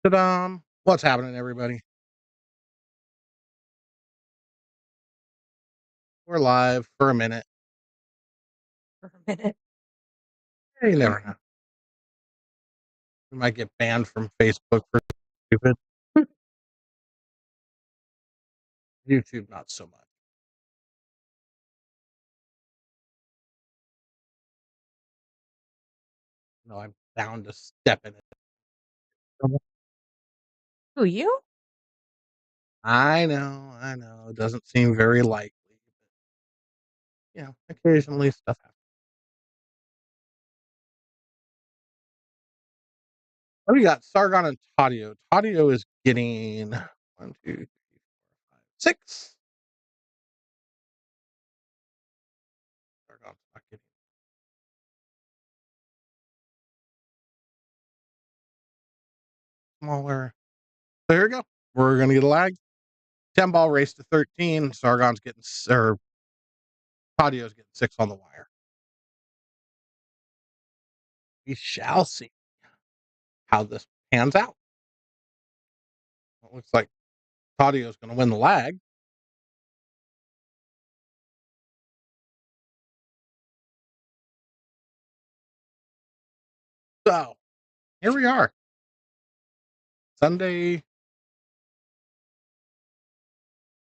Ta-da! What's happening, everybody? We're live for a minute. For a minute. You never know. We might get banned from Facebook for stupid. YouTube, not so much. No, I'm bound to step in it. Who, you? I know. It doesn't seem very likely. Occasionally stuff happens. What do we got? Sargon and Tadio. Tadio is getting 1, 2, 3, 4, 5, 6. Sargon's not getting smaller. There we go. We're gonna get a lag. 10 ball race to 13. Sargon's getting, or Tadio's getting 6 on the wire. We shall see how this pans out. It looks like Tadio's going to win the lag. So here we are. Sunday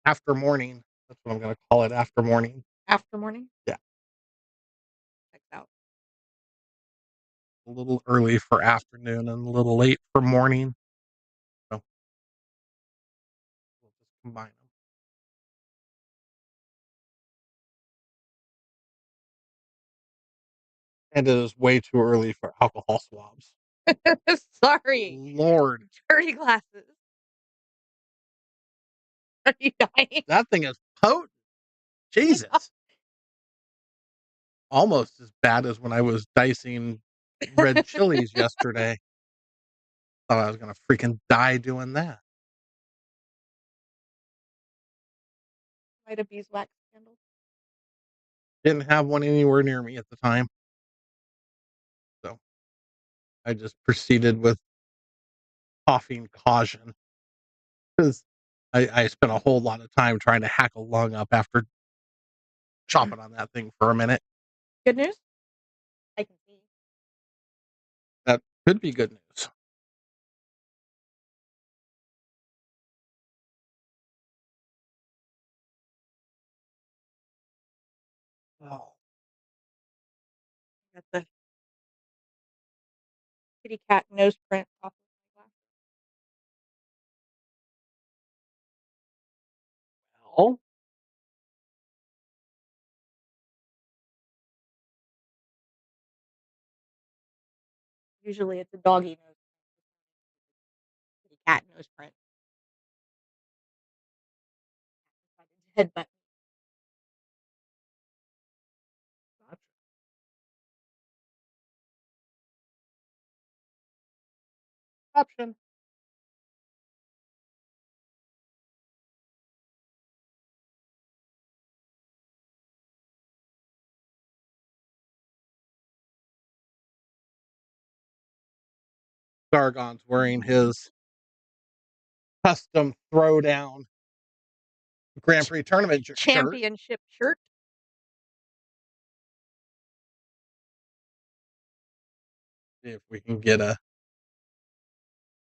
after morning. That's what I'm going to call it, after morning. After morning? Yeah. Checks out. A little early for afternoon and a little late for morning. So we'll just combine them. And it is way too early for alcohol swabs. Sorry. Lord. Dirty glasses. Are you dying? That thing is potent. Jesus. Almost as bad as when I was dicing red chilies yesterday. Thought I was going to freaking die doing that. Light a beeswax candle. Didn't have one anywhere near me at the time. So I just proceeded with coughing caution because I spent a whole lot of time trying to hack a lung up after chopping on that thing for a minute. Good news? I can see. That could be good news. Oh, Got the kitty cat nose print off of my glass. well, Usually it's a doggy nose print. Kitty cat nose print. Headbutt. gotcha. Option. Sargon's wearing his custom throwdown Grand Prix tournament shirt. Championship shirt. See if we can get a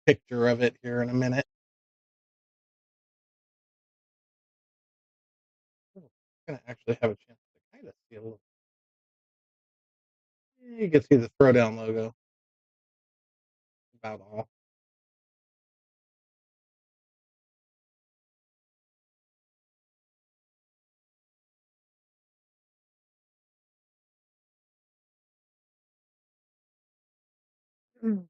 picture of it here in a minute. I'm gonna actually have a chance to kind of see a little. You can see the throwdown logo. About all. Mm.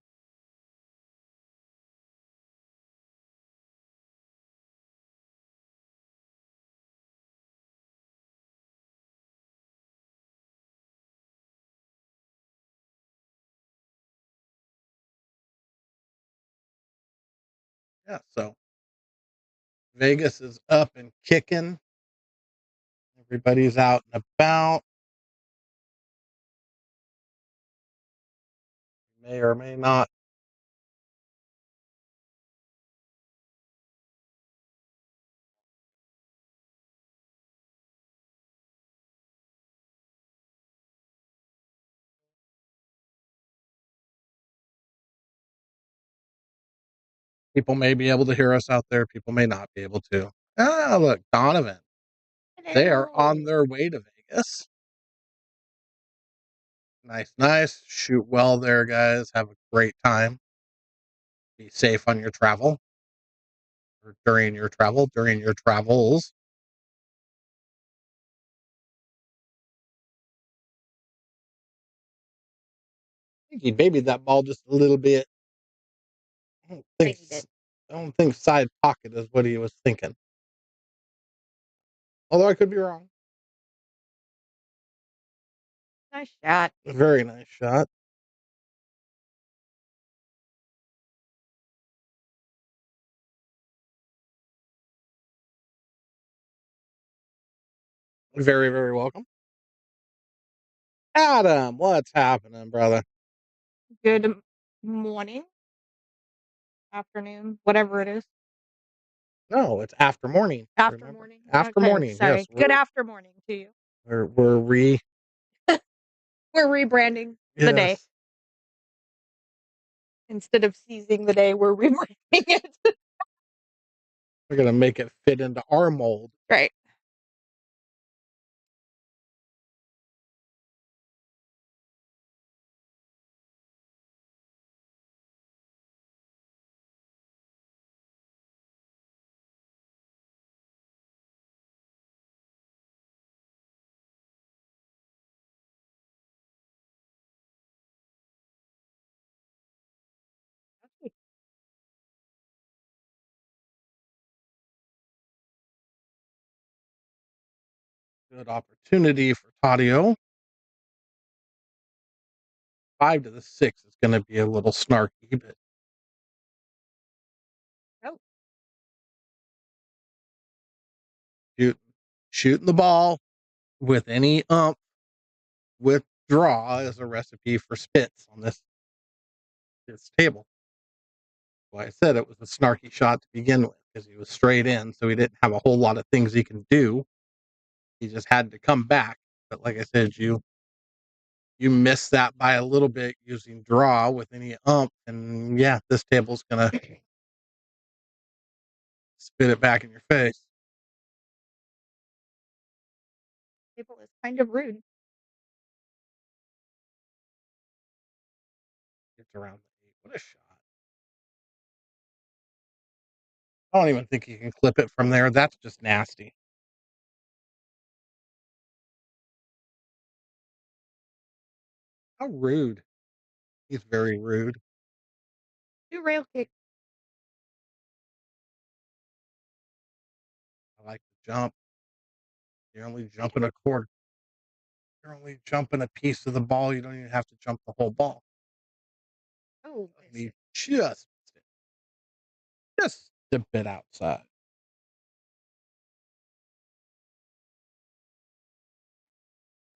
Yeah, so Vegas is up and kicking. Everybody's out and about. May or may not People may be able to hear us out there. People may not be able to. Ah, look, Donovan. They are on Hello. their way to Vegas. Nice, nice. Shoot well there, guys. Have a great time. Be safe on your travel or during your travels. I think he babied that ball just a little bit. I don't think, Tiny bit. I don't think side pocket is what he was thinking. Although I could be wrong. Nice shot. A very nice shot. Very, very welcome. Adam, what's happening, brother? Good morning, afternoon, whatever it is. No, it's after morning. After Remember, morning. after Okay, morning. Yes, sorry. Good after morning to you. we're re We're rebranding the day. yes. Instead of seizing the day, we're rebranding it. We're gonna make it fit into our mold. Right. Good opportunity for Tadio. 5 to the 6 is gonna be a little snarky, but Oh, shoot, shooting the ball with any withdraw is a recipe for spits on this table. Why I said it was a snarky shot to begin with because he was straight in, so he didn't have a whole lot of things he can do. He just had to come back. But like I said, you miss that by a little bit using draw with any and yeah, this table's gonna spit it back in your face. table is kind of rude. It's around the 8. What a shot. I don't even think you can clip it from there. That's just nasty. How rude. He's very rude. Do rail kick. I like to jump. You're only jumping a quarter. You're only jumping a piece of the ball. You don't even have to jump the whole ball. Oh, I miss mean, it. just a bit outside.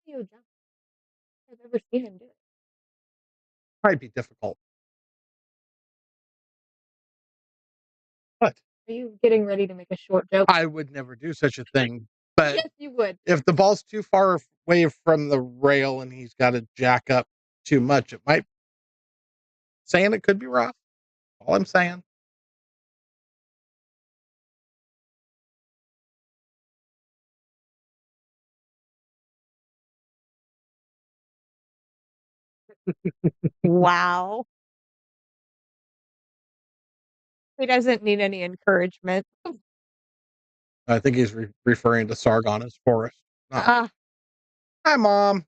You jump. I've ever seen him do it. Might be difficult, but Are you getting ready to make a short joke? I would never do such a thing. But Yes, you would. if the ball's too far away from the rail and he's got to jack up too much, it might saying it could be rough. All I'm saying. Wow. He doesn't need any encouragement. I think he's referring to Sargon as forest. Not Ah, hi, mom.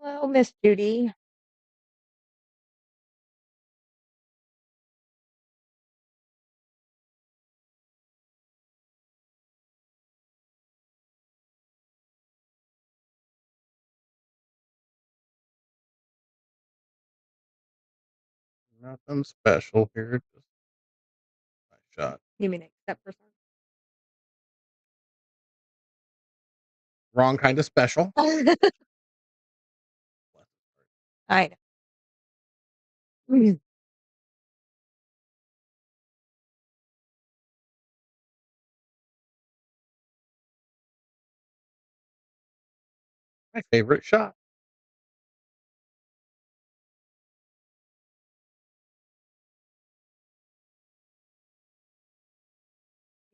hello, Miss Judy. Nothing special here. Just nice shot. You mean except for Wrong kind of special. some? I know. Mm. My favorite shot.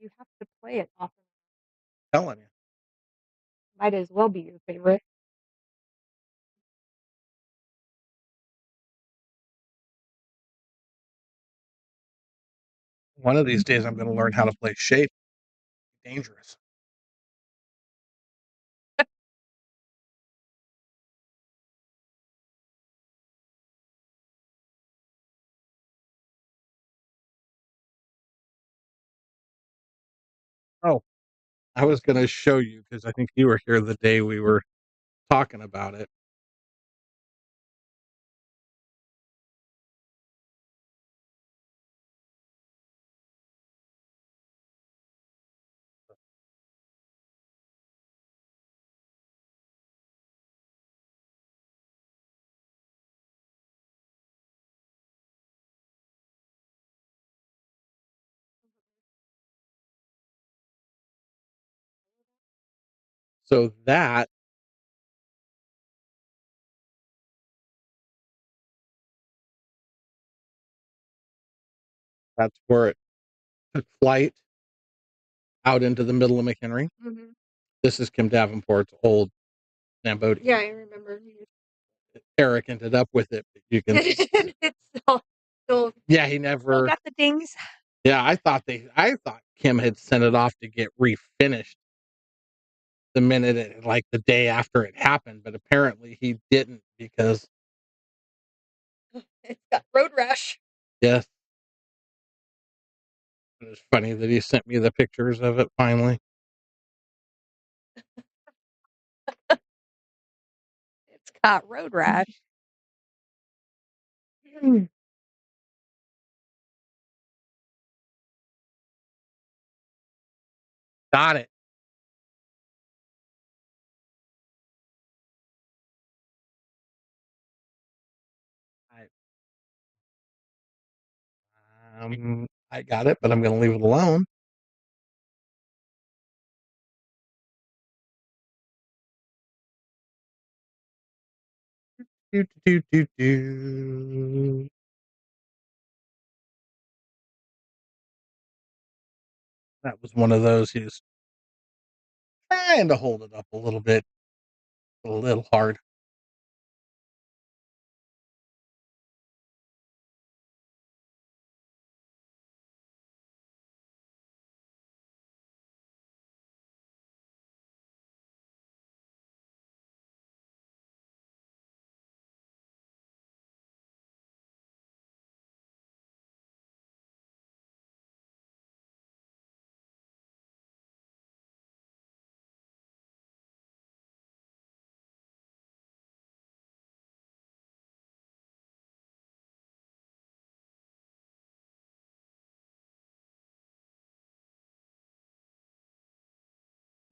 You have to play it often. Telling you. Might as well be your favorite. One of these days, I'm going to learn how to play shape. Dangerous. Oh, I was going to show you because I think you were here the day we were talking about it. So that's where it took flight out into the middle of McHenry. Mhm. This is Kim Davenport's old Nambodi. Yeah, I remember. Eric ended up with it, but you can. It's still Yeah, he still never. got the dings. Yeah, I thought Kim had sent it off to get refinished the minute it, like the day after it happened, but apparently he didn't because It's got road rash. yes, it was funny that he sent me the pictures of it finally. It's got road rash. Mm. Got it. I got it, but I'm going to leave it alone. Do, do, do, do. That was one of those. He was trying to hold it up a little bit, a little hard.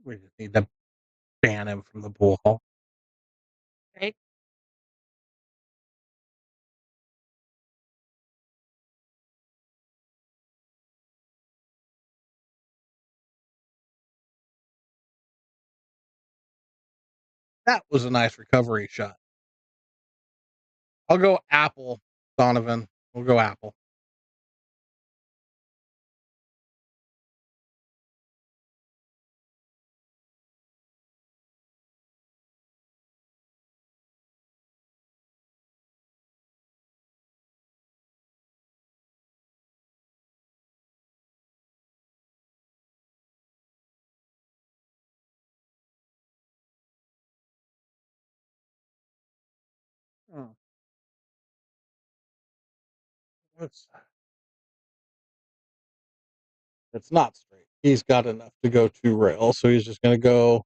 We just need to ban him from the pool hall. Right? That was a nice recovery shot. I'll go Apple, Donovan. We'll go Apple. Oh, it's not straight. He's got enough to go 2 rail, so he's just going to go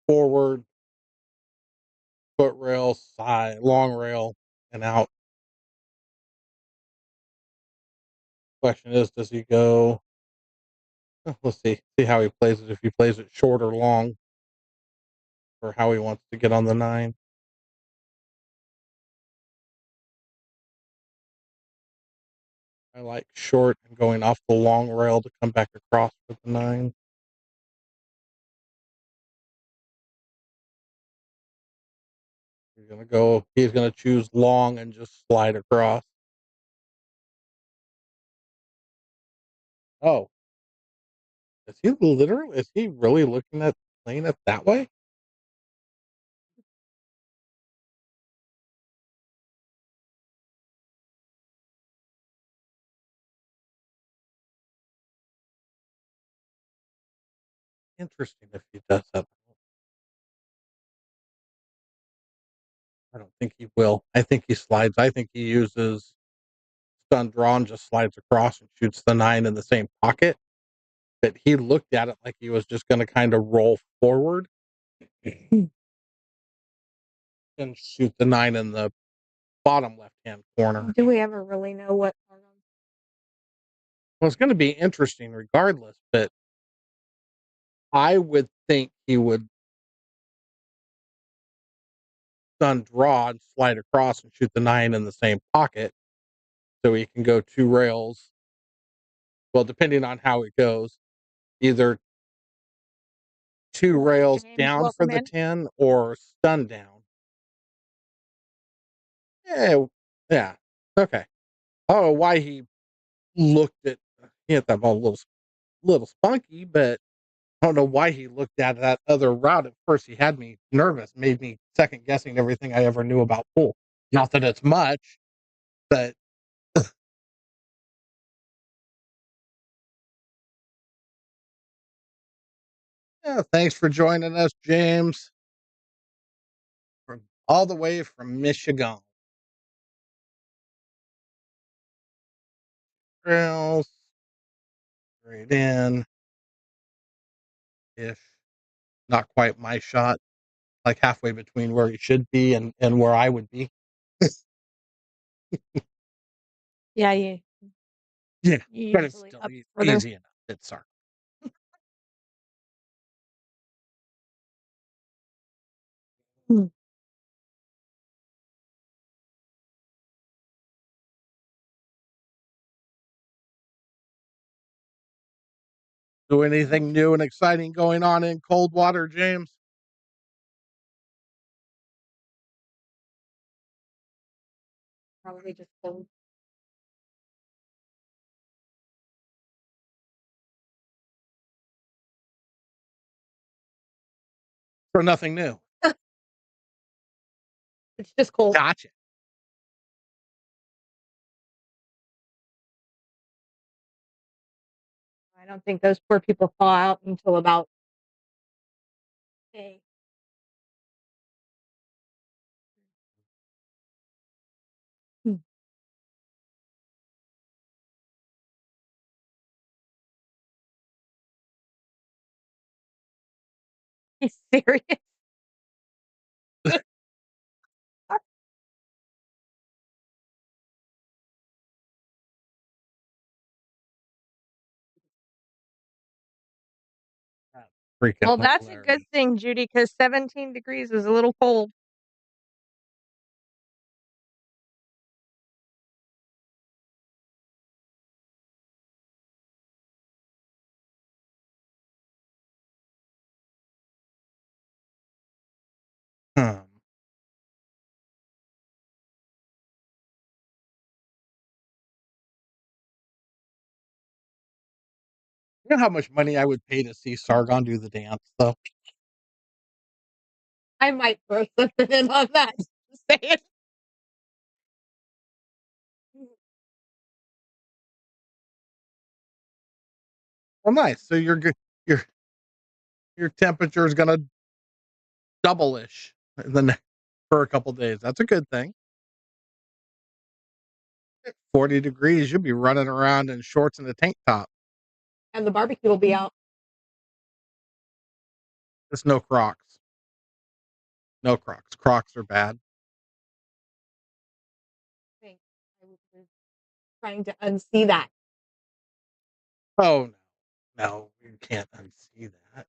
forward, foot rail, side, long rail, and out. Question is, does he go? Let's see how he plays it. If he plays it short or long, or how he wants to get on the 9. I like short and going off the long rail to come back across with the 9. He's gonna go. He's gonna choose long and just slide across. Oh, Is he really looking at playing it that way? Interesting if he does that. I don't think he will. I think he slides. I think he uses stun draw and just slides across and shoots the 9 in the same pocket. But he looked at it like he was just going to kind of roll forward and shoot the 9 in the bottom left-hand corner. Do we ever really know what Sargon? Well, it's going to be interesting regardless, but I would think he would stun draw and slide across and shoot the 9 in the same pocket so he can go 2 rails. Well, depending on how it goes, either 2 rails James, down for welcome the in. 10 or stun down. Yeah, yeah, okay. I don't know why he hit that ball a little spunky, but I don't know why he looked at that other route. At first, he had me nervous, made me second guessing everything I ever knew about pool. Not that it's much, but yeah, thanks for joining us, James, from all the way from Michigan. Trails, straight in ish. Not quite my shot, like halfway between where he should be and where I would be. Yeah, Yeah, you but it's usually still up further. easy enough. It's Sargon. Hmm. So anything new and exciting going on in Coldwater, James? Probably just cold. For nothing new. It's just cold. Gotcha. I don't think those poor people thaw out until about May. Hmm. He's serious. That's freaking Well, that's a good hilarious. thing, Judy, because 17 degrees is a little cold. Hmm. You know how much money I would pay to see Sargon do the dance, though? I might throw something in on that. Just saying. Well, nice. So you're good. Your your temperature is gonna double-ish in the next for a couple days. That's a good thing. 40 degrees, you'll be running around in shorts and a tank top. And the barbecue will be out. There's no Crocs. No Crocs. Crocs are bad. I think I was trying to unsee that. Oh, no. No, you can't unsee that.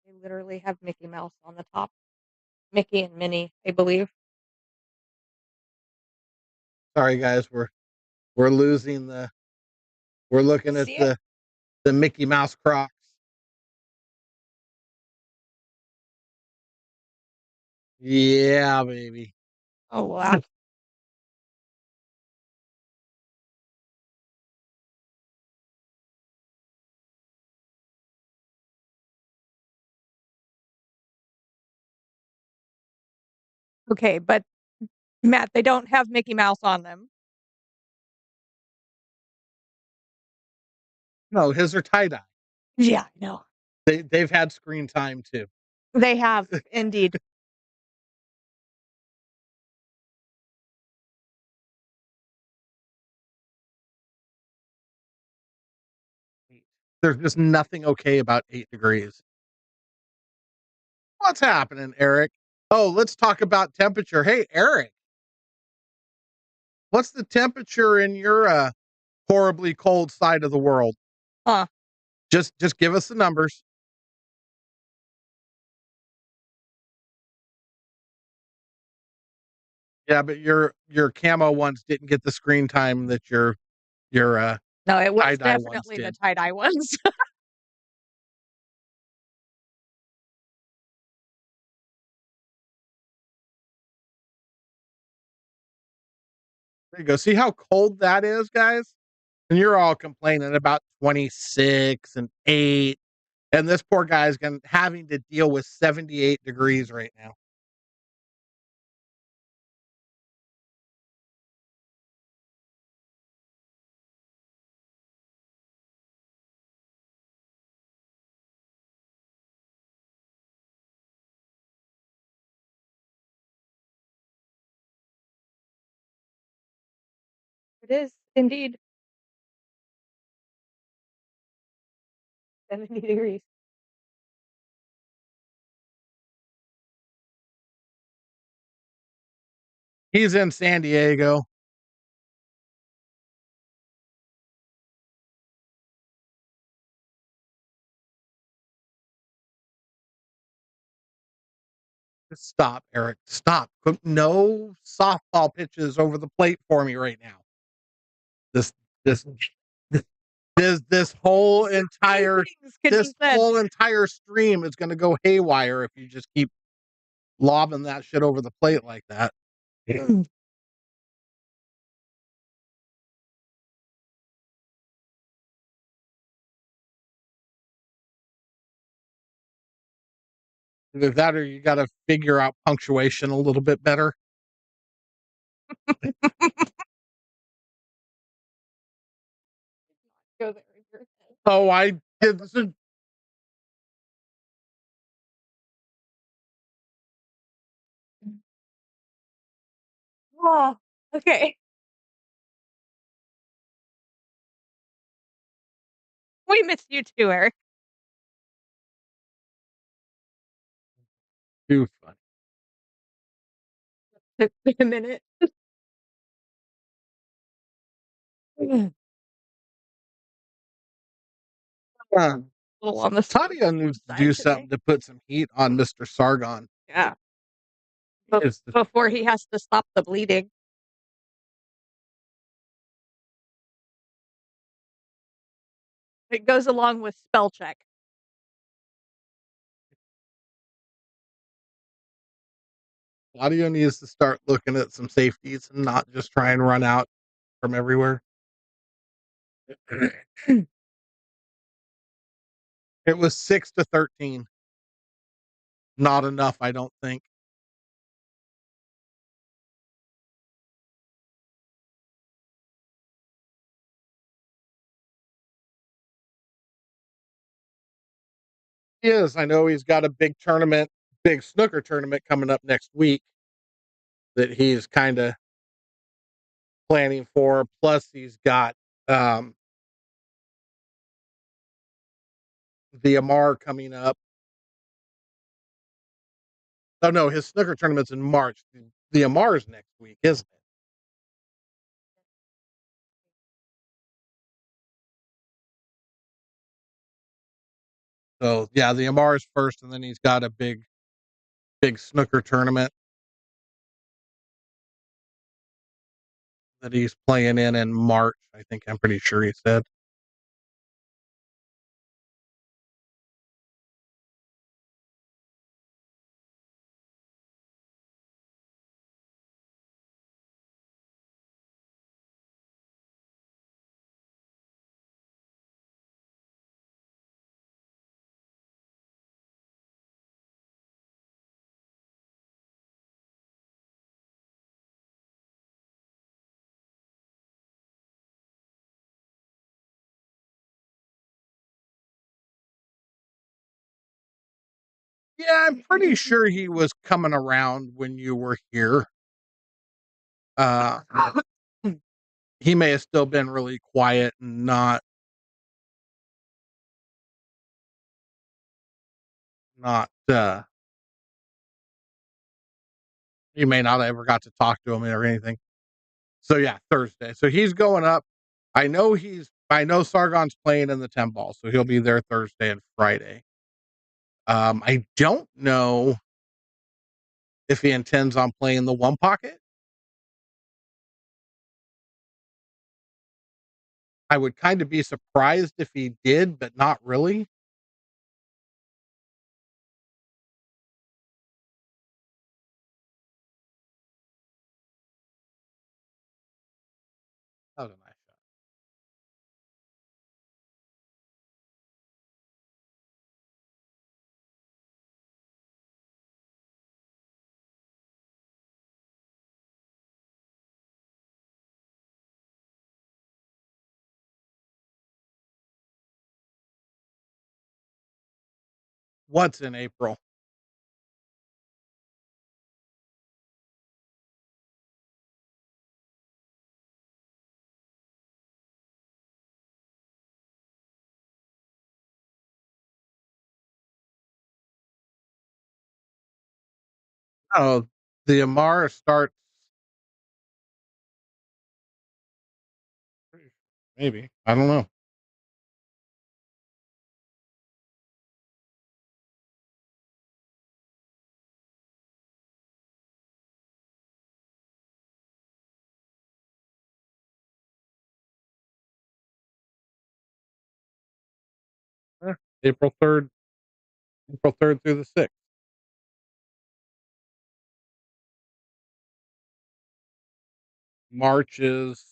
They literally have Mickey Mouse on the top. Mickey and Minnie, I believe. Sorry, guys. We're losing the. We're You looking at see it? the Mickey Mouse Crocs. Yeah, baby. Oh, wow. Okay, but Matt, they don't have Mickey Mouse on them. No, his are tie-dye. Yeah, no. They've had screen time too. They have indeed. There's just nothing okay about 8 degrees. What's happening, Eric? Oh, let's talk about temperature. Hey, Eric, what's the temperature in your horribly cold side of the world? Huh. Just give us the numbers. Yeah, but your camo ones didn't get the screen time that your No, it was tie-dye ones definitely the did. tie-dye ones. There you go. See how cold that is, guys? And you're all complaining about 26 and 8. And this poor guy's having to deal with 78 degrees right now. It is indeed 70 degrees. He's in San Diego. Just stop, Eric. Stop. No softball pitches over the plate for me right now. This this this whole entire Can be this said. whole entire stream is going to go haywire if you just keep lobbing that shit over the plate like that. Either that or you got to figure out punctuation a little bit better. Go there in your head. Oh, I did. Oh, okay. We missed you too, Eric. Too funny. Took me a minute. A little on the slow Tadio needs to side do today. something to put some heat on Mr. Sargon. Yeah. Before he has to stop the bleeding. It goes along with spell check. Tadio needs to start looking at some safeties and not just try and run out from everywhere. It was 6-13. Not enough, I don't think. He is. I know he's got a big snooker tournament coming up next week that he's kind of planning for. Plus, he's got um, the Amar coming up. Oh no, his snooker tournament's in March. The Amar's next week, isn't it? So yeah, the Amar's first, and then he's got a big snooker tournament that he's playing in March. I think I'm pretty sure he said. Yeah, I'm pretty sure he was coming around when you were here. Uh, he may have still been really quiet and not. You may not have ever got to talk to him or anything. So yeah, Thursday. So he's going up. I know Sargon's playing in the 10 ball, so he'll be there Thursday and Friday. I don't know if he intends on playing the one pocket. I would kind of be surprised if he did, but not really. That was a nice shot. What's in April? Oh, the Amara starts maybe. I don't know. Eh, April 3rd, April 3rd through the 6th. March is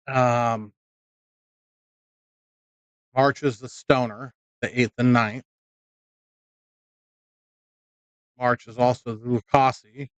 um March is the stoner, the 8th and 9th. March is also the Lucasi.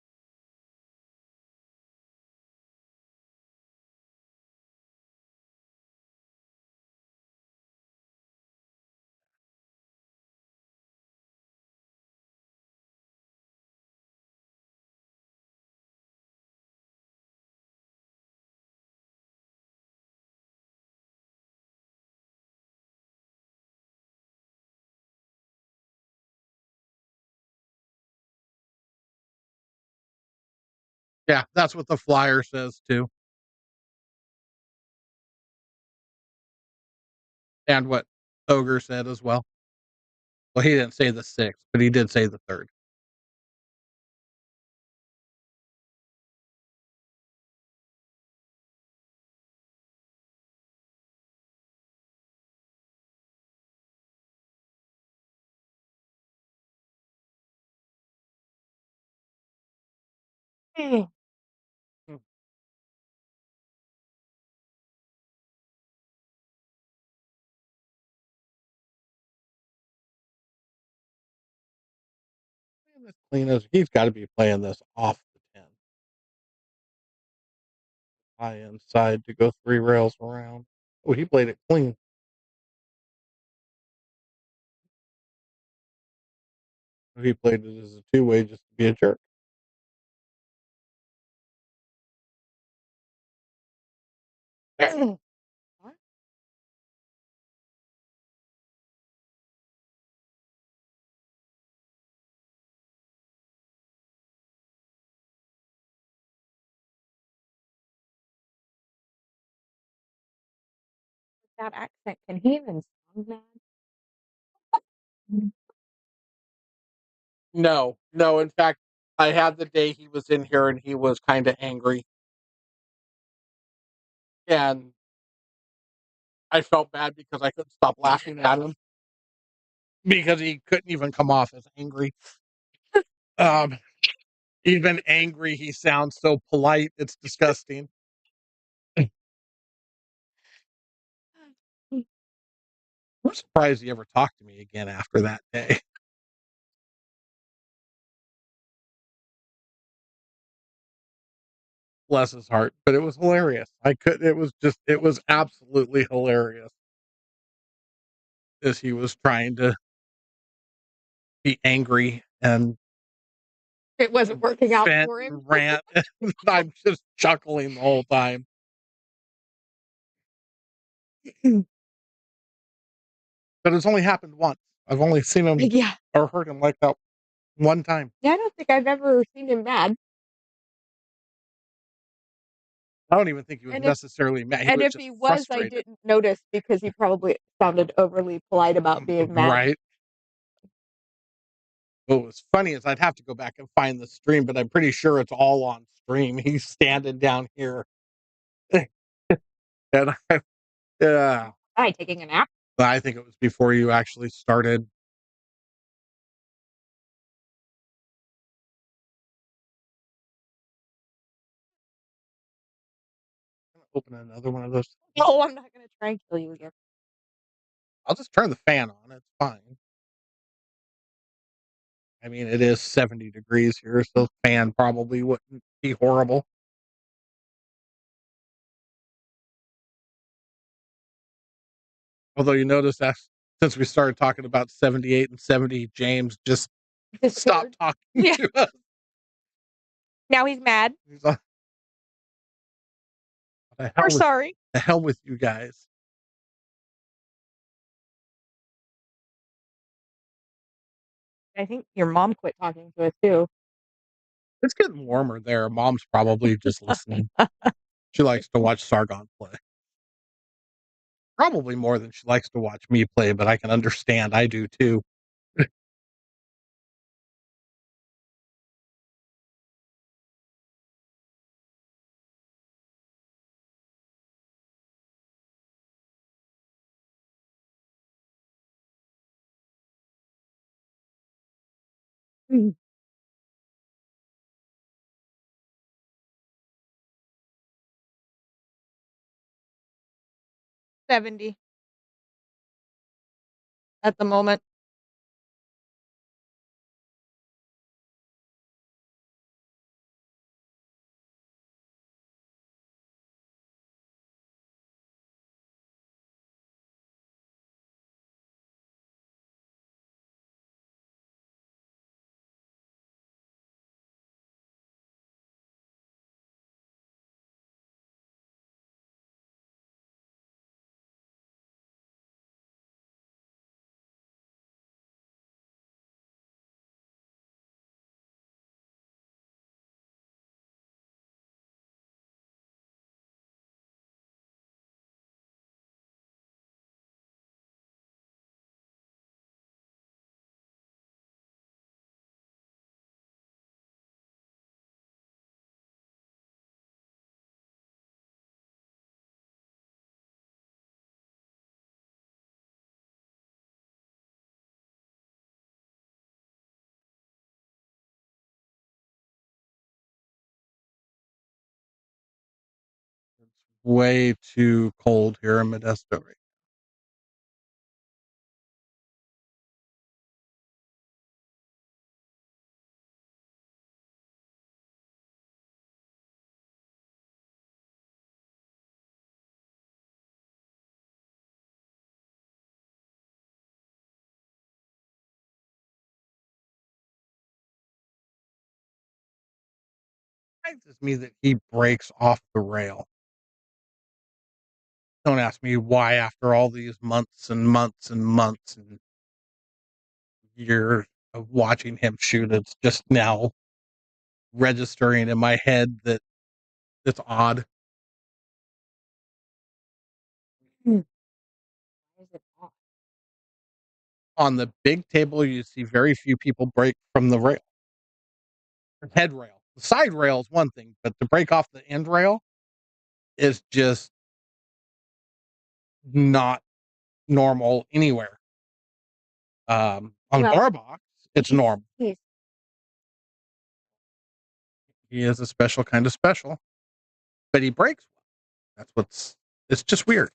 Yeah, that's what the flyer says too. And what Ogre said as well. Well, he didn't say the 6th, but he did say the 3rd. Mm. As clean as he's got to be playing this off the 10. High inside to go 3 rails around. Oh, he played it clean. He played it as a 2-way just to be a jerk. What? That accent, can he even sound mad? No, no. In fact, I had the day he was in here and he was kind of angry. And I felt bad because I couldn't stop laughing at him because he couldn't even come off as angry. Um, Even angry, he sounds so polite. It's disgusting. I'm surprised he ever talked to me again after that day. Bless his heart. But it was hilarious. It was absolutely hilarious as he was trying to be angry and It wasn't working out vent for him. and rant, and I'm just chuckling the whole time. But it's only happened once. I've only seen him Yeah. or heard him like that one time. Yeah, I don't think I've ever seen him mad. I don't even think he was And if necessarily mad. He and was if just he was, I frustrated. didn't notice because he probably sounded overly polite about being mad. Right. What was funny is I'd have to go back and find the stream, but I'm pretty sure it's all on stream. He's standing down here. And yeah, Hi, taking a nap? I think it was before you actually started. Open another one of those. No, I'm not gonna try and kill you again. I'll just turn the fan on. It's fine. I mean, it is 70 degrees here, so the fan probably wouldn't be horrible. Although you notice that since we started talking about 78 and 70, James just stopped Disappeared. talking Yeah. to us. Now he's mad. He's like, We're sorry. the hell with you guys. I think your mom quit talking to us too. It's getting warmer there. Mom's probably just listening. She likes to watch Sargon play. Probably more than she likes to watch me play, but I can understand. I do too. 70 at the moment. It's way too cold here in Modesto right. It surprises me that he breaks off the rail. Don't ask me why after all these months and months and months and years of watching him shoot, it's just now registering in my head that it's odd. Why is it off? On the big table, you see very few people break from the rail, the head rail. The side rail is one thing, but to break off the end rail is just not normal anywhere. On Well, bar box, it's normal. he's He is a special kind of special, but he breaks well. That's what's. It's just weird.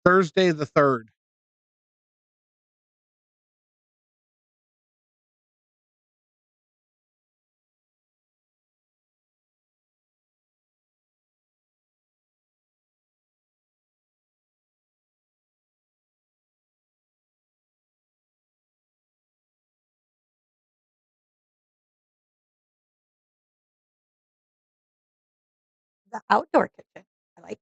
Thursday the 3rd. The outdoor kitchen. I like.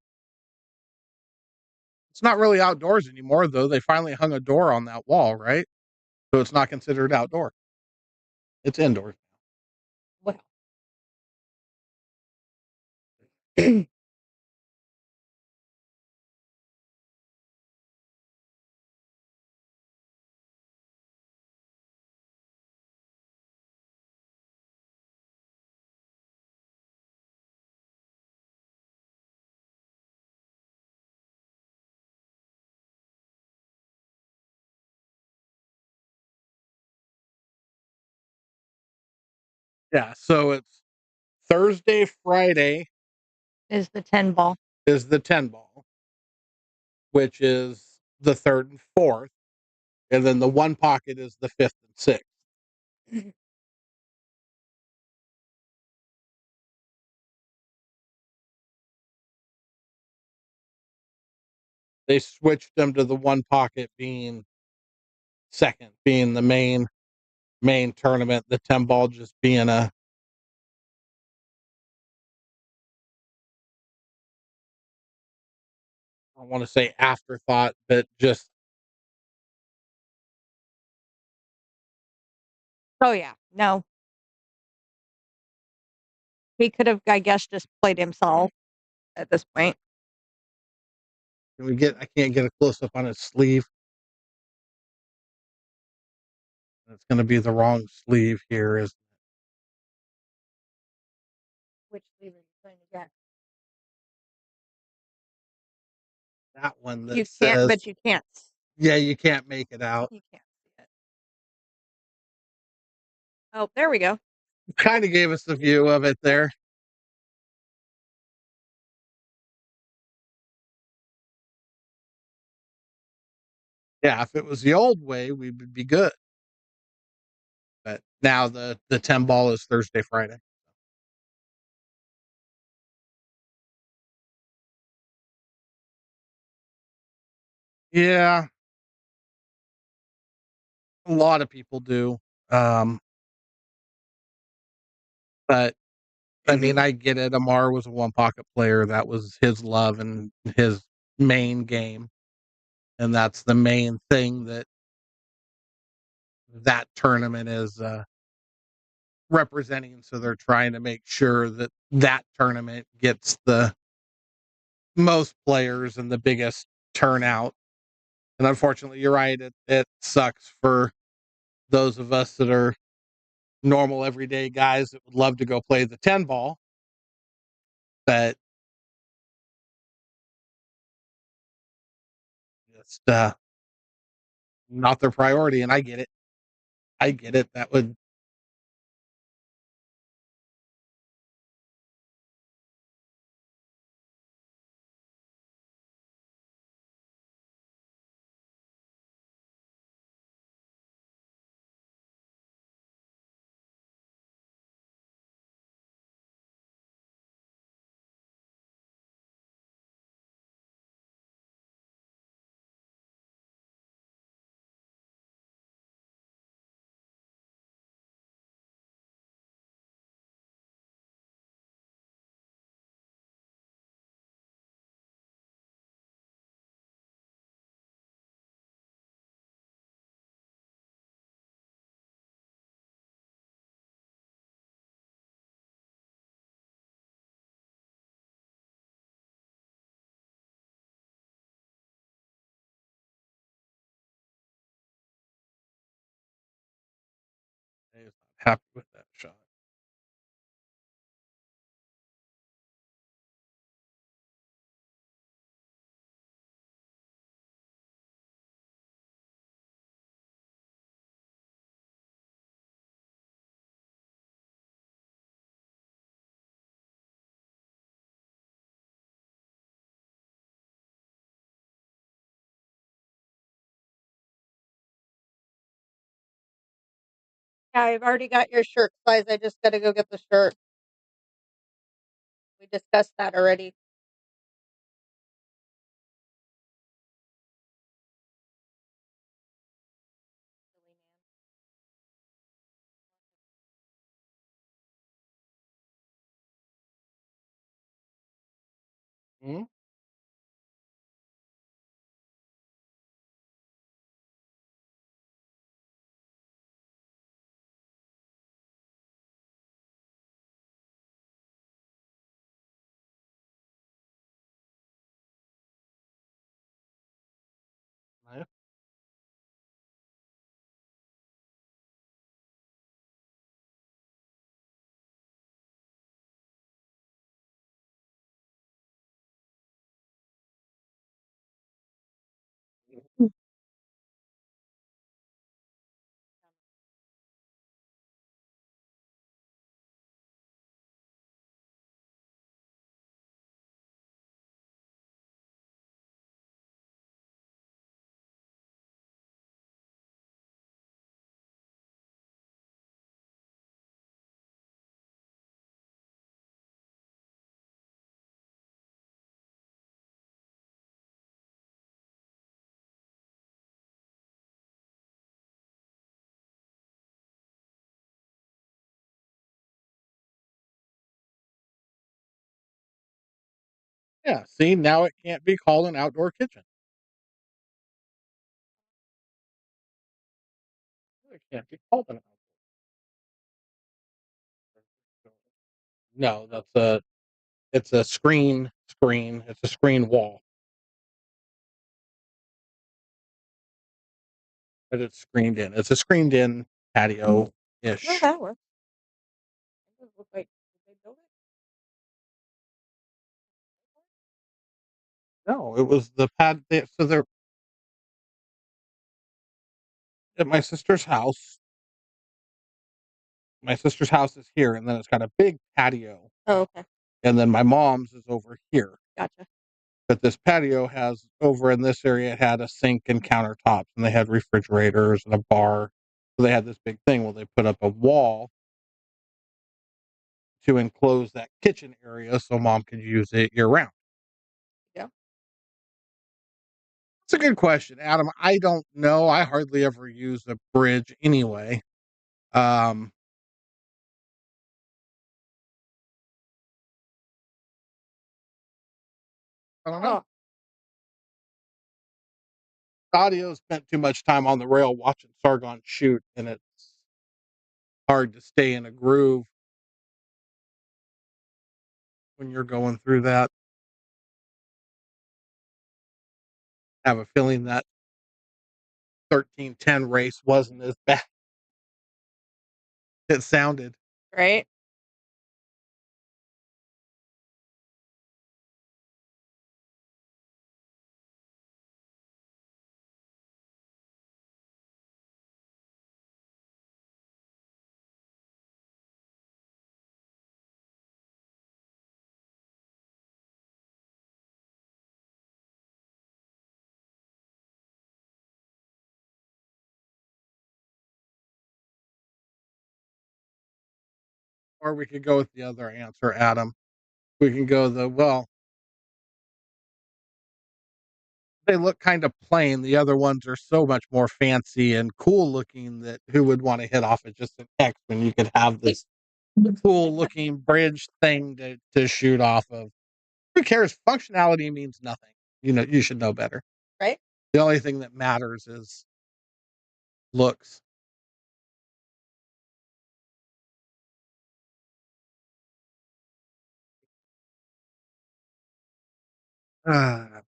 It's not really outdoors anymore, though. They finally hung a door on that wall, right? So it's not considered outdoor. It's indoors. Well, Yeah. So it's Thursday, Friday is the 10 ball. is the 10 ball, which is the third and fourth. And then the one pocket is the fifth and sixth. They switched them to the one pocket being second, being the main tournament, the 10 ball just being a I don't want to say afterthought, but just Oh, yeah. No, he could have, I guess, just played himself at this point. can we get I can't get a close up on his sleeve. It's gonna be the wrong sleeve here is Which sleeve are you trying to get? that one that You can't, says but you can't. yeah, you can't make it out. You can't see it. Oh, there we go. Kind of gave us the view of it there. Yeah, if it was the old way, we would be good. But now the 10 ball is Thursday, Friday. Yeah, a lot of people do. Um, but I mean, I get it. Amar was a one pocket player. That was his love and his main game. And that's the main thing that tournament is representing. So they're trying to make sure that that tournament gets the most players and the biggest turnout. And unfortunately, you're right. It sucks for those of us that are normal everyday guys that would love to go play the 10 ball, but it's not their priority. And I get it. I get it. That would, I was not happy with that shot. Yeah, I've already got your shirt size. I just got to go get the shirt. We discussed that already. Mhm. Nice. Mm. Yeah, see, now it can't be called an outdoor kitchen. It can't be called an outdoor. No, it's a screen, it's a screen wall, but it's screened in. It's a screened in No, patio-ish. that works. It doesn't look like did they build it? No, it was the pad they so they're at my sister's house is here, and then it's got a big patio, Oh, okay. and then my mom's is over here. Gotcha. But this patio has over in this area, it had a sink and countertops, and they had refrigerators and a bar. So they had this big thing. Well, they put up a wall to enclose that kitchen area so mom could use it year round. Yeah. It's a good question, Adam. I don't know. I hardly ever use a bridge anyway. Um, I don't know. Oh, Audio spent too much time on the rail watching Sargon shoot, and it's hard to stay in a groove when you're going through that. I have a feeling that 1310 race wasn't as bad as it sounded. right. Or we could go with the other answer, Adam. We can go well, they look kind of plain. The other ones are so much more fancy and cool looking that who would want to hit off at just an X when you could have this cool looking bridge thing to shoot off of. Who cares? Functionality means nothing. You know, you should know better. Right. The only thing that matters is looks. Ah,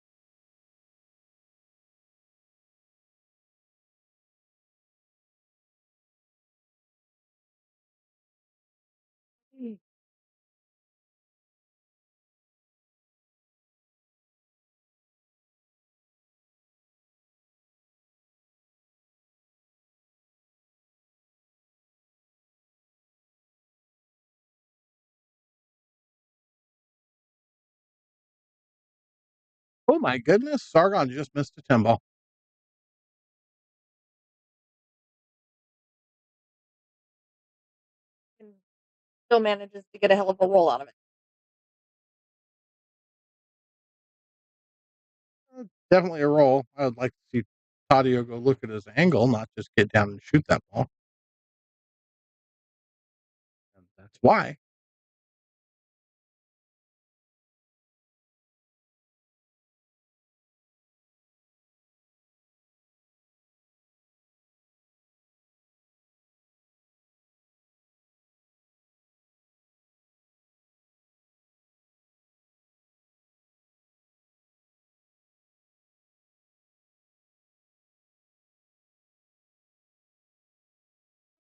Mm. oh my goodness, Sargon just missed a 10 ball. And still manages to get a hell of a roll out of it. Definitely a roll. I would like to see Tadio go look at his angle, not just get down and shoot that ball. And that's why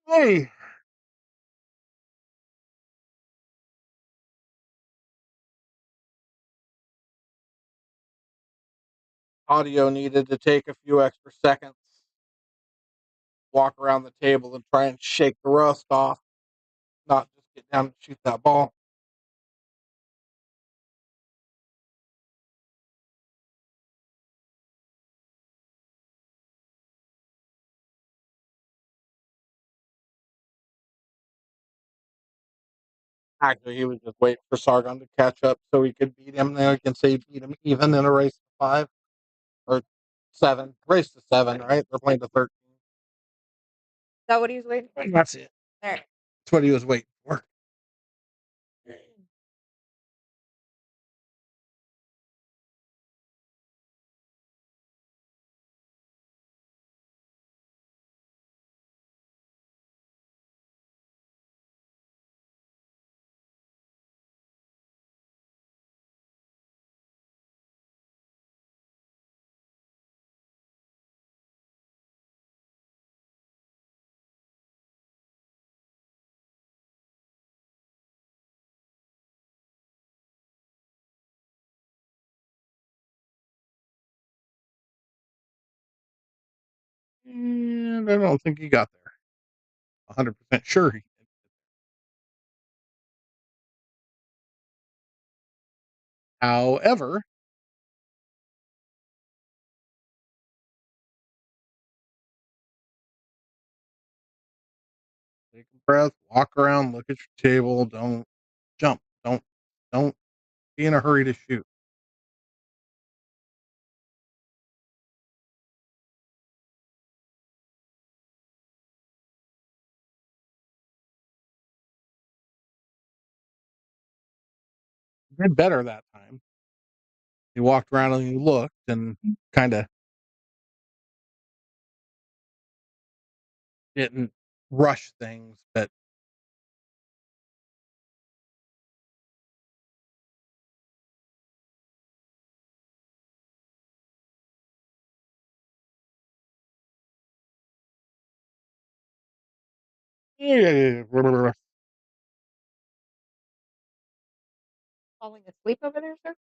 Hey, audio needed to take a few extra seconds, walk around the table and try and shake the rust off, not just get down and shoot that ball. Actually, he was just waiting for Sargon to catch up so he could beat him. Then he can say he beat him even in a race to 5 or 7. Race to 7, right? They're playing to 13. That what he was waiting for? That's it. There. That's what he was waiting for. And I don't think he got there. 100% sure he did. However, take a breath, walk around, look at your table, don't jump. Don't be in a hurry to shoot. You did better that time. You walked around and you looked and kind of didn't rush things, but yesterday Falling asleep over there, sir?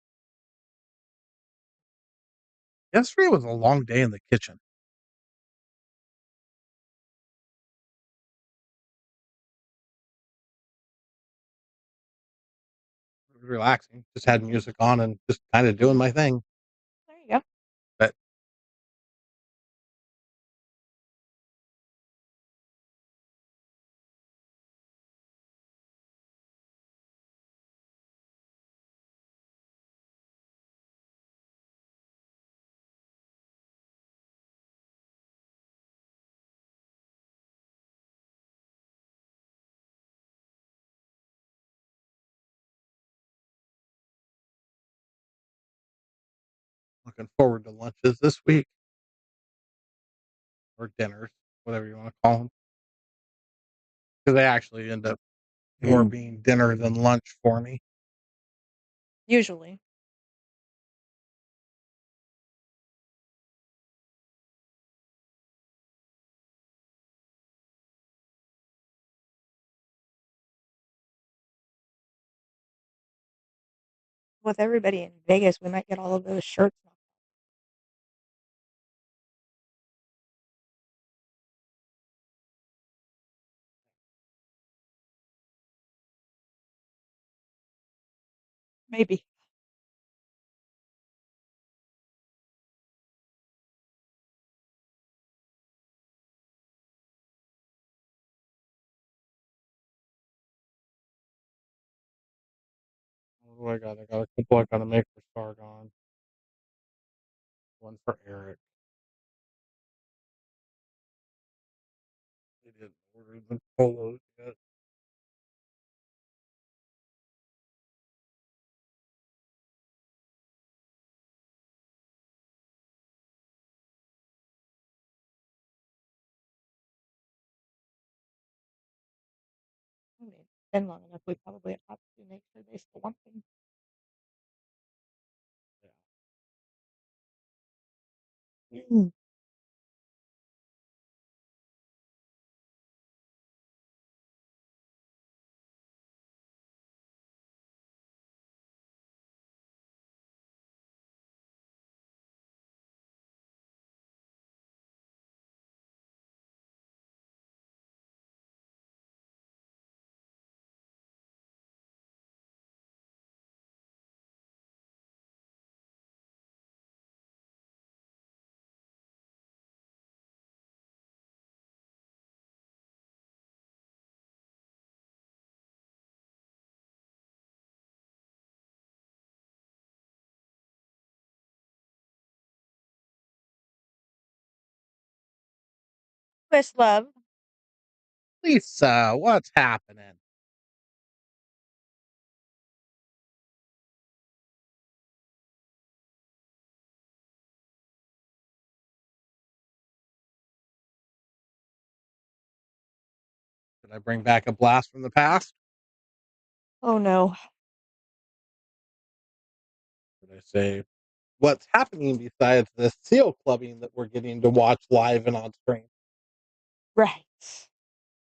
was a long day in the kitchen. It was relaxing. Just had music on and just kind of doing my thing. There you go. But looking forward to lunches this week or dinners, whatever you want to call them, because they actually end up more being dinner than lunch for me. Usually. With everybody in Vegas, we might get all of those shirts. Maybe. What do I got? I got a couple I gotta make for Sargon. One for Eric. They didn't order the polos yet. It's been long enough. We probably have to make sure they still want them. Mm. Miss Love. Lisa, what's happening? Did I bring back a blast from the past? Oh no. Did I say what's happening besides this seal clubbing that we're getting to watch live and on screen? Right.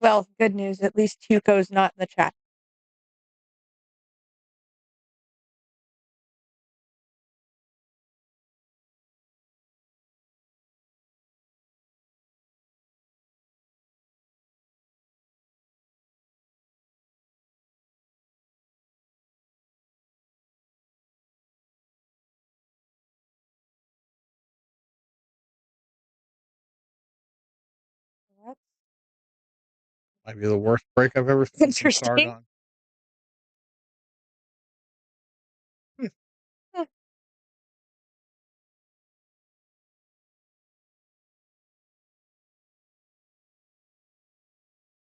Well, good news. At least Huko's not in the chat. That's Might be the worst break I've ever seen from interesting. Sargon. Hmm. Eh,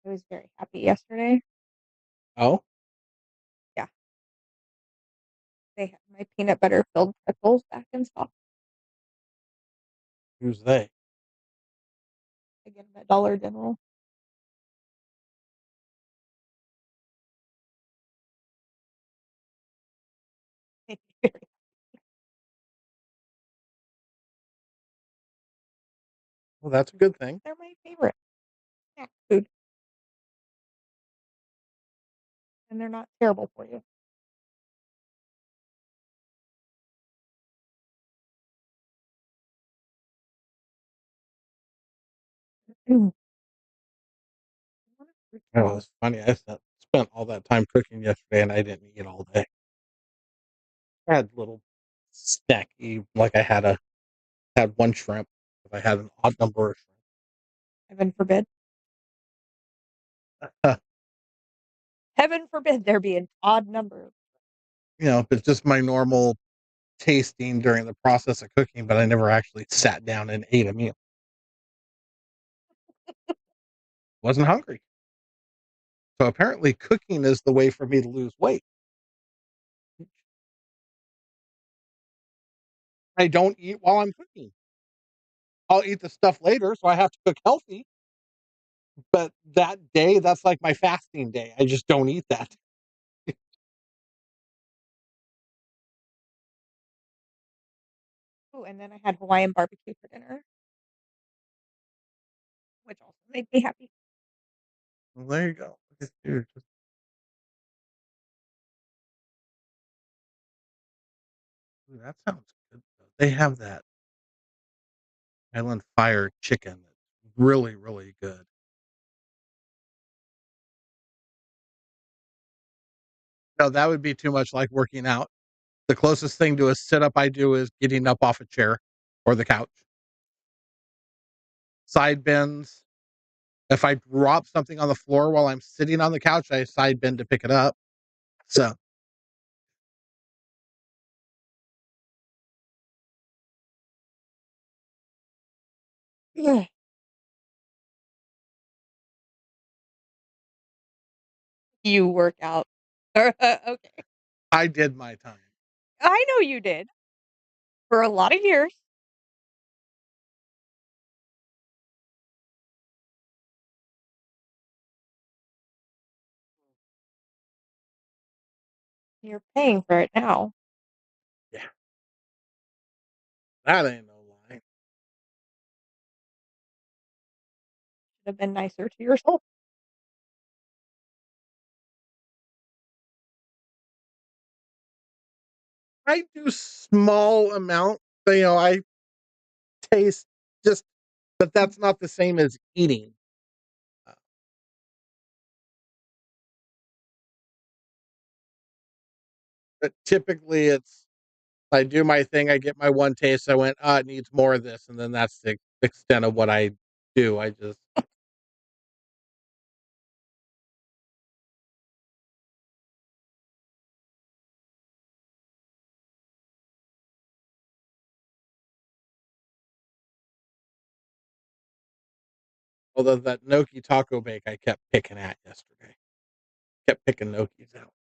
I was very happy yesterday. Oh, Yeah. They had my peanut butter filled pretzels back in stock. who's they? I get them at Dollar General. Well, that's a good thing. They're my favorite snack food, and they're not terrible for you. Mm. It was funny. Spent all that time cooking yesterday, and I didn't eat all day. I had little snacky, like had one shrimp. If I had an odd number of Heaven forbid. shrimp, Heaven forbid there be an odd number. if it's just my normal tasting during the process of cooking, but I never actually sat down and ate a meal. Wasn't hungry. So apparently, cooking is the way for me to lose weight. I don't eat while I'm cooking. I'll eat the stuff later, so I have to cook healthy. But that day, that's like my fasting day. I just don't eat that. Oh, and then I had Hawaiian barbecue for dinner, which also made me happy. Well, there you go. Dude, ooh, that sounds good. Though. They have that Island Fire chicken that's really, really good. No, that would be too much like working out. The closest thing to a sit up I do is getting up off a chair or the couch. Side bends. If I drop something on the floor while I'm sitting on the couch, I side bend to pick it up. So Yeah. You work out. Okay. I did my time. I know you did for a lot of years. You're paying for it now. Yeah, that ain't no lie. Should have been nicer to yourself. I do small amount. I taste just, but that's not the same as eating. Uh, But typically, it's I do my thing. I get my one taste. I went, it needs more of this, and then that's the extent of what I do. I just Although that gnocchi taco bake I kept picking at yesterday. Kept picking gnocchis out.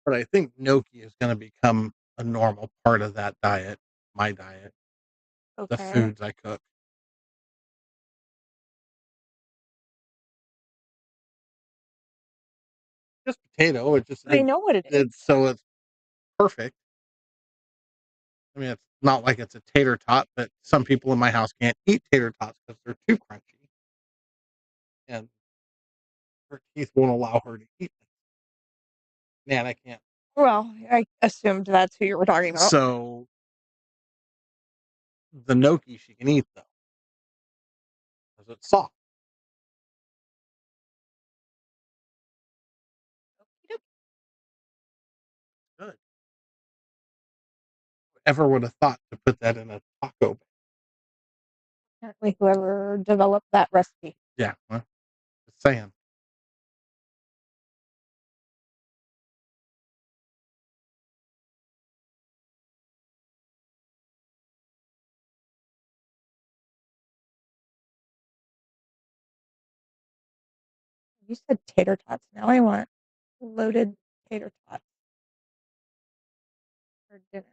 But I think gnocchi is gonna become a normal part of that diet, my diet, the Okay. foods I cook. Just potato, it just I know what it is. it's so it's perfect. I mean, it's not like it's a tater tot, but some people in my house can't eat tater tots because 'cause they're too crunchy, and her teeth won't allow her to eat them. Man, I can't. Well, I assumed that's who you were talking about. So, the gnocchi she can eat, though, 'cause it's soft. Good. Ever would have thought to put that in a taco bag. Apparently, whoever developed that recipe. Yeah, well, just saying. You said tater tots. Now I want loaded tater tots for dinner.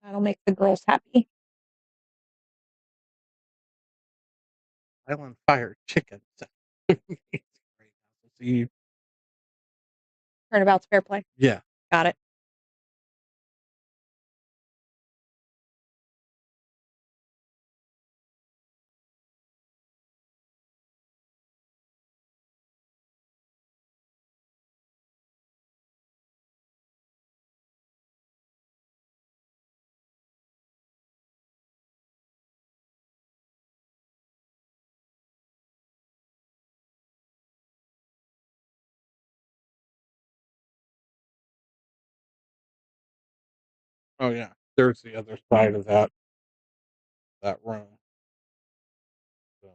That'll make the girls happy. Island Fire chicken. It's great. See, Turnabout's fair play. yeah, Got it. oh, yeah. There's the other side of that room. So,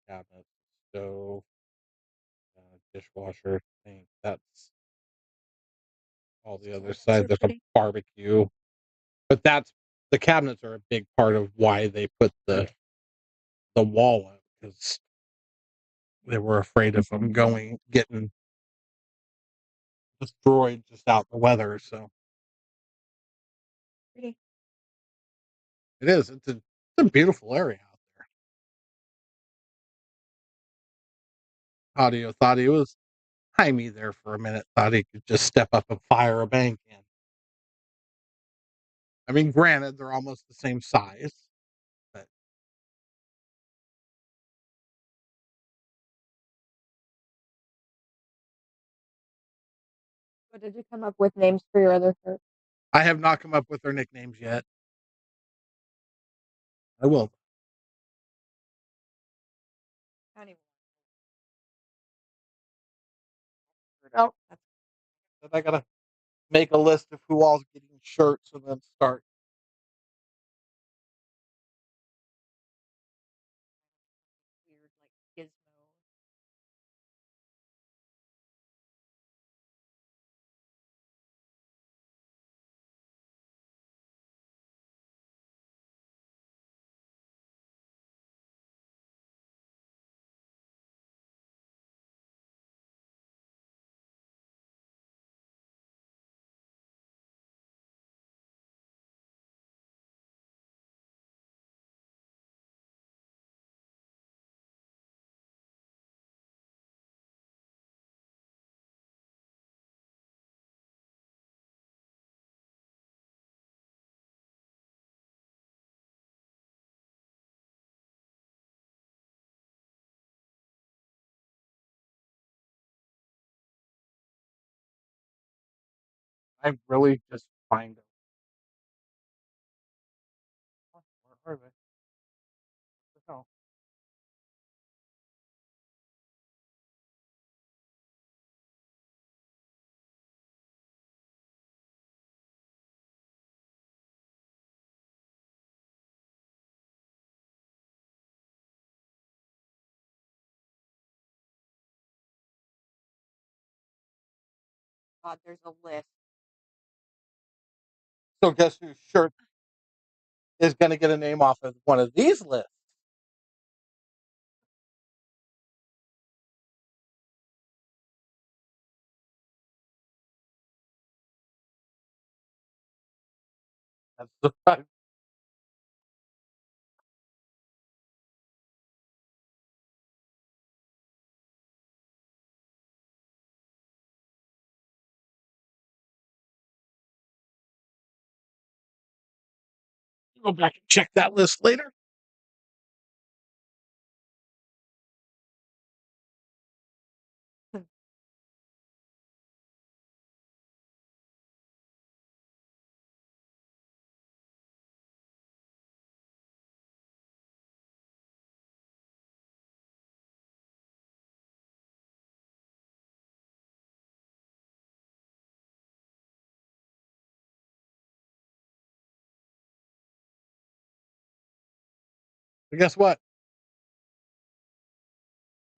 cabinet, stove, dishwasher, sink. That's all the other Those side. are There's a pretty. barbecue, but that's the cabinets are a big part of why they put the wall up because they were afraid of them getting destroyed just out in the weather. So Pretty. it is. It's a beautiful area out there. Audio thought he was high me there for a minute. Thought he could just step up and fire a bank in. I mean, granted, they're almost the same size, but What did you come up with names for your other fruit? I have not come up with their nicknames yet. I will. Anyway. Oh, that's But I gotta make a list of who all's getting shirts and then start. weird, like gizmo. I really just find Are they? No. God, there's a list. So guess whose shirt is going to get a name off of one of these lists? That's the go back and check that list later. But guess what?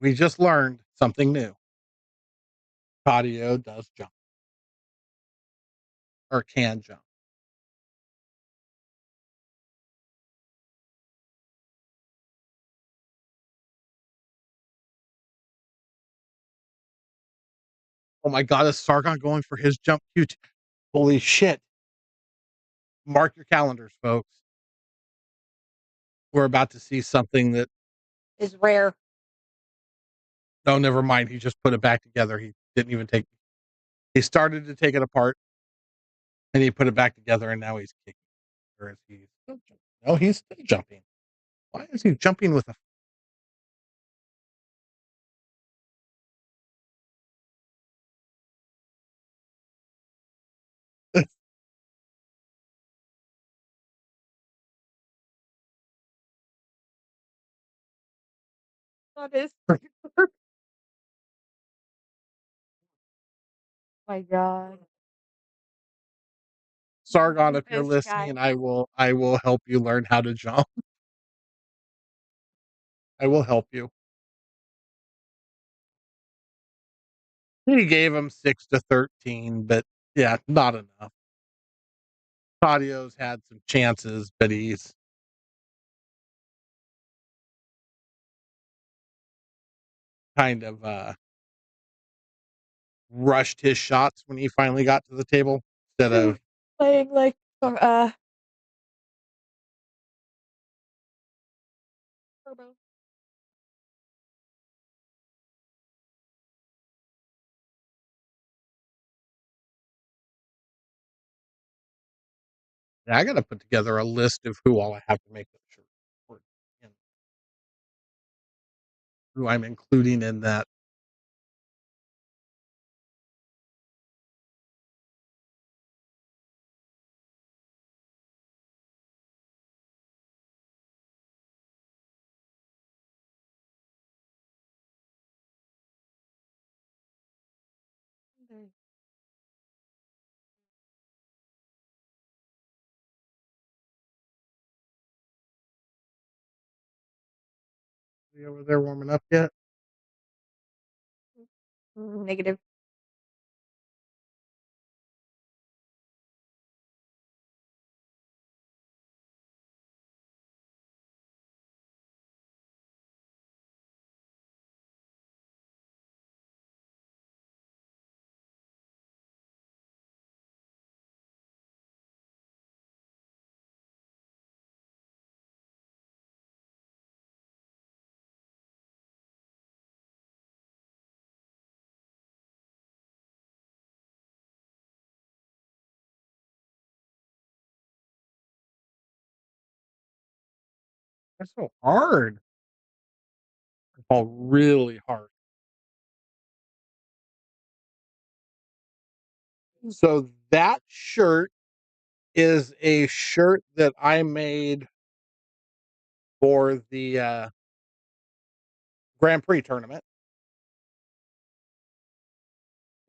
We just learned something new. Tadio does jump or can jump. Oh my God, is Sargon going for his jump too? Holy shit. Mark your calendars, folks. We're about to see something that, Is rare. oh, never mind. He just put it back together. He didn't even he started to take it apart and he put it back together and now he's kicking. Or is he still jumping? No, he's still jumping. Why is he jumping with a That is. My God. Sargon, if you're This listening, guy. I will help you learn how to jump. I will help you. He gave him 6 to 13, but yeah, not enough. Tadio's had some chances, but he's kind of rushed his shots when he finally got to the table instead of Playing like Turbo. I got to put together a list of who all I have to make that shirt for and who I'm including in that. You over there warming up yet? Negative. That's so hard. Oh, really hard. So that shirt is a shirt that I made for the Grand Prix tournament.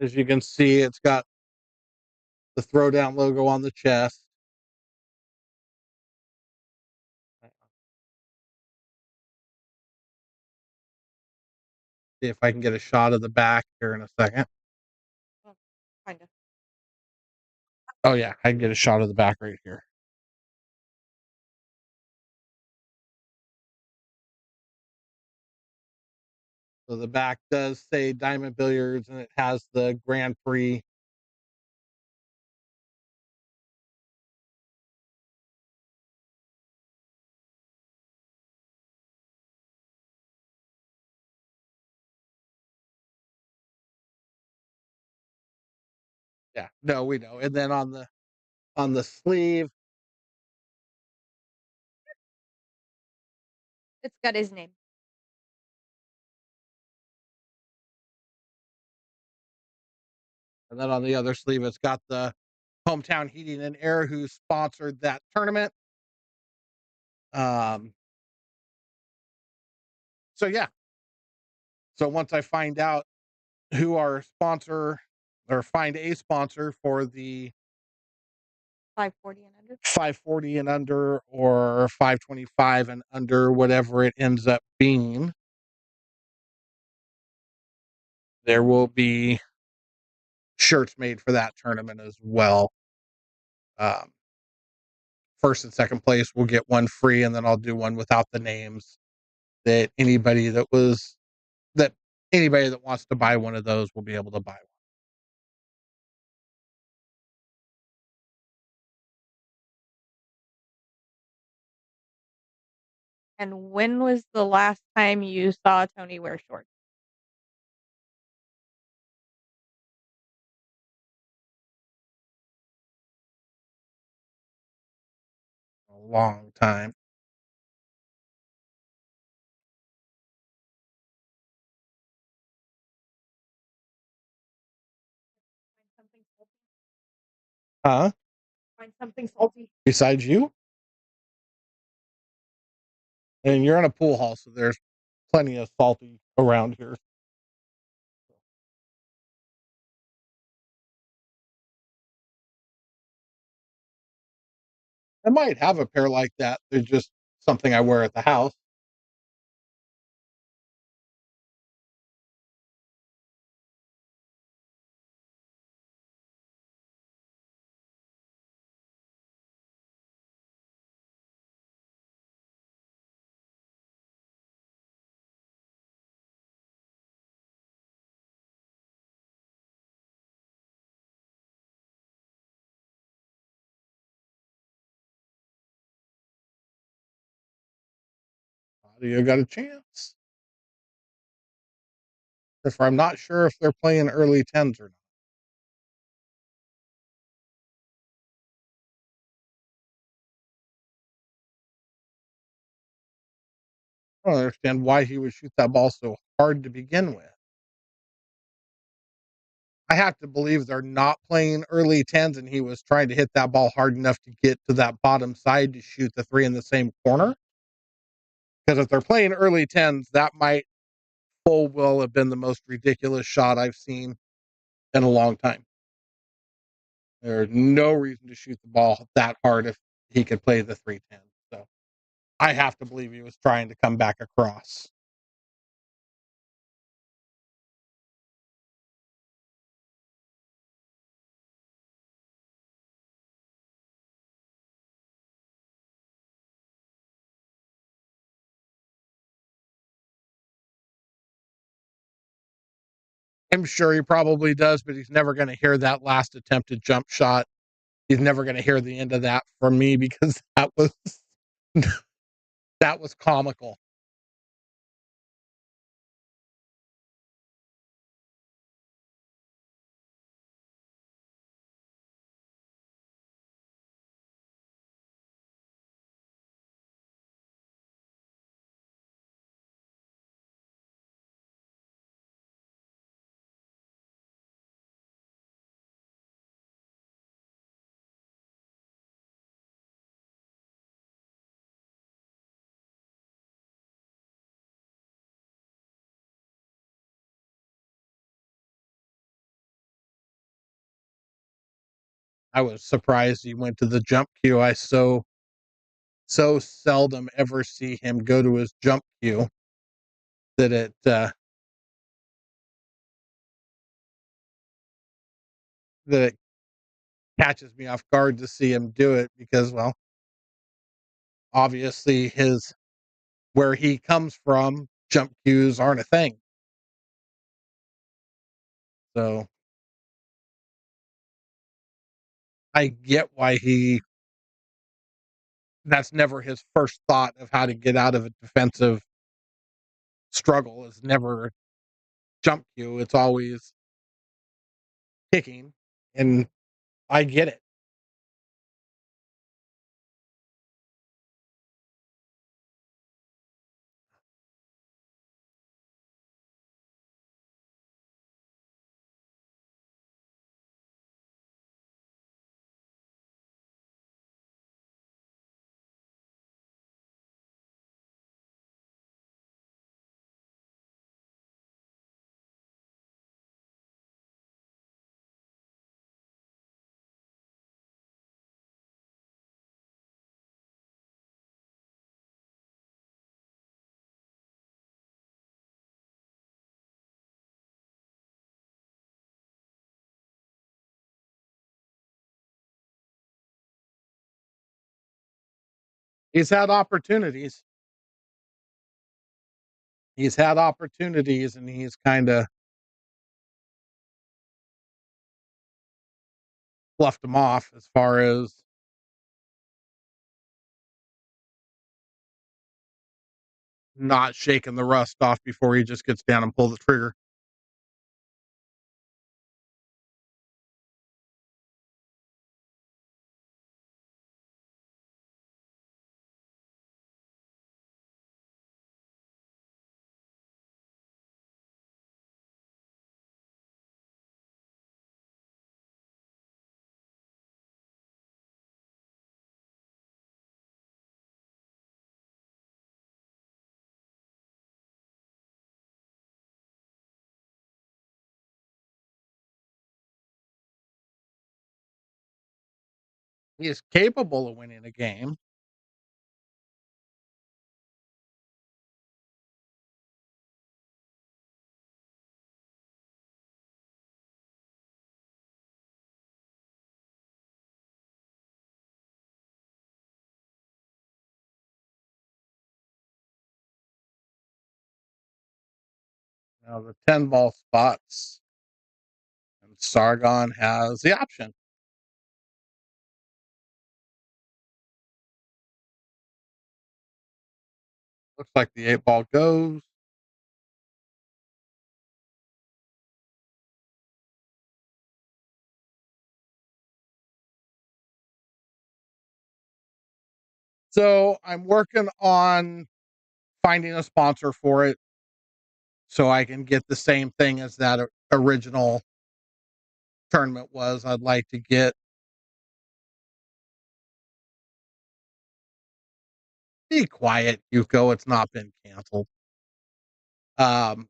As you can see, it's got the Throwdown logo on the chest. See if I can get a shot of the back here in a second. Oh, kinda. Oh yeah, I can get a shot of the back right here. So the back does say Diamond Billiards, and it has the Grand Prix. Yeah, no, we know. And then on the sleeve, It's got his name. and then on the other sleeve, it's got the Hometown Heating and Air, who sponsored that tournament. Um, so yeah. So once I find out who our sponsor or find a sponsor for the 540 and under. 540 and under or 525 and under, whatever it ends up being, there will be shirts made for that tournament as well. Um, First and second place will get one free, and then I'll do one without the names. That that anybody that wants to buy one of those will be able to buy one. And when was the last time you saw Tony wear shorts? A long time. Find something salty. Huh? Find something salty. Besides you? And you're in a pool hall, so there's plenty of salty around here. I might have a pair like that. They're just something I wear at the house. You got a chance. If I'm not sure if they're playing early tens or not. I don't understand why he would shoot that ball so hard to begin with. I have to believe they're not playing early tens, and he was trying to hit that ball hard enough to get to that bottom side to shoot the three in the same corner. Because if they're playing early tens, that might full well have been the most ridiculous shot I've seen in a long time. There's no reason to shoot the ball that hard if he could play the 310. So I have to believe he was trying to come back across. I'm sure he probably does, but he's never going to hear that last attempted jump shot. He's never going to hear the end of that from me because that was comical. I was surprised he went to the jump queue. I so seldom ever see him go to his jump queue that it catches me off guard to see him do it because, well, obviously his where he comes from, jump queues aren't a thing. So I get why that's never his first thought of how to get out of a defensive struggle is never jump queue. It's always kicking. And I get it. He's had opportunities. He's had opportunities and he's kind of fluffed them off as far as not shaking the rust off before he just gets down and pull the trigger. He is capable of winning a game. Now the 10 ball spots, and Sargon has the option. Looks like the 8 ball goes. So I'm working on finding a sponsor for it so I can get the same thing as that original tournament was. I'd like to get be quiet, Yuko. It's not been canceled. Um,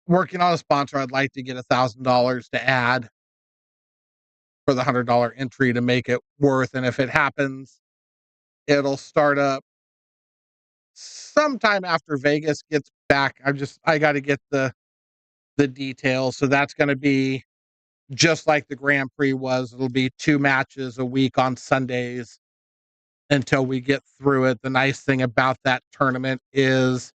Working on a sponsor. I'd like to get $1,000 to add for the $100 entry to make it worth. And if it happens, it'll start up sometime after Vegas gets back. I got to get the details. So that's going to be just like the Grand Prix was. It'll be 2 matches a week on Sundays until we get through it. The nice thing about that tournament is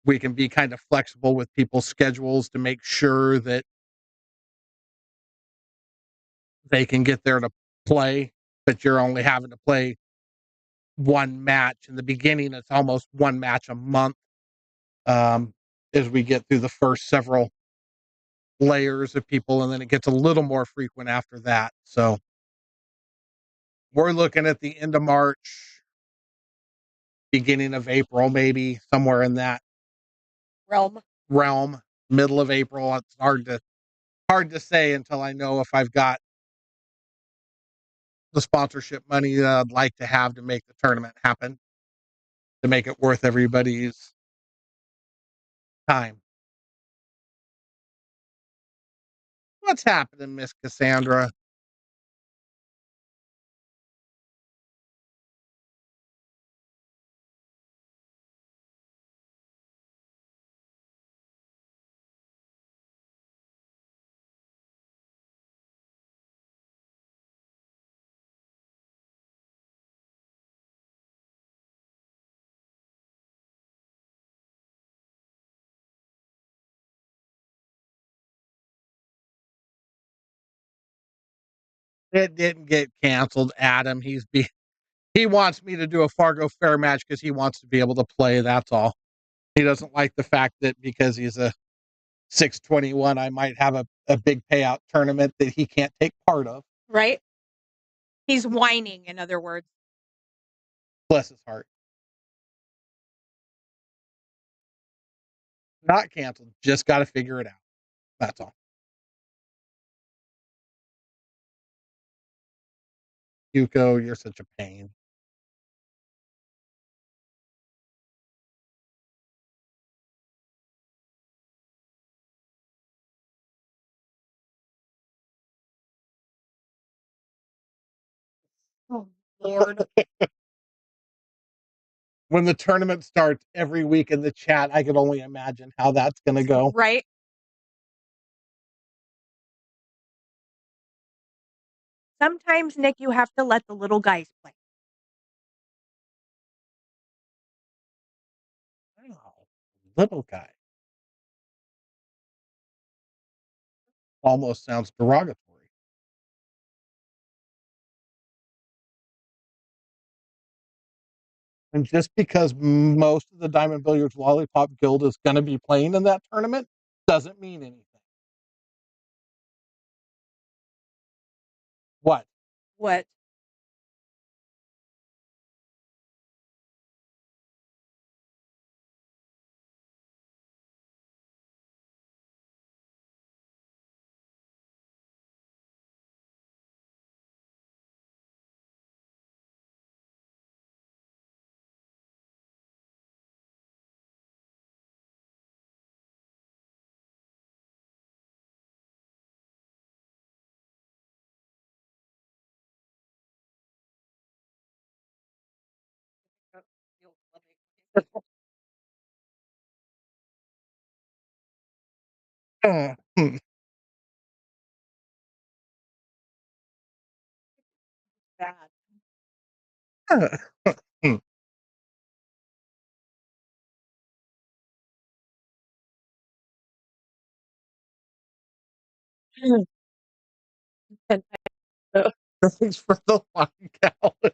we can be kind of flexible with people's schedules to make sure that they can get there to play, but you're only having to play one match. In the beginning, it's almost one match a month um, as we get through the first several layers of people, and then it gets a little more frequent after that. So we're looking at the end of March, beginning of April, maybe somewhere in that Realm. realm, middle of April. It's hard to say until I know if I've got the sponsorship money that I'd like to have to make the tournament happen, to make it worth everybody's time. What's happening, Miss Cassandra? It didn't get canceled, Adam. He wants me to do a Fargo Fair match because he wants to be able to play, that's all. He doesn't like the fact that because he's a 621, I might have a big payout tournament that he can't take part of. Right? He's whining, in other words. Bless his heart. Not canceled, just gotta figure it out. That's all. Yuko, you're such a pain. Oh, Lord. When the tournament starts every week in the chat, I can only imagine how that's gonna go. Right? Sometimes, Nick, you have to let the little guys play. Wow. Little guy. Almost sounds derogatory. And just because most of the Diamond Billiards Lollipop Guild is gonna be playing in that tournament doesn't mean anything. What? What? Hmm. Bad. Hmm. And I Thanks for the line, Callie.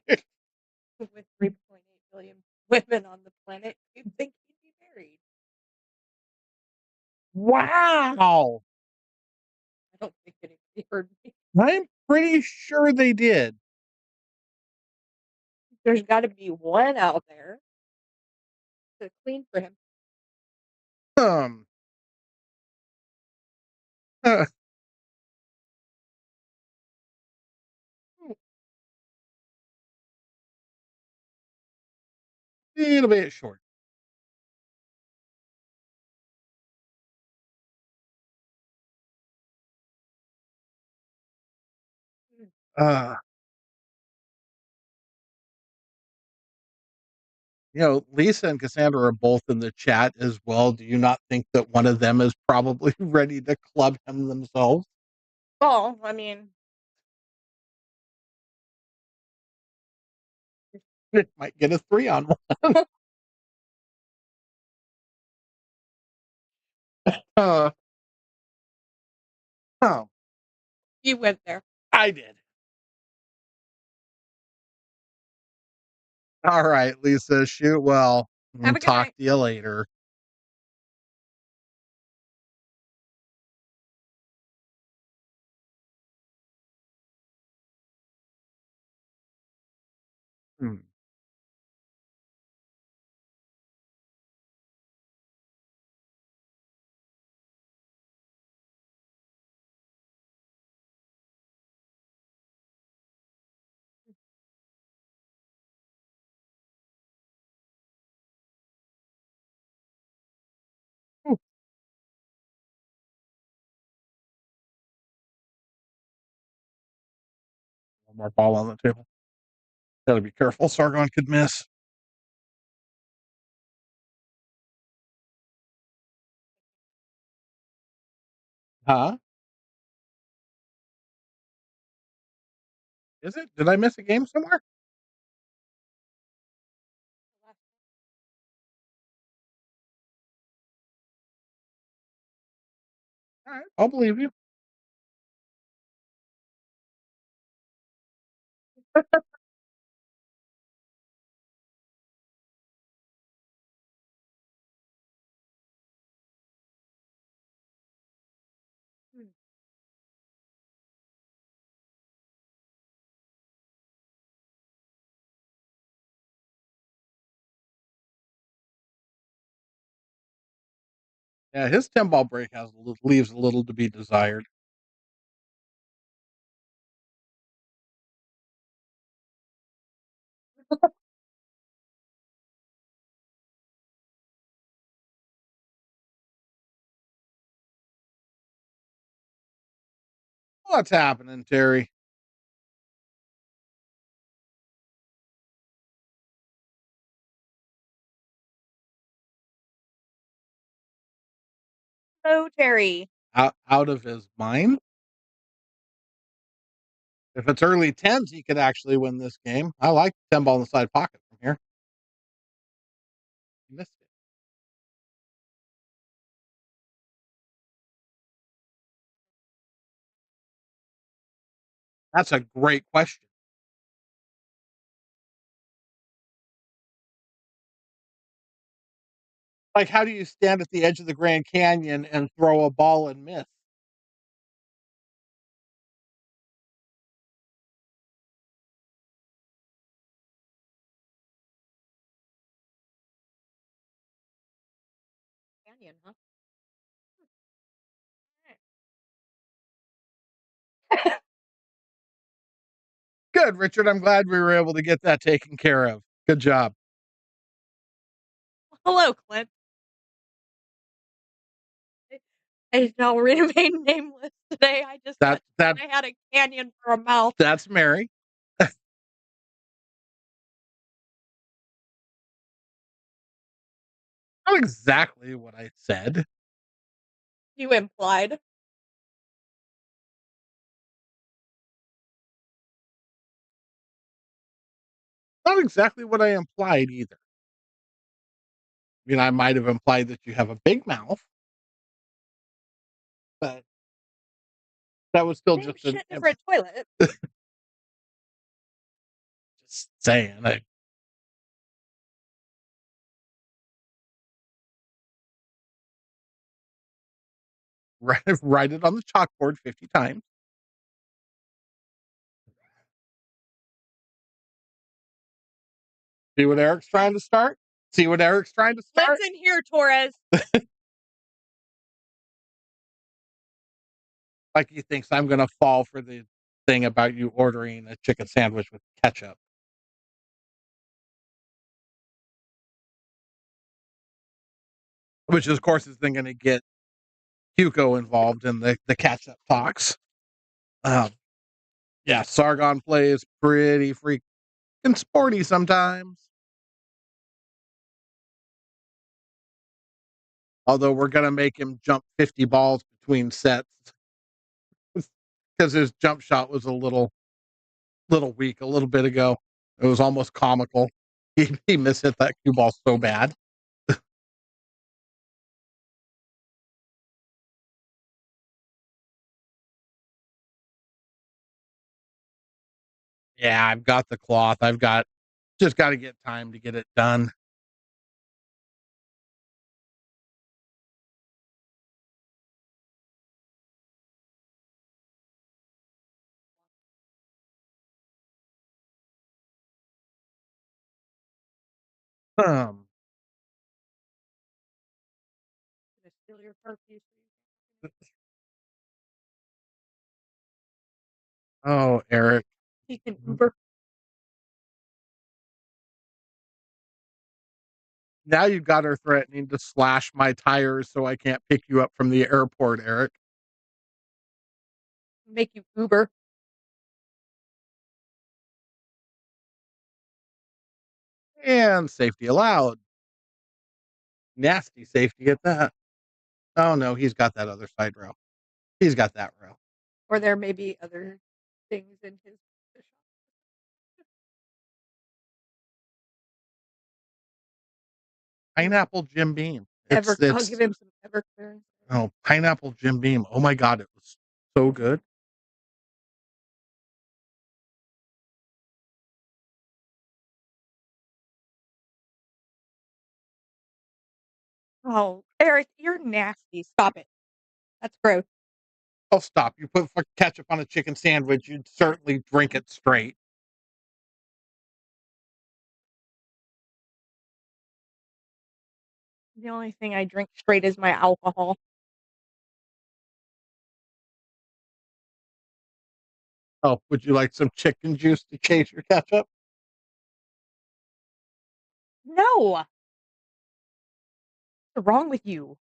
with 3.8 billion women on the planet, you'd think he'd be married. Wow. I don't think anybody heard me. I'm pretty sure they did. There's got to be one out there to clean for him. Um, uh, little bit short. Uh, Lisa and Cassandra are both in the chat as well. Do you not think that one of them is probably ready to club him themselves? Well, I mean, It might get a 3-on-1. Uh, oh, you went there. I did. All right, Lisa, shoot well. Have a good Talk night. to you later. Hmm. Ooh, one more ball on the table. Gotta be careful. Sargon could miss. Huh? Is it? Did I miss a game somewhere? All right, I'll believe you. Hmm. Yeah, his 10-ball break leaves a little to be desired. What's happening, Terry? Hello, Terry. Out of his mind? If it's early tens, he could actually win this game. I like 10-ball in the side pocket from here. He missed it. That's a great question. Like, how do you stand at the edge of the Grand Canyon and throw a ball and miss? Canyon, huh? Good, Richard. I'm glad we were able to get that taken care of. Good job. Hello, Clint. I shall remain nameless today. I just That got that I had a canyon for a mouth. that's Mary. Not exactly what I said. You implied. Not exactly what I implied either. I mean, I might have implied that you have a big mouth, but that was still Same just an shit, different toilet. just saying. I write it on the chalkboard 50 times. See what Eric's trying to start? See what Eric's trying to start? Listen here, Torres. Like he thinks I'm going to fall for the thing about you ordering a chicken sandwich with ketchup, which of course is then going to get Hugo involved in the catch-up talks. Um, yeah, Sargon plays pretty freaking sporty sometimes. Although we're going to make him jump 50 balls between sets because his jump shot was a little weak a little bit ago. It was almost comical. He mishit that cue ball so bad. Yeah, I've got the cloth. I've got just got to get time to get it done. Um, Gonna steal your car keys. oh, Eric. He can Uber. Now you've got her threatening to slash my tires so I can't pick you up from the airport, Eric. Make you Uber. And safety allowed. Nasty safety at that. Oh no, he's got that other side rail. He's got that rail. Or there may be other things in his shop. Pineapple Jim Beam. I'll give him some Everclear. Oh, pineapple Jim Beam. Oh my god, it was so good. Oh, Eric, you're nasty. Stop it. That's gross. Oh, stop. You put fucking ketchup on a chicken sandwich, you'd certainly drink it straight. The only thing I drink straight is my alcohol. Oh, would you like some chicken juice to chase your ketchup? No. What's wrong with you?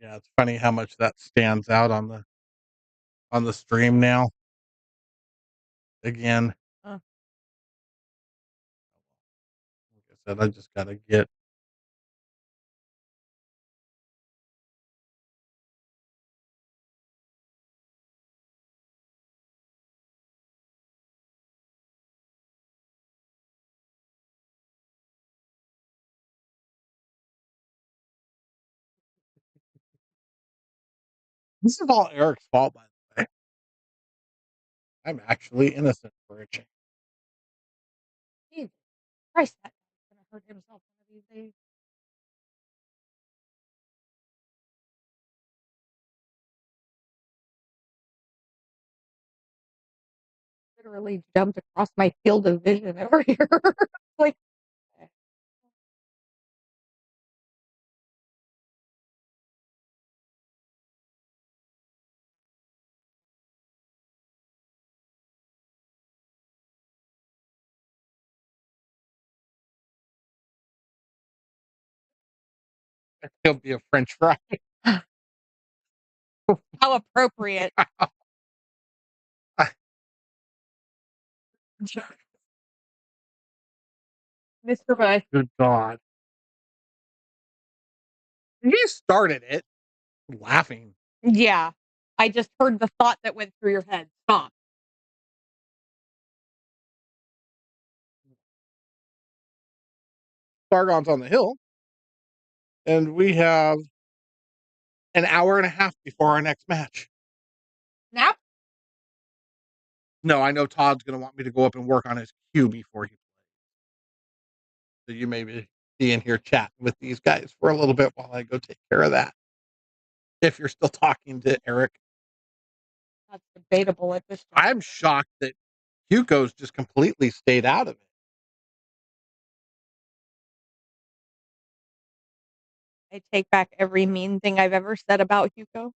Yeah, it's funny how much that stands out on the stream now. Again, Uh, like I said, I just gotta get this is all Eric's fault, by the way. I'm actually innocent for a change. Jesus Christ, that guy's gonna hurt himself one of these days. Literally jumped across my field of vision over here. Like, He'll be a French fry. how appropriate. Mr. Bush. Good God. He started it laughing. Yeah. I just heard the thought that went through your head. Stop. Sargon's on the hill, and we have an hour and a half before our next match. Nap? No, I know Todd's going to want me to go up and work on his cue before he plays. So you may be in here chatting with these guys for a little bit while I go take care of that. If you're still talking to Eric, That's debatable at this juncture. I'm shocked that Hugo's just completely stayed out of it. I take back every mean thing I've ever said about Hugo.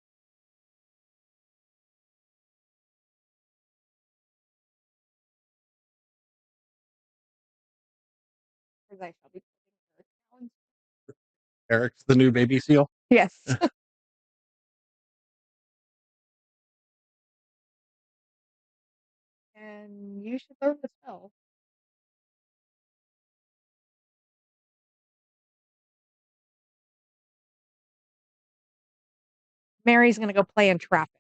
Because I shall be putting her down. Eric's the new baby seal. Yes. And you should learn the spell. Mary's gonna go play in traffic.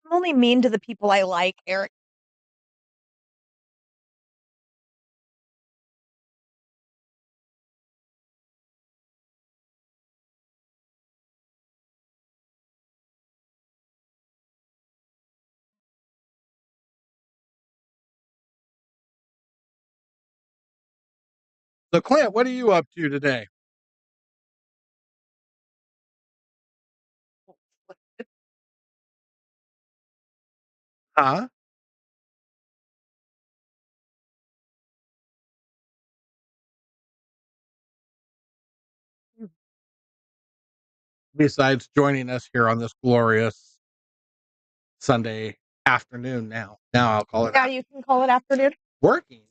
I'm only mean to the people I like, Eric. So, Clint, what are you up to today? Huh? besides joining us here on this glorious Sunday afternoon. Now I'll call it. Now you can call it afternoon. Working.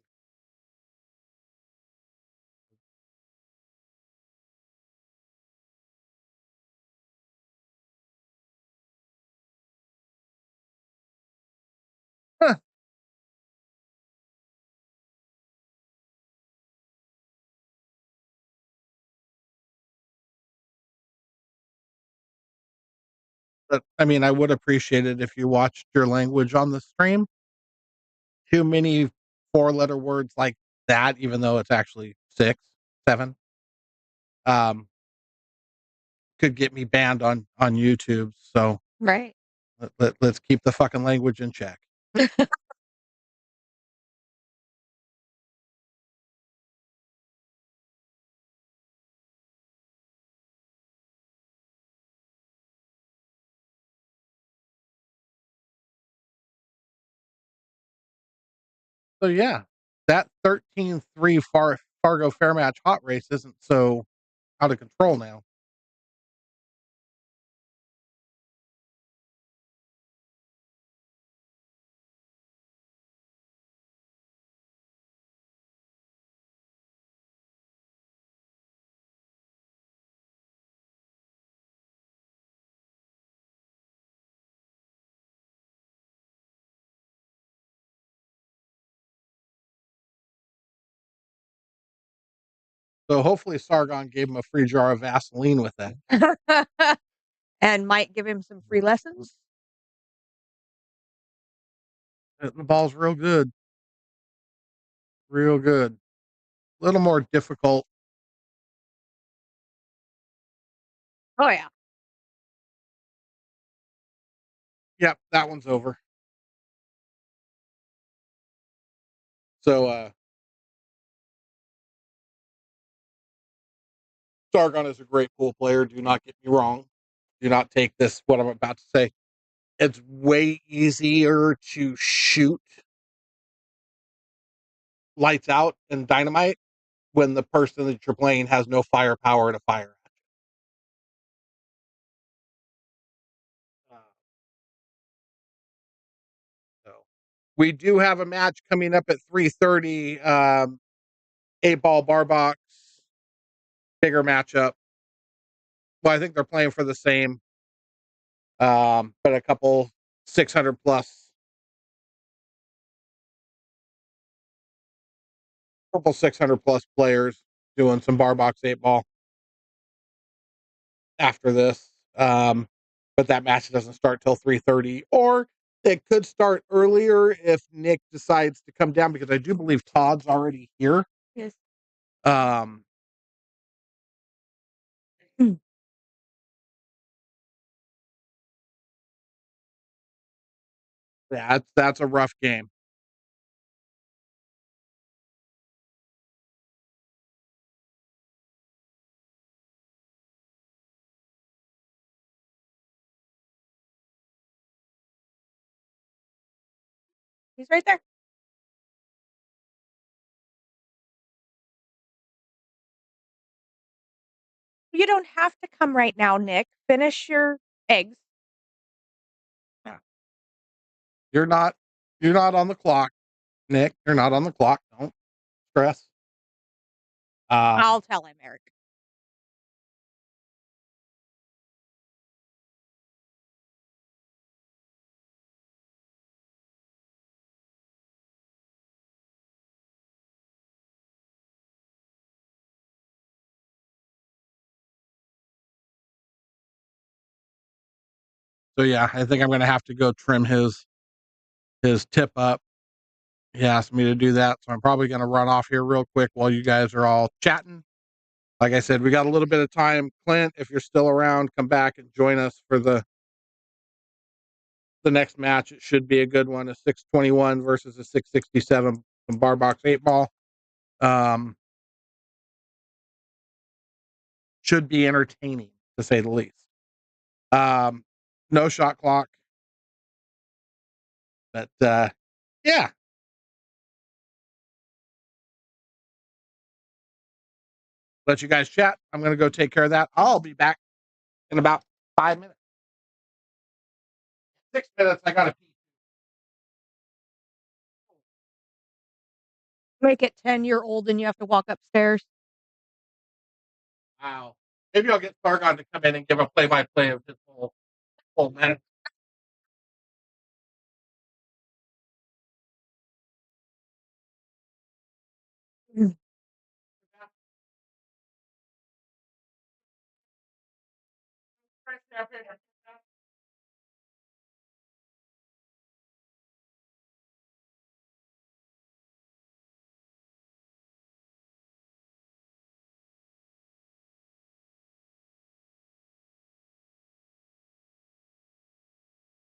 Huh. But I mean, I would appreciate it if you watched your language on the stream. Too many 4-letter words like that, even though it's actually 6, 7, um, could get me banned on YouTube. So Right. let's keep the fucking language in check. So yeah, that 13-3 Fargo Fair Match hot race isn't so out of control now. So hopefully Sargon gave him a free jar of Vaseline with that. And might give him some free lessons. The ball's real good. Real good. A little more difficult. Oh yeah. Yep, that one's over. So Sargon is a great pool player. Do not get me wrong. Do not take this, what I'm about to say. It's way easier to shoot lights out and dynamite when the person that you're playing has no firepower to fire at. So we do have a match coming up at 3:30. 8-ball bar box, bigger matchup. Well, I think they're playing for the same, but a couple 600 plus, couple 600 plus players doing some bar box 8-ball after this. But that match doesn't start till 3:30, or it could start earlier if Nick decides to come down, because I do believe Todd's already here. Yes. Um, that's a rough game. He's right there. You don't have to come right now, Nick. Finish your eggs. Yeah. You're not on the clock, Nick. You're not on the clock. Don't stress. I'll tell him, Eric. So yeah, I think I'm gonna have to go trim his tip up. He asked me to do that, so I'm probably gonna run off here real quick while you guys are all chatting. Like I said, we got a little bit of time. Clint, if you're still around, come back and join us for the next match. It should be a good one. A 621 versus a 667 from bar box 8-ball. Should be entertaining, to say the least. No shot clock. But yeah. Let you guys chat. I'm gonna go take care of that. I'll be back in about 5 minutes. 6 minutes, I gotta pee. Make it 10 year old and you have to walk upstairs. Wow. Maybe I'll get Sargon to come in and give a play-by-play of this whole mess. Mm.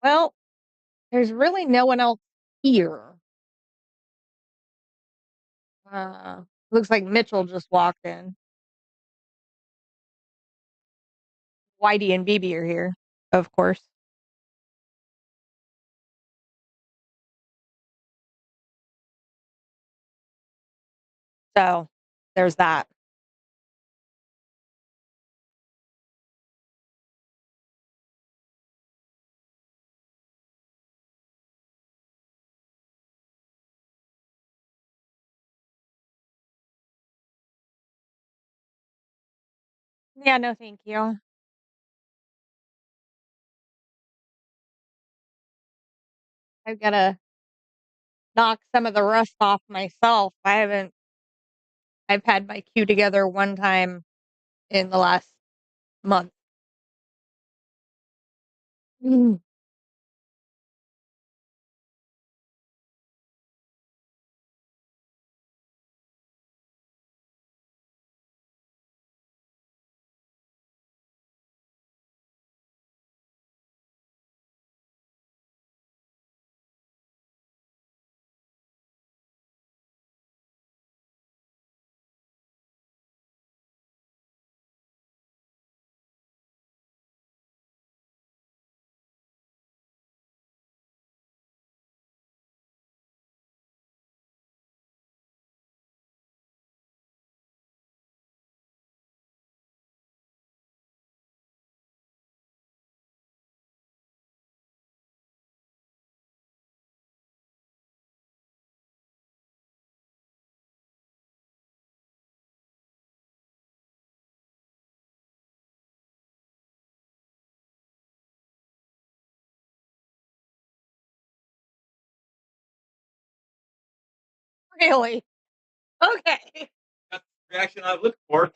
Well, there's really no one else here. Looks like Mitchell just walked in. Whitey and BB are here, of course. So there's that. Yeah, no, thank you. I've got to knock some of the rust off myself. I've had my queue together one time in the last month. Mm. Really? Okay. That's the reaction I look for. All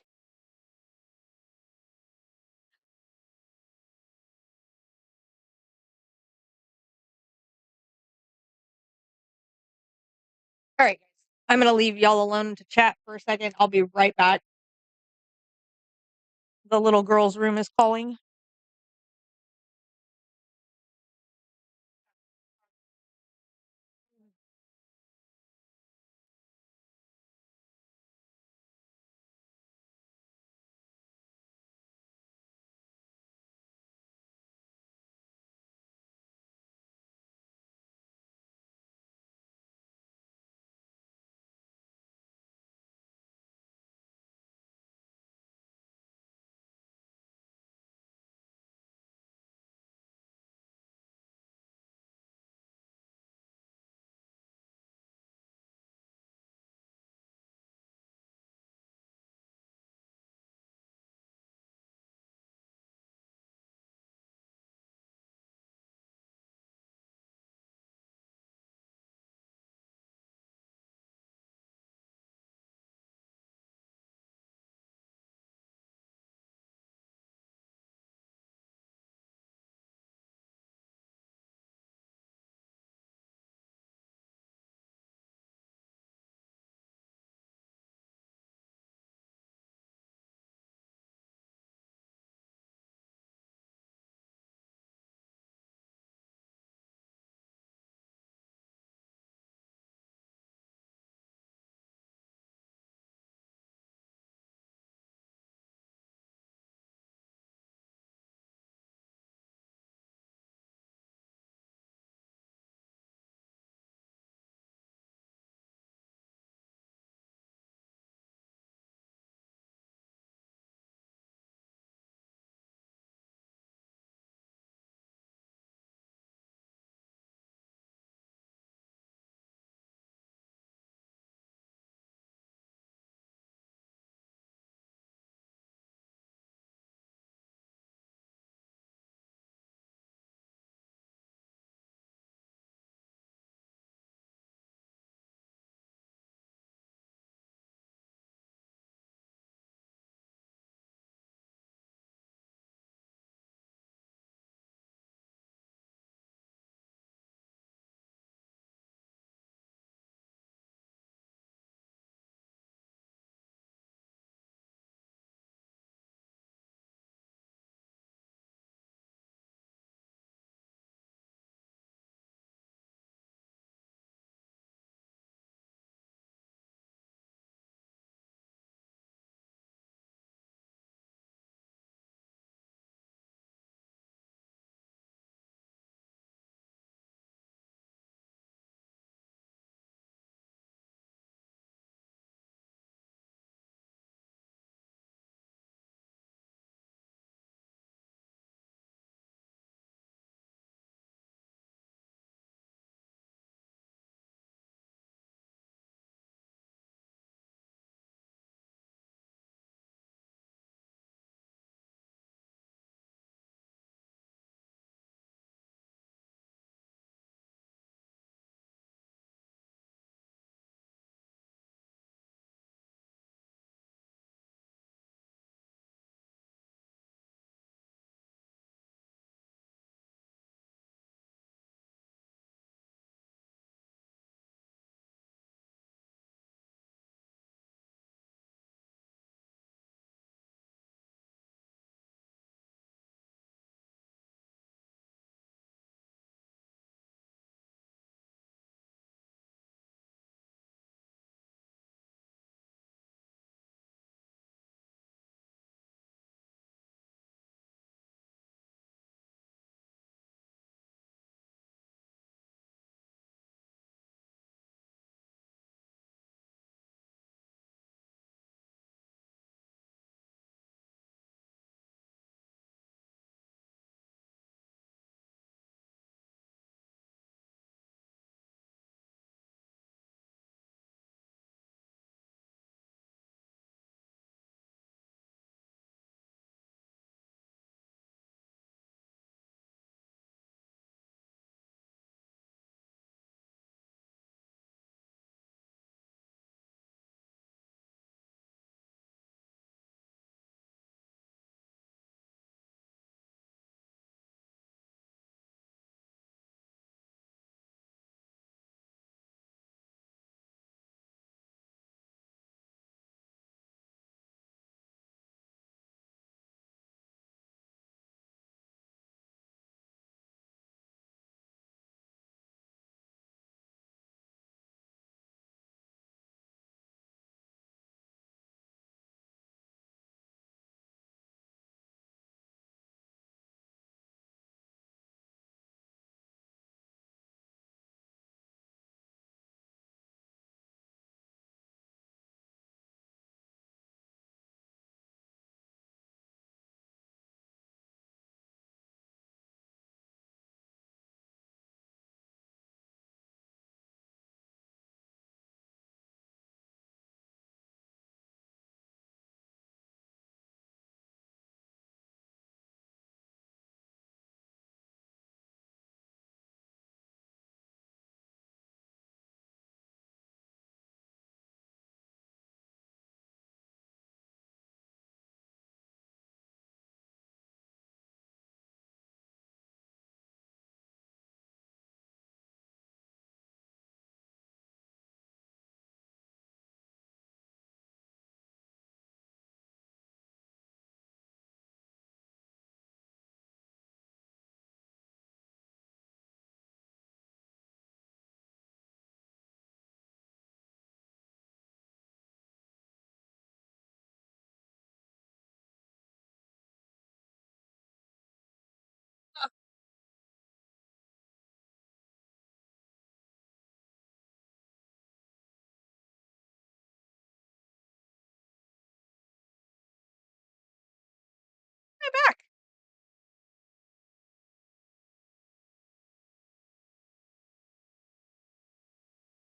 right, guys. I'm going to leave y'all alone to chat for a second. I'll be right back. The little girl's room is calling.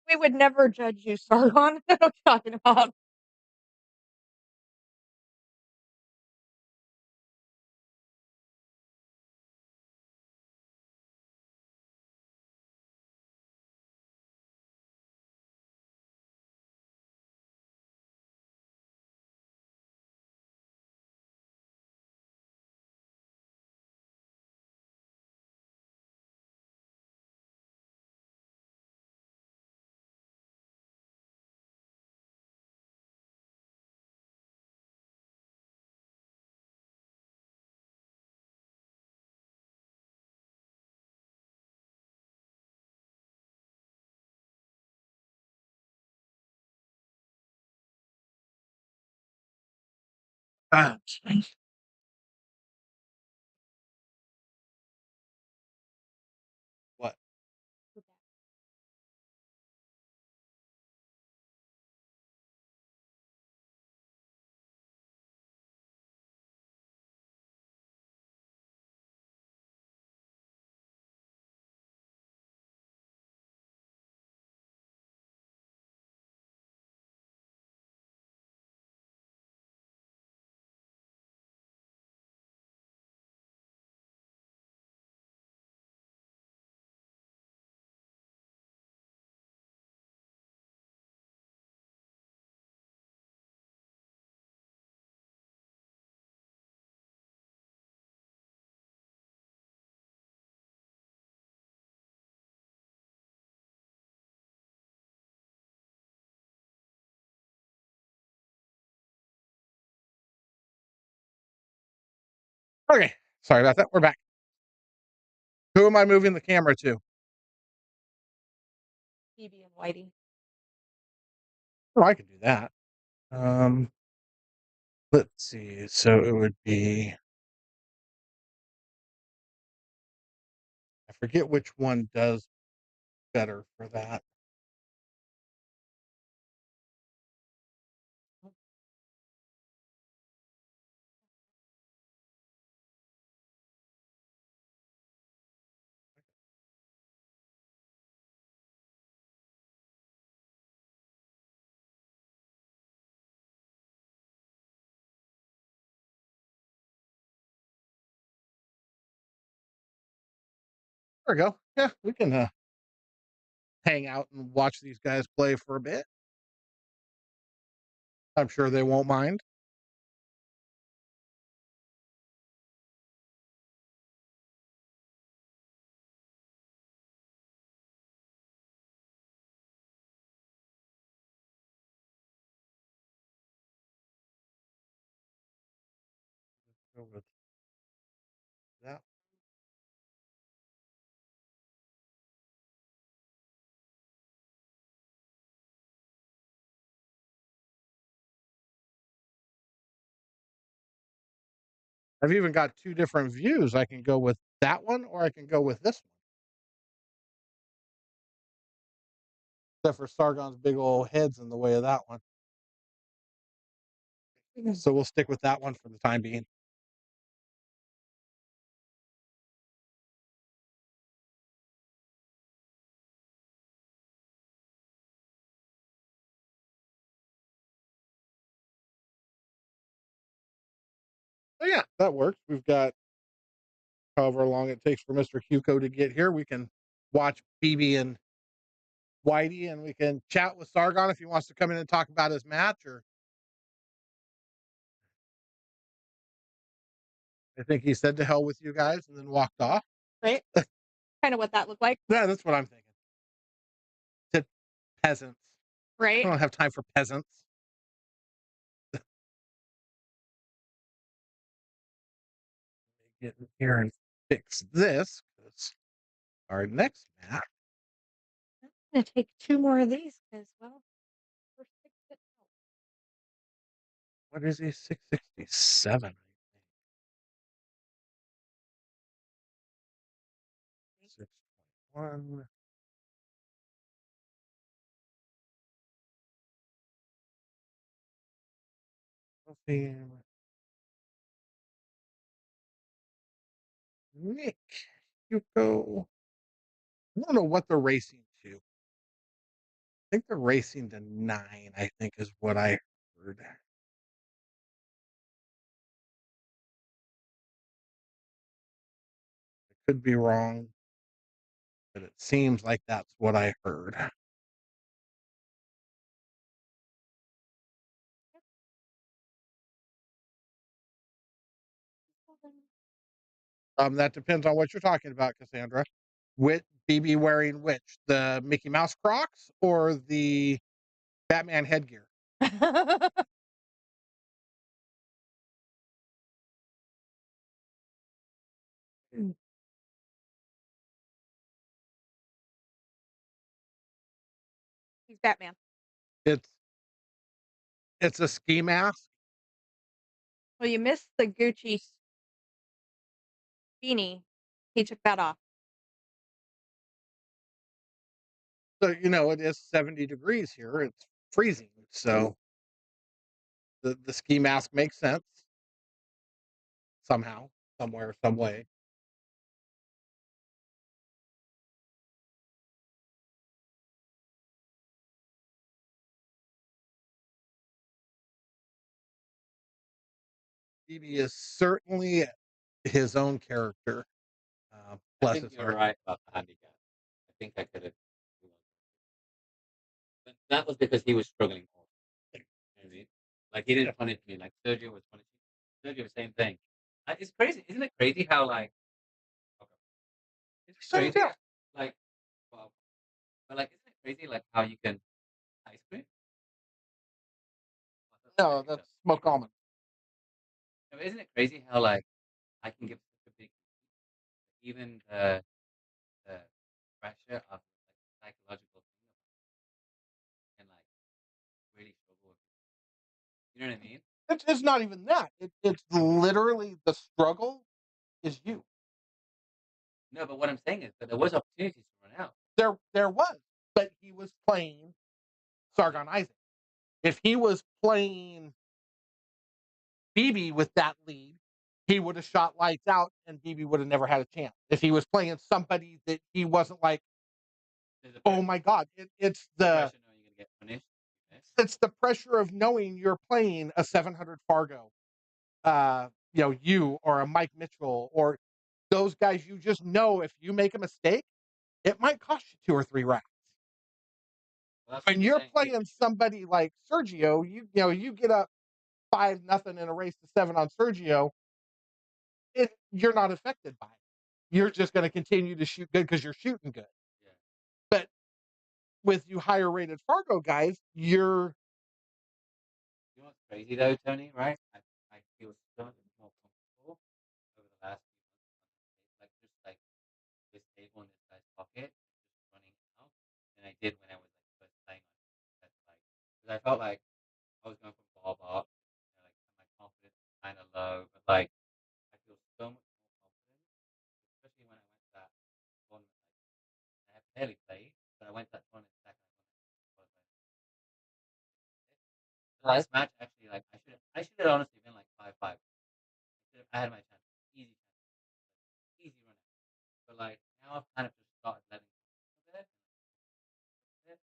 We would never judge you, Sargon. What I'm talking about. Ah, what? Okay, sorry about that. We're back. Who am I moving the camera to? Phoebe and Whitey. Oh, I could do that. Um, let's see. So it would be. I forget which one does better for that. There we go. Yeah, we can hang out and watch these guys play for a bit. I'm sure they won't mind. Go with that. I've even got two different views. I can go with that one or I can go with this one. Except for Sargon's big old head's in the way of that one. So we'll stick with that one for the time being. So yeah, that works. We've got however long it takes for Mr. Hugo to get here. We can watch Phoebe and Whitey and we can chat with Sargon if he wants to come in and talk about his match, or I think he said to hell with you guys and then walked off. Right? Kind of what that looked like. Yeah, that's what I'm thinking. To peasants. I Right? don't have time for peasants. Get in here and fix this because our next match. I'm gonna take 2 more of these because, well, we're 6 it out. What is he? 667, I think. 621. Nick, you go. I don't know what they're racing to. think they're racing to 9, I think is what I heard. I could be wrong, but it seems like that's what I heard. That depends on what you're talking about, Cassandra. Which BB wearing which? The Mickey Mouse Crocs or the Batman headgear? He's Batman. It's it's a ski mask. Well, you missed the Gucci beanie. He took that off. So, it is 70 degrees here. It's freezing. So the ski mask makes sense somehow, somewhere, some way. BB is certainly his own character. I Bless think his you're heart. right about the handicap. I think I could have. But that was because he was struggling more. You know what I mean? Like he didn't punish me. Like Sergio was punishing. Sergio, same thing. It's crazy, isn't it? Crazy how okay. It's Same crazy. deal. Like, well, but like, isn't it crazy? Like how you can ice cream? No, that's smoke almond. No, isn't it crazy how like I can give such a big even the pressure of like psychological thing and like really struggle with. You know what I mean? It's not even that. It's literally the struggle is you. No, but what I'm saying is that there was opportunities to run out. There was, but he was playing Sargon Isaac. If he was playing BB with that lead, he would have shot lights out, and BB would have never had a chance. If he was playing somebody that he wasn't like, oh my god, it's the pressure knowing you're gonna get punished. it's the pressure of knowing you're playing a 700 Fargo, you or a Mike Mitchell or those guys. You just know if you make a mistake, it might cost you 2 or 3 rounds. Well, When you're playing somebody like Sergio, you get up 5-0 in a race to 7 on Sergio. You're not affected by it. You're just going to continue to shoot good because you're shooting good. Yeah. But with you higher rated Fargo guys, you're. You know what's crazy though, Tony? Right? I feel so much more comfortable over the last few months. Like just like this table in this guy's pocket, just running out, than I did when I was like first playing on it. That's like because I felt like I was going from ball up, like my confidence was kind of low, but like I feel so much more confident, especially when I went to that tournament. Like I have barely played, but I went to that tournament second. I won it. The last match actually, like I should have honestly been like 5-5. I had my chance, easy chance, easy run out. But like now I've kind of just started letting go of it. It.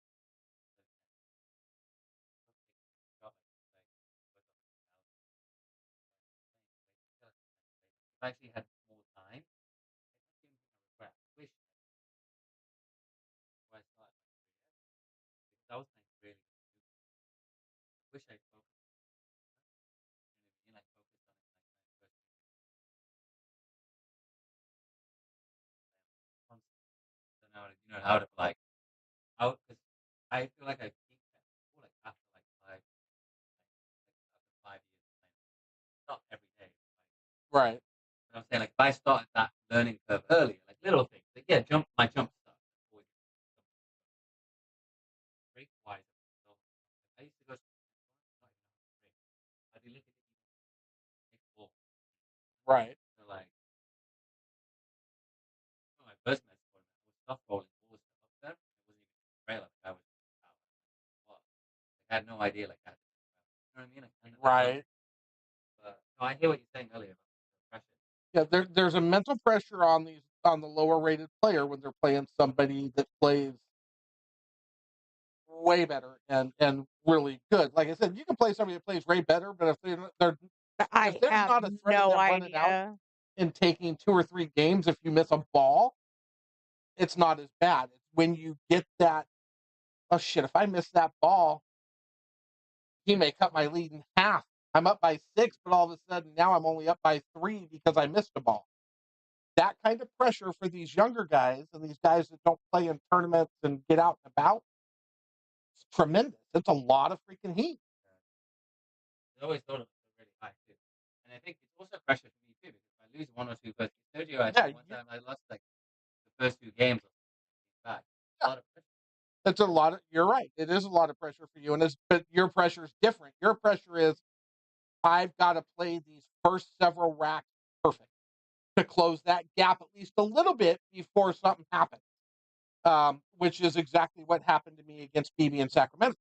If I actually had more time, I think I regret. Wish I started my career because I was playing really good. Wish I focused. You know what I mean? Like focused on it like my first constant. So now how to like out because I feel like I peaked at school like after like 5 years playing. Not every day. Right. But I'm saying like if I started that learning curve earlier, like little things, like yeah, my jump stuff. Always break wise. I used to go. Not even know how to break. I do look at it even ball. Right. So like my first match tournament, I was stuff rolling all the stuff up there. It wasn't even trailer. Like I was out. Like, I had no idea like that. You know what I mean? Right. But no, I hear what you're saying earlier about the pressure. Yeah, there's a mental pressure on the lower rated player when they're playing somebody that plays way better and really good. Like I said, you can play somebody that plays way better, but if I if there's have not a threat of no them running out idea. and taking 2 or 3 games if you miss a ball, it's not as bad. It's when you get that, "Oh, shit, if I miss that ball, he may cut my lead in half. I'm up by 6, but all of a sudden now I'm only up by 3 because I missed a ball." That kind of pressure for these younger guys and these guys that don't play in tournaments and get out and about, it's tremendous. It's a lot of freaking heat. I always thought it was really high too. And I think it's also pressure for me too, because if I lose one or two first, I told you I Yeah, think one time I lost like the first 2 games back. A yeah. lot of pressure. It's a lot of, you're right. It is a lot of pressure for you. But your pressure is different. Your pressure is, I've got to play these first several racks perfect to close that gap at least a little bit before something happens. Which is exactly what happened to me against BB in Sacramento.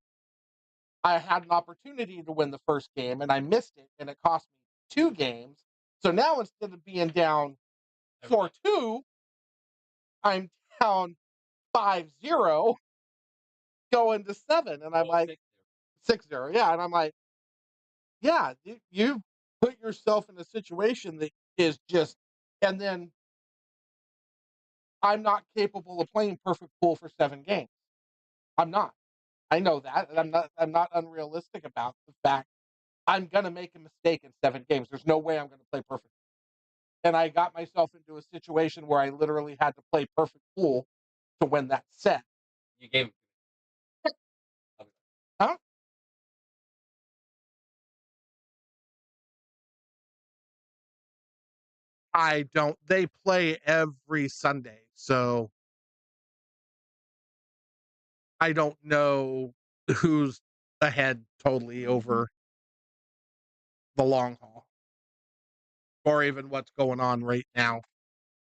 I had an opportunity to win the first game and I missed it, and it cost me 2 games. So now instead of being down 4-2, I'm down 5-0 going to 7. And I'm like, 6-0. Yeah. And I'm like, yeah, you put yourself in a situation that is just, and then I'm not capable of playing perfect pool for 7 games. I'm not. I know that. And I'm not unrealistic about the fact I'm going to make a mistake in 7 games. There's no way I'm going to play perfect. And I got myself into a situation where I literally had to play perfect pool to win that set. You gave Huh? I don't. They play every Sunday, so I don't know who's ahead totally over the long haul, or even what's going on right now.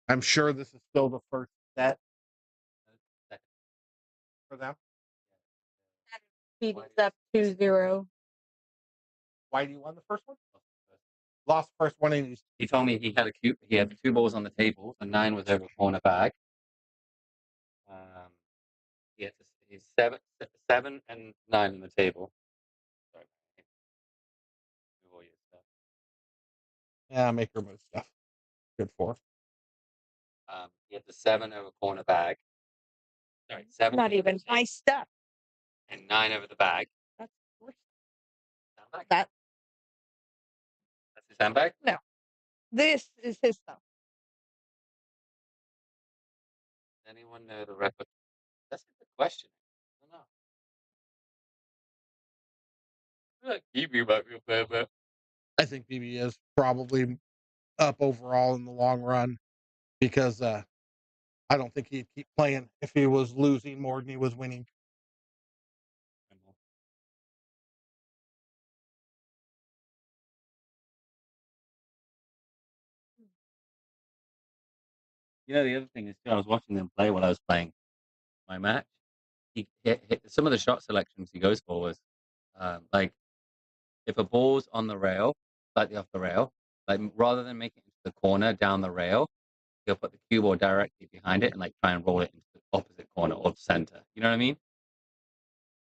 I'm sure this is still the first set for them. He's up 2-0. Why do you won the first one? Lost the first one, and He told me he had 2 balls on the table, and 9 was over corner bag. He had he's 7 and 9 on the table. Sorry, move all your stuff. yeah, make her move stuff. Good for. He had the 7 over corner bag. Sorry, 7 Not even my stuff. and 9 over the bag. That's worse. Sandbag? That That's his handbag? no. This is his stuff. Does anyone know the record? That's a good question. I don't know. Like Hebrew might be a fair bit. I think BB is probably up overall in the long run because I don't think he'd keep playing if he was losing more than he was winning. You know, the other thing is, too, I was watching them play while I was playing my match. He hit some of the shot selections he goes for was like if a ball's on the rail, slightly off the rail, like rather than making it into the corner down the rail, he'll put the cue ball directly behind it and like try and roll it into the opposite corner or the center. You know what I mean?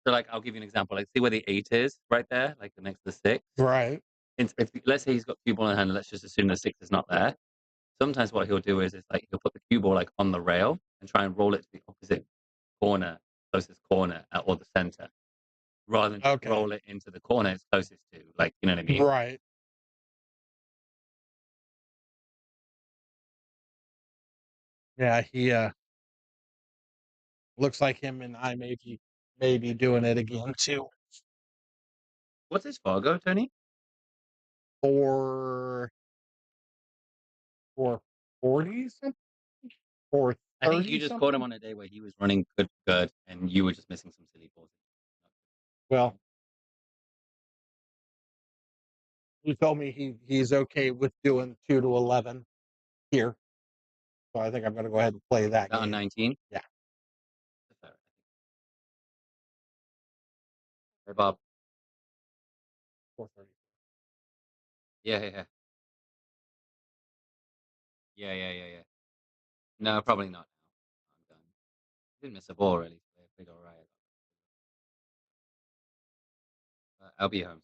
So like I'll give you an example. Like see where the 8 is right there, like the next to the 6. Right. Let's say he's got cue ball in hand, let's just assume the 6 is not there. Sometimes what he'll do is it's like he'll put the cue ball like on the rail and try and roll it to the opposite corner, closest corner or the center, rather than just Okay. roll it into the corner it's closest to. Like, you know what I mean? Right. Yeah, he looks like him and I maybe doing it again too. What's his Fargo, Tony? For 40 something? Or I think 30 you just something? caught him on a day where he was running good, and you were just missing some silly balls. Well, he told me he's okay with doing 2 to 11 here. So I think I'm going to go ahead and play that On game. 19? Yeah. Hey, Bob. 430. Yeah. Yeah. No, probably not now. I'm done. Didn't miss a ball, really. So I played all right. I'll be home.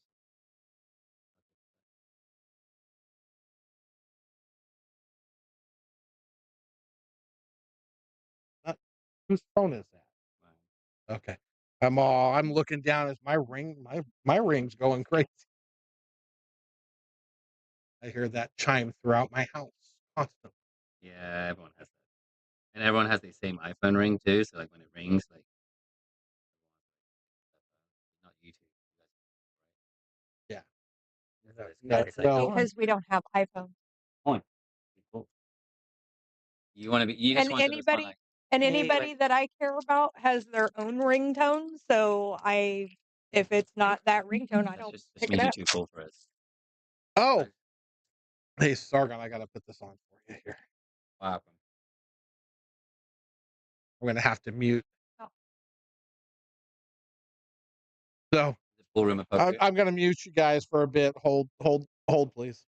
Whose phone is that? Mine. Okay. I'm looking down as my ring's going crazy. I hear that chime throughout my house constantly. Yeah, everyone has that, and everyone has the same iPhone ring too. So like when it rings, like not you two, Yeah. you guys, right? No, It's like no. Because we don't have iPhones. point. Cool. You want to be. You just And want to respond like, hey, anybody like that I care about has their own ringtone, so if it's not that ringtone, I don't just pick it means you're up. too cool for us. Oh, hey Sargon, I gotta put this on for you here. Wow. I'm gonna have to mute. Oh. So The ballroom appropriate. I'm gonna mute you guys for a bit. Hold, please.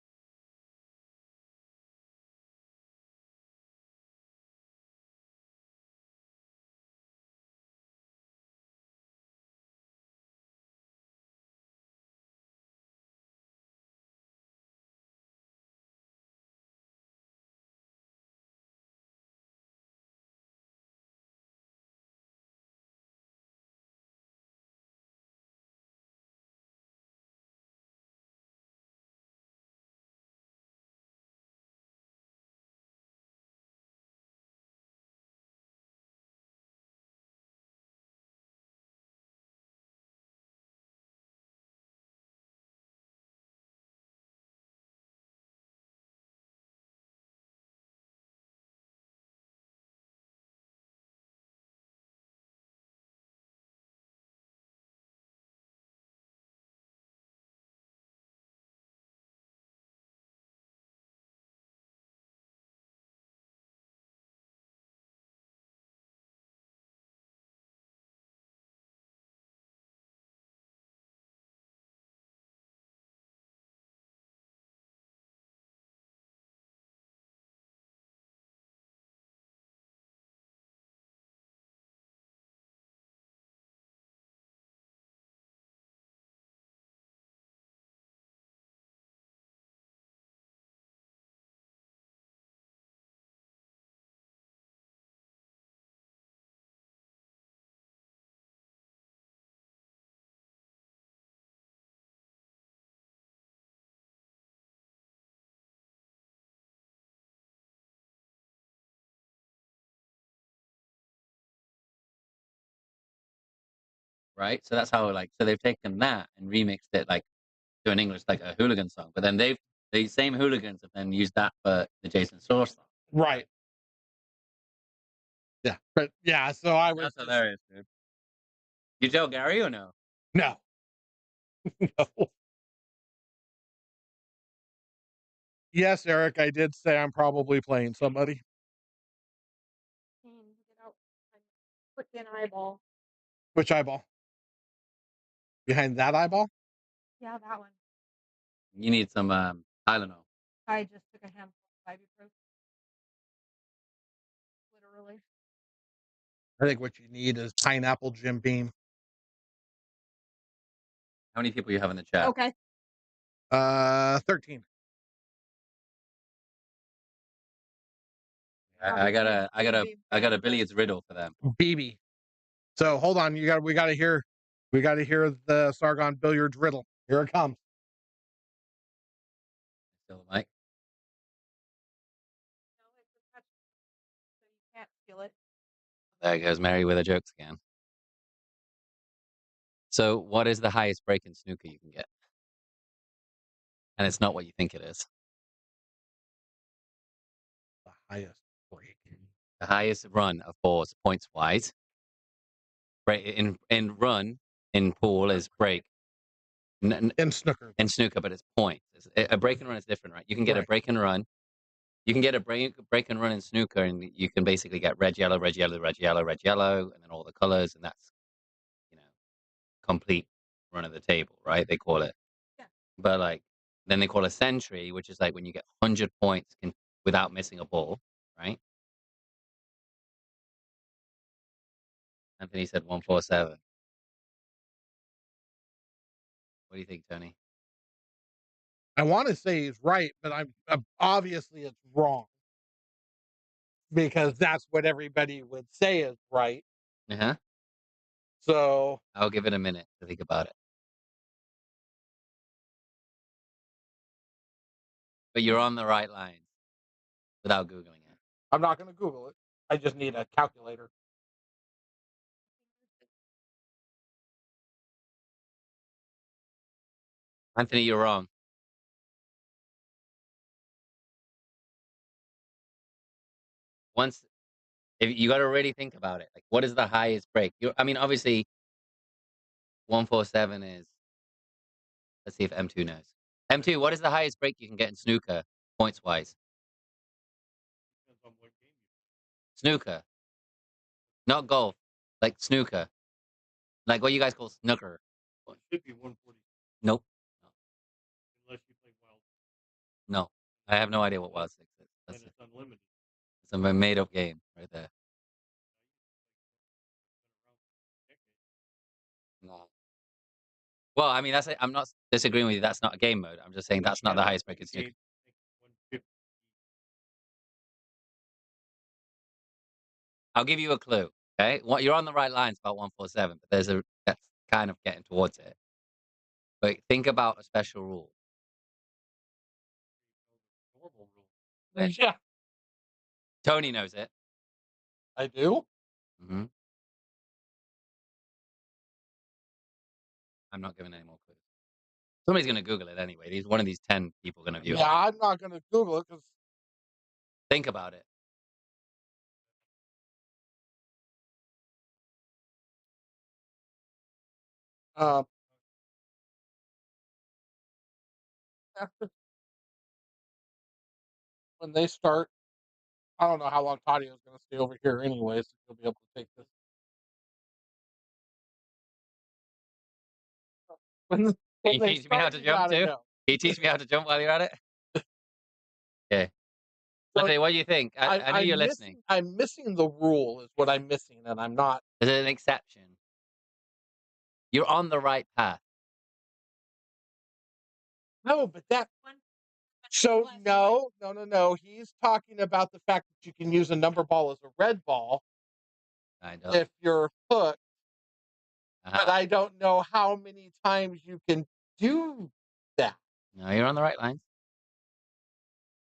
Right. So that's how like so they've taken that and remixed it like to an English like a hooligan song, but then the same hooligans have then used that for the Jason Source song. Right. Yeah. But yeah. So I was. That's hilarious, dude. You tell Gary or no? No. No. Yes, Eric. I did say I'm probably playing somebody. Get out my freaking eyeball. Which eyeball? Behind that eyeball? Yeah, that one. You need some Tylenol. I just took a handful of ibuprofen. Literally. I think what you need is pineapple Jim Beam. How many people you have in the chat? Okay. 13. I got a billiards riddle for them. BB. So hold on, we gotta hear the Sargon billiards riddle. Here it comes. Still the mic. No, it's a touch, so you can't feel it. There goes Mary with her jokes again. So, what is the highest break in snooker you can get? And it's not what you think it is. The highest break. The highest run of balls points wise. Break in run in pool is break. In snooker. In snooker, but it's points. A break and run is different, right? You can get a break and run. You can get a break and run in snooker, and you can basically get red, yellow, red, yellow, red, yellow, red, yellow, and then all the colors, and that's you know complete run of the table, right? They call it. Yeah. But like then they call a century, which is like when you get 100 points without missing a ball, right? Anthony said 147. do you think, Tony? I want to say he's right, but I'm obviously it's wrong because that's what everybody would say is right. Uh-huh. So I'll give it a minute to think about it. But you're on the right lines without Googling it. I'm not going to Google it. I just need a calculator. Anthony, you're wrong. Once, if you got to really think about it, like what is the highest break? I mean, obviously, 147 is. Let's see if M2 knows. M2, what is the highest break you can get in snooker, points wise? Depends on what game Snooker, not golf, like snooker, like what you guys call snooker. Well, it should be 140 Nope. unless you play wild. No, I have no idea what Wild Six is. And it's unlimited. It's a made up game right there. No. Well, I mean, I'm not disagreeing with you. That's not a game mode. I'm just saying that's not the highest break in snooker. I'll give you a clue. Okay, you're on the right lines about 147, but that's kind of getting towards it. But think about a special rule. Normal rule. Yeah, Tony knows it. I do. Hmm. I'm not giving any more clues. Somebody's going to Google it anyway. One of these 10 people going to view it. Yeah, I'm not going to Google it because Think about it. um, when they start, I don't know how long Tadio is going to stay over here anyway, so he'll be able to take this. When, Can when you they teach me how start, to you jump gotta too? know. Can you teach me how to jump while you're at it? Okay. So Anthony, what do you think? I know you're listening. I'm missing the rule is what I'm missing, and I'm not. Is it an exception? You're on the right path. No, but that. So no. He's talking about the fact that you can use a number ball as a red ball I don't. if you're hooked, but Uh-huh. I don't know how many times you can do that. No, you're on the right lines.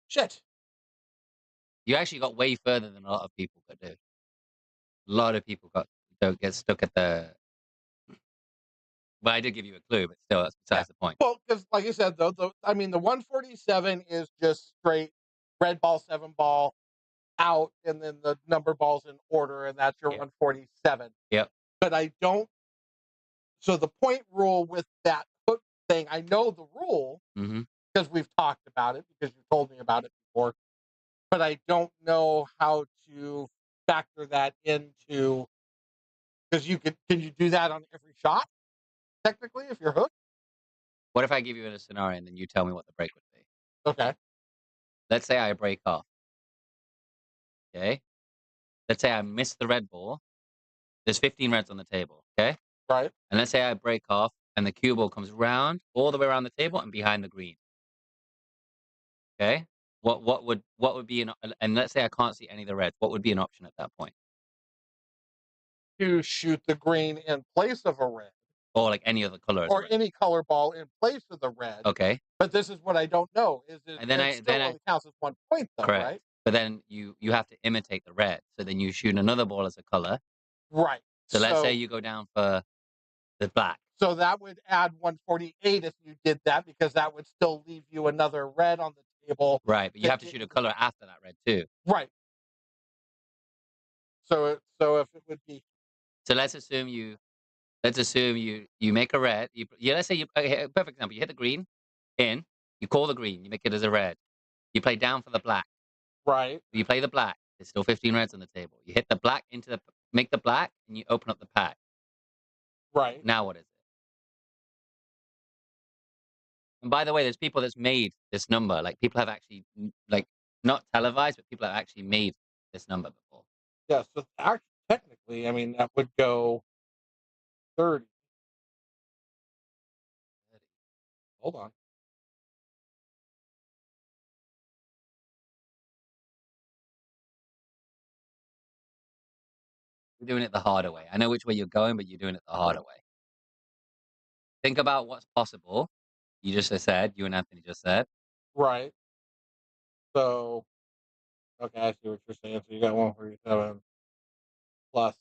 Shit. You actually got way further than a lot of people could do. A lot of people don't get stuck at the. Well, I did give you a clue, but still, that's besides the point. Well, because like I said, though, I mean, the 147 is just straight red ball, 7 ball out, and then the number balls in order, and that's your 147. Yep. But I don't. So the point rule with that hook thing, I know the rule Mm-hmm. because we've talked about it because you told me about it before, but I don't know how to factor that into because can you do that on every shot technically if you're hooked? What if I give you a scenario and then you tell me what the break would be? Okay, Let's say I break off. Okay. Let's say I miss the red ball. There's 15 reds on the table. Okay. right. And let's say I break off and the cue ball comes round all the way around the table and behind the green. Okay. What would be and let's say I can't see any of the reds. What would be an option at that point? To shoot the green in place of a red. Or like any other color. Or any color ball in place of the red. Okay. But this is what I don't know. Is it And then it still only counts as 1 point though, correct. right? But then you have to imitate the red. So then you shoot another ball as a color. Right. So let's say you go down for the black. So that would add 148 if you did that because that would still leave you another red on the table. Right, but you have to shoot a color after that red too. Right. So if it would be. So let's assume you make a red. Let's say okay, perfect example. You hit the green in, you call the green, you make it as a red. You play down for the black. Right. You play the black. There's still 15 reds on the table. You hit the black make the black, and you open up the pack. Right. Now what is it? And by the way, there's people that's made this number. Like people have actually like not televised, but people have actually made this number before. Yeah. So actually, technically, I mean that would go 30. Hold on. You're doing it the harder way. I know which way you're going, but you're doing it the harder way. Think about what's possible. You just said, you and Anthony just said. Right. So, okay, I see what you're saying. So you got 147 plus.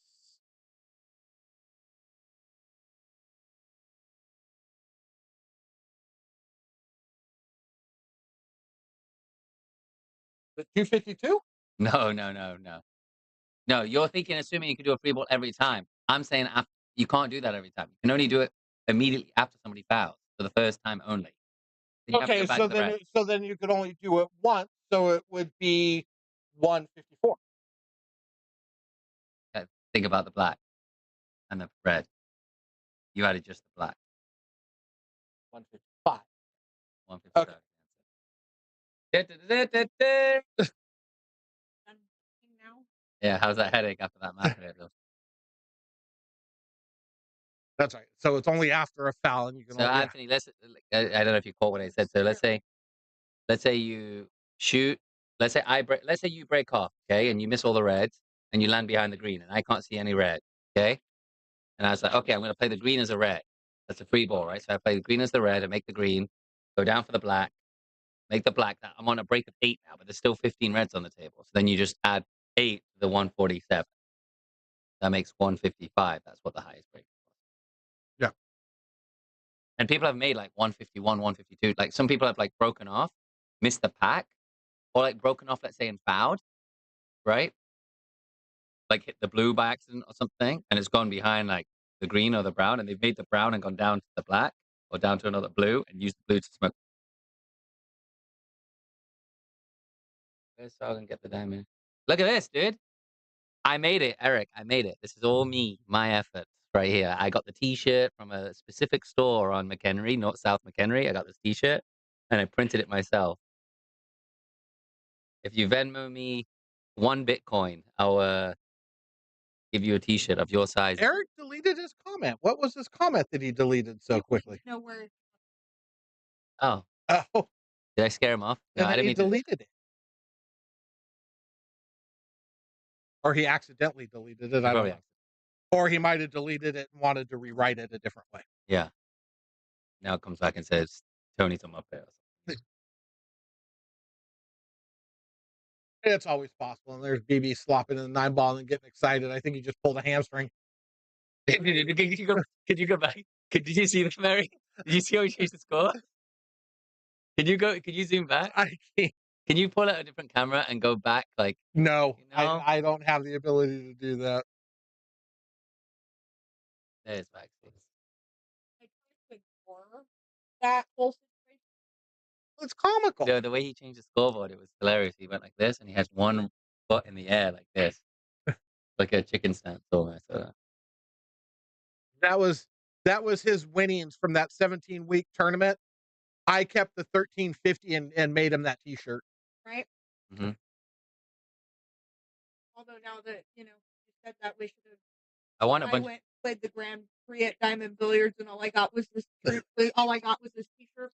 The 252? No, no, no, no. No, you're thinking, assuming you can do a free ball every time. I'm saying you can't do that every time. You can only do it immediately after somebody fouls for the first time only. Then you have to Okay, go back to the red. so then you could only do it once, so it would be 154. Think about the black and the red. You added just the black. 155. 155. Now. Yeah, how's that headache after that match? That's right. So it's only after a foul, and you can So only. Anthony, I don't know if you caught what I said. So let's say you shoot. Let's say you break off, okay, and you miss all the reds, and you land behind the green, and I can't see any red, okay. And I was like, okay, I'm going to play the green as a red. That's a free ball, right? So I play the green as the red and make the green, go down for the black, make the black. I'm on a break of 8 now, but there's still 15 reds on the table. So then you just add 8 to the 147. That makes 155. That's what the highest break was. Yeah. And people have made like 151, 152. Like some people have like broken off, missed the pack, or like broken off, let's say, and fouled, right? Like hit the blue by accident or something, and it's gone behind like the green or the brown, and they've made the brown and gone down to the black or down to another blue and used the blue to smoke. Where's Sargon get the diamond? Look at this, dude. I made it, Eric. I made it. This is all me, my efforts right here. I got the T-shirt from a specific store on McHenry, North South McHenry. I got this T-shirt, and I printed it myself. If you Venmo me 1 Bitcoin, I'll give you a T-shirt of your size. Eric deleted his comment. What was his comment that he deleted so quickly? No worries. Oh, Oh, did I scare him off? No, and I then didn't he mean to. deleted it. Or he accidentally deleted it. I don't Probably know. Or he might have deleted it and wanted to rewrite it a different way. Yeah. Now it comes back and says Tony's on my there. It's always possible. And there's BB slopping in the 9-ball and getting excited. I think he just pulled a hamstring. Could you go back? Did you see the Mary? Did you see how he changed the score? Could you zoom back? I can't. Can you pull out a different camera and go back? Like, No, you know? I don't have the ability to do that. There's back. I tried to ignore that whole situation. It's comical. The way he changed the scoreboard, it was hilarious. He went like this, and he has one foot in the air like this, like a chicken stance almost. That was his winnings from that 17-week tournament. I kept the 1350 and made him that T-shirt. Right. Mm-hmm. Although now that you said that, we should have. I went played the Grand Prix at Diamond Billiards, and all I got was this. T-shirt.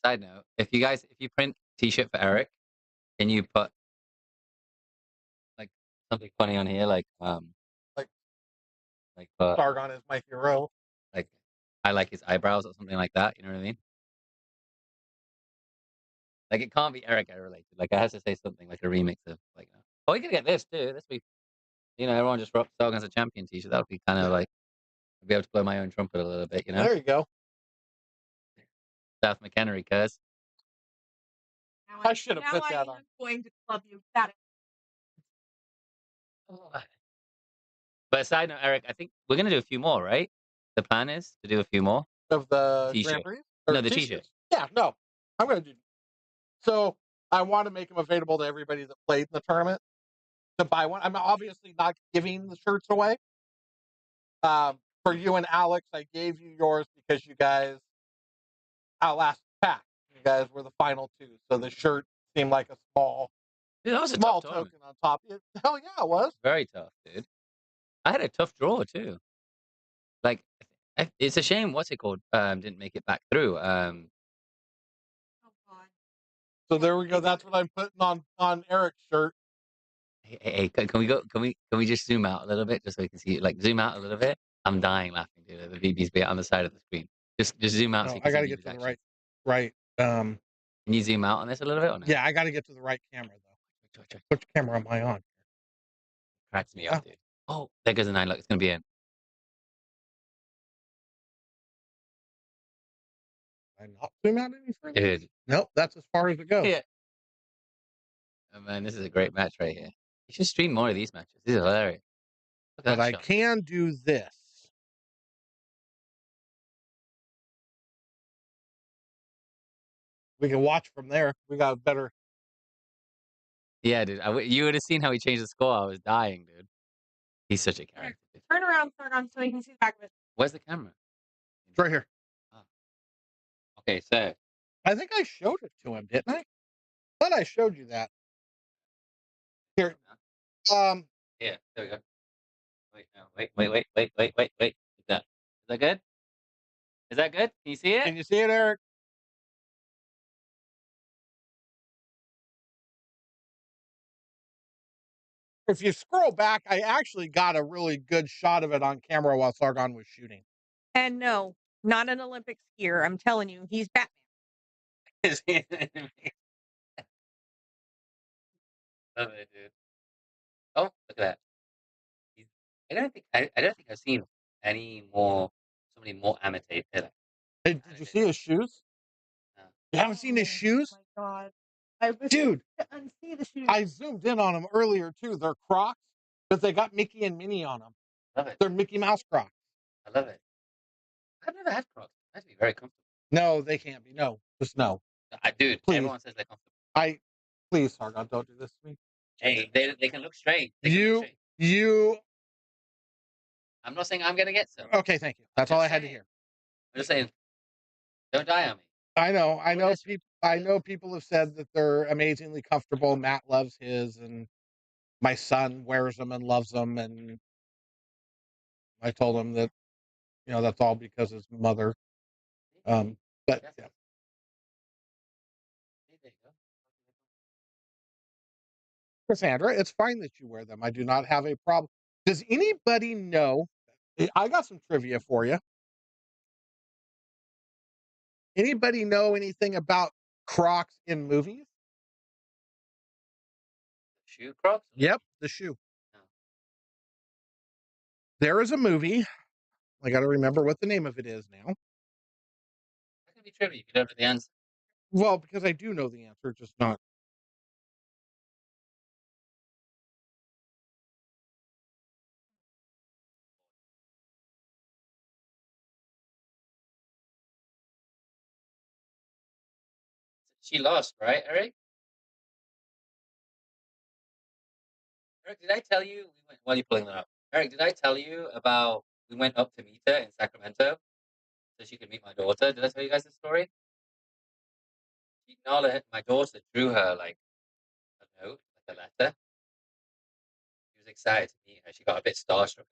Side note: if you print T-shirt for Eric, can you put like something funny on here, like Sargon is my hero. like I like his eyebrows or something like that. You know what I mean? Like it can't be Eric related. Like I have to say something like a remix of like. Oh, you can get this too. This week, everyone just rock Sargon as a champion T-shirt. That would be kind of like I'd be able to blow my own trumpet a little bit. There you go. South McHenry, cuz. I should have put that on. I'm going to club you. Got it. But aside note, Eric, I think we're gonna do a few more, right? The plan is to do a few more Of the T-shirt. Grand Prix? No, the T-shirt. Yeah, no. I'm going to do. So I want to make them available to everybody that played in the tournament to buy one. I'm obviously not giving the shirts away. For you and Alex, I gave you yours because you guys outlasted the pack. You guys were the final two, so the shirt seemed like a small token on top. Hell yeah, it was very tough, dude. I had a tough draw too. Like It's a shame. What's it called? Didn't make it back through. Oh God. So there we go. That's what I'm putting on Eric's shirt. Hey, can we go? Can we just zoom out a little bit just so we can see? Like zoom out a little bit. I'm dying laughing, dude. The BB's bit on the side of the screen. Just zoom out so No, you I can see got to get BB's to the actions. right. Can you zoom out on this a little bit or no? Yeah, I got to get to the right camera though. Which camera am I on? Cracks me Yeah. up, dude. Oh, there goes the 9. Look, it's gonna be in. Did I not zoom out any further? Dude. Nope, that's as far as it goes. Yeah. Oh, man, this is a great match right here. You should stream more of these matches. These are hilarious. Look at But that I shot. can do this. We can watch from there. We got better. Yeah, dude. You would have seen how he changed the score. I was dying, dude. He's such a character. Dude. Turn around, Sargon, so we can see the back of it. Where's the camera? It's right here. Oh. Okay, so I think I showed it to him, didn't I? But I showed you that. Here. yeah, there we go. Wait, no, wait. Is that good? Is that good? Can you see it? Can you see it, Eric? If you scroll back, I actually got a really good shot of it on camera while Sargon was shooting. And no, not an Olympic skier. I'm telling you, he's Batman. Love it, dude. Oh, look at that. I don't think I've seen somebody more amateur pillar. Hey, did you see his shoes? No. You haven't seen his shoes? Oh my God. I was Dude, to unsee the shoes. I zoomed in on them earlier too. They're Crocs, but they got Mickey and Minnie on them. Love it. They're Mickey Mouse Crocs. I love it. I've never had Crocs. They have to be very comfortable. No, they can't be. No, just no. Dude, Please. everyone says they're comfortable. Please, Sargon, don't do this to me. Hey, they can look straight. They can look straight. You. I'm not saying I'm gonna get some. Okay, thank you. That's all I had to hear. I'm just saying, don't die on me. I know people have said that they're amazingly comfortable. Matt loves his, and my son wears them and loves them. And I told him that, that's all because his mother. But yeah. There you go. Cassandra, it's fine that you wear them. I do not have a problem. Does anybody know? I got some trivia for you. Anybody know anything about Crocs in movies? Shoe Crocs? Yep, the shoe. No. There is a movie. I got to remember what the name of it is now. That could be trivia if you don't know the answer. Well, because I do know the answer, just not. She lost, right, Eric? Eric, did I tell you while you're pulling that up? Eric, did I tell you about we went up to meet her in Sacramento so she could meet my daughter? Did I tell you guys the story? My daughter drew her like a note, like a letter. She was excited to meet her. She got a bit starstruck.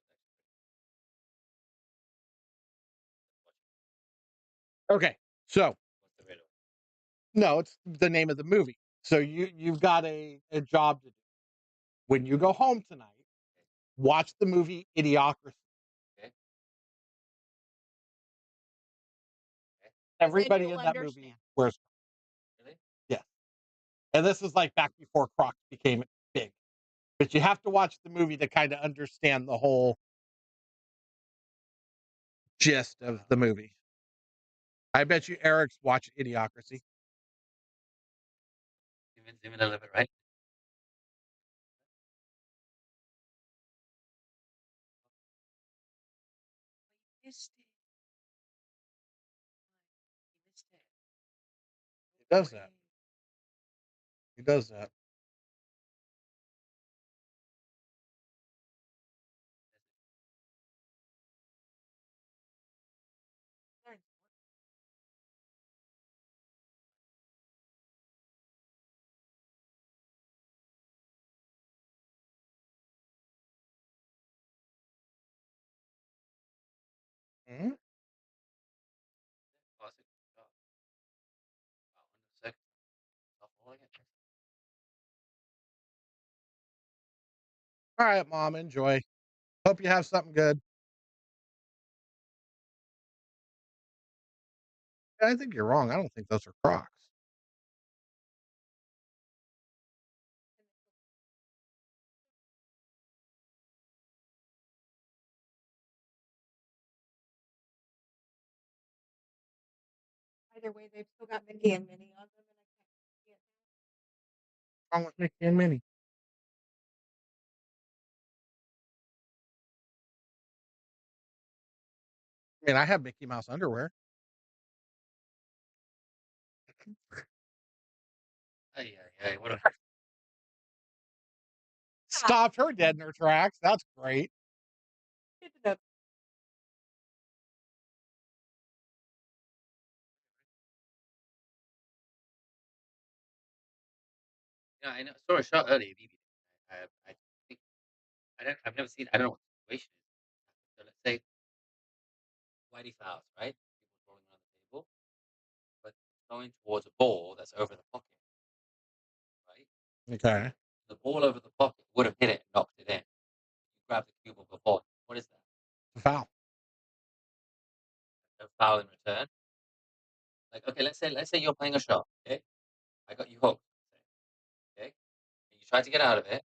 Okay, so What's the riddle? no, it's the name of the movie. So you've got a job to do. When you go home tonight, watch the movie Idiocracy. Okay. Everybody in that movie wears. Really? Yes. And this is like back before Crocs became big. But you have to watch the movie to kind of understand the whole gist of the movie. I bet you Eric's watched Idiocracy. Zoom in a little bit, right? You missed it. You missed it. He does that. He does that. Mm-hmm. All right, mom, enjoy. Hope you have something good. I think you're wrong. I don't think those are Crocs. Either way, they've still got Mickey and Minnie on them, and I can't see it. What's wrong with Mickey and Minnie? I mean, I have Mickey Mouse underwear. Hey, what a Stopped her dead in her tracks. That's great. Good to know. yeah, I know. I saw a shot earlier. BB. I think I've never seen. I don't know what the situation is. So let's say whitey fouls, right? People rolling around the table, but going towards a ball that's over the pocket, right? Okay. The ball over the pocket would have hit it and knocked it in. You grab the cue ball before. What is that? Foul. A foul in return. Like, okay, let's say you're playing a shot. Okay, I got you hooked. Okay, and you try to get out of it,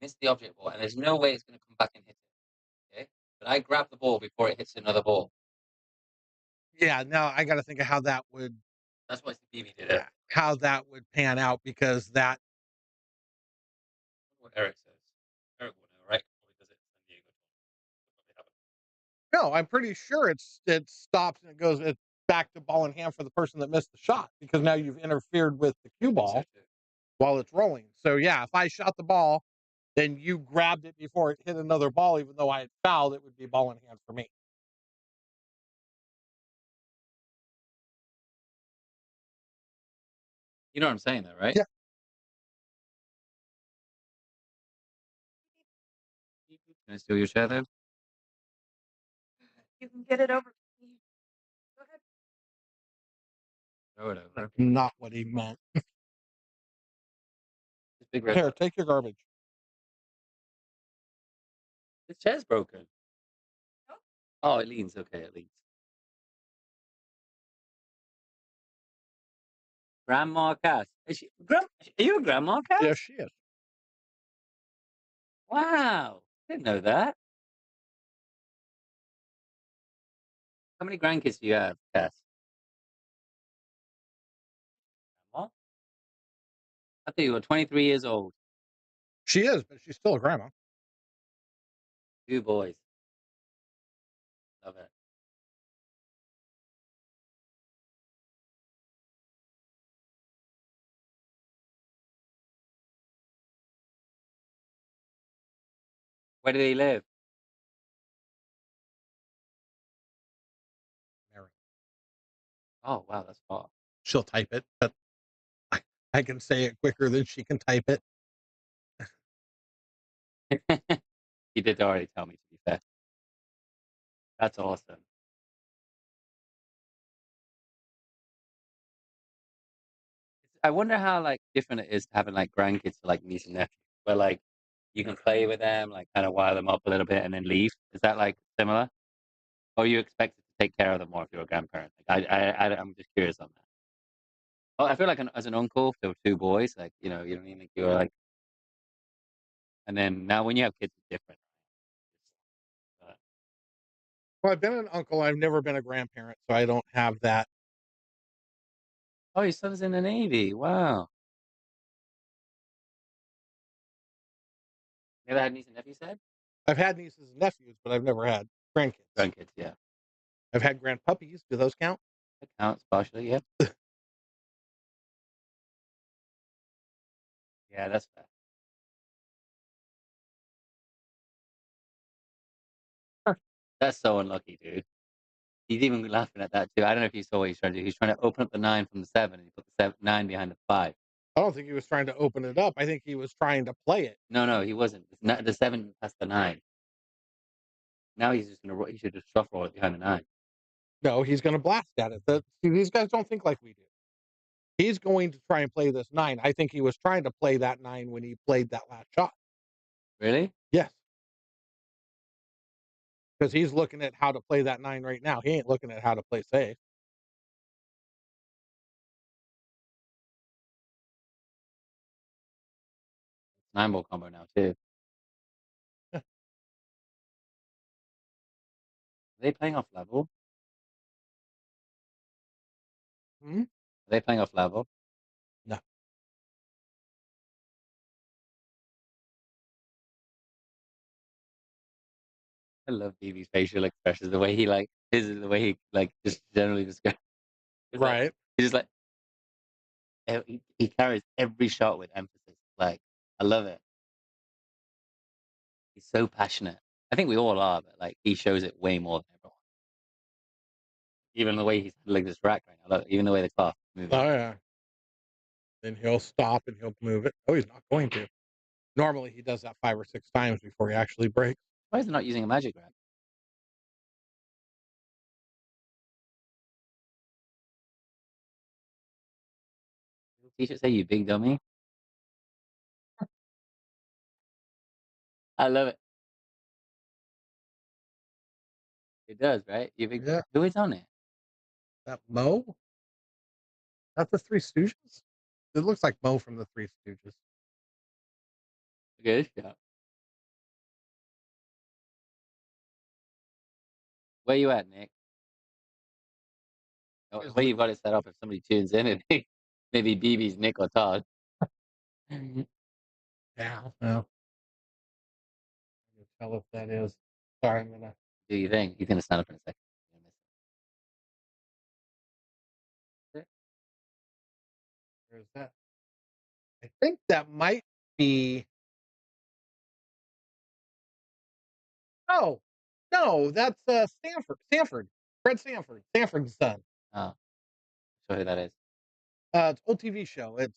miss the object ball, and there's no way it's going to come back and hit it. Okay, but I grab the ball before it hits another ball. Yeah, now I got to think of how that would, That's why BB did it. how that would pan out because that, What Eric says. Eric will know, right? Because it's San Diego. no, I'm pretty sure it stops and it's back to ball in hand for the person that missed the shot because now you've interfered with the cue ball while it's rolling. So yeah, if I shot the ball, then you grabbed it before it hit another ball, even though I had fouled, it would be ball in hand for me. You know what I'm saying, though, right? Yeah. Can I steal your share, then? You can get it over to me. Go ahead. Throw it over. That's not what he meant. This big red. Here, take your garbage. His chair's broken. No? Oh, it leans. Okay, it leans. Grandma Cass. Are you a Grandma Cass? Yes, she is. Wow. Didn't know that. How many grandkids do you have, Cass? Grandma? I thought you were 23 years old. She is, but she's still a grandma. 2 boys. Love it. Where do they live? Mary. Oh, wow, that's far. She'll type it, but I can say it quicker than she can type it. You did already tell me, to be fair. That's awesome. I wonder how, like, different it is to having, like, grandkids to, like, niece and nephew, where, like, you can play with them, like, kinda wire them up a little bit and then leave. Is that, like, similar? Or are you expected to take care of them more if you're a grandparent? Like, I'm just curious on that. Oh, I feel like as an uncle, if there were 2 boys, like, you know what I mean? Like, you're like and then now when you have kids, it's different. Uh, Well, I've been an uncle. I've never been a grandparent, so I don't have that. oh, your son's in the Navy. Wow. You ever had niece and nephew said? I've had nieces and nephews, but I've never had grandkids. Grandkids, yeah. I've had grandpuppies. Do those count? That counts partially, yeah. Yeah, that's fair. That's so unlucky, dude. He's even laughing at that too. I don't know if you saw what he's trying to do. He's trying to open up the 9 from the 7 and he put the 9 behind the 5. I don't think he was trying to open it up. I think he was trying to play it. No, he wasn't. It's not the 7 past the 9. Now he's just gonna he should just roll it behind the 9. No, he's going to blast at it. See, these guys don't think like we do. He's going to try and play this 9. I think he was trying to play that 9 when he played that last shot. Really? Yes, because he's looking at how to play that 9 right now. He ain't looking at how to play safe. 9 ball combo now too. Are they playing off level? Mhm. Are they playing off level? No. I love BB's facial expressions. The way he the way he just generally describes. It's like Right. he's just like he carries every shot with emphasis. Like I love it. He's so passionate. I think we all are, but like he shows it way more than everyone. Even the way he's handling this rack right now. Look, even the way the cloth is Oh, moving. yeah. Then he'll stop and he'll move it. Oh, he's not going to. Normally, he does that 5 or 6 times before he actually breaks. Why is he not using a magic rack? T-shirt say you big dummy. I love it. It does, right? You big Yeah. who is on it? That Mo? That's the Three Stooges? It looks like Mo from the Three Stooges. Good shot. Where you at, Nick? Oh, Here's where Luke. you've got it set up if somebody tunes in and maybe BB's Nick or Todd. Yeah. Well, I can tell if that is. Sorry, I'm gonna. Do you think he's gonna stand up in a second? Where's that? I think that might be. Oh, no, that's Stanford. Stanford. Fred Stanford. Stanford's son. Oh, show who that is. It's old TV show. It's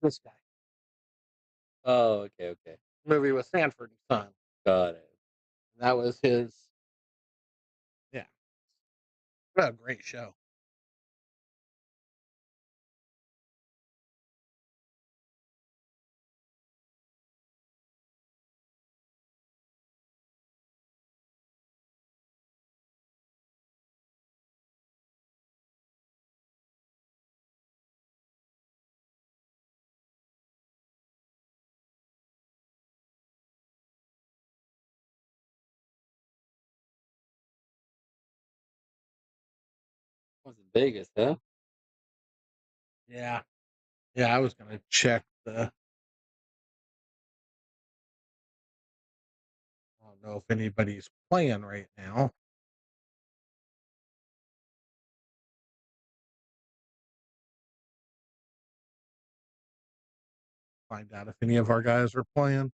this guy. Oh, okay. Movie with Stanford and Son. Got it. That was his. Yeah. What a great show. What's the biggest, huh? Yeah. Yeah, I was gonna check the. I don't know if anybody's playing right now. Find out if any of our guys are playing.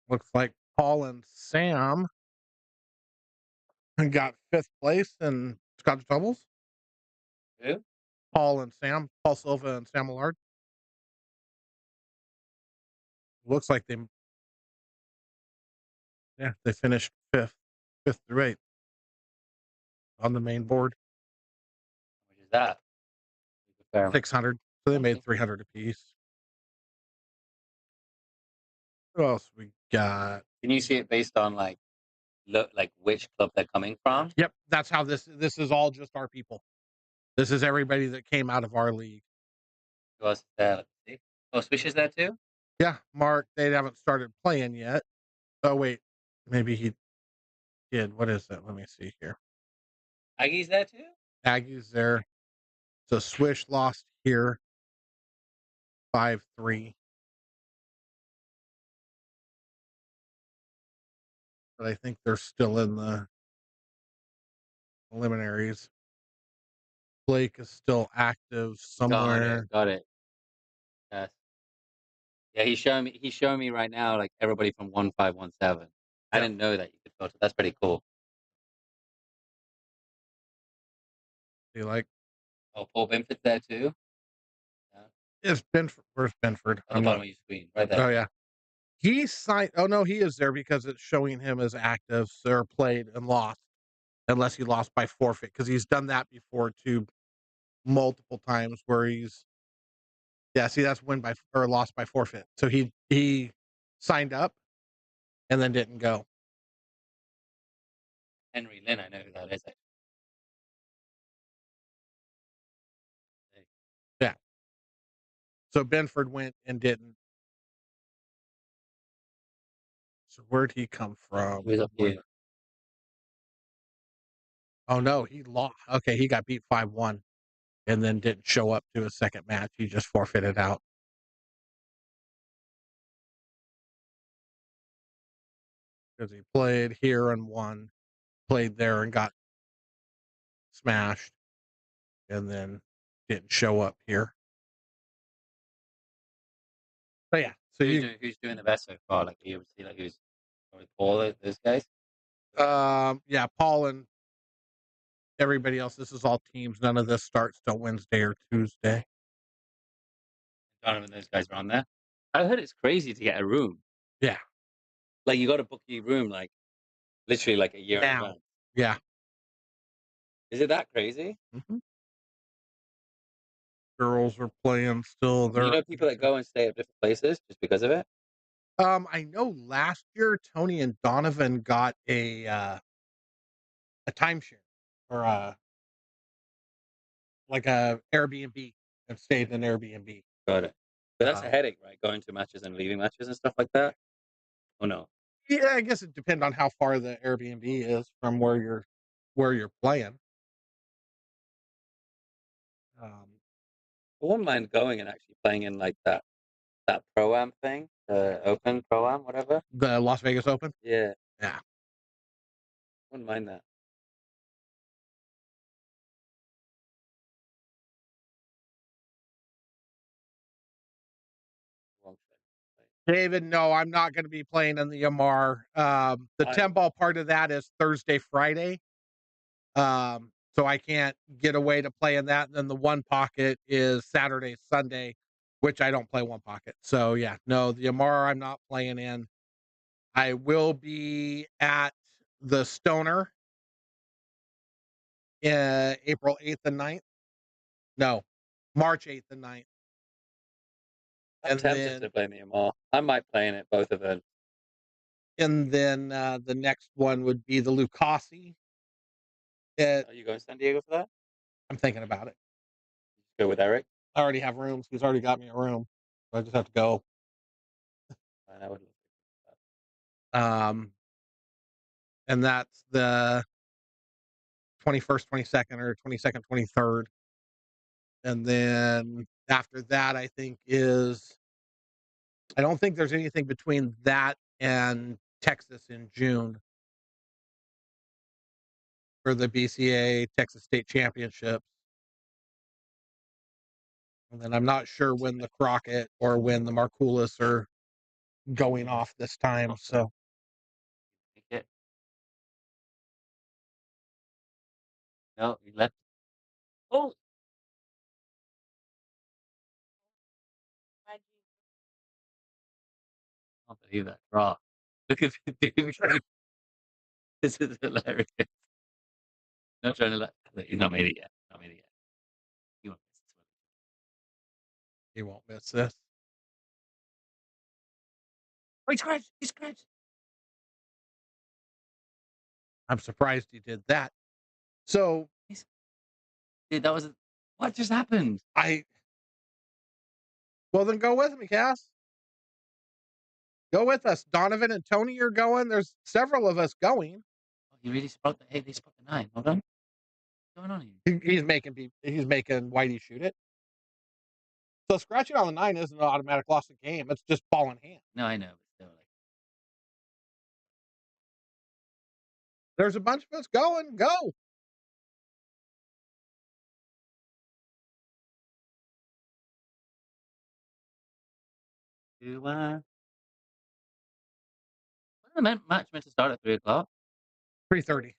Looks like Paul and Sam got 5th place in Scotch doubles. Who? Paul and Sam, Paul Silva and Sam Millard. Looks like they finished 5th through 8th on the main board. Which is that? Fair enough. 600. So they made Okay. 300 apiece. What else we got? Can you see it based on like which club they're coming from? Yep, that's how this is all just our people. This is everybody that came out of our league. Who else is there? Let's see. Oh, Swish is there too? Yeah, Mark, they haven't started playing yet. Oh wait, maybe he did. What is it? Let me see here. Aggie's there too? Aggies there. So Swish lost here 5-3. But I think they're still in the preliminaries. Blake is still active somewhere. Got it. Yes. Yeah, he's showing me right now like everybody from 1517. I Yep. didn't know that you could filter. That's pretty cool. You like? Oh, Paul Binford's there too. Yeah. It's Benford. Where's Benford? At the bottom of your screen, right there. Oh yeah. He signed. Oh no, he is there because it's showing him as active. So played and lost, unless he lost by forfeit, because he's done that before too, multiple times where he's. Yeah, see, that's win by or lost by forfeit. So he signed up and then didn't go. Henry Lynn, I know who that is. Yeah. So Benford went and didn't. So where'd he come from? Who's up here? Oh no, he lost. Okay, he got beat 5-1 and then didn't show up to a second match. He just forfeited out. Because he played here and won, played there and got smashed, and then didn't show up here. But yeah, so Who's doing the best so far? Like you see, like who's probably Paul, those guys. yeah, Paul and everybody else. This is all teams. None of this starts till Wednesday or Tuesday. Donovan, those guys are on there. I heard it's crazy to get a room. Yeah, Like you got to book your room like literally like a year in now. advance. Yeah. Is it that crazy? Mm-hmm. Girls are playing still. You know people that go and stay at different places just because of it? I know last year Tony and Donovan got a timeshare or like a Airbnb and stayed in an Airbnb. Got it. But that's a headache, right? Going to matches and leaving matches and stuff like that. Oh no. Yeah, I guess it depends on how far the Airbnb is from where you're playing. I wouldn't mind going and actually playing in like that pro-am thing, the open pro-am, whatever. The Las Vegas Open. Yeah, Yeah. wouldn't mind that. Wrong side. David, no, I'm not going to be playing in the MR. The 10 ball part of that is Thursday, Friday. So I can't get away to play in that. And then the one pocket is Saturday, Sunday, which I don't play one pocket. So yeah, no, the MR I'm not playing in. I will be at the Stoner April 8th and 9th. No, March 8th and 9th. I'm tempted to play the MR. I might play in it both events. And then the next one would be the Lucasi. Are you going to San Diego for that? I'm thinking about it. Go with Eric. I already have rooms. He's already got me a room. So I just have to go. I would. And that's the 21st, 22nd, or 22nd, 23rd. And then after that, I don't think there's anything between that and Texas in June for the BCA Texas State Championships. And then I'm not sure when the Crockett or when the Markulis are going off this time. So No, you left. Oh, I can't believe that draw. Look at the dude. This is hilarious. Not trying to let. He's not made it yet. Not made it yet. He won't miss this one. He won't miss this. Oh, he scratched. He scratched. I'm surprised he did that. So Dude, that was what just happened? I well then go with me, Cass. Go with us. Donovan and Tony are going. There's several of us going. Oh, he really spot the. Hey, they spot the 9. Hold on. What's going on here? He's making Whitey shoot it. So scratching on the 9 isn't an automatic loss of game. It's just ball in hand. No, I know, but still, like, There's a bunch of us going. Go. do when the match meant to start at 3 o'clock? 3:30.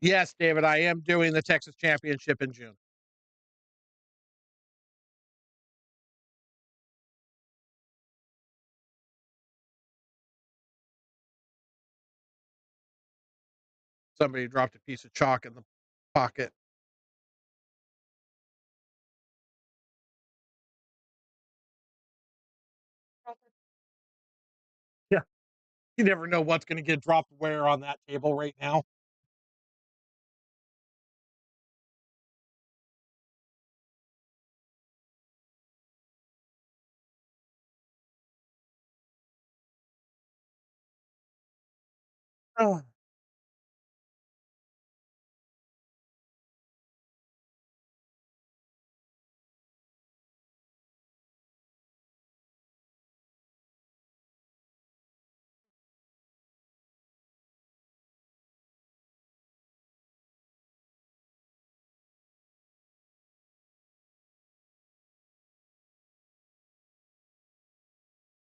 Yes, David, I am doing the Texas Championship in June. Somebody dropped a piece of chalk in the pocket. Yeah. You never know what's going to get dropped where on that table right now. Oh.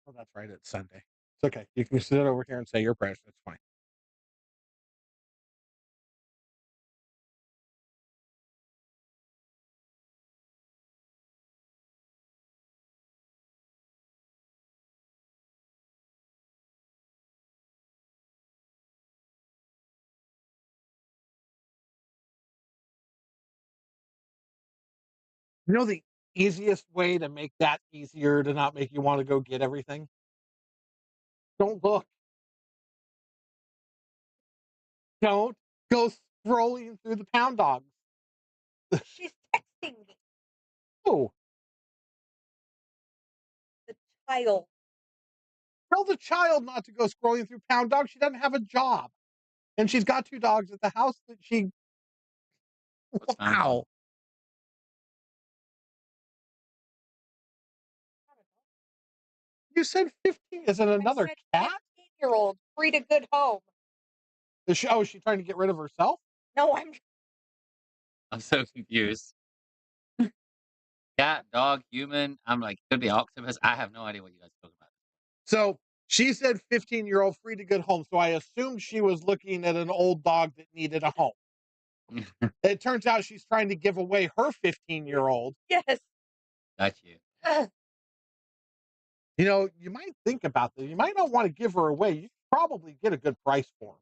Oh, that's right. It's Sunday. It's okay. You can sit over here and say your prayers. It's fine. You know the easiest way to make that easier to not make you want to go get everything? Don't look. Don't go scrolling through the pound dogs. She's texting me, Oh, the child. tell the child not to go scrolling through pound dogs. She doesn't have a job. And she's got 2 dogs at the house that she What's found wow. You said 15. Is it I another said cat? 15-year-old, free to good home. Is she trying to get rid of herself? No, I'm so confused. Cat, dog, human. I'm like, could be octopus. I have no idea what you guys are talking about. So she said 15-year-old free to good home. So I assumed she was looking at an old dog that needed a home. It turns out she's trying to give away her 15-year-old. yes. Got you. You know, you might think about this. You might not want to give her away. You could probably get a good price for her.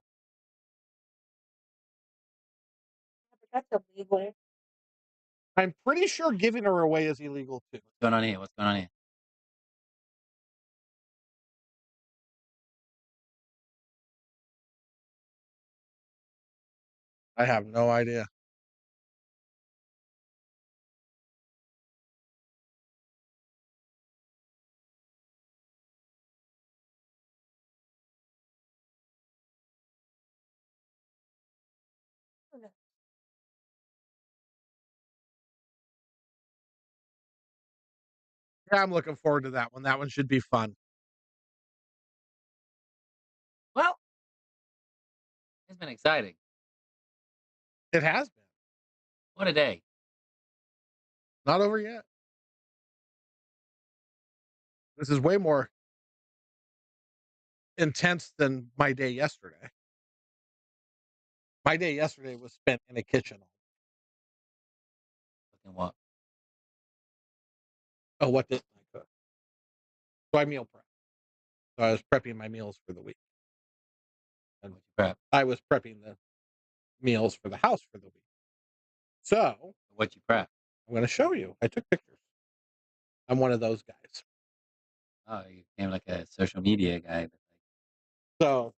That's illegal. I'm pretty sure giving her away is illegal too. What's going on here? What's going on here? I have no idea. Yeah, I'm looking forward to that one. That one should be fun. Well, it's been exciting. It has been. What a day. Not over yet. This is way more intense than my day yesterday. My day yesterday was spent in a kitchen. Looking what? Oh, what didn't I cook? So I meal prep. So I was prepping my meals for the week. And What'd you prep? I was prepping the meals for the house for the week. So What'd you prep? I'm going to show you. I took pictures. I'm one of those guys. Oh, you became like a social media guy. That's like, So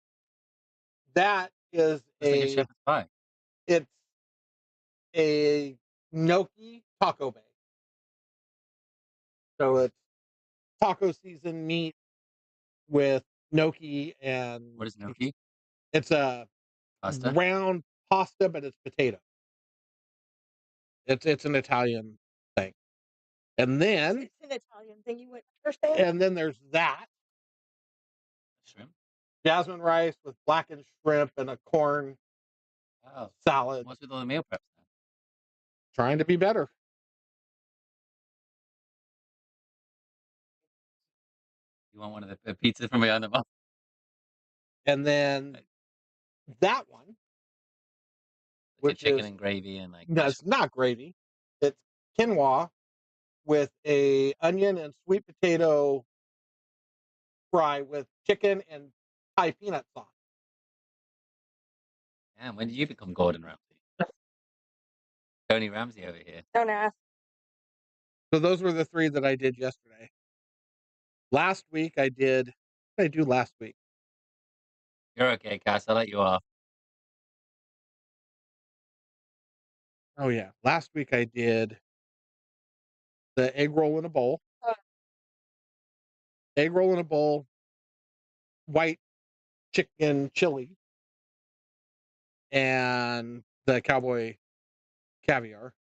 that is it's like a shepherd's pie. it's a gnocchi taco bag. So it's taco season meat with gnocchi and What is gnocchi? it's a Pasta? round pasta, but it's potato. It's an Italian thing. And then It's an Italian thing. You wouldn't understand. and then there's that Shrimp? jasmine rice with blackened shrimp and a corn Oh. salad. What's with all the meal preps now? Trying to be better. You want one of the pizzas from beyond the box? And then that one, Like which chicken is and gravy and like no, it's not gravy. It's quinoa with a onion and sweet potato fry with chicken and Thai peanut sauce. Damn, when did you become Gordon Ramsay? Tony Ramsay over here. Don't ask. So those were the 3 that I did yesterday. Last week I did what did I do last week? You're okay, Cass. I'll let you off. Oh yeah. Last week I did the egg roll in a bowl. Egg roll in a bowl, white chicken chili, and the cowboy caviar.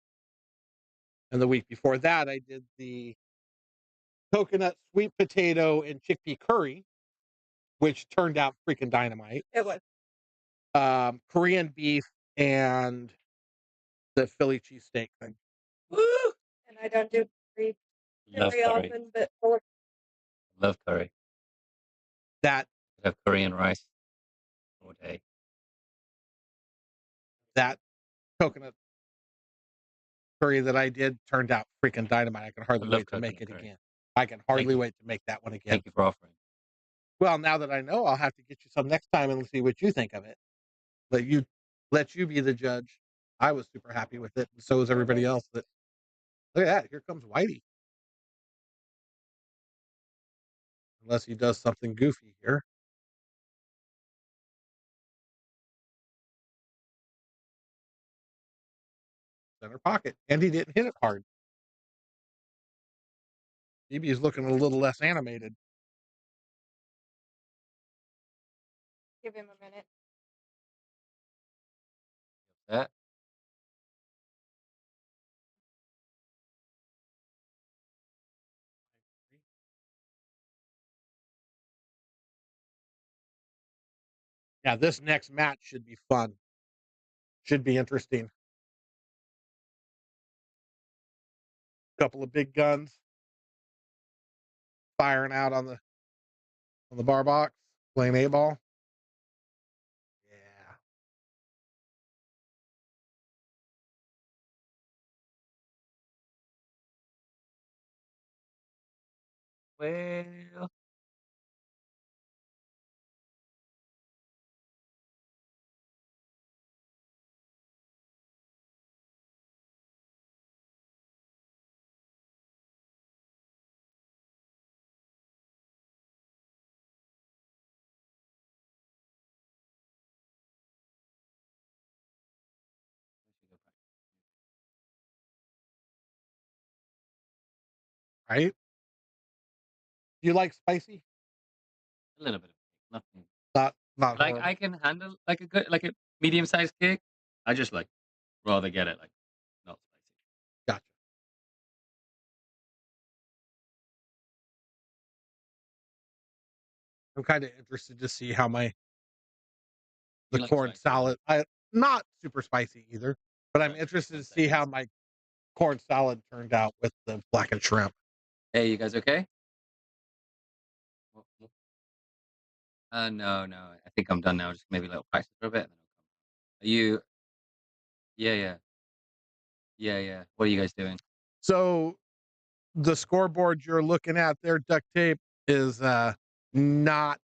And the week before that, I did the coconut sweet potato and chickpea curry, which turned out freaking dynamite. It was. Korean beef and the Philly cheesesteak thing. Woo! And I don't do curry Love very curry. often, but Love curry. That I have Korean rice all day. that coconut curry that I did turned out freaking dynamite. I can hardly love wait to make coconut it curry. again. I can hardly you. wait to make that one again. Thank you for offering. Well, now that I know, I'll have to get you some next time and see what you think of it. Let you be the judge. I was super happy with it, and so is everybody else. That look at that. Here comes Whitey. Unless he does something goofy here. Center pocket, and he didn't hit it hard. Maybe he's looking a little less animated. give him a minute. That Yeah, this next match should be fun. Should be interesting. Couple of big guns firing out on the bar box, playing A ball. Yeah. well. Right? Do you like spicy? A little bit of nothing. Not Like horrible. I can handle like a medium sized cake. I just like rather get it like not spicy. Gotcha. I'm kind of interested to see how the You like corn spicy, salad. I not super spicy either, but I'm Like interested 1 to see how second. my corn salad turned out with the blackened shrimp. Hey, you guys okay? No, no. I think I'm done now. Just maybe a little practice for a bit. And then I'll come. Are you? Yeah, yeah, yeah, yeah. What are you guys doing? So the scoreboard you're looking at there, duct tape, is not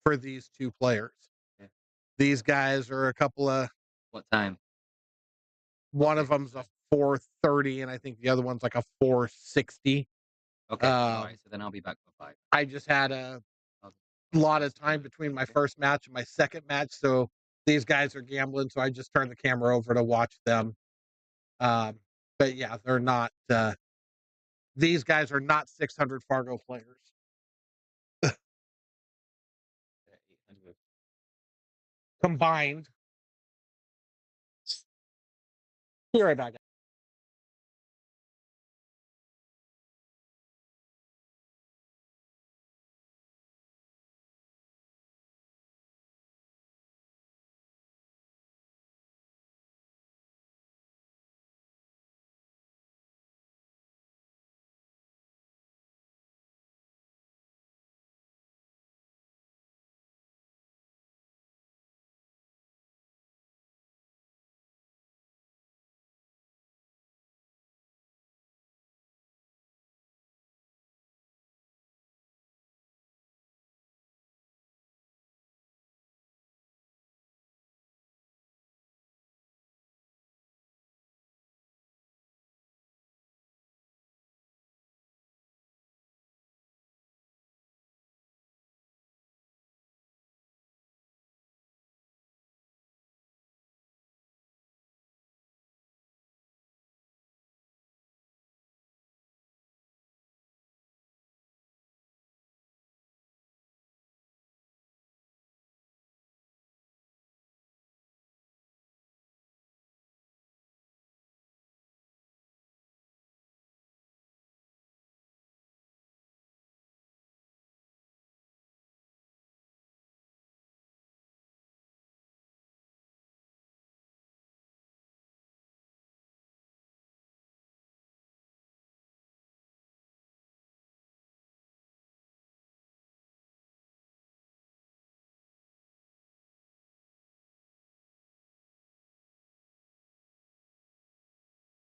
for these 2 players. Yeah. These guys are a couple of. What time? One Okay, of them's a 4:30, and I think the other one's like a 4:60. Okay. All Um, right. So then I'll be back for 5. I just had a I'll lot of just time do between my okay. first match and my second match, so these guys are gambling, so I just turned the camera over to watch them. Um, but yeah, they're not. These guys are not 600 Fargo players Yeah, 800. combined. Be right back.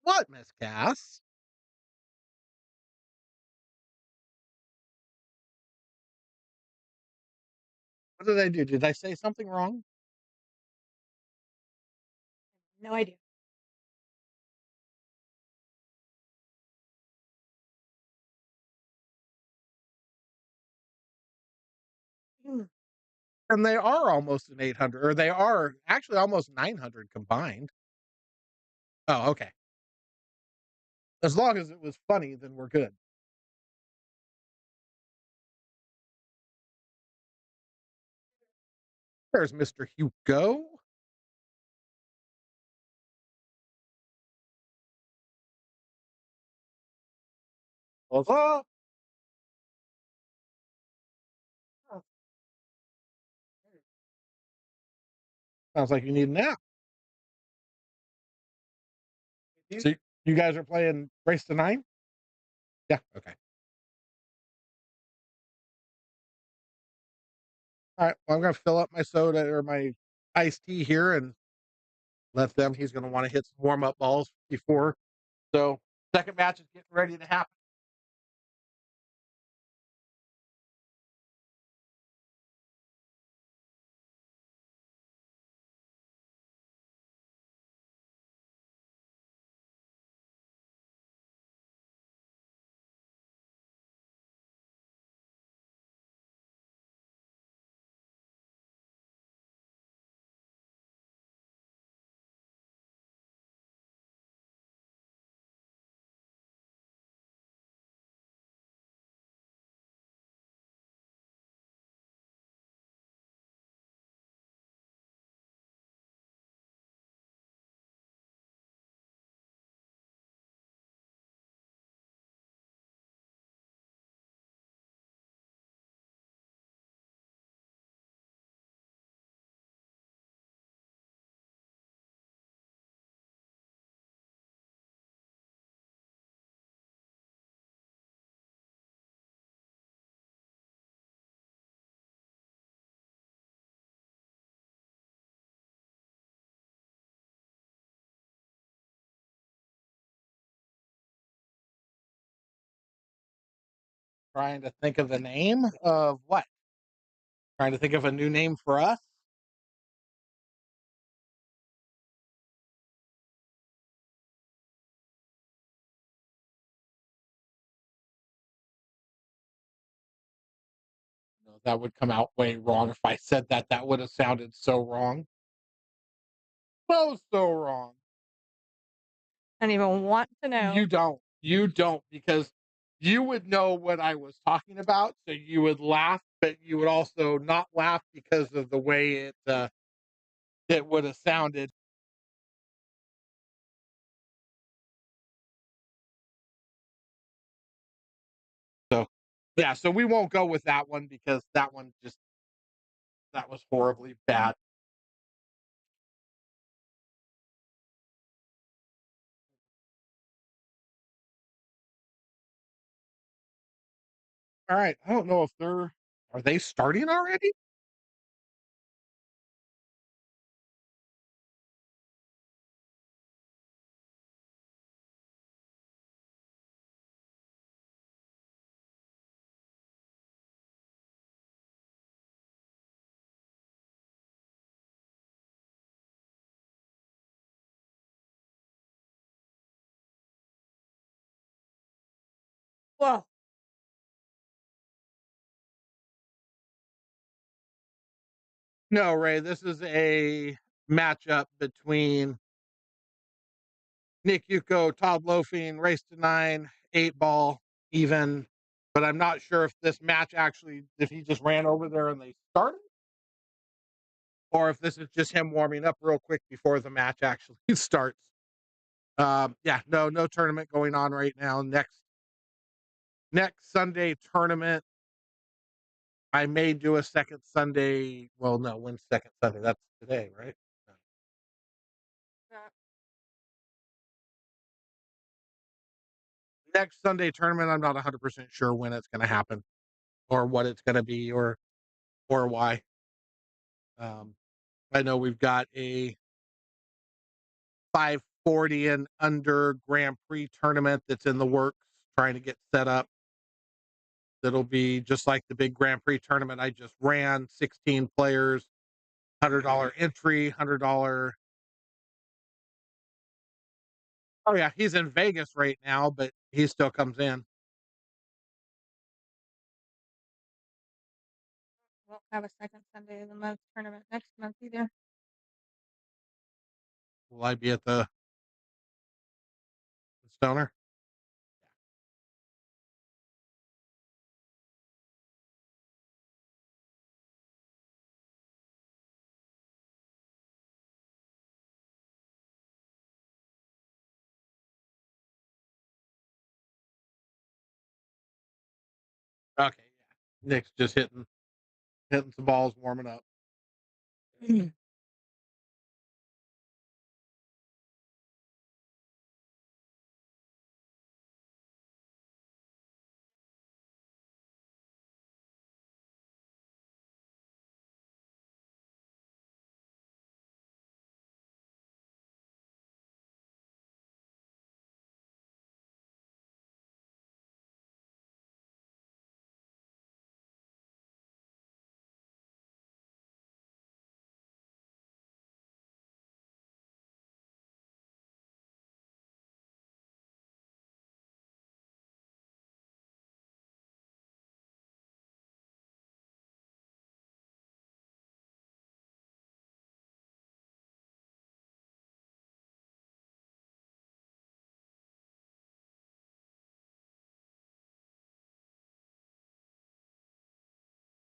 What, Miss Cass? What did I do? Did I say something wrong? No idea. Hmm. And they are almost an 800, or they are actually almost 900 combined. Oh, okay. As long as it was funny, then we're good. There's Mr. Hugo. What's up? Sounds like you need a nap. So you guys are playing Race to 9? Yeah, okay. All right. Well, I'm going to fill up my soda or my iced tea here and let them. He's going to want to hit some warm up balls before. So, second match is getting ready to happen. Trying to think of the name of what? Trying to think of a new name for us. that would come out way wrong if I said that. That would have sounded so wrong. So wrong. I don't even want to know. You don't, because you would know what I was talking about, so you would laugh, but you would also not laugh because of the way it would have sounded. So yeah, so we won't go with that one because that was horribly bad. All right, I don't know if are they starting already? Whoa. No, Ray, this is a matchup between Nick Yuko, Todd Loafing, Race to 9, 8 Ball, even. But I'm not sure if this match actually, if he just ran over there and they started, or if this is just him warming up real quick before the match actually starts. Yeah, no tournament going on right now. Next Sunday tournament, I may do a second Sunday. Well, no, when's second Sunday? That's today, right? Next Sunday tournament, I'm not 100% sure when it's going to happen, or what it's going to be, or why. Um, I know we've got a 540 and under Grand Prix tournament that's in the works, trying to get set up. That'll be just like the big Grand Prix tournament I just ran, 16 players, $100 entry, $100. Oh yeah, he's in Vegas right now, but he still comes in. Won't have a second Sunday of the month tournament next month either. Will I be at the Stoner? Okay, yeah. Nick's just hitting some balls, warming up.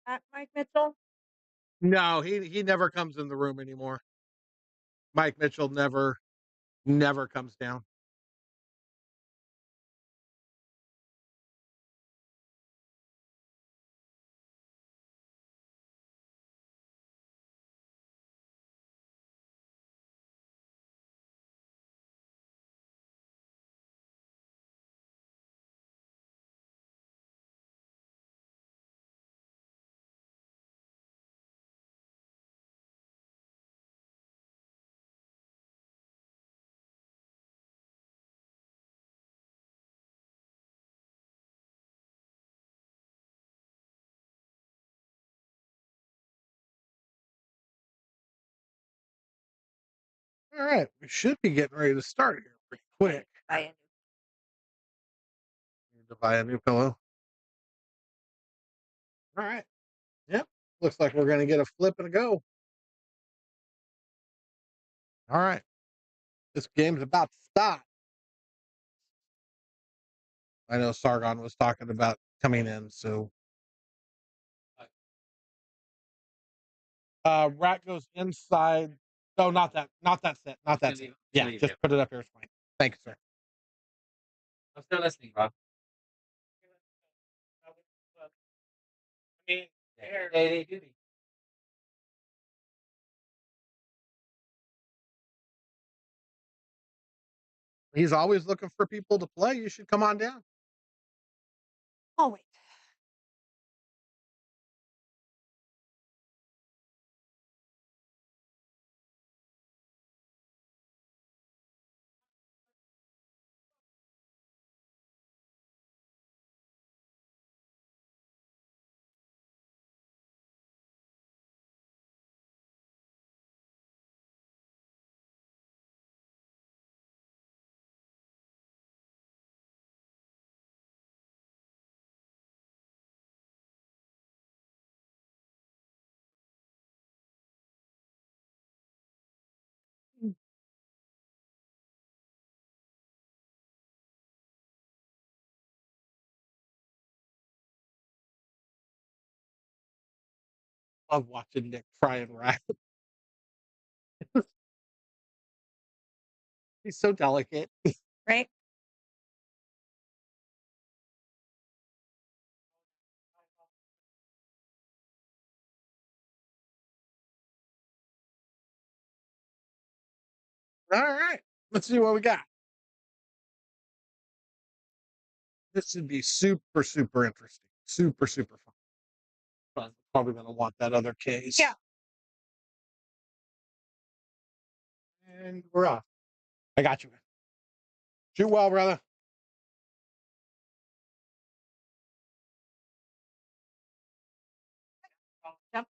At Mike Mitchell? No, he never comes in the room anymore. Mike Mitchell never comes down. All right, we should be getting ready to start here pretty quick. Need to buy a new pillow. All right. Looks like we're gonna get a flip and a go. All right. This game's about to start. I know Sargon was talking about coming in, so rat goes inside. No, not that set. Not that set. Yeah, just put it up here. It's fine. Thank you, sir. I'm still listening, bro. Yeah, they do. He's always looking for people to play. You should come on down. Oh wait. Love watching Nick try and rat. He's so delicate. Right? All right. Let's see what we got. This should be super, super interesting. Super, super fun. Probably going to want that other case. Yeah. And we're off. I got you. Shoot well, brother. Yep.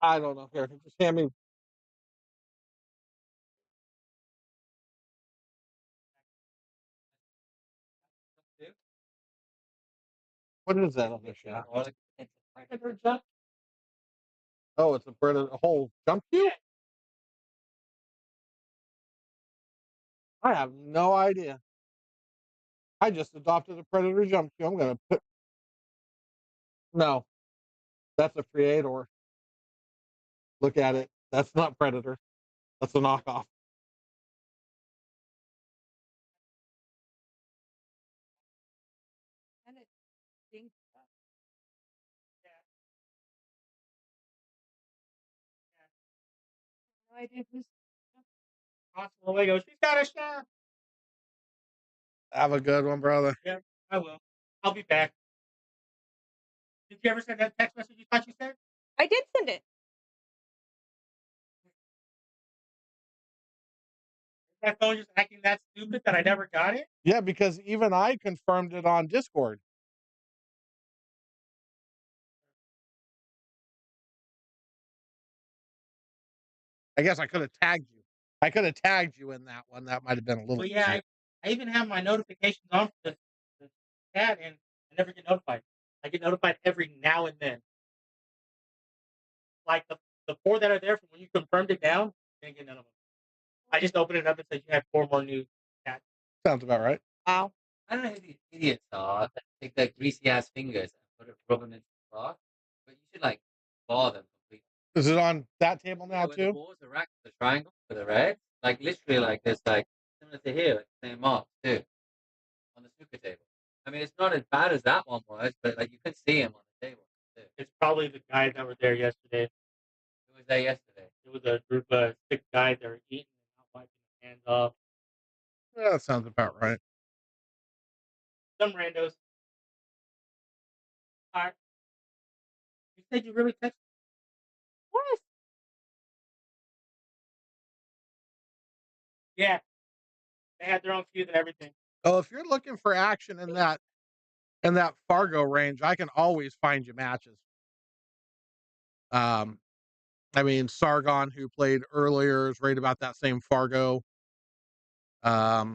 I don't know. Here, just hand me. What is that other shot? Oh, it's a whole jump cue? I have no idea. I just adopted a predator jump cue. I'm going to put. No, that's a creator. Look at it. That's not predator. That's a knockoff. And it stinks. No idea who's. Awesome. Away goes. She's got a shot. Have a good one, brother. Yeah, I will. I'll be back. Did you ever send that text message you thought you sent? I did send it. My phone just acting that stupid that I never got it? Yeah, because even I confirmed it on Discord. I guess I could have tagged you. I could have tagged you in that one. That might have been a little. Well, yeah, I even have my notifications on for the chat, and I never get notified. I get notified every now and then. Like the 4 that are there from when you confirmed it down, didn't get none of them. I just opened it up and said you have 4 more new chats. Sounds about right. Wow. I don't know who these idiots are that take their greasy ass fingers and rub them into the glass, but you should like bar them completely. Is it on that table now Where the too? balls are racked with the triangle for the red, like literally like there's like similar to here, like the same marks too, on the snooker table. I mean, it's not as bad as that one was, but like you could see him on the table too. It's probably the guys that were there yesterday. Who was there yesterday? It was a group of 6 guys that were eating and not wiping their hands off. Yeah, that sounds about right. Some randos. All right. You said you really texted? What? Yeah. They had their own cues and everything. Oh, if you're looking for action in that Fargo range, I can always find you matches. I mean, Sargon, who played earlier, is right about that same Fargo. Yeah,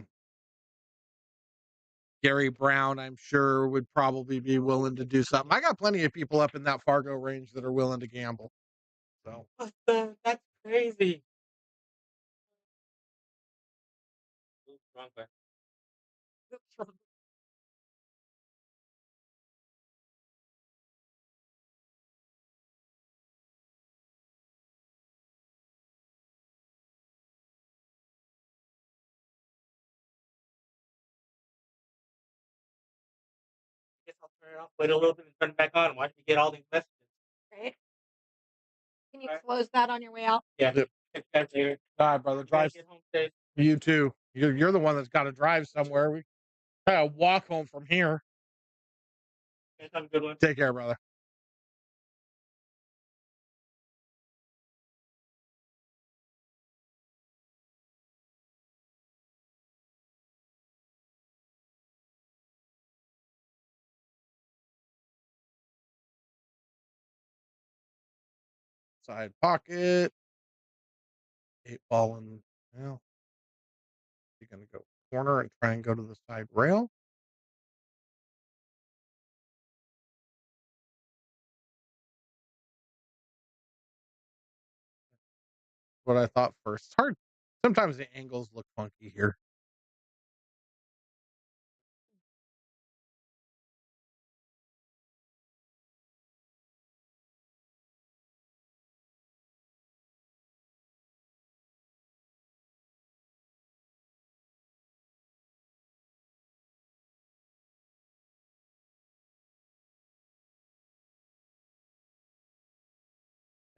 Gary Brown, I'm sure, would probably be willing to do something. I got plenty of people up in that Fargo range that are willing to gamble. So That's crazy. Oops, wrong way. I guess I'll turn it off, wait a little bit, and turn it back on. Watch me get all these messages. Right? Can you Alright. close that on your way out? Yeah. Yep. Catch you guys later. all right, brother, Try drive. to get home safe. You too. You're the one that's got to drive somewhere. We gotta walk home from here. Guys have a good one. Take care, brother. Side pocket. 8-ball and well, you're gonna go corner and try and go to the side rail. What I thought first. It's hard. Sometimes the angles look funky here.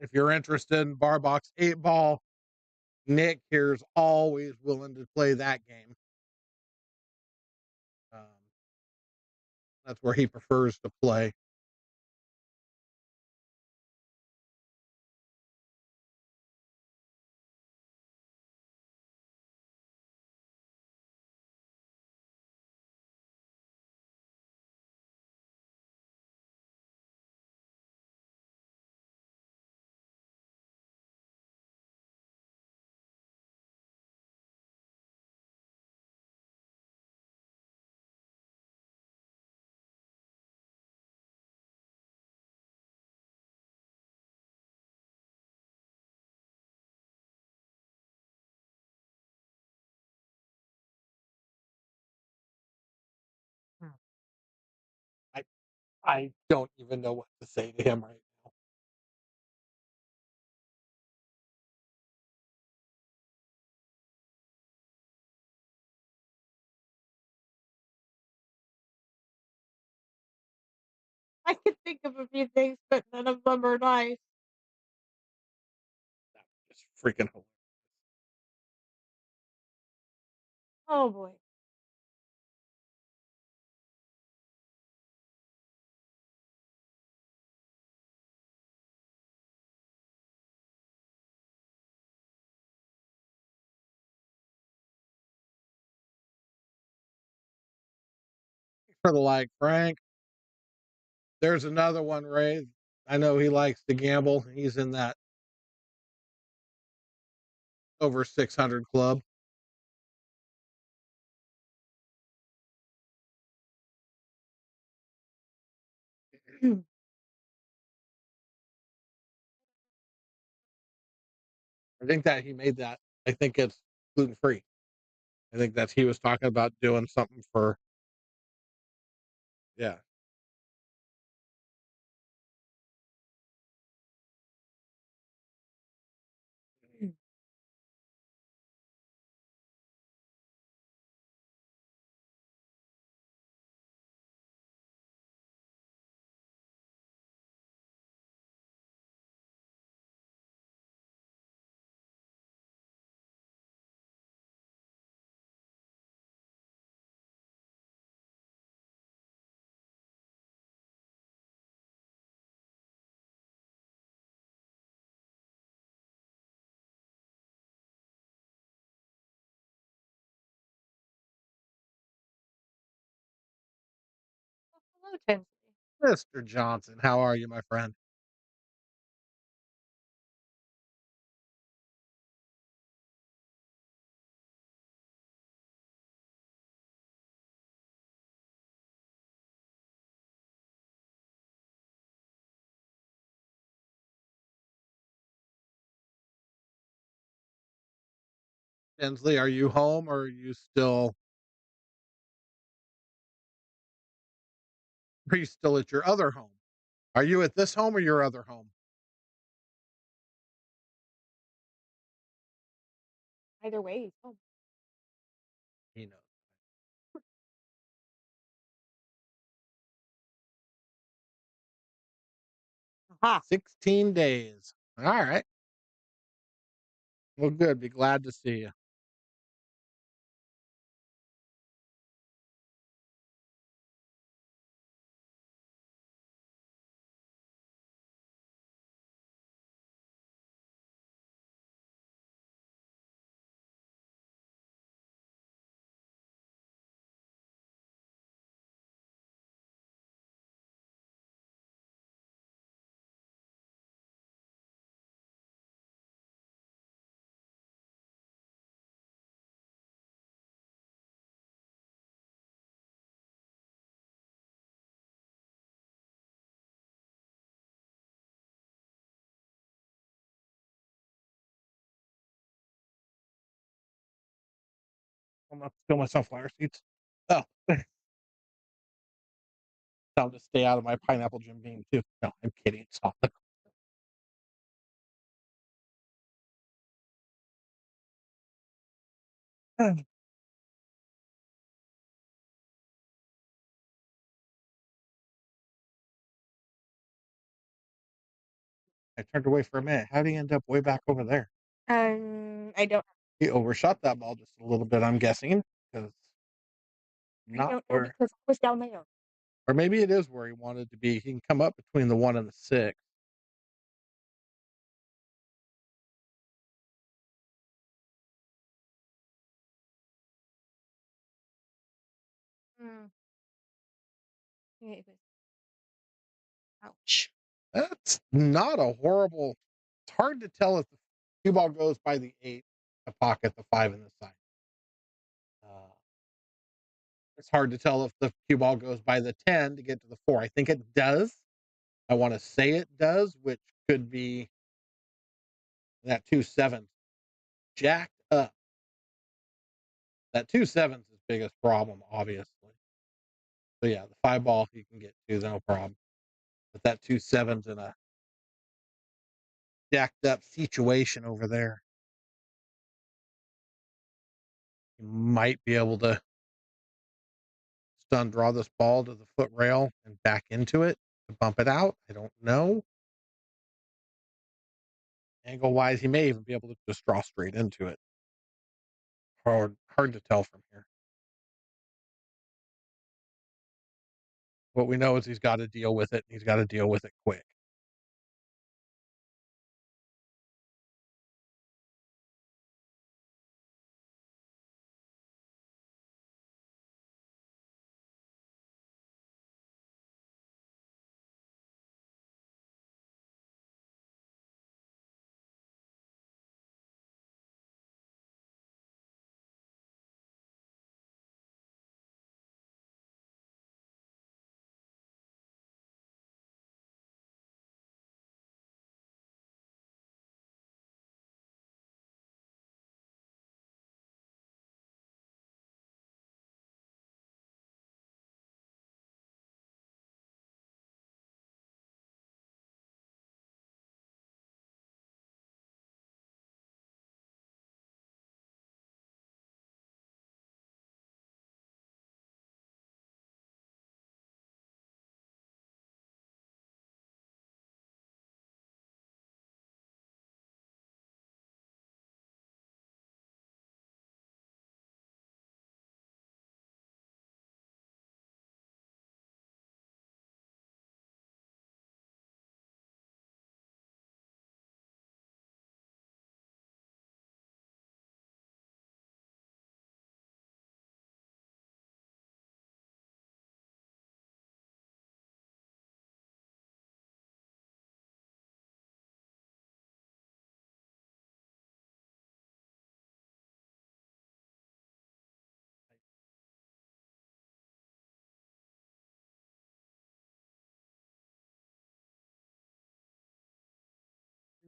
If you're interested in bar box 8-ball, Nick here's always willing to play that game. That's where he prefers to play. I I don't even know what to say to him right now. I can think of a few things, but none of them are nice. That was just freaking hilarious. Oh boy. For the like, Frank. There's another one, Ray. I know he likes to gamble. He's in that over 600 club. I think that he made that. I think it's gluten free. I think that he was talking about doing something for, yeah. Hello, Tinsley. Mr. Johnson, how are you, my friend? Hensley, are you home or are you still at your other home? Are you at this home or your other home? Either way, he's home. He knows. Aha. 16 days. All right. Well, good. Be glad to see you. I'm gonna steal my sunflower seeds. Oh, tell them to stay out of my pineapple Jim Beam too. No, I'm kidding. Stop. I turned away for a minute. How do you end up way back over there? I don't. He overshot that ball just a little bit, I'm guessing, because I not don't know where, because I was down there. or maybe it is where he wanted to be. He can come up between the 1 and the 6. Mm. It was, ouch. That's not a horrible. It's hard to tell if the cue ball goes by the 8, the pocket, the 5, and the side. It's hard to tell if the cue ball goes by the 10 to get to the 4. I think it does. I want to say it does, which could be that 2-7 jacked up. That 2-7's his biggest problem, obviously. So yeah, the 5 ball he can get to, no problem. But that 2-7's in a jacked up situation over there. You might be able to stun draw this ball to the foot rail and back into it to bump it out. I don't know. Angle wise, he may even be able to just draw straight into it. Hard to tell from here. What we know is he's got to deal with it. And he's got to deal with it quick.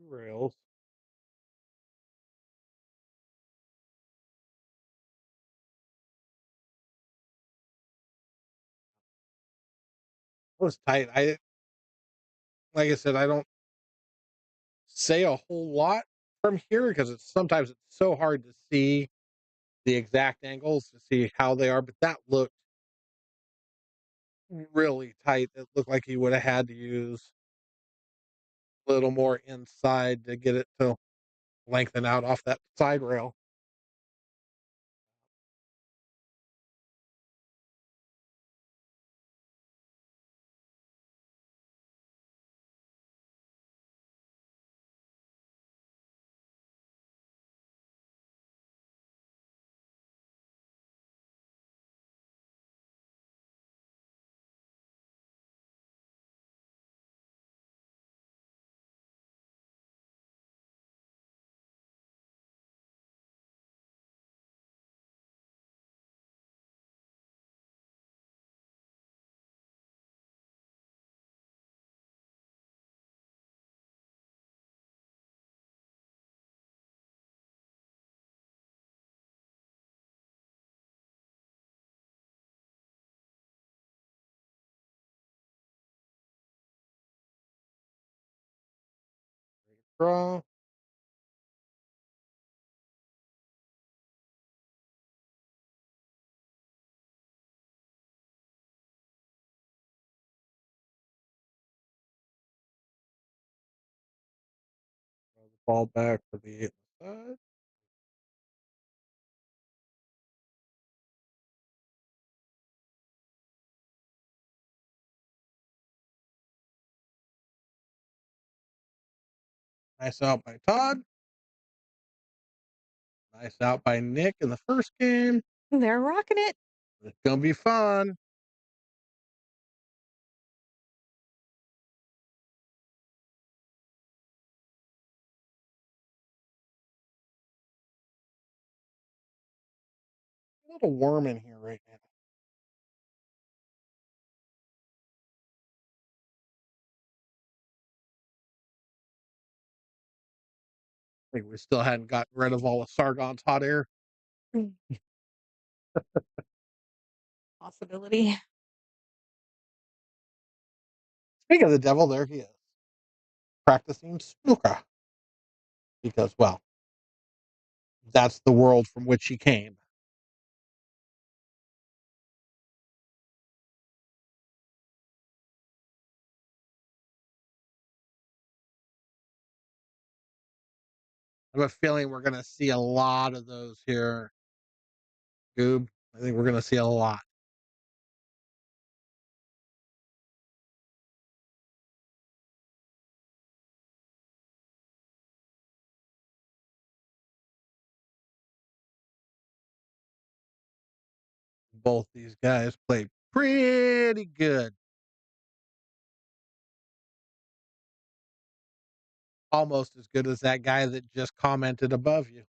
Rails. was tight. Like I said, I don't say a whole lot from here because sometimes it's so hard to see the exact angles to see how they are, but that looked really tight. It looked like he would have had to use a little more inside to get it to lengthen out off that side rail. Draw. Throw the ball back to the side. Nice out by Todd. Nice out by Nick in the first game. They're rocking it. It's gonna be fun. A little warm in here right now. I think we still hadn't gotten rid of all of Sargon's hot air. Possibility. Speaking of the devil, there he is. Practicing snooker. Because, well, that's the world from which he came. I have a feeling we're going to see a lot of those here, Goob. I think we're going to see a lot. Both these guys played pretty good. Almost as good as that guy that just commented above you.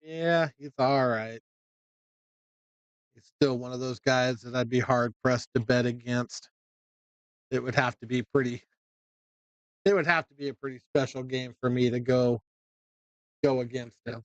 Yeah, he's all right. He's still one of those guys that I'd be hard pressed to bet against. It would have to be pretty. It would have to be a pretty special game for me to go against him.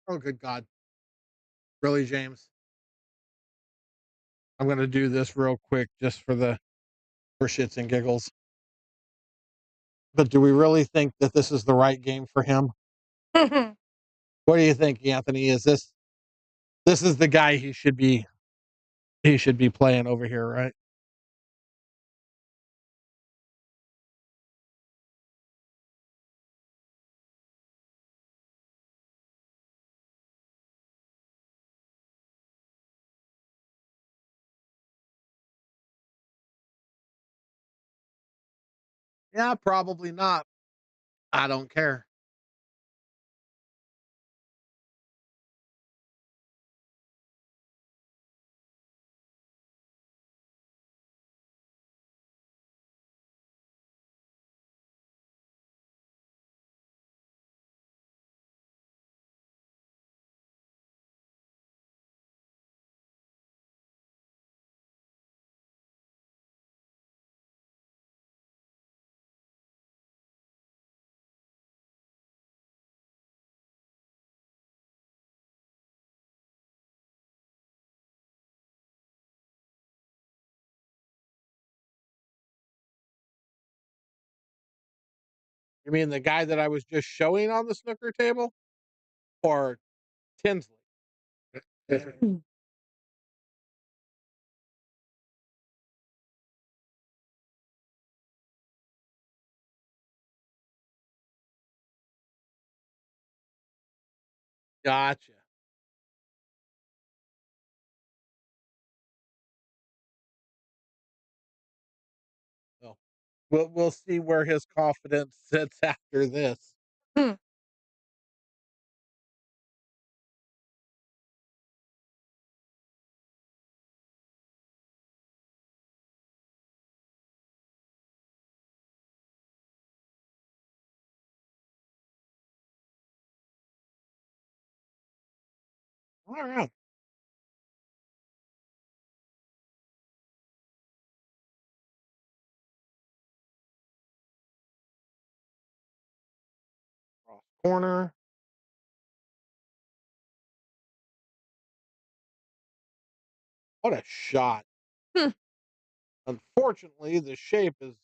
Oh, good God! Really, James? I'm gonna do this real quick just for shits and giggles. But do we really think that this is the right game for him? What do you think, Anthony? This is the guy he should be playing over here, right? Yeah, probably not. I don't care. You mean the guy that I was just showing on the snooker table? Or Tinsley? Gotcha. So we'll see where his confidence sits after this. All right. Cross corner. What a shot. Unfortunately, the shape is,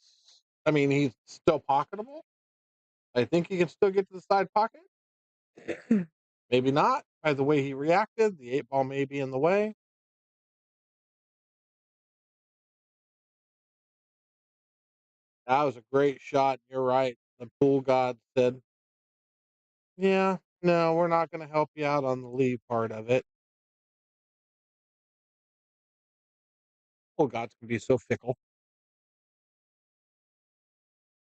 I mean, he's still pocketable. I think he can still get to the side pocket. Maybe not. By the way he reacted, the 8 ball may be in the way. That was a great shot. You're right. The pool god said, yeah, no, we're not going to help you out on the lead part of it. Pool gods can be so fickle.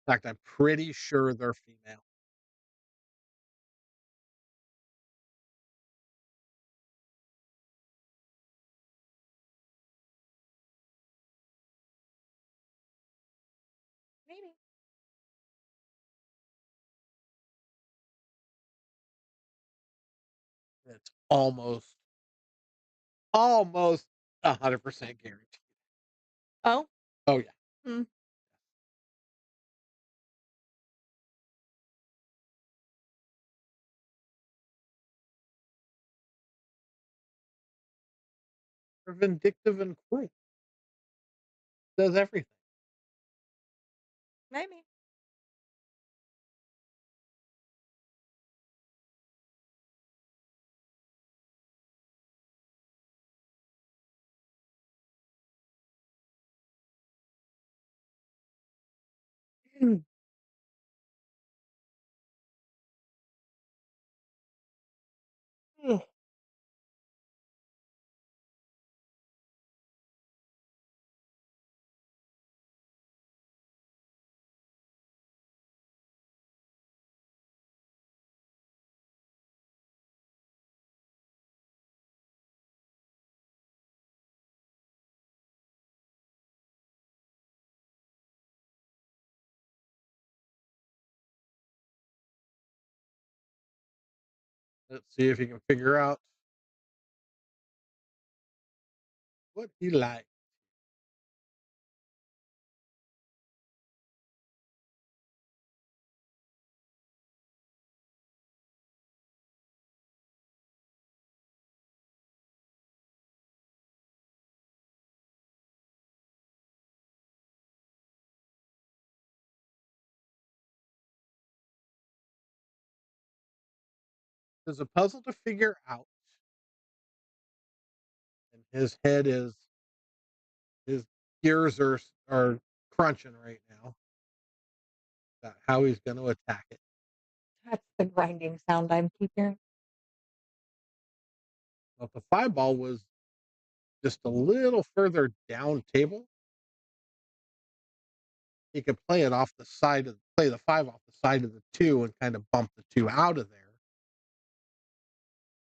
In fact, I'm pretty sure they're female. Maybe. It's almost 100% guaranteed. Oh. Oh yeah. Hmm. They're vindictive and cruel. Does everything. Maybe. Let's see if he can figure out what he likes. There's a puzzle to figure out, and his gears are crunching right now about how he's going to attack it. That's the grinding sound I'm keeping. Well, if the 5 ball was just a little further down table, he could play the 5 off the side of the 2 and kind of bump the 2 out of there.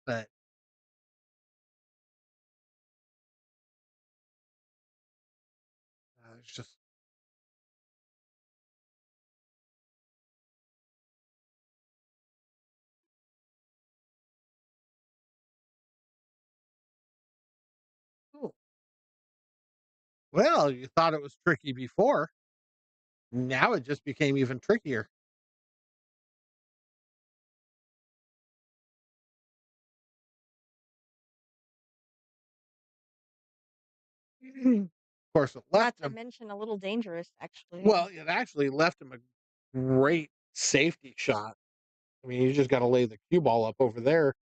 But it's just oh, well, you thought it was tricky before. Now it just became even trickier. Of course, it Not left to him. mention a little dangerous, actually. Well, it actually left him a great safety shot. I mean, you just got to lay the cue ball up over there.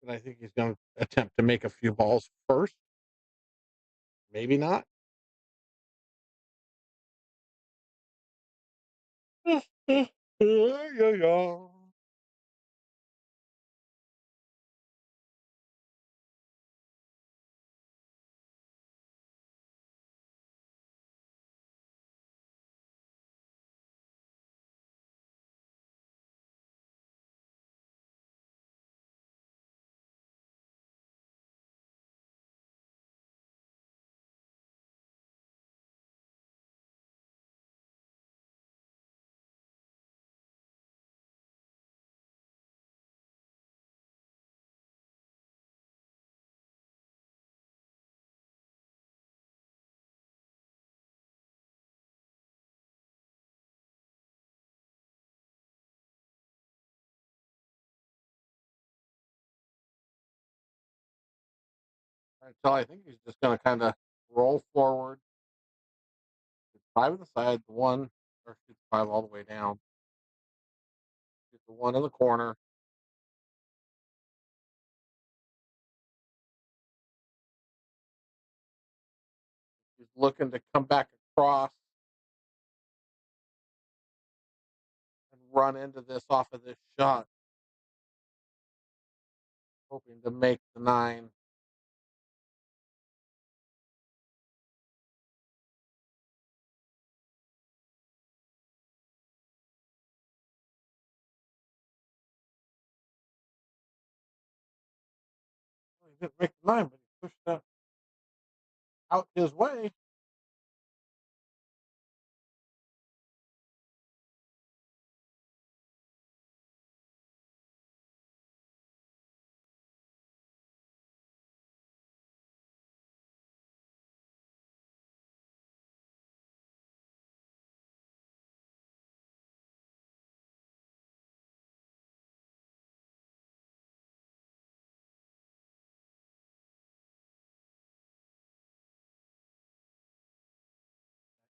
But I think he's going to attempt to make a few balls first. Maybe not. Yeah. So I think he's just going to kind of roll forward, shoot 5 on the side, the 1, or shoot 5 all the way down, shoot the 1 in the corner. He's looking to come back across and run into this off of this shot, hoping to make the 9. Well, he didn't make the 9, but he pushed that out his way.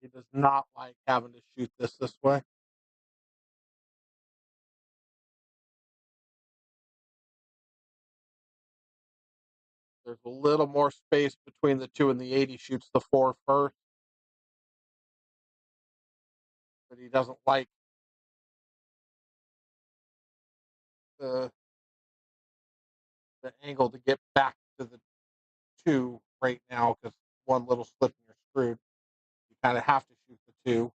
He does not like having to shoot this way. There's a little more space between the 2 and the 8. He shoots the 4 first, but he doesn't like the angle to get back to the 2 right now because one little slip and you're screwed. You kind of have to shoot the 2.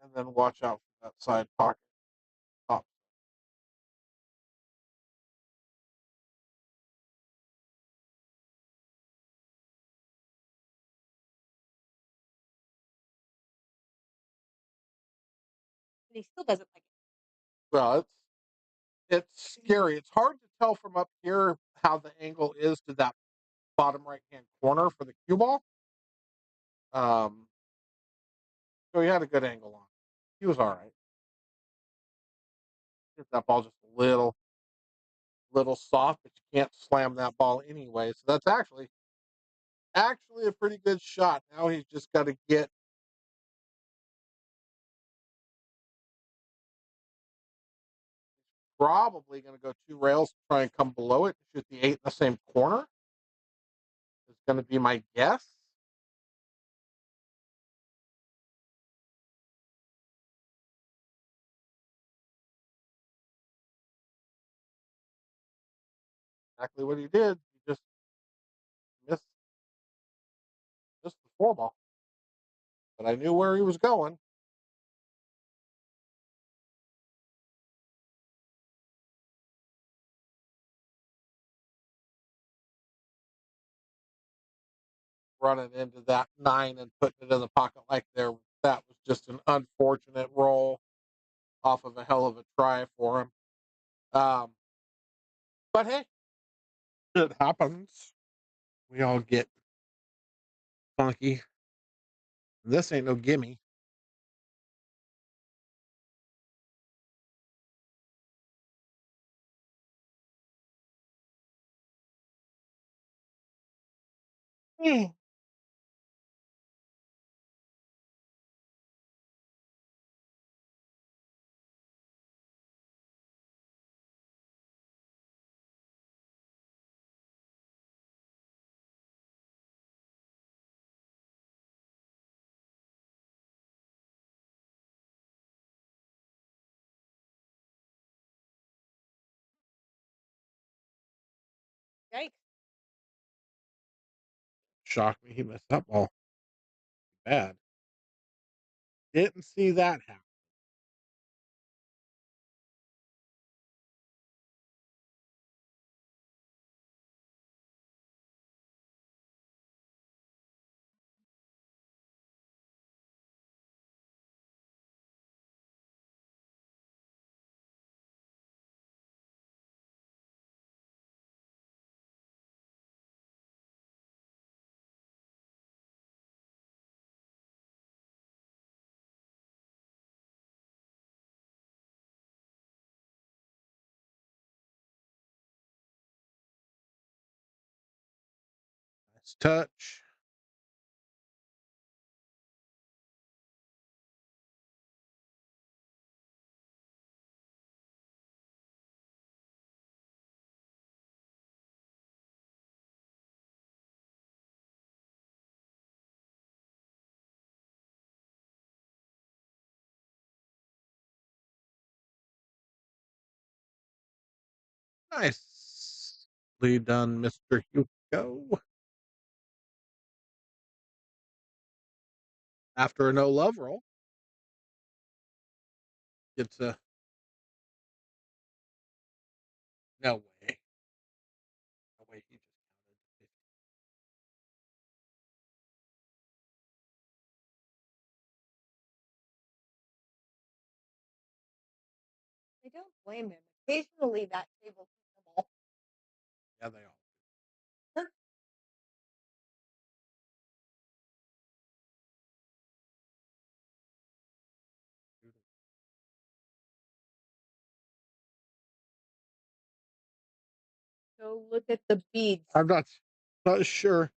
And then watch out for that side pocket top. But he still doesn't like it. Well, it's scary. It's hard to tell from up here how the angle is to that bottom right hand corner for the cue ball. So he had a good angle on. He was all right. Hit that ball just a little soft, but you can't slam that ball anyway. So that's actually a pretty good shot. Now he's just got to get probably going to go 2 rails to try and come below it to shoot the 8 in the same corner. Is going to be my guess. Exactly what he did. He just missed the 4 ball. But I knew where he was going. Running into that 9 and putting it in the pocket like there. That was just an unfortunate roll off of a hell of a try for him. But hey, it happens. We all get funky. This ain't no gimme. Yikes. Shocked me he missed that ball. Bad. Didn't see that happen. Nice touch. Nicely done, Mr. Hugo. After a no love roll, gets a no way. No way he just counted. I don't blame him. Occasionally that table ball. Yeah, they all. Go look at the beads. I'm not sure.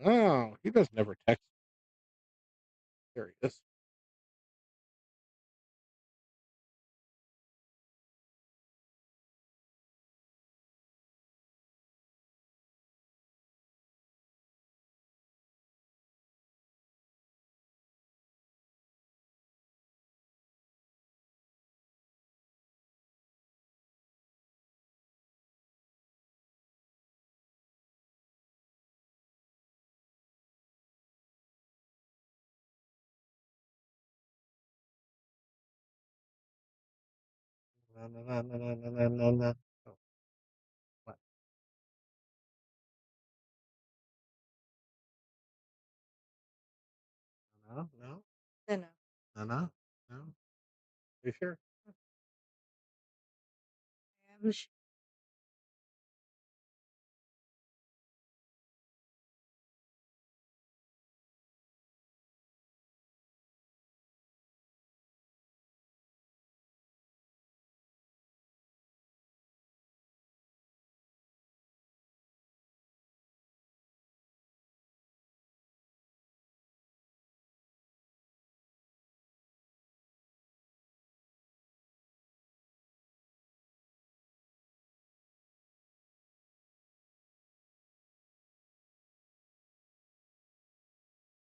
Oh, he does never text. There he is. No, no, no, no, no, no, no, no. Oh, what? No, no, No. no, no, no. You sure? I am. Gosh.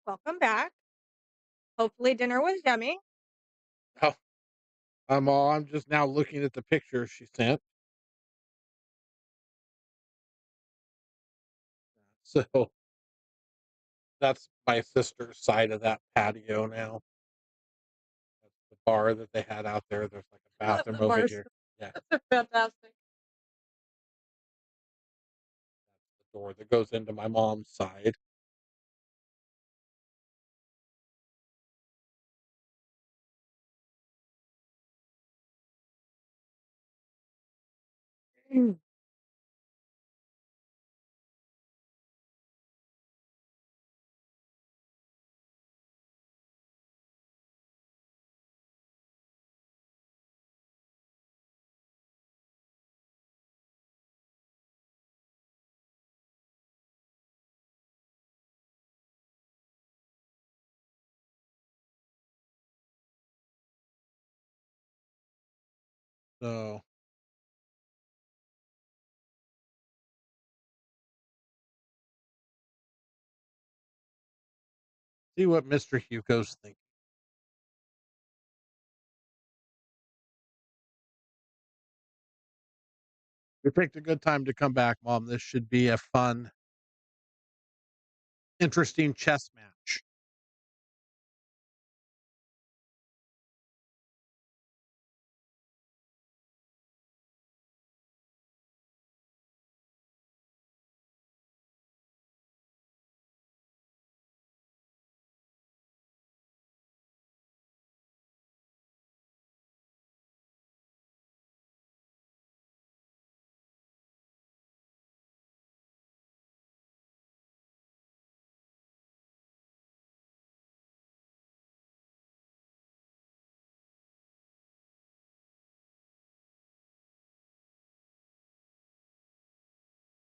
Welcome back. Hopefully dinner was yummy. Oh, I'm just now looking at the picture she sent. So that's my sister's side of that patio now. That's the bar that they had out there. There's like a I love bathroom the over bars. here. Yeah, That's fantastic. the door that goes into my mom's side. Mm. So see what Mr. Hugo's thinking. We picked a good time to come back, Mom. This should be a fun, interesting chess match.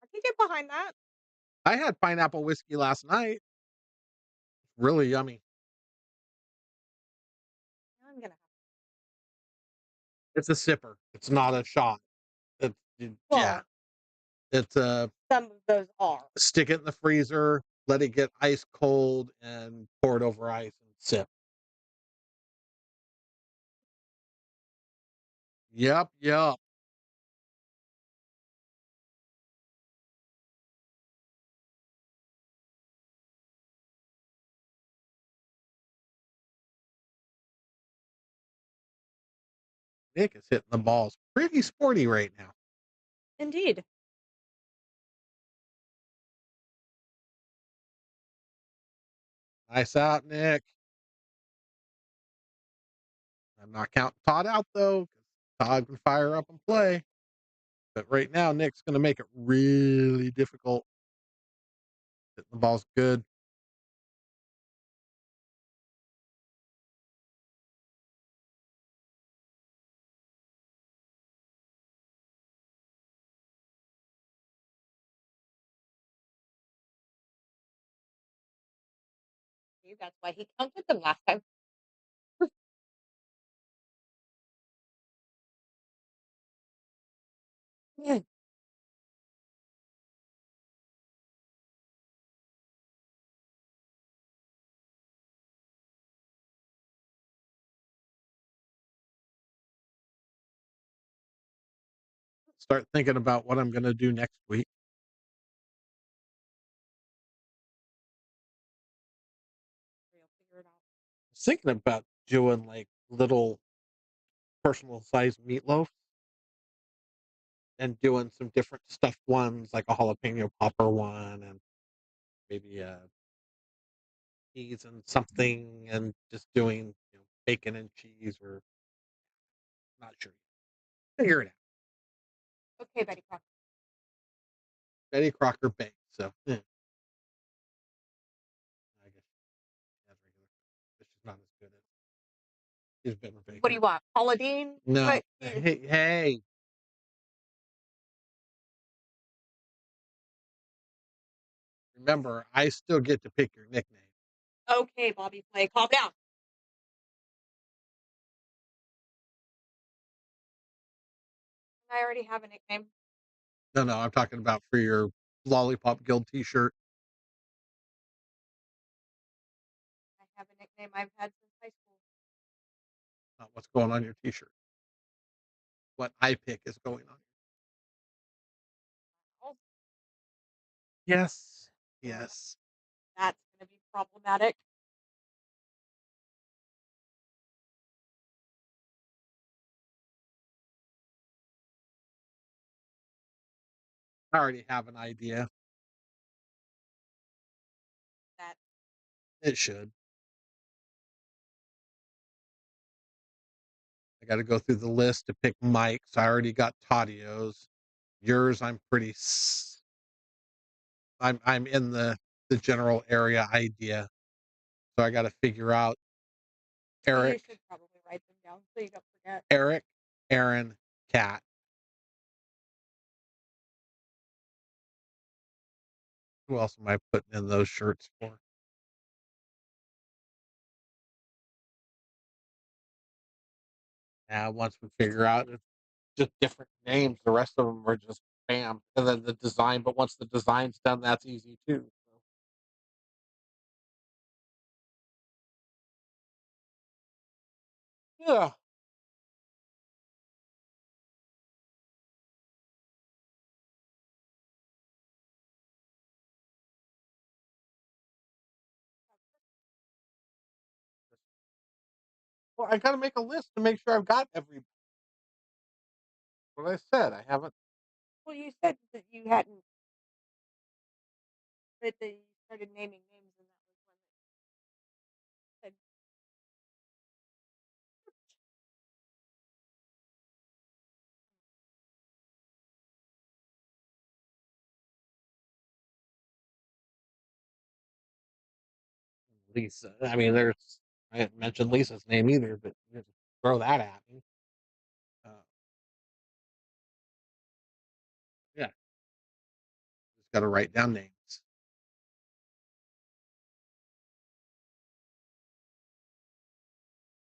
I can get behind that. I had pineapple whiskey last night. Really yummy. I'm gonna It's a sipper. It's not a shot. Yeah. Well, It's a some of those are. stick it in the freezer, let it get ice cold, and pour it over ice and sip. Yep, yep. Nick is hitting the balls pretty sporty right now. Indeed. Nice out, Nick. I'm not counting Todd out though, because Todd can fire up and play. But right now, Nick's going to make it really difficult. Hitting the ball's good. See, that's why he counted them last time. Yeah. Start thinking about what I'm going to do next week. We'll figure it out. I was thinking about doing like little personal sized meatloaf and doing some different stuffed ones, like a jalapeno popper one, and maybe cheese and something, and just doing bacon and cheese, or not sure. Figure it out. Okay, Betty Crocker. Betty Crocker baked. So I guess that's regular. But she's not as good at. She's better baker. What do you want? Paula Deen? No. What? Hey. Remember, I still get to pick your nickname. Okay, Bobby Flay, calm down. I already have a nickname. No, I'm talking about for your Lollipop Guild T-shirt. I have a nickname I've had since high school. Not what's going on your T-shirt. What I pick is going on. Oh, Yes. that's going to be problematic. I already have an idea. That It should. I got to go through the list to pick Mike's. I already got Tadio's. Yours, I'm pretty. I'm in the general area idea, so I got to figure out you Eric, should probably write them down so you don't forget. Eric, Aaron, Cat. Who else am I putting in those shirts for? Yeah, once we figure out it's just different names, the rest of them are just bam, and then the design. But once the design's done, that's easy too. So. Yeah. Well, I got to make a list to make sure I've got every. What I said, I haven't. Well, you said that you hadn't, that you started naming names, and that was one that said, Lisa. I mean, I didn't mention Lisa's name either, but you just throw that at me. Yeah, just got to write down names.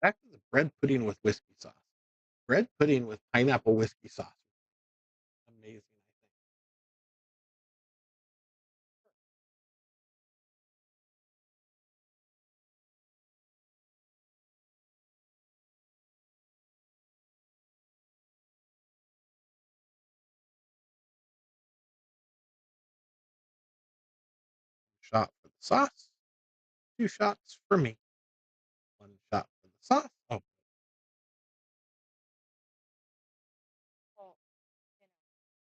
Back to the bread pudding with whiskey sauce. Bread pudding with pineapple whiskey sauce. Amazing, I think. Shot for the sauce. 2 shots for me. 1 shot for the sauce. Oh, well,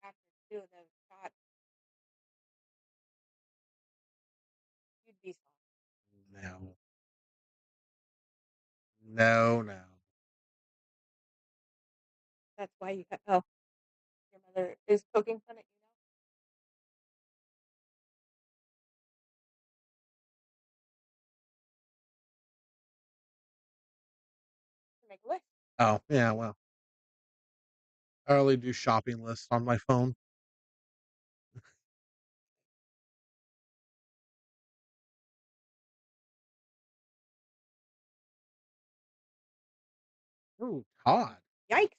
after two of those shots, you'd be soft. no. No. That's why you got, oh, your mother is poking fun at you now? Make a list. Oh, yeah, well. I only do shopping lists on my phone. Ooh, Todd. Yikes.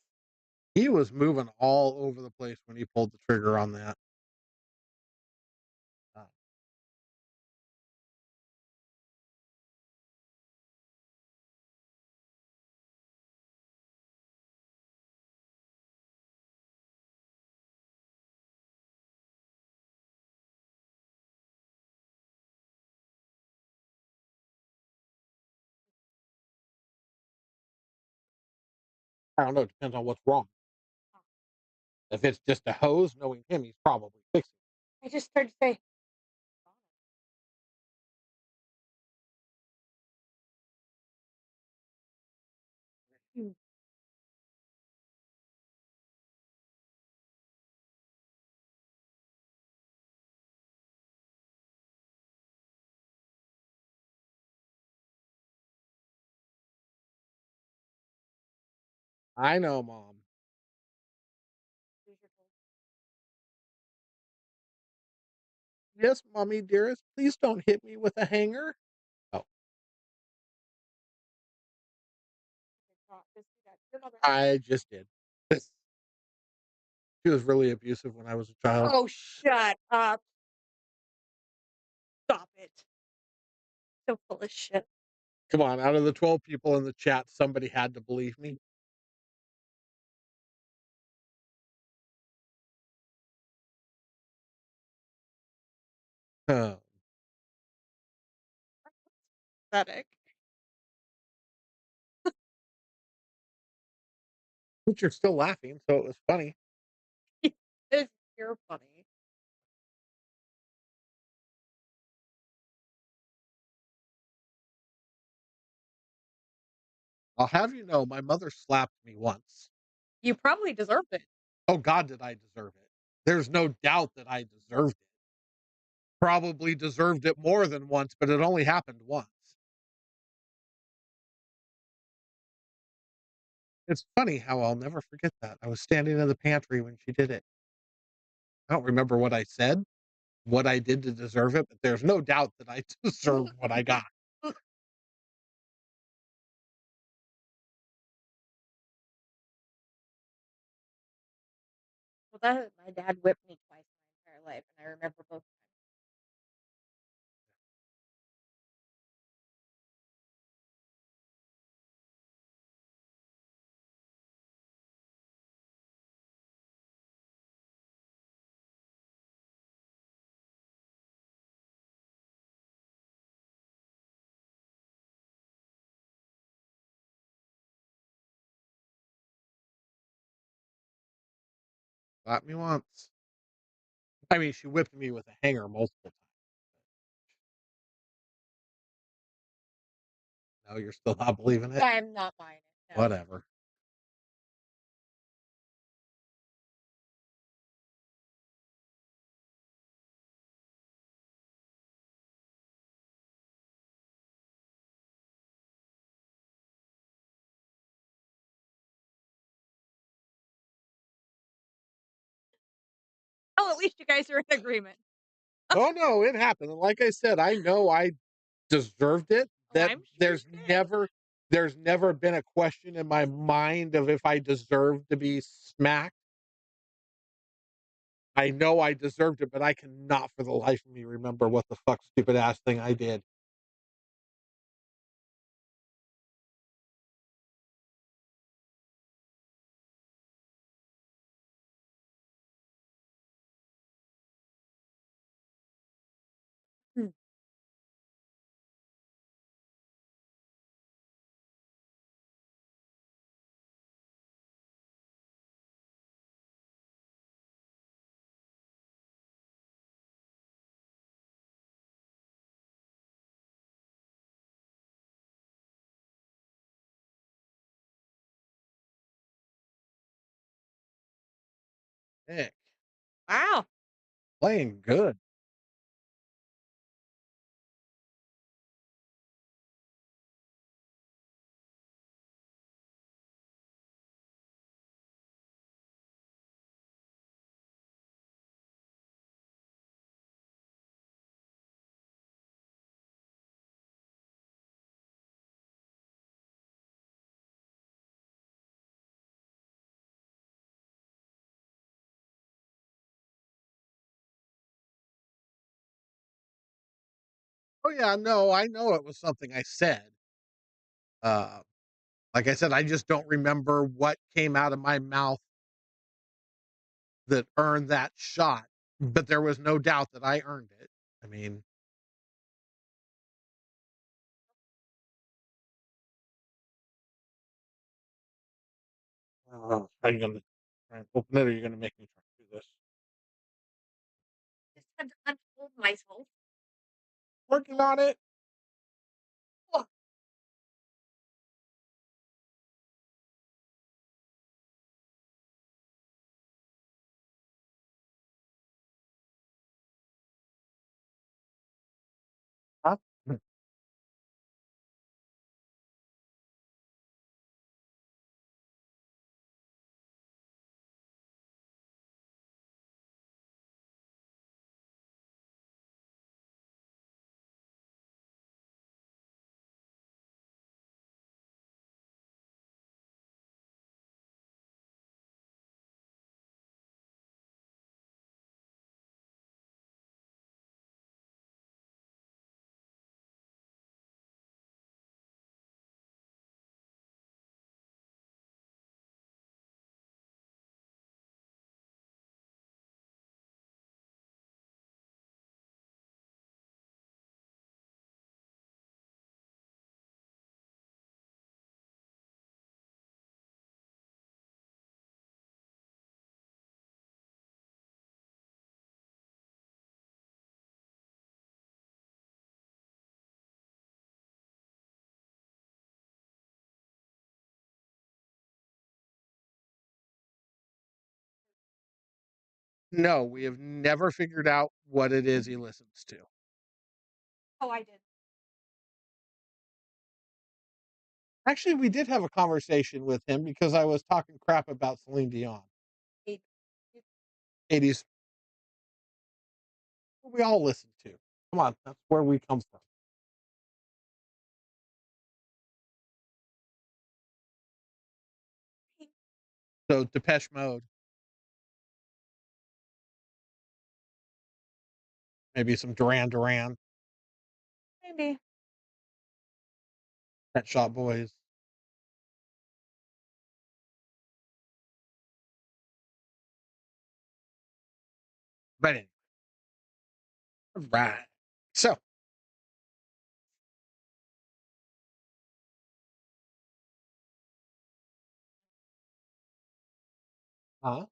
He was moving all over the place when he pulled the trigger on that. Uh, I don't know. It depends on what's wrong. If it's just a hose, knowing him, he's probably fixing it. I just started to say, I know, Mom. Yes, Mommy dearest, please don't hit me with a hanger. Oh, I just did. This She was really abusive when I was a child. Oh, shut up. Stop it. So full of shit. Come on, out of the 12 people in the chat, somebody had to believe me. Oh, Pathetic. but you're still laughing, so it was funny. You're funny. I'll have you know, my mother slapped me once. You probably deserved it. Oh, God, did I deserve it? There's no doubt that I deserved it. Probably deserved it more than once, but it only happened once. It's funny how I'll never forget that. I was standing in the pantry when she did it. I don't remember what I said, what I did to deserve it, but there's no doubt that I deserved what I got. Well, that my dad whipped me twice my entire life, and I remember both times. Slapped me once. I mean, she whipped me with a hanger multiple times. No, you're still not believing it? I'm not buying it. No. Whatever. Oh, at least you guys are in agreement. Oh, no, it happened. And like I said, I know I deserved it. Oh, That I'm sure you did. there's never been a question in my mind of if I deserved to be smacked. I know I deserved it, but I cannot for the life of me remember what the fuck stupid ass thing I did. Hmm. Heck, Wow. playing good. Oh yeah, no, I know it was something I said. Uh, like I said, I just don't remember what came out of my mouth that earned that shot. But there was no doubt that I earned it. I mean, are you gonna try and open it, or are you gonna make me try to do this? Just had to unfold myself. Working on it. Oh, Huh? No, we have never figured out what it is he listens to. Oh, I did. Actually, we did have a conversation with him because I was talking crap about Celine Dion. 80s. We all listen to. Come on, that's where we come from. So Depeche Mode, maybe some Duran Duran, Maybe. Pet Shop Boys. But anyway, right. So, huh?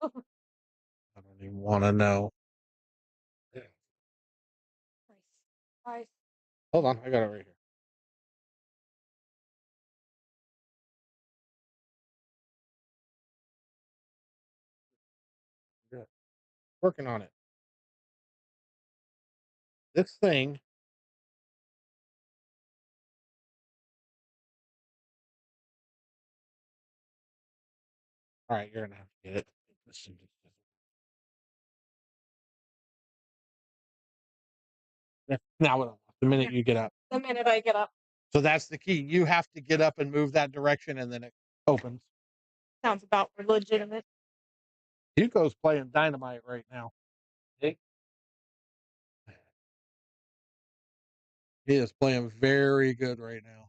I don't even want to know. Nice. Hold on, I got it right here. Good. Working on it. This thing. All right, you're gonna have to get it. Now what? The minute you get up. The minute I get up. So that's the key. You have to get up and move that direction, and then it opens. Sounds about legitimate. Hugo's playing dynamite right now. Hey, He is playing very good right now.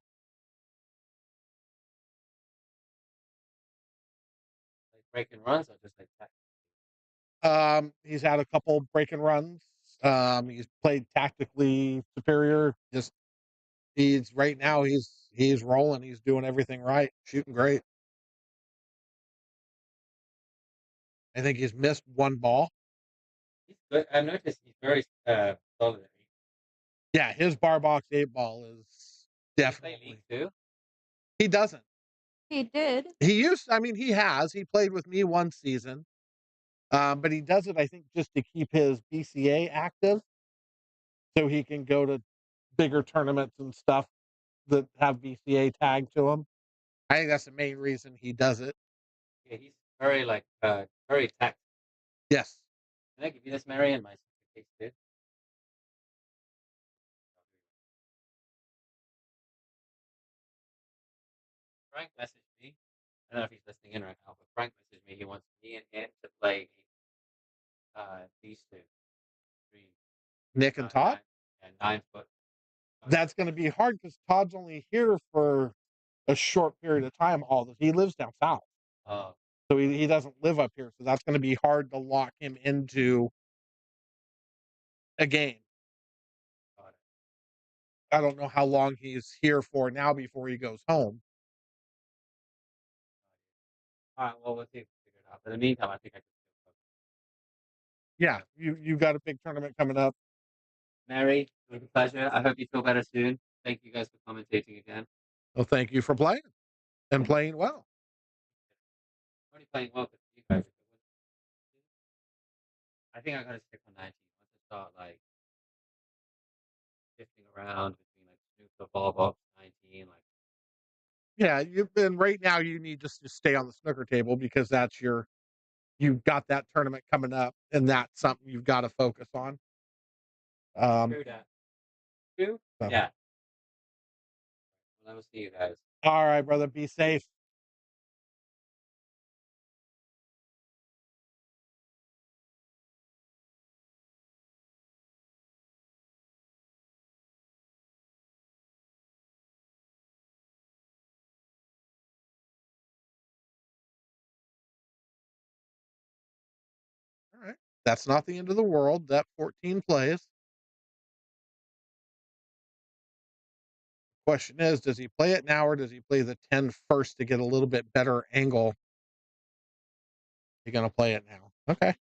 like breaking runs or just like that. He's had a couple breaking runs. He's played tactically superior. Just he's right now he's rolling. He's doing everything right, shooting great. I think he's missed one ball. He's good. I've noticed he's very solid. Yeah, his bar box 8 ball is Does he play definitely. league too? He doesn't. He did. He used. I mean, he has. He played with me one season, but he does it. I think just to keep his BCA active, so he can go to bigger tournaments and stuff that have BCA tagged to him. I think that's the main reason he does it. Yeah, he's very like very tactical. Yes. Can I give you this, Mary, and my case too? Frank messaged me. I don't know if he's listening in right now, but Frank messaged me. He wants me and him to play these two, three, Nick and Todd? 9 foot. That's going to be hard because Todd's only here for a short period of time. He lives down south, Oh, so he doesn't live up here. So that's going to be hard to lock him into a game. got it. I don't know how long he's here for now before he goes home. All right, well, we'll see if we figure it out. But in the meantime, I think I can still cook. Yeah, you got a big tournament coming up. Mary, it was a pleasure. I hope you feel better soon. Thank you guys for commentating again. Well, thank you for playing and playing well. I'm only playing well because you guys. I think I'm gonna stick on 19. Once I start like shifting around between like snooker, ball box, 19, like Yeah, you've been right now. You need just to stay on the snooker table because you've got that tournament coming up, and that's something you've got to focus on. true that. True? So. Yeah. Well, I will see you guys. All right, brother. Be safe. All right. That's not the end of the world. That 14 plays. Question is, does he play it now or does he play the 10 first to get a little bit better angle? He's going to play it now. Okay.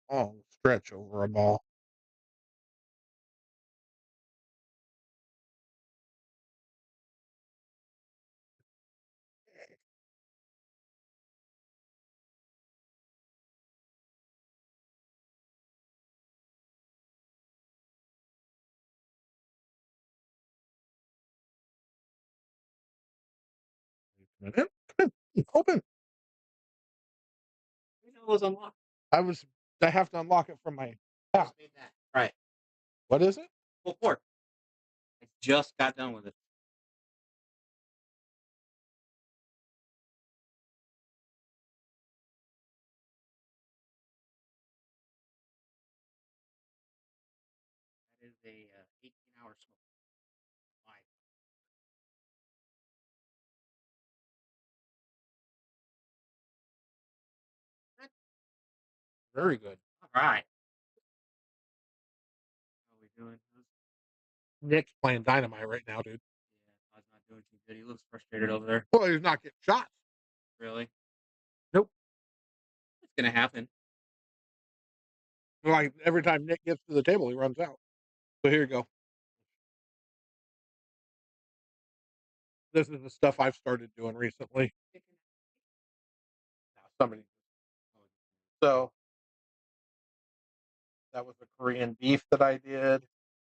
Oh, stretch over a ball. Yep. Open. You know it was unlocked. I have to unlock it from my app. Just made that. Right. What is it? Pulled pork. I just got done with it. That is a 18-hour smoke. Live. Very good. All right. How are we doing? Nick's playing dynamite right now, dude. Yeah, Todd's not doing too good. He looks frustrated over there. Well, he's not getting shots. Really? Nope. It's gonna happen. Like every time Nick gets to the table, he runs out. So here you go. This is the stuff I've started doing recently. Now, somebody. So that was the Korean beef that I did.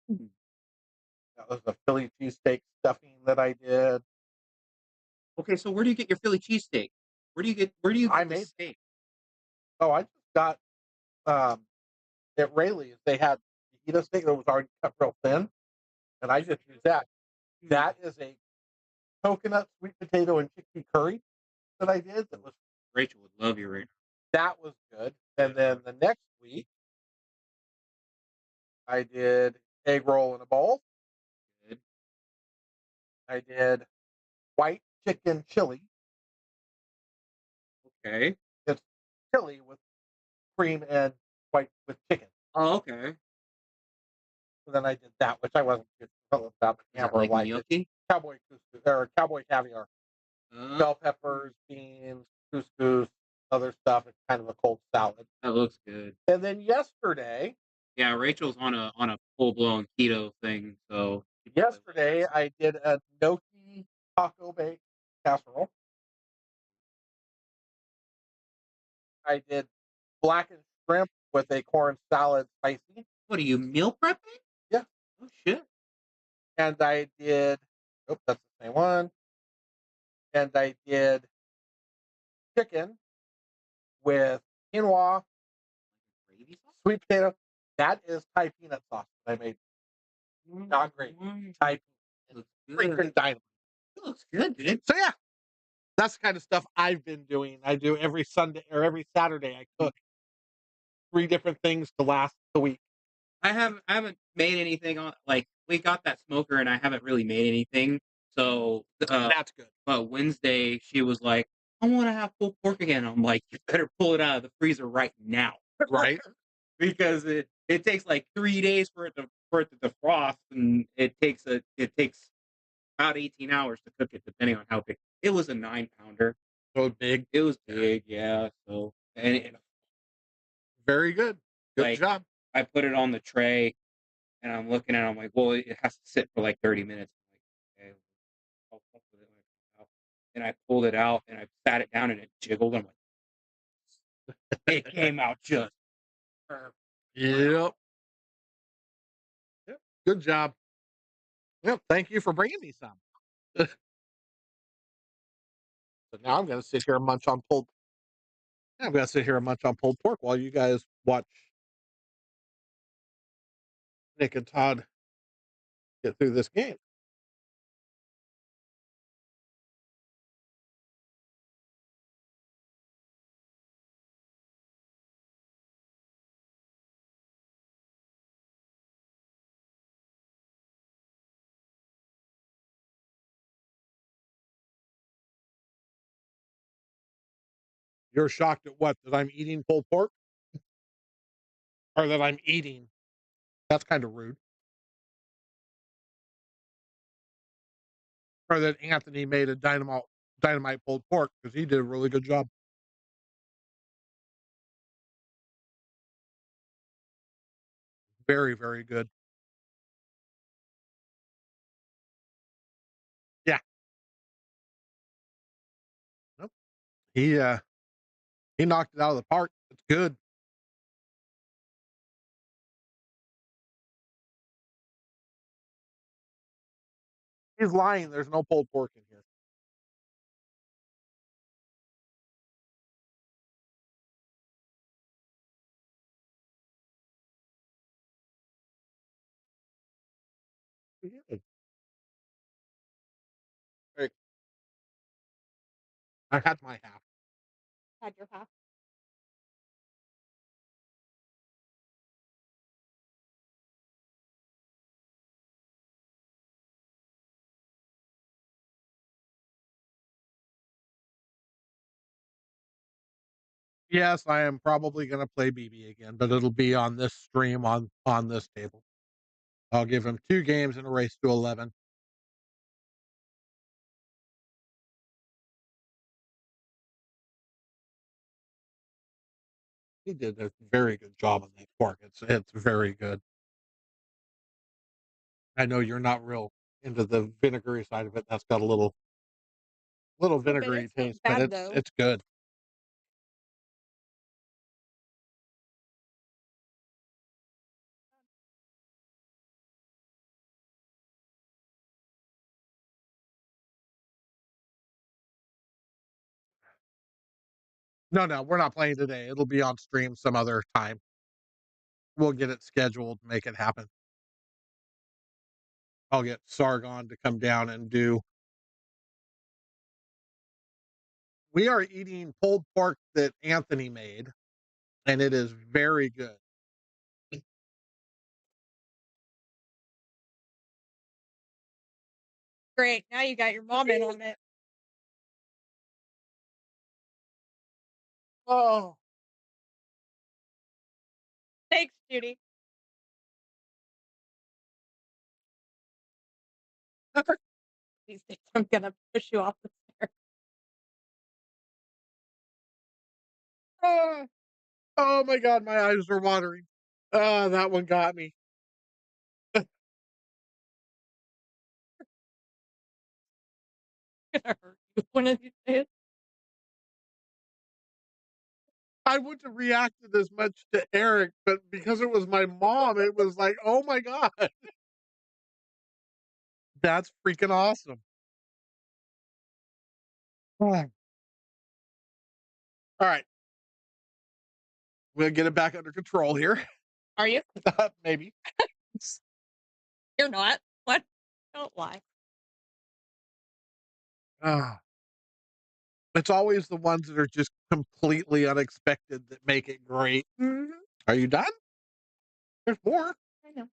That was the Philly cheesesteak stuffing that I did. Okay, so where do you get your Philly cheesesteak? Where do you get I the made- steak? Oh, I just got at Rayleigh's. They had fajita steak that was already cut real thin, and I just used that. That is a coconut, sweet potato, and chickpea curry that I did. That was Rachel would love you right that was good. And then the next week, I did egg roll in a bowl. now. Good. I did white chicken chili. Okay. It's chili with cream and white with chicken. Oh, okay. So then I did that, which I wasn't good about the Is that camera like like it. gnocchi? Cowboy couscous or cowboy caviar. Bell peppers, beans, couscous, other stuff. It's kind of a cold salad. That looks good. And then yesterday, Yeah, Rachel's on a full blown keto thing, so yesterday I did a gnocchi taco bake casserole. I did blackened shrimp with a corn salad spicy. What are you meal prepping? Yeah. Oh shit. And I did, oh, that's the same one. And I did chicken with quinoa, Gravy sauce? sweet potato. That is Thai peanut sauce that I made. Not great. Thai Looks freaking good. dynamite. It looks good, dude. So yeah, that's the kind of stuff I've been doing. I do every Sunday or every Saturday. I cook 3 different things to last the week. I haven't made anything on like we got that smoker and I haven't really made anything. So That's good. but Wednesday she was like, I want to have pulled pork again. I'm like, you better pull it out of the freezer right now. Right? Because it takes like 3 days for it to defrost and it takes about 18 hours to cook it depending on how big. It was a 9-pounder. So big. It was big, yeah. So and Very good. Good like job. I put it on the tray and I'm looking at it, I'm like, well, it has to sit for like 30 minutes. I'm like, okay, I'll fuck with it when it comes out. And I pulled it out and I sat it down and it jiggled. I'm like, it came out just perfect. Yep. Yep. Good job. Yep. Thank you for bringing me some. So now I'm going to sit here and munch on pulled. I'm going to sit here and munch on pulled pork while you guys watch Nick and Todd get through this game. You're shocked at what? That I'm eating pulled pork? Or that I'm eating? That's kind of rude. Or that Anthony made a dynamite pulled pork because he did a really good job. Very, very good. Yeah. Nope. He knocked it out of the park. It's good. He's lying. There's no pulled pork in here. Good. Very- I had my half. Had your half. Yes, I am probably going to play BB again, but it'll be on this stream on this table. I'll give him 2 games in a race to 11. He did a very good job on that fork. It's very good. I know you're not real into the vinegary side of it. That's got a little vinegary It's not taste, but bad, though. it's good. No, we're not playing today. It'll be on stream some other time. We'll get it scheduled, make it happen. I'll get Sargon to come down and do. We are eating pulled pork that Anthony made, and it is very good. Great. Now you got your mom in on it. Oh, Thanks, Judy. These days I'm gonna push you off the stairs. oh my God, my eyes are watering. That one got me. Gonna hurt you one of these days. I wouldn't have reacted as much to Eric, but because it was my mom, it was like, oh my God. That's freaking awesome. All right. We'll get it back under control here. Are you? Maybe. You're not. What? Don't lie. Ah. It's always the ones that are just completely unexpected that make it great. Mm-hmm. Are you done? There's more. I know.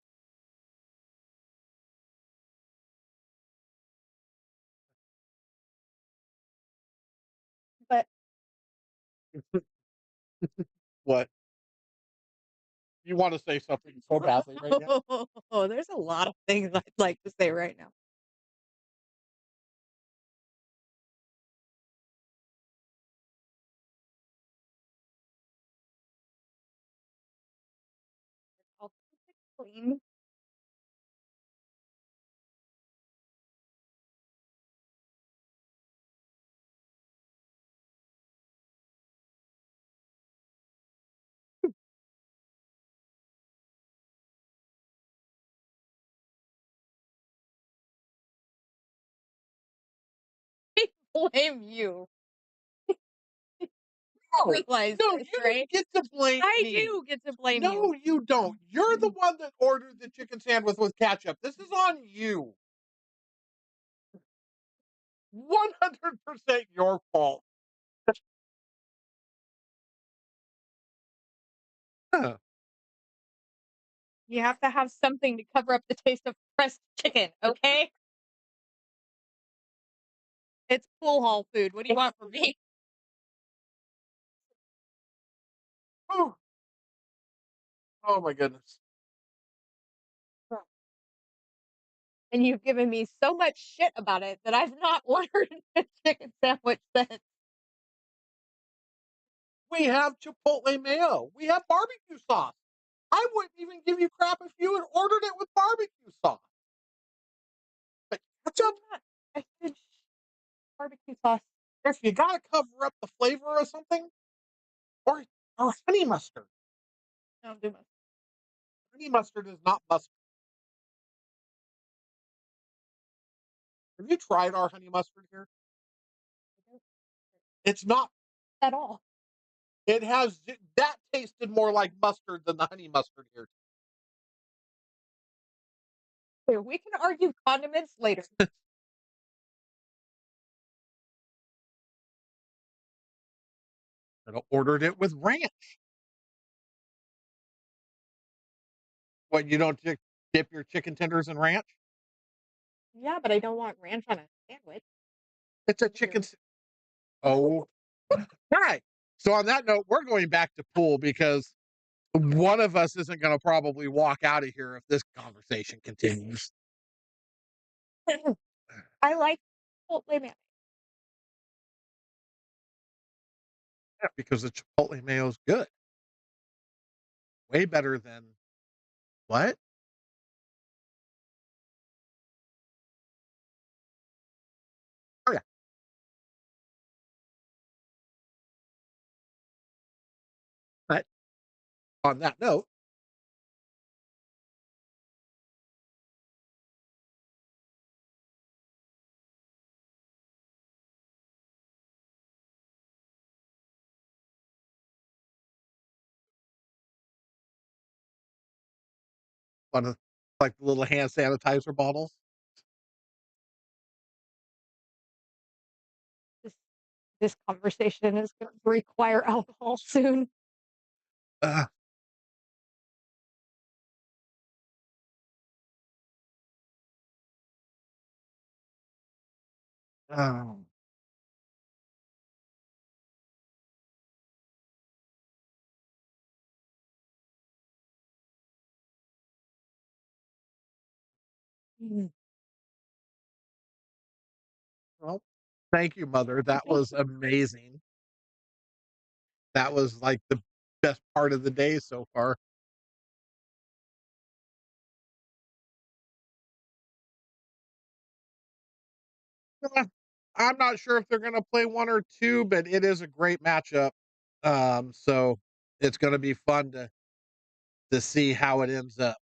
But What? You want to say something so badly right now? oh, there's a lot of things I'd like to say right now. I'll keep it clean. Blame you. No, Realize no, this, you right? don't get to blame I me. do get to blame No, you. you don't. You're the one that ordered the chicken sandwich with ketchup. This is on you. 100% your fault. Huh. You have to have something to cover up the taste of pressed chicken, okay? It's pool hall food. What do you want from me? Oh. Oh my goodness. And you've given me so much shit about it that I've not ordered a chicken sandwich since. We have Chipotle mayo. We have barbecue sauce. I wouldn't even give you crap if you had ordered it with barbecue sauce. But ketchup, I said barbecue sauce. if you gotta cover up the flavor of something, or honey mustard. I don't do much. Honey mustard is not mustard. Have you tried our honey mustard here? It's not. At all. It has that tasted more like mustard than the honey mustard here. We can argue condiments later. Could have ordered it with ranch. What, you don't dip your chicken tenders in ranch? Yeah, but I don't want ranch on a sandwich. It's a chicken. Oh, all right. So on that note, we're going back to pool because one of us isn't going to probably walk out of here if this conversation continues. I like Chipotle mayonnaise. Yeah, because the Chipotle mayo is good. Way better than what? Oh, yeah. But on that note, one of like the little hand sanitizer bottles. This this conversation is going to require alcohol soon. Uh, um, Mm. well, thank you, Mother. That was amazing. That was like the best part of the day so far. Uh, I'm not sure if they're going to play one or two, but it is a great matchup. So it's going to be fun to see how it ends up.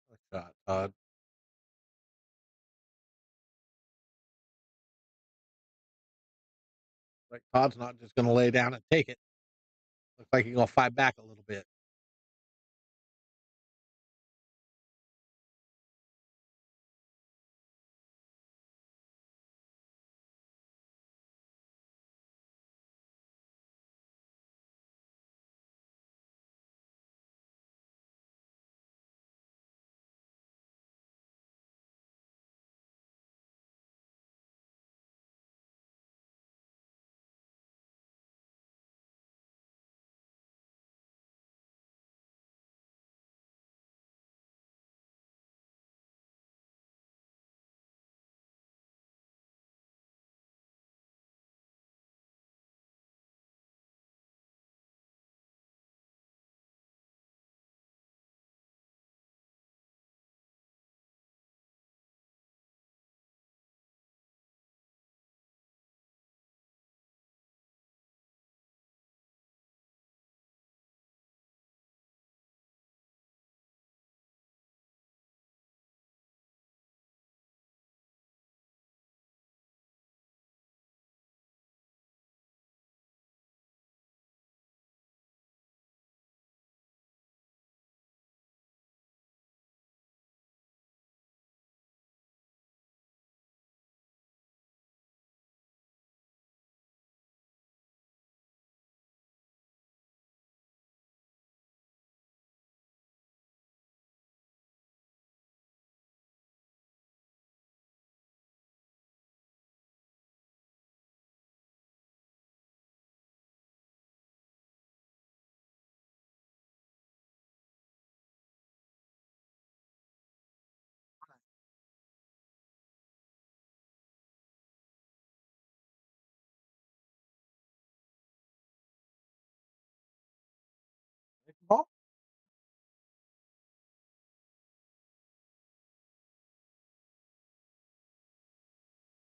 Good shot, Todd. Like Todd's not just going to lay down and take it. Looks like he's going to fight back a little bit.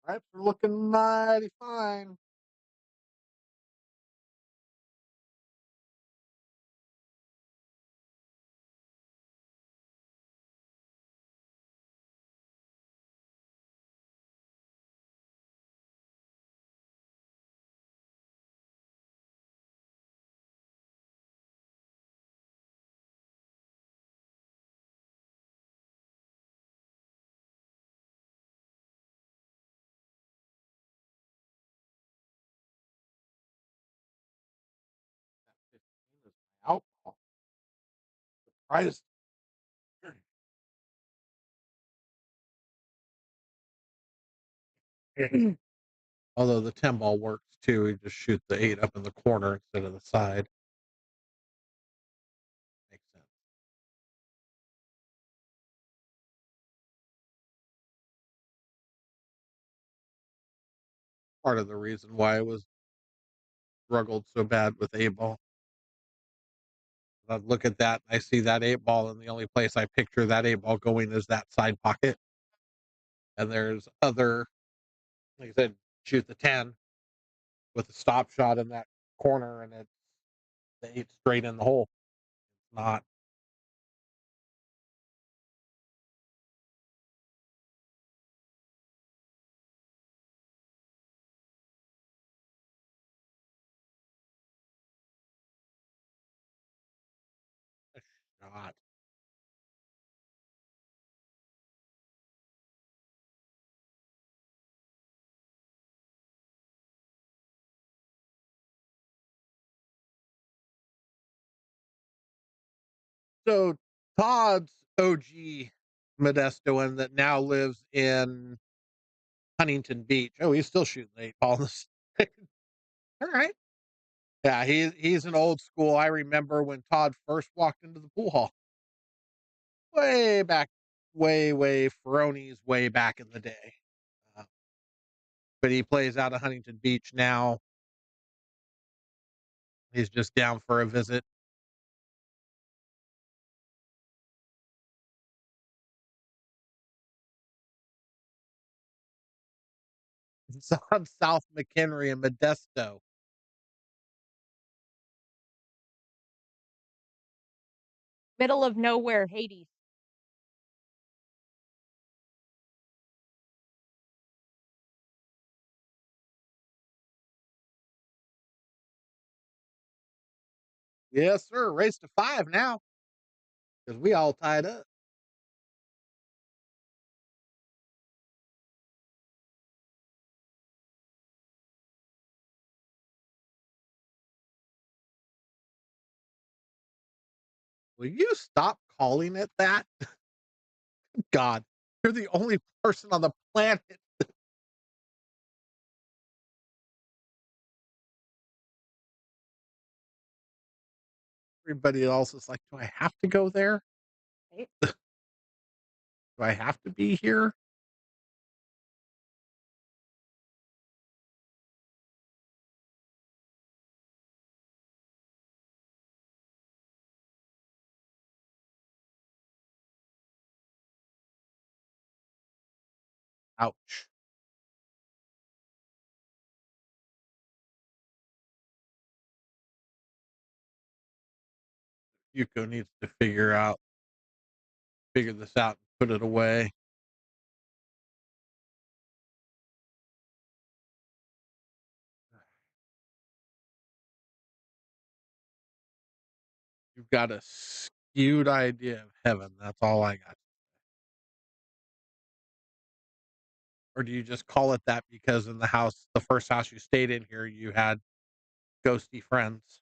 Stripes are looking mighty fine. That 15 is my alcohol. Surprised. Although the 10 ball works too, you just shoot the 8 up in the corner instead of the side. Makes sense. Part of the reason why I was struggled so bad with 8 ball. I look at that, I see that 8 ball, and the only place I picture that 8 ball going is that side pocket. And there's other, like I said, shoot the 10 with a stop shot in that corner, and it's the 8 straight in the hole. It's not a shot. So Todd's OG Modestoan that now lives in Huntington Beach. Oh, he's still shooting the 8 ball in the stick. All right. Yeah, he's an old school. I remember when Todd first walked into the pool hall. Way back, way Ferroni's way back in the day. Uh, but he plays out of Huntington Beach now. He's just down for a visit. It's on South McHenry and Modesto. Middle of nowhere, Hades. Yes, sir. Race to 5 now because we all tied up. Will you stop calling it that? God, you're the only person on the planet. Everybody else is like, do I have to go there? Right? Do I have to be here? Ouch. Yuko needs to figure this out and put it away. You've got a skewed idea of heaven. That's all I got. Or do you just call it that because in the first house you stayed in here, you had ghosty friends?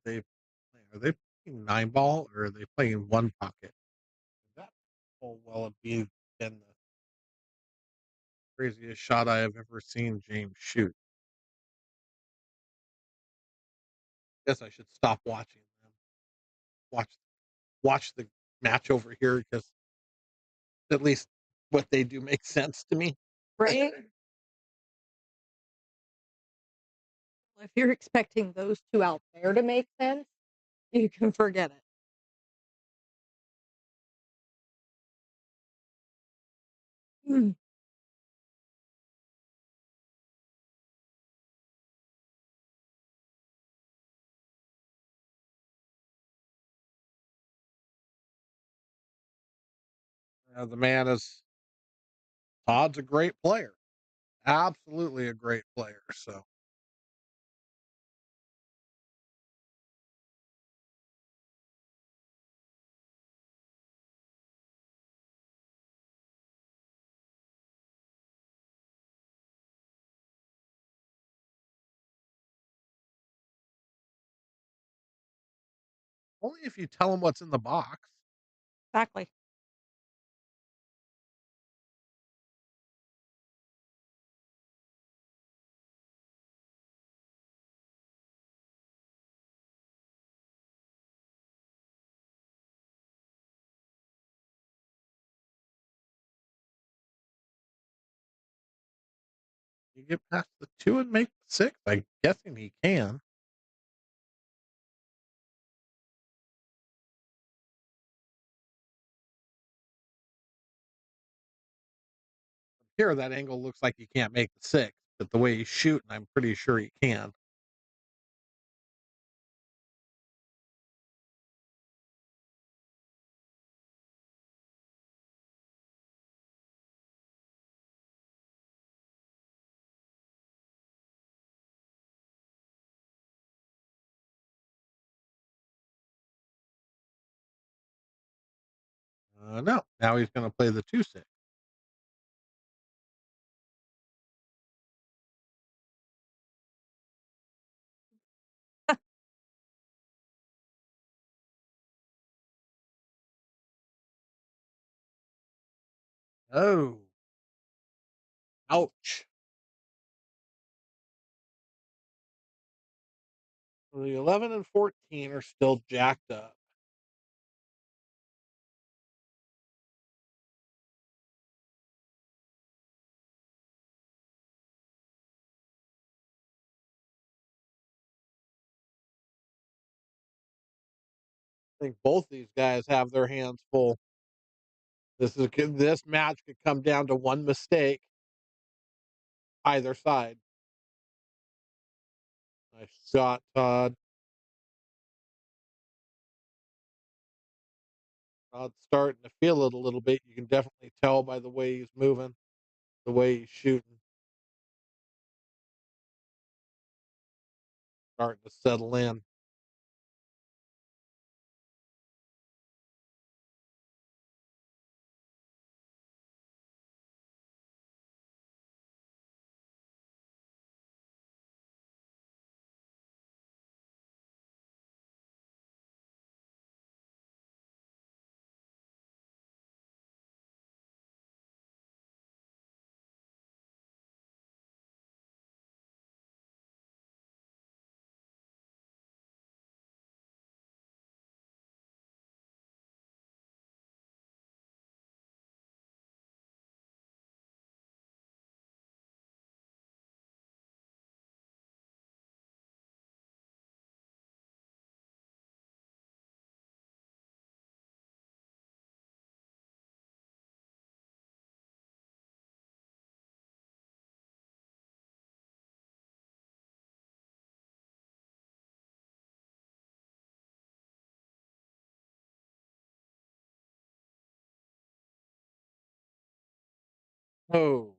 They are they playing 9 ball or are they playing one pocket? That whole well it be been the craziest shot I have ever seen James shoot. Guess I should stop watching them. Watch watch the match over here because At least what they do makes sense to me. Right? If you're expecting those 2 out there to make sense, you can forget it. Mm. The man is Todd's a great player, absolutely a great player. So only if you tell him what's in the box. Exactly. You get past the 2 and make the 6. I'm guessing he can. Here, that angle looks like he can't make the 6, but the way he's shooting, I'm pretty sure he can. No, now he's going to play the 2-6. Oh, ouch. So the 11 and 14 are still jacked up. I think both these guys have their hands full. This match could come down to one mistake either side. Nice shot, Todd. Todd's starting to feel it a little bit. You can definitely tell by the way he's moving, the way he's shooting, starting to settle in. Oh,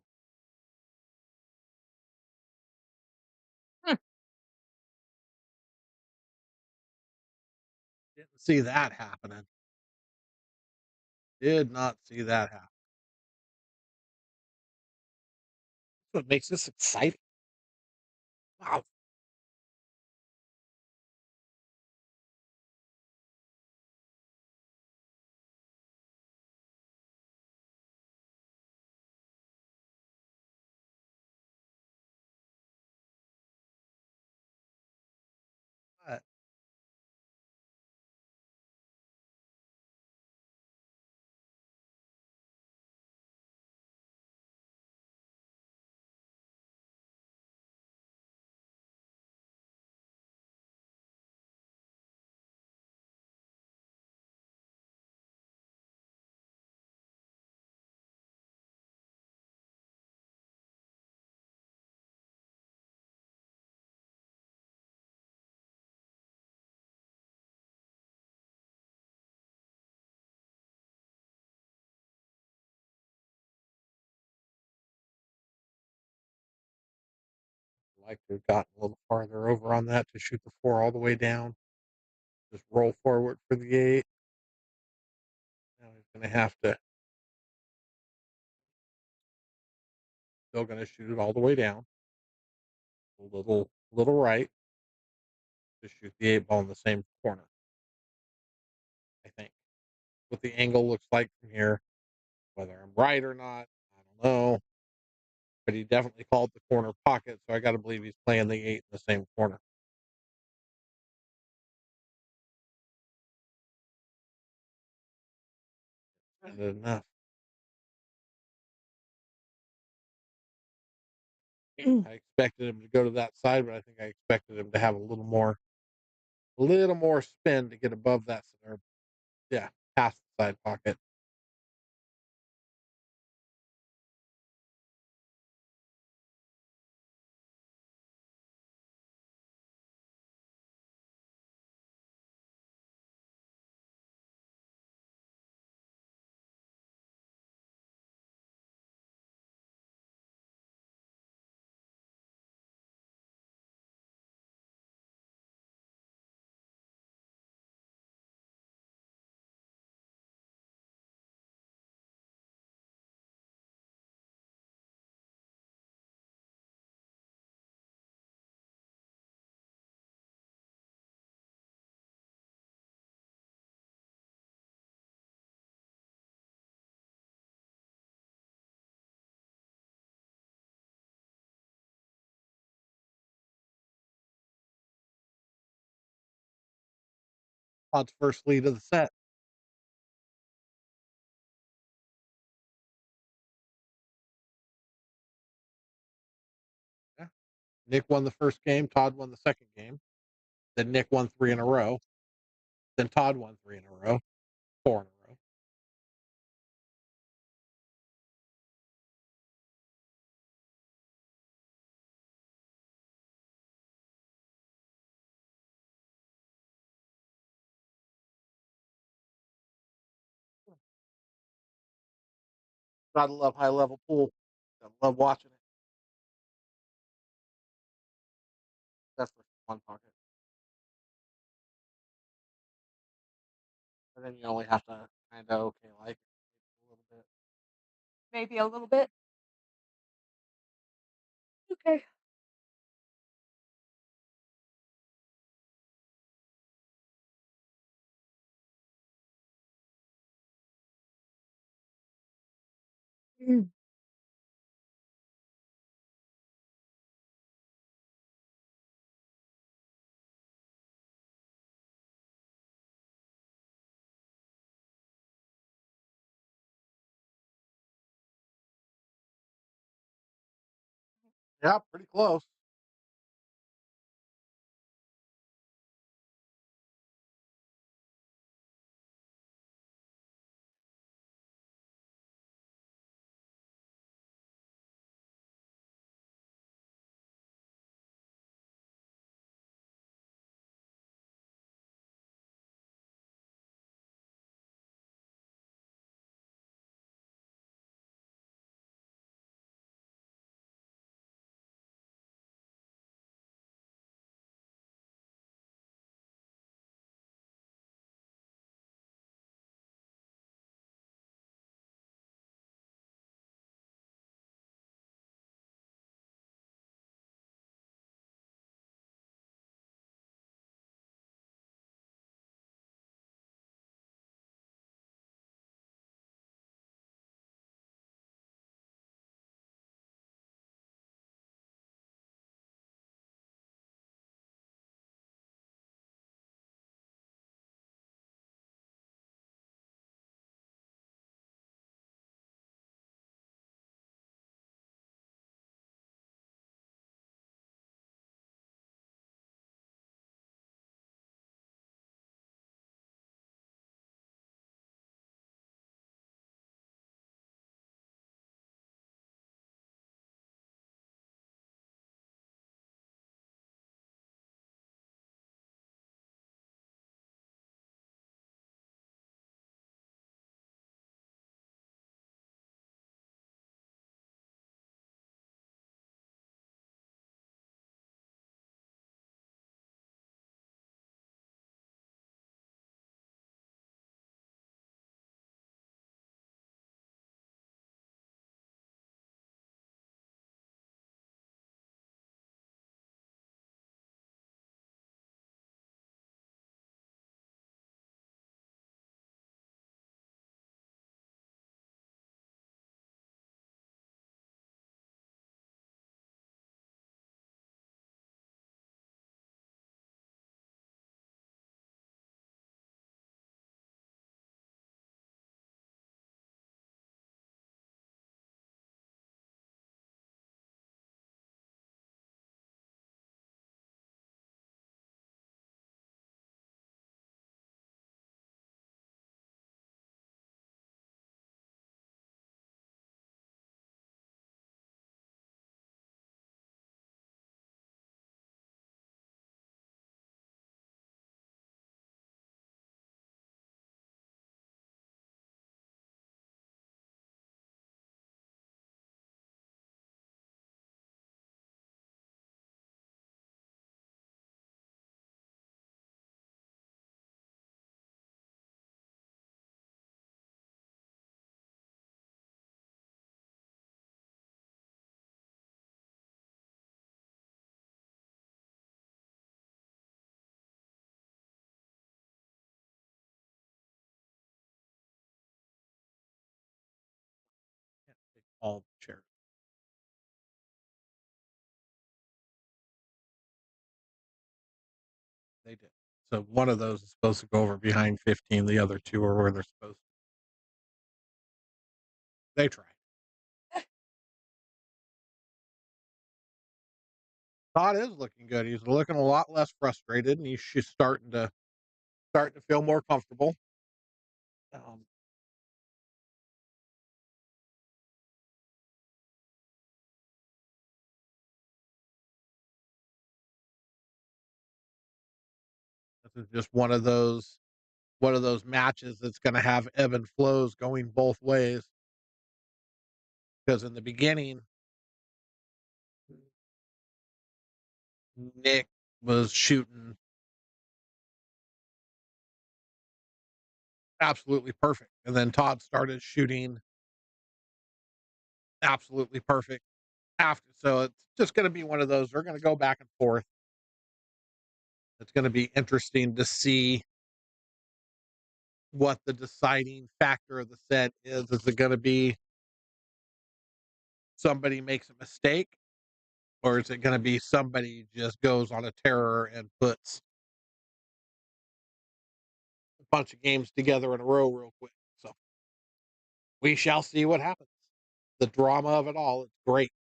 Hmm. didn't see that happening. Did not see that happen. That's what makes this exciting. Wow. like to have gotten a little farther over on that to shoot the 4 all the way down. Just roll forward for the 8. Now he's going to have to, still going to shoot it all the way down. A little right to shoot the 8 ball in the same corner, I think. What the angle looks like from here, whether I'm right or not, I don't know. But he definitely called the corner pocket, so I got to believe he's playing the 8 in the same corner. Good enough. I expected him to go to that side, but I think I expected him to have a little more spin to get above that, or yeah, past the side pocket. Todd's first lead of the set. Yeah. Nick won the first game. Todd won the second game. Then Nick won 3 in a row. Then Todd won 3 in a row. 4 in a row. Gotta love high level pool. Gotta love watching it. That's for one pocket. And then you only have to kind of like a little bit. Maybe a little bit. Okay. Mm. Yeah, pretty close. all the chairs. They did. So one of those is supposed to go over behind 15. The other two are where they're supposed to. They tried. Todd is looking good. He's looking a lot less frustrated, and he's just starting to feel more comfortable. Um, this is just one of those matches that's going to have ebb and flows going both ways. Because in the beginning, Nick was shooting absolutely perfect, and then Todd started shooting absolutely perfect after. So it's just going to be one of those. They're going to go back and forth. It's going to be interesting to see what the deciding factor of the set is. Is it going to be somebody makes a mistake, or is it going to be somebody just goes on a terror and puts a bunch of games together in a row real quick? So we shall see what happens. The drama of it all, it's great.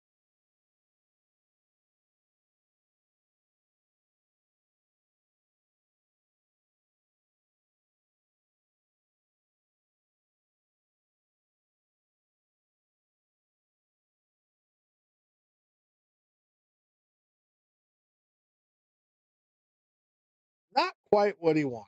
Not quite what he wanted.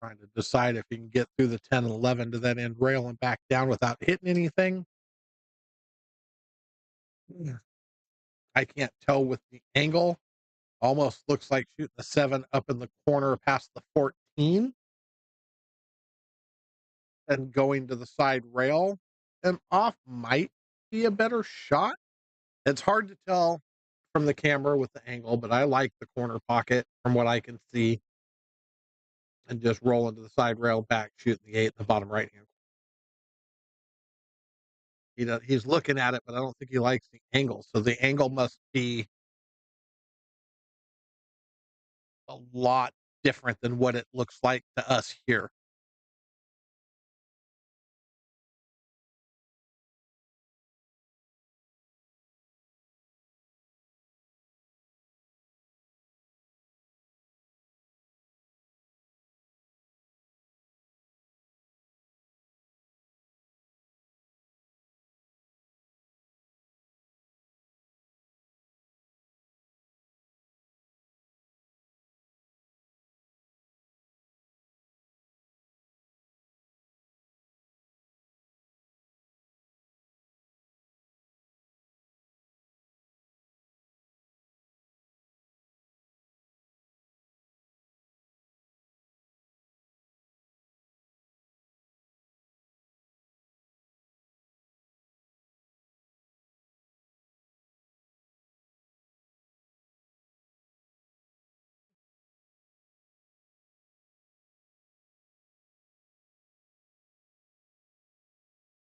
Trying to decide if he can get through the 10 and 11 to that end rail and back down without hitting anything. I can't tell with the angle. Almost looks like shooting the 7 up in the corner past the 14 and going to the side rail and off might be a better shot. It's hard to tell from the camera with the angle, but I like the corner pocket from what I can see, and just roll into the side rail back, shooting the 8 in the bottom right hand. He's looking at it, but I don't think he likes the angle. So the angle must be a lot different than what it looks like to us here.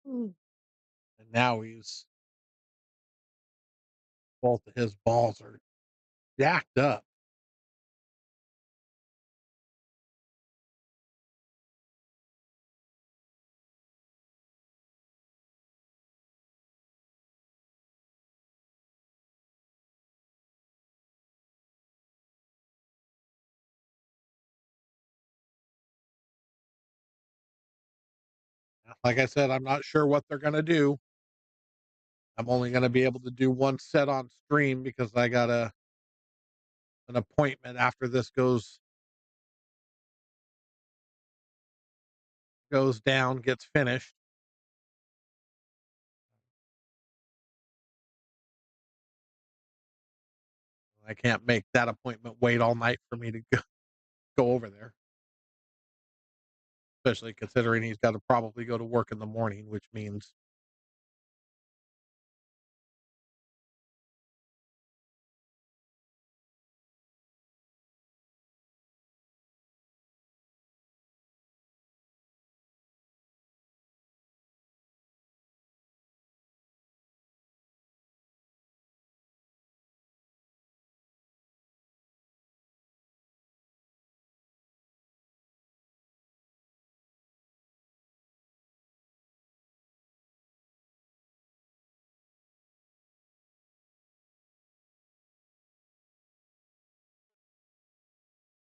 And now both of his balls are jacked up. Like I said, I'm not sure what they're going to do. I'm only going to be able to do one set on stream because I got an appointment after this goes down, gets finished. I can't make that appointment wait all night for me to go over there. Especially considering he's got to probably go to work in the morning, which means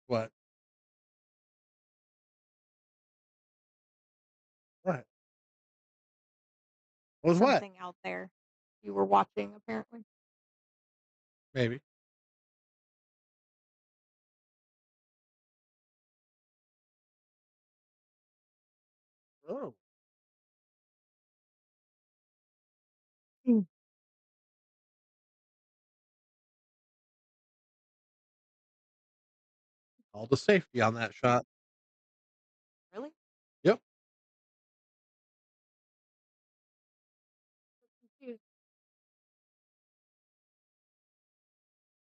what? What? Was what? Something out there you were watching, apparently. Maybe. Oh. Mm. All the safety on that shot. Really? Yep. Confused.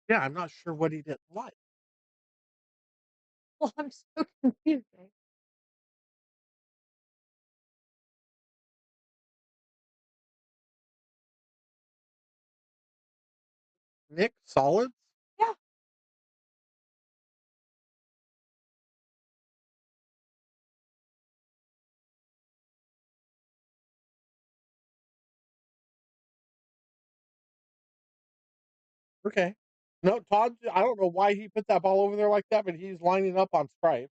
Yeah, I'm not sure what he didn't like. Well, I'm so confused. Nick, solids? Yeah. Okay. No, Todd, I don't know why he put that ball over there like that, but he's lining up on strike.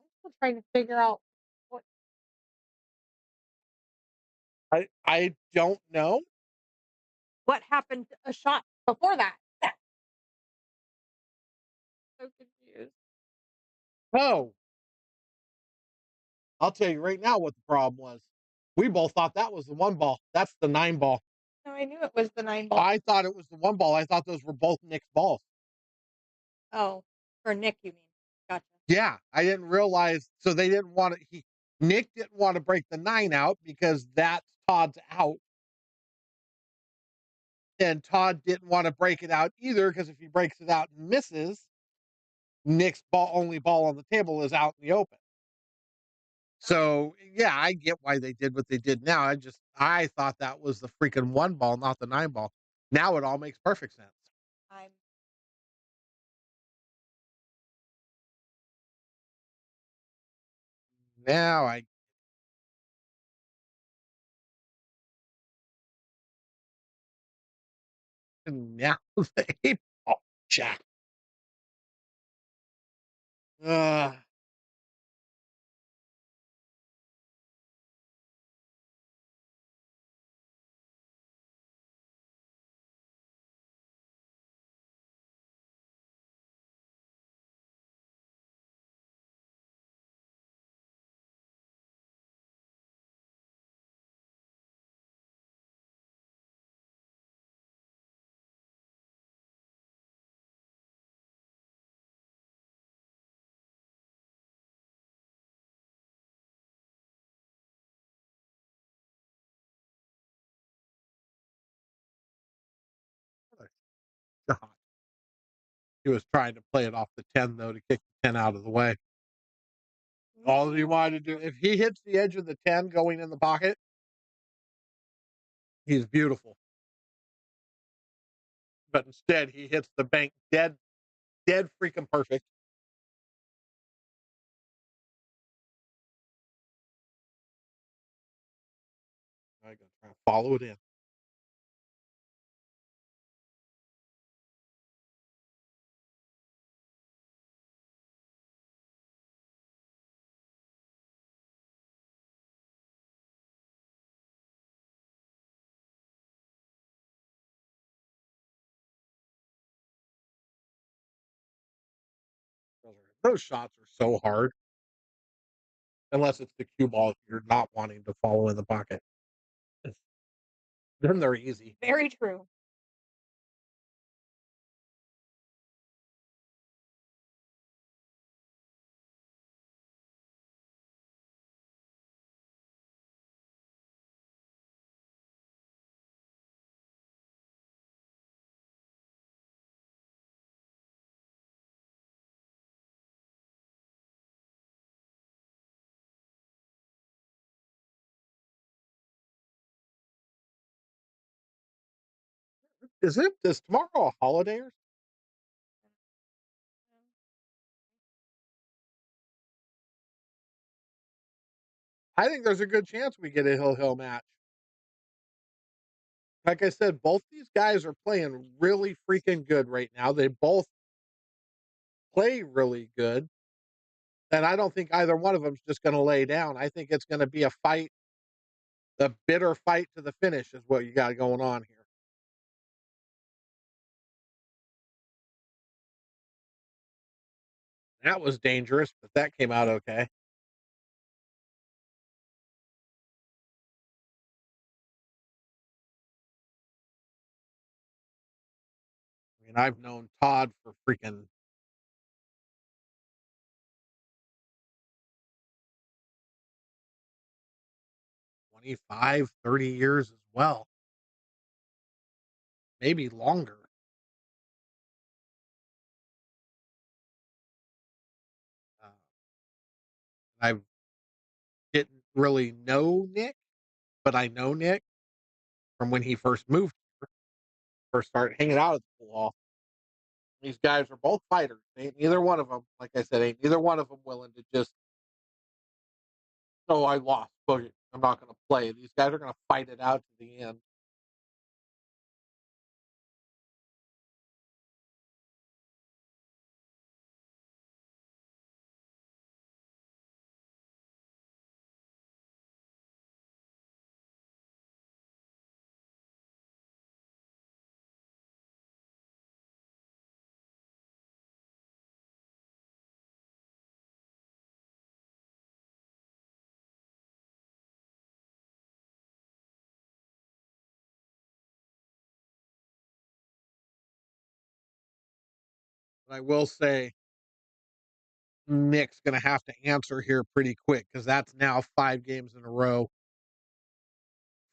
I'm still trying to figure out what I don't know. happened a shot before that. So confused. Oh, I'll tell you right now what the problem was. We both thought that was the one ball. That's the 9 ball. No, I knew it was the 9 ball. I thought it was the 1 ball. I thought those were both Nick's balls. Oh, for Nick, you mean? Gotcha. Yeah, I didn't realize. So they didn't want to. Nick didn't want to break the 9 out because that's Todd's out. And Todd didn't want to break it out either because if he breaks it out and misses, Nick's only ball on the table is out in the open. So yeah, I get why they did what they did now. I thought that was the freaking 1 ball, not the 9 ball. Now it all makes perfect sense. I'm Now I now the 8 ball jack. Uh, God. He was trying to play it off the 10 though to kick the 10 out of the way. All he wanted to do, if he hits the edge of the 10 going in the pocket, he's beautiful. But instead, he hits the bank dead freaking perfect. I gotta try to follow it in. Those shots are so hard. Unless it's the cue ball if you're not wanting to follow in the pocket. Then they're easy. very true. Is tomorrow a holiday or I think there's a good chance we get a Hill match. Like I said, both these guys are playing really freaking good right now. They both play really good. And I don't think either one of them's just gonna lay down. I think it's gonna be a fight, a bitter fight to the finish is what you got going on here. That was dangerous, but that came out okay. I mean, I've known Todd for freaking 25, 30 years as well, maybe longer. Uh, I didn't really know Nick, but I know Nick from when he first moved here, first started hanging out at the pool hall. These guys are both fighters. Ain't neither one of them, like I said, ain't neither one of them willing to just, oh, I lost. Boogie. I'm not going to play. These guys are going to fight it out to the end. But I will say, Nick's going to have to answer here pretty quick because that's now 5 games in a row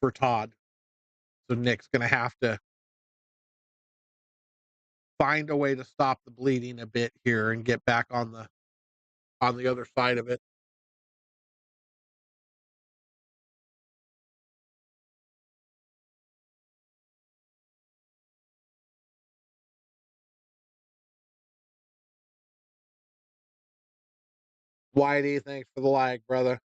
for Todd. So Nick's going to have to find a way to stop the bleeding a bit here and get back on the other side of it. Whitey, thanks for the like, brother.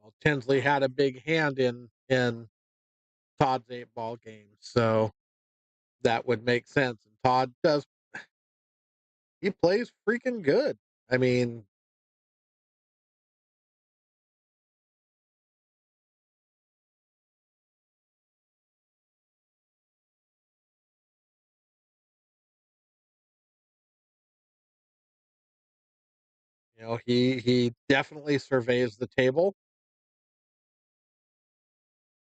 Well, Tinsley had a big hand in Todd's 8-ball game, so that would make sense. And Todd does he plays freaking good. I mean, he definitely surveys the table,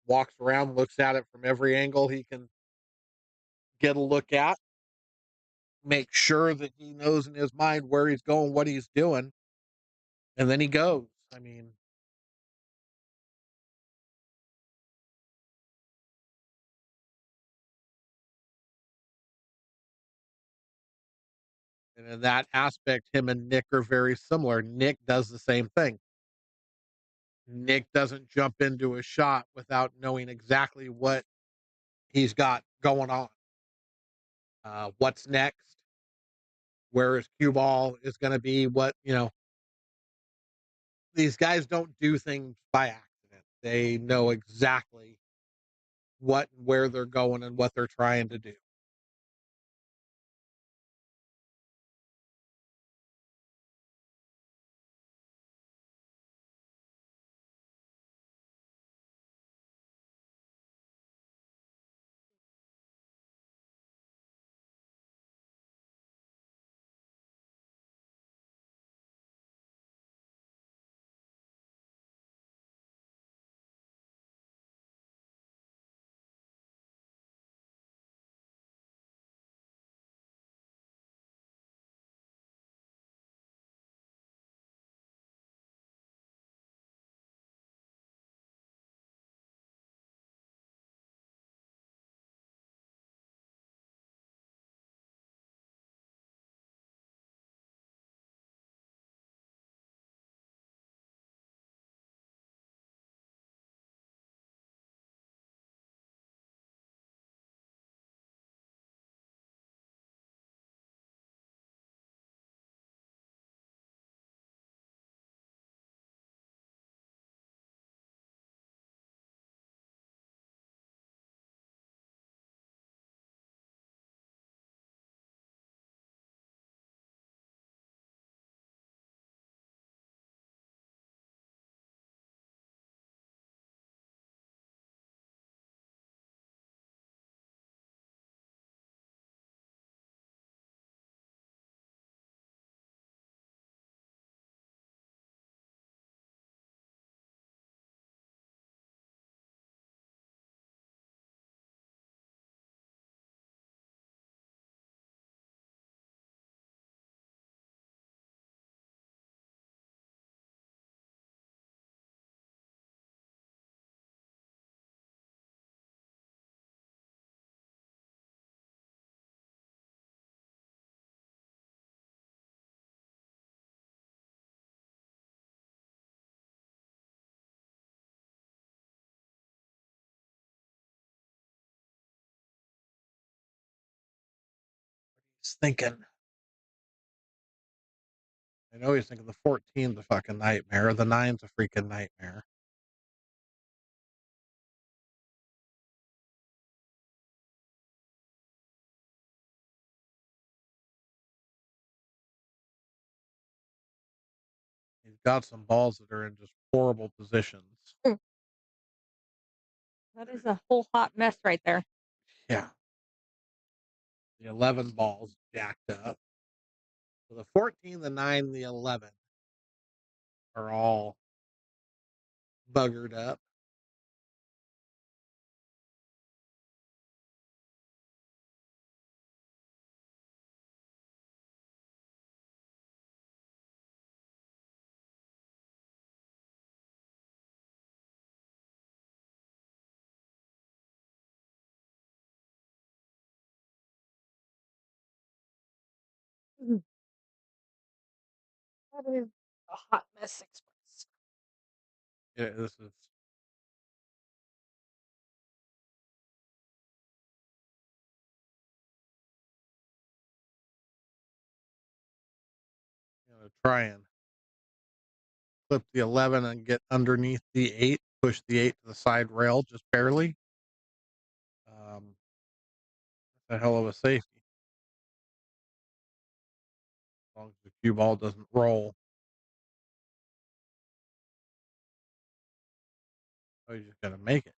walks around, looks at it from every angle he can get a look at, make sure that he knows in his mind where he's going, what he's doing, and then he goes. I mean, and in that aspect, him and Nick are very similar. Nick does the same thing. Nick doesn't jump into a shot without knowing exactly what he's got going on. What's next? Where his cue ball is going to be? These guys don't do things by accident. They know exactly what and where they're going and what they're trying to do. He's thinking. I know he's thinking the 14's a fucking nightmare. The 9's a freaking nightmare. He's got some balls that are in just horrible positions. That is a whole hot mess right there. Yeah. The 11 ball's jacked up. So the 14, the 9, the 11 are all buggered up. That is a hot mess express. Yeah, this is. Try and clip the 11 and get underneath the 8, push the 8 to the side rail just barely. That's a hell of a safety. As long as the cue ball doesn't roll. Oh, you just got to make it.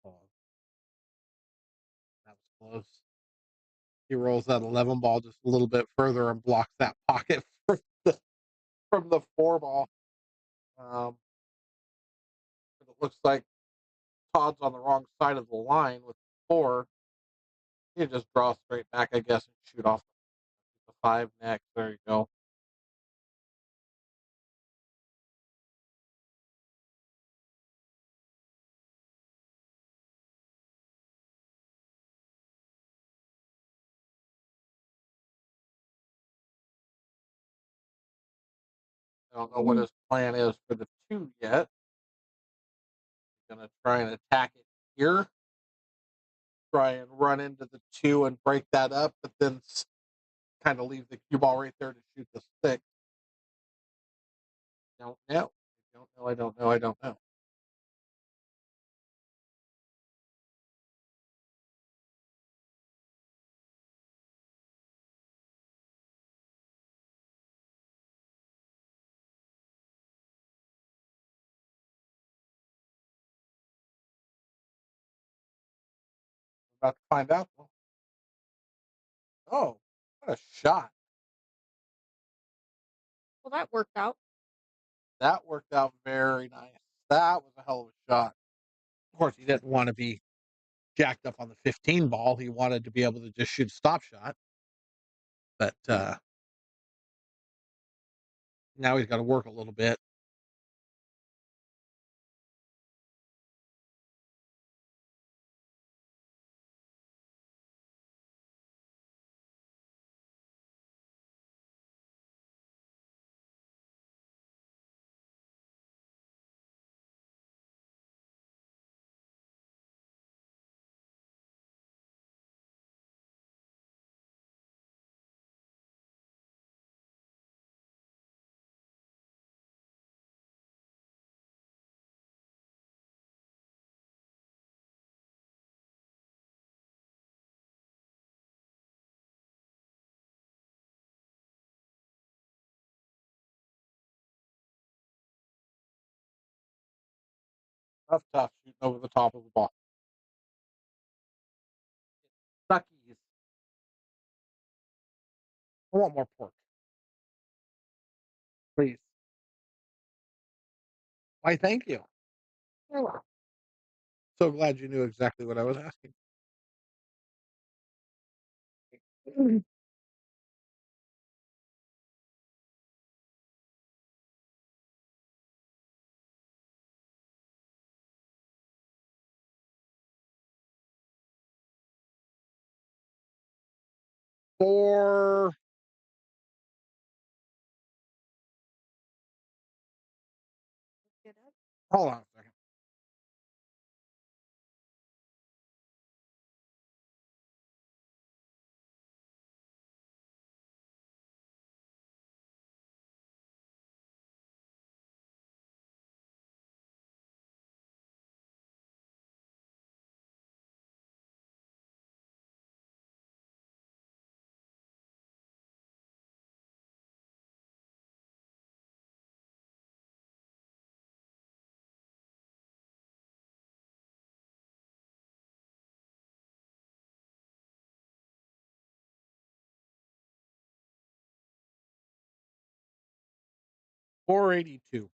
Oh, that was close. He rolls that 11 ball just a little bit further and blocks that pocket from the 4 ball. It looks like Todd's on the wrong side of the line with 4. You just draw straight back, I guess, and shoot off the 5 next. There you go. I don't know what his plan is for the 2 yet. He's going to try and attack it here. Try and run into the 2 and break that up, but then kind of leave the cue ball right there to shoot the 6. Don't know. I don't know. We're about to find out, though. Oh, what a shot. Well, that worked out. That worked out very nice. That was a hell of a shot. Of course, he didn't want to be jacked up on the 15 ball. He wanted to be able to just shoot a stop shot. But now he's got to work a little bit. Tough shooting over the top of the ball. Suckies. I want more pork. Please. Why, thank you. So glad you knew exactly what I was asking. For hold on a second. 482.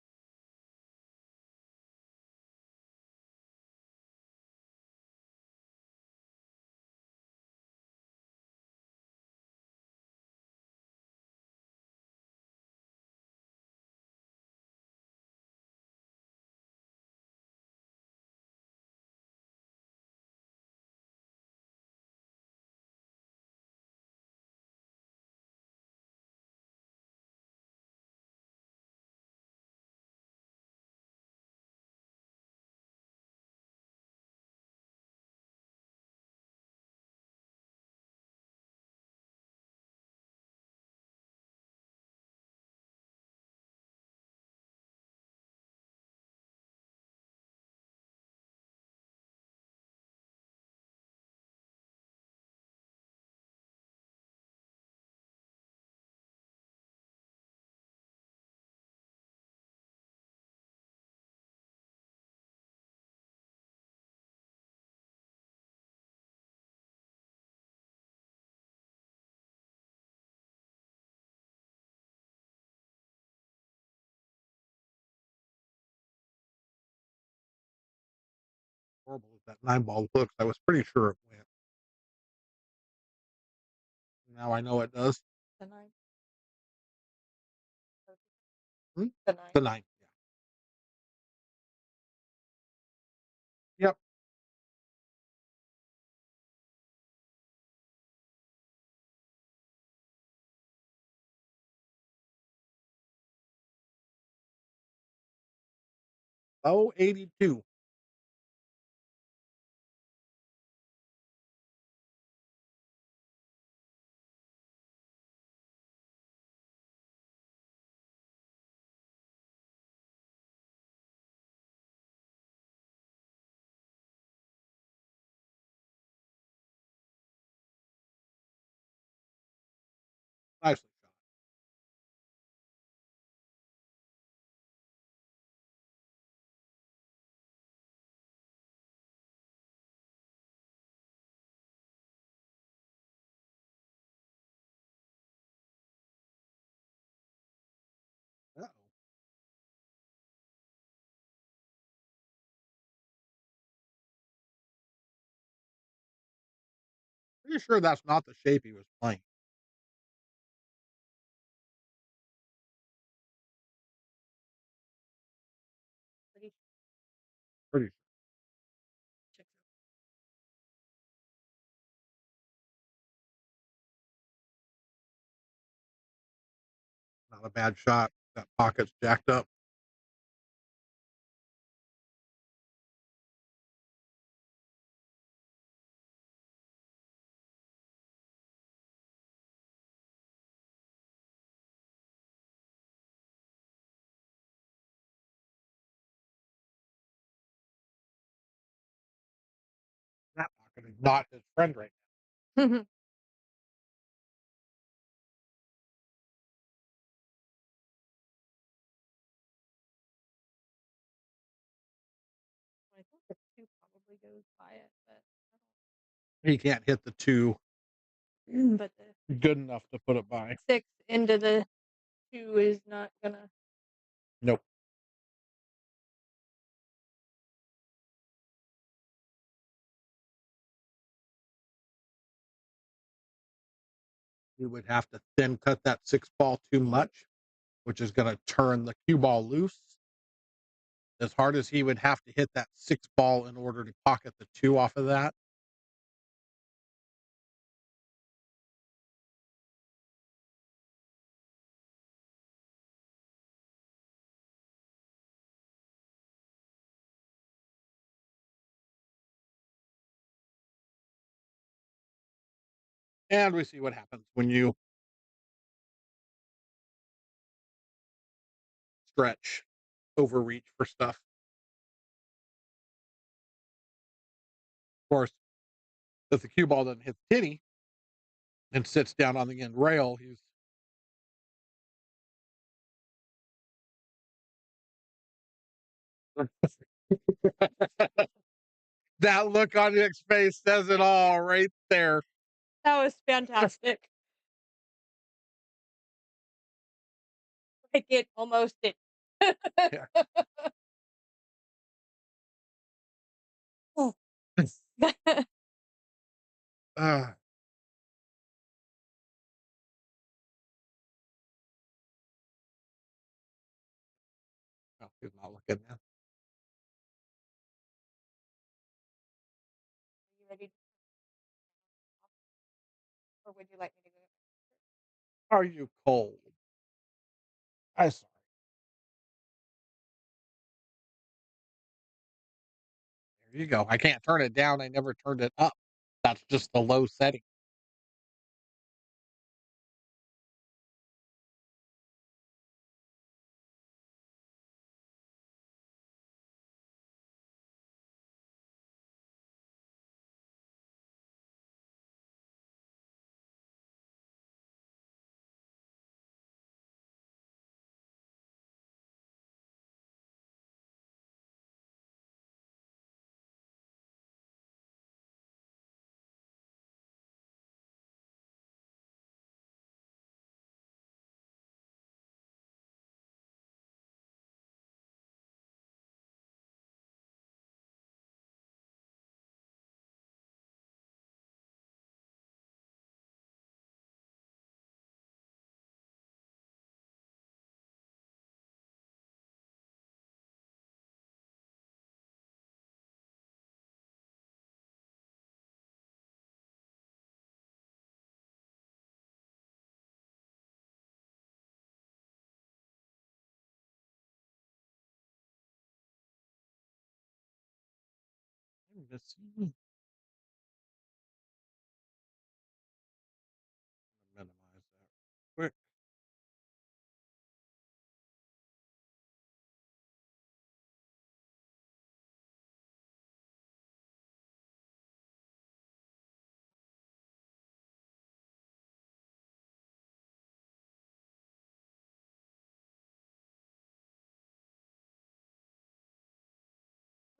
Horrible as that 9-ball looks. I was pretty sure it went. Now I know it does. The 9. Hmm? The 9. The 9. Yeah. Yep. Oh, 82. Nicely shot. Uh-oh. Pretty sure that's not the shape he was playing. Pretty sure. Not a bad shot. That pocket's jacked up. That pocket is not his friend right now. I think the 2 probably goes by it, but He can't hit the 2 but the good enough to put it by. 6 into the 2 is not gonna. Nope. You would have to thin cut that 6-ball too much, which is going to turn the cue ball loose. As hard as he would have to hit that 6-ball in order to pocket the 2 off of that. And we see what happens when you stretch, overreach for stuff. Of course, if the cue ball doesn't hit the tinny and sits down on the end rail, he's that look on Nick's face says it all right there. That was fantastic. Like it Yeah. Uh, oh, he's not looking now. Are you ready? Or would you like me to go? Are you cold? I'm sorry. There you go. I can't turn it down. I never turned it up. That's just the low setting. I miss you. Minimize that quick.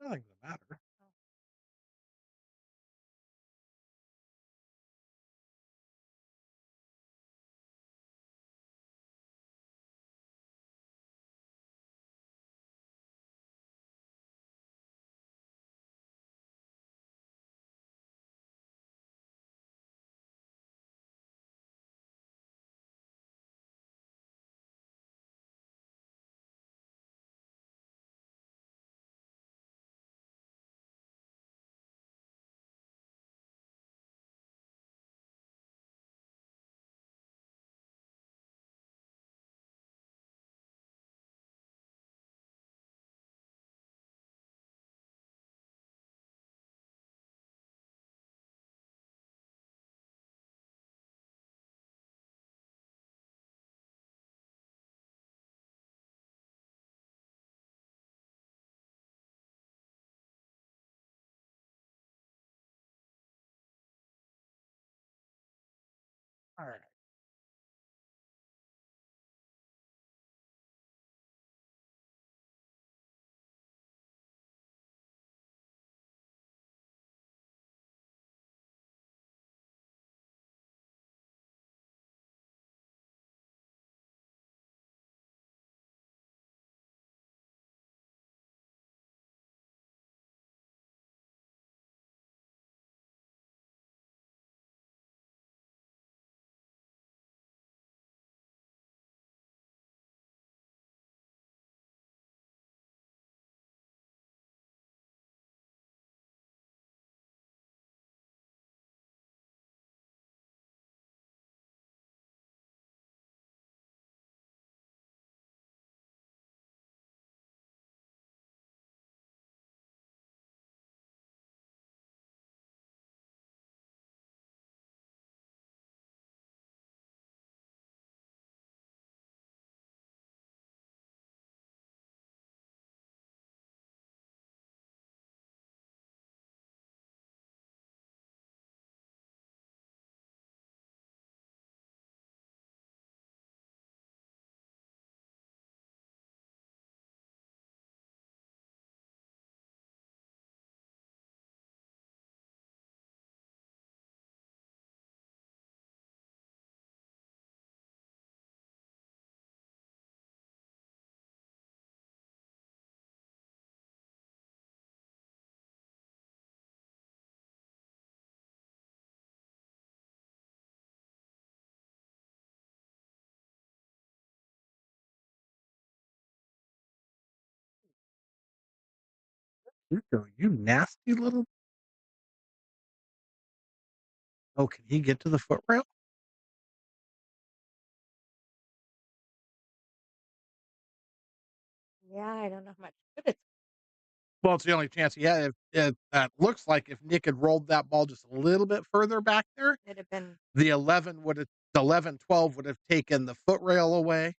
Nothing the matter. All right. Rico, you nasty little. Oh, can he get to the foot rail? Yeah, I don't know how much good it's Well, it's the only chance he had. It looks like if Nick had rolled that ball just a little bit further back there, it'd have been. the 11, 12 would have taken the foot rail away.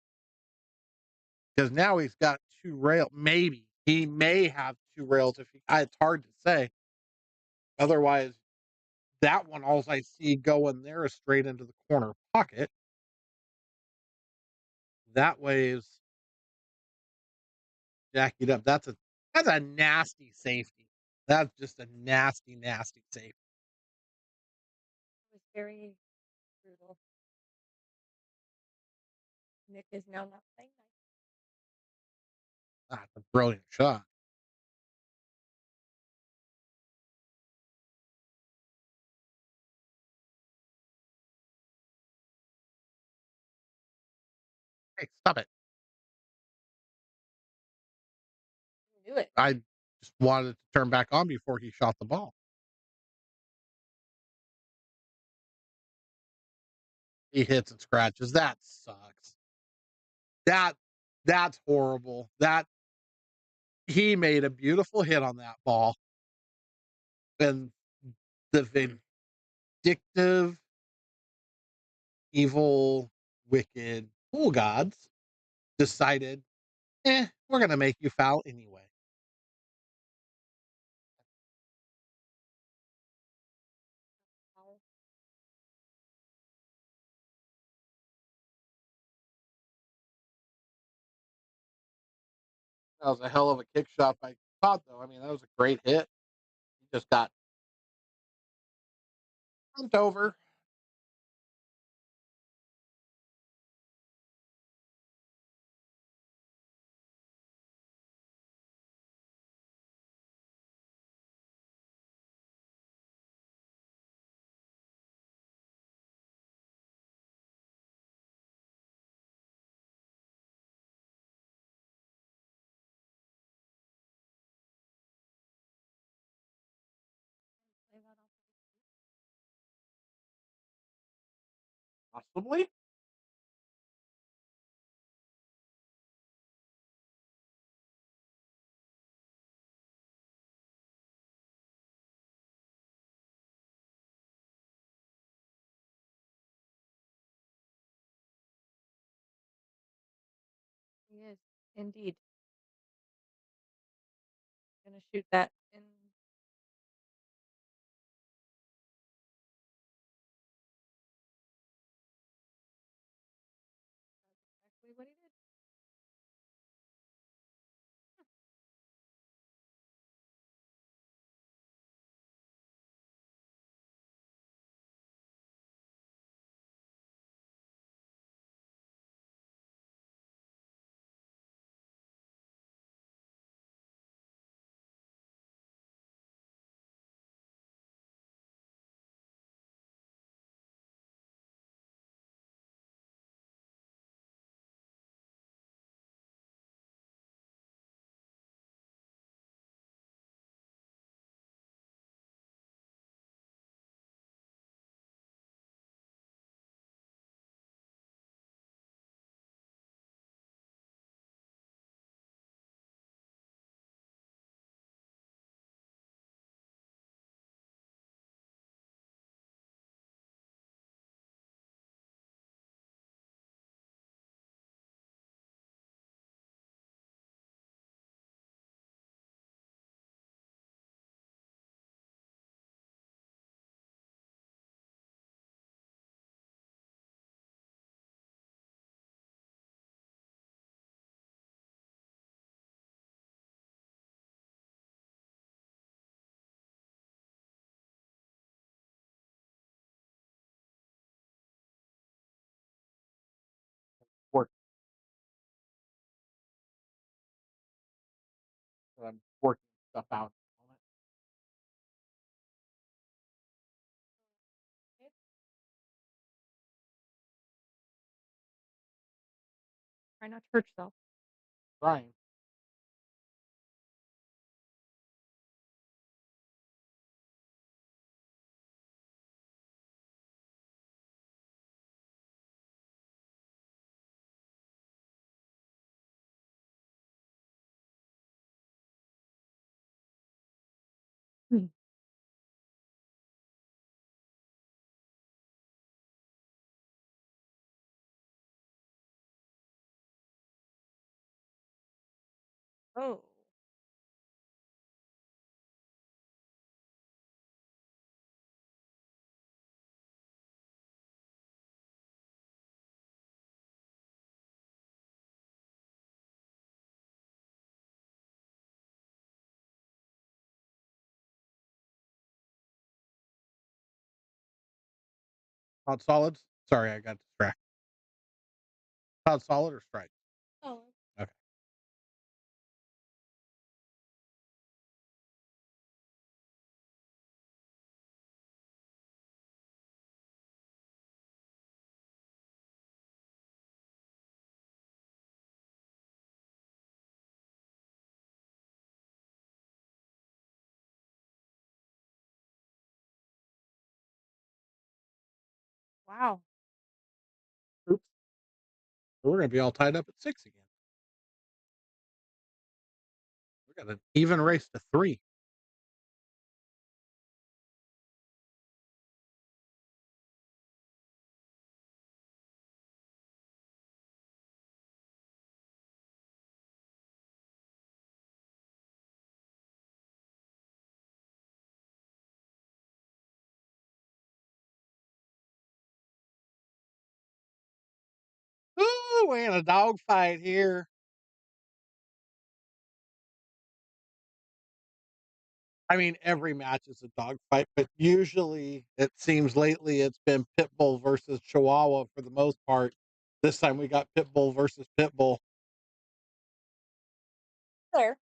Because now he's got two rail. Maybe he may have two rails. If he, it's hard to say. Otherwise, that one, all I see going there is straight into the corner pocket. That way is jacking up. That's a nasty safety. That's just a nasty, nasty safety. It was very brutal. Nick is now not playing nice. That's a brilliant shot. Hey, stop it. He knew it. I just wanted to turn back on before he shot the ball. He hits and scratches. That sucks. That that's horrible. That he made a beautiful hit on that ball. And the vindictive, evil, wicked pool gods decided, we're gonna make you foul anyway. Foul. That was a hell of a kick shot by Todd, though. I mean, that was a great hit. He just got bumped over. Play that off. Possibly. He is indeed gonna shoot that in. That's exactly what he did. Work. I'm working stuff out. Okay. Try not to hurt yourself. Trying. Oh, Hot solids? Sorry, I got distracted. Hot solid or striped? oh, Okay. wow. Oops. We're gonna be all tied up at 6 again. We got an even race to 3. Ooh, we're in a dogfight here. I mean, every match is a dogfight, but usually it seems lately it's been Pitbull versus Chihuahua for the most part. This time we got Pitbull versus Pitbull. There.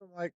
I'm like,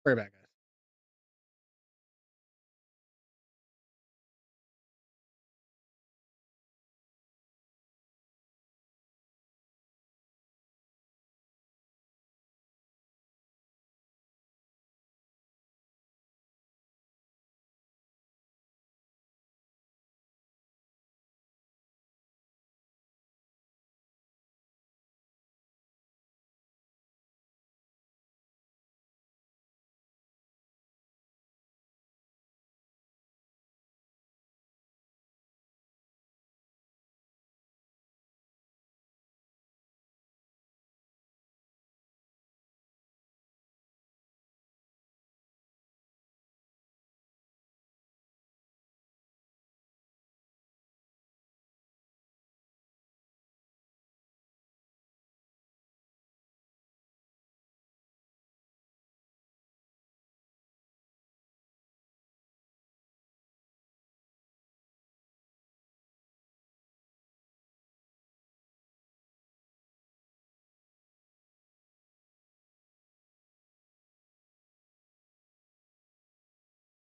Right back, guys.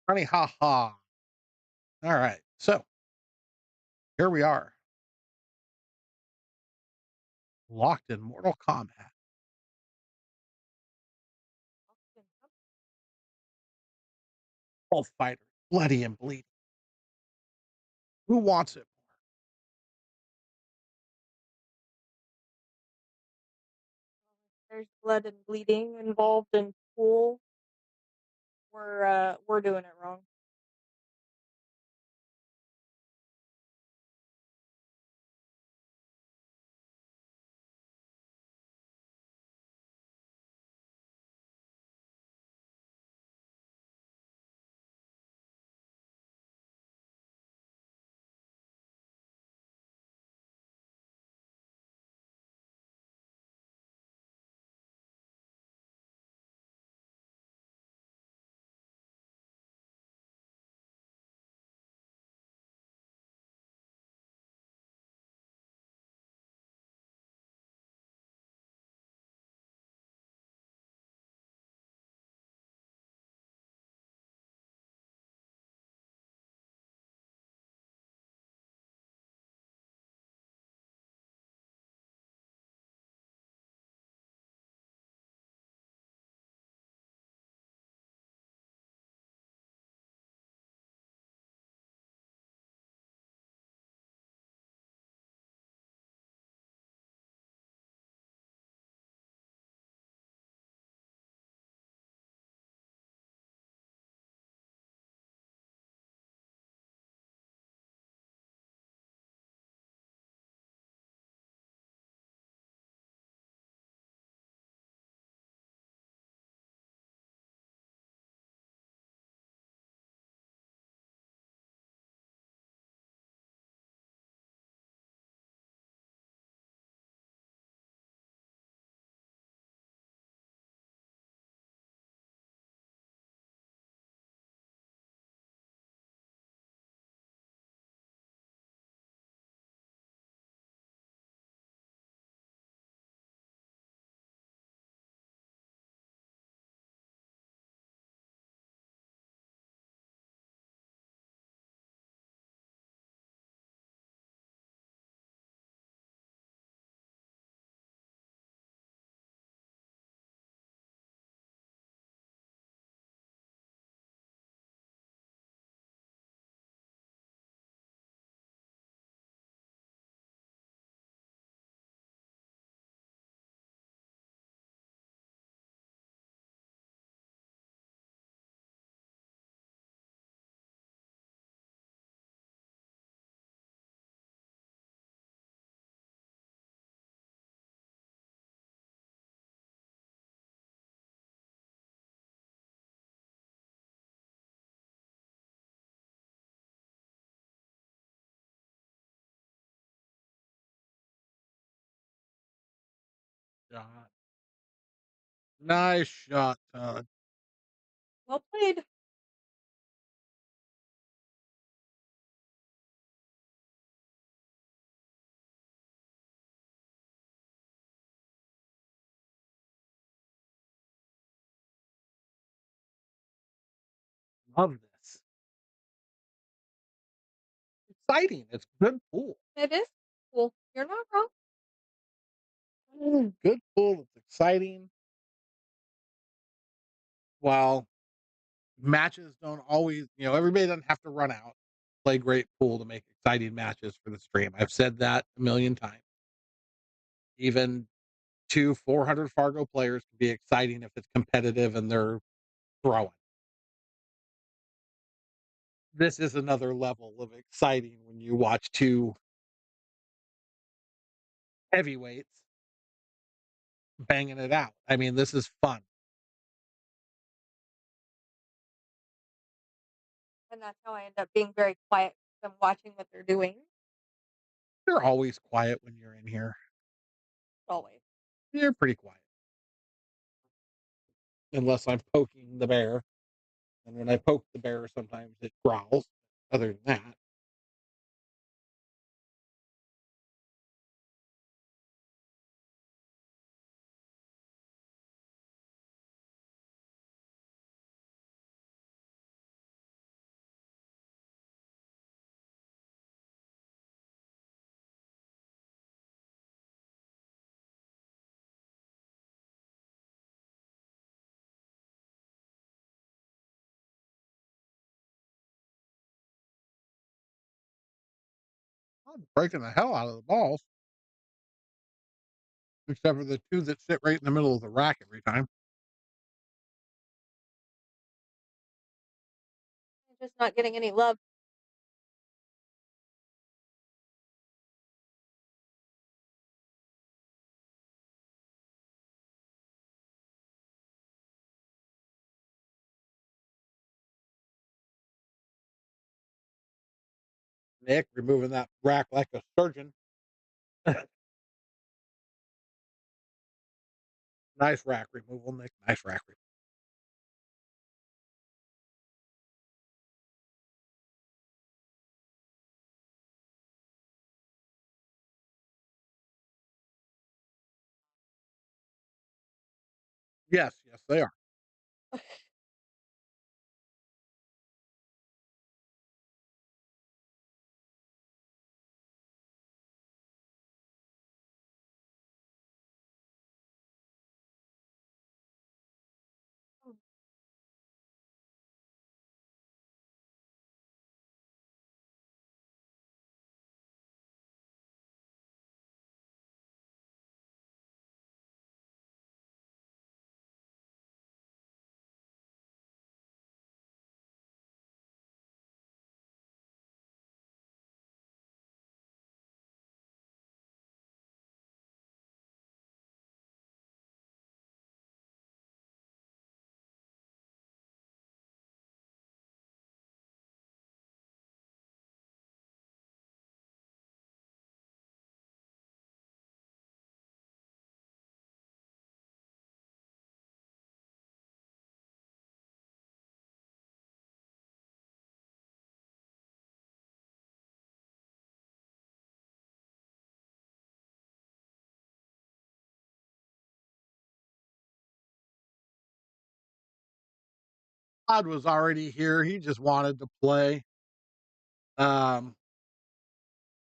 Funny, ha ha. All right, so here we are, locked in Mortal Kombat. Both fighters, bloody and bleeding. Who wants it more? There's blood and bleeding involved in pool. We're doing it wrong. Shot. Nice shot, Todd. Well played. love this. Exciting. It's good pool. It is cool. You're not wrong. Good pool. It's exciting. While matches don't always, everybody doesn't have to run out, play great pool to make exciting matches for the stream. I've said that a million times. Even 400 Fargo players can be exciting if it's competitive and they're throwing. This is another level of exciting when you watch two heavyweights banging it out. I mean, this is fun. And that's how I end up being very quiet. I'm watching what they're doing. You're always quiet when you're in here. Always. You're pretty quiet. Unless I'm poking the bear. And when I poke the bear, sometimes it growls. Other than that, I'm breaking the hell out of the balls. Except for the two that sit right in the middle of the rack every time. I'm just not getting any love. Nick removing that rack like a surgeon. Nice rack removal, Nick. Nice rack removal. Yes, they are. Todd was already here. He just wanted to play. I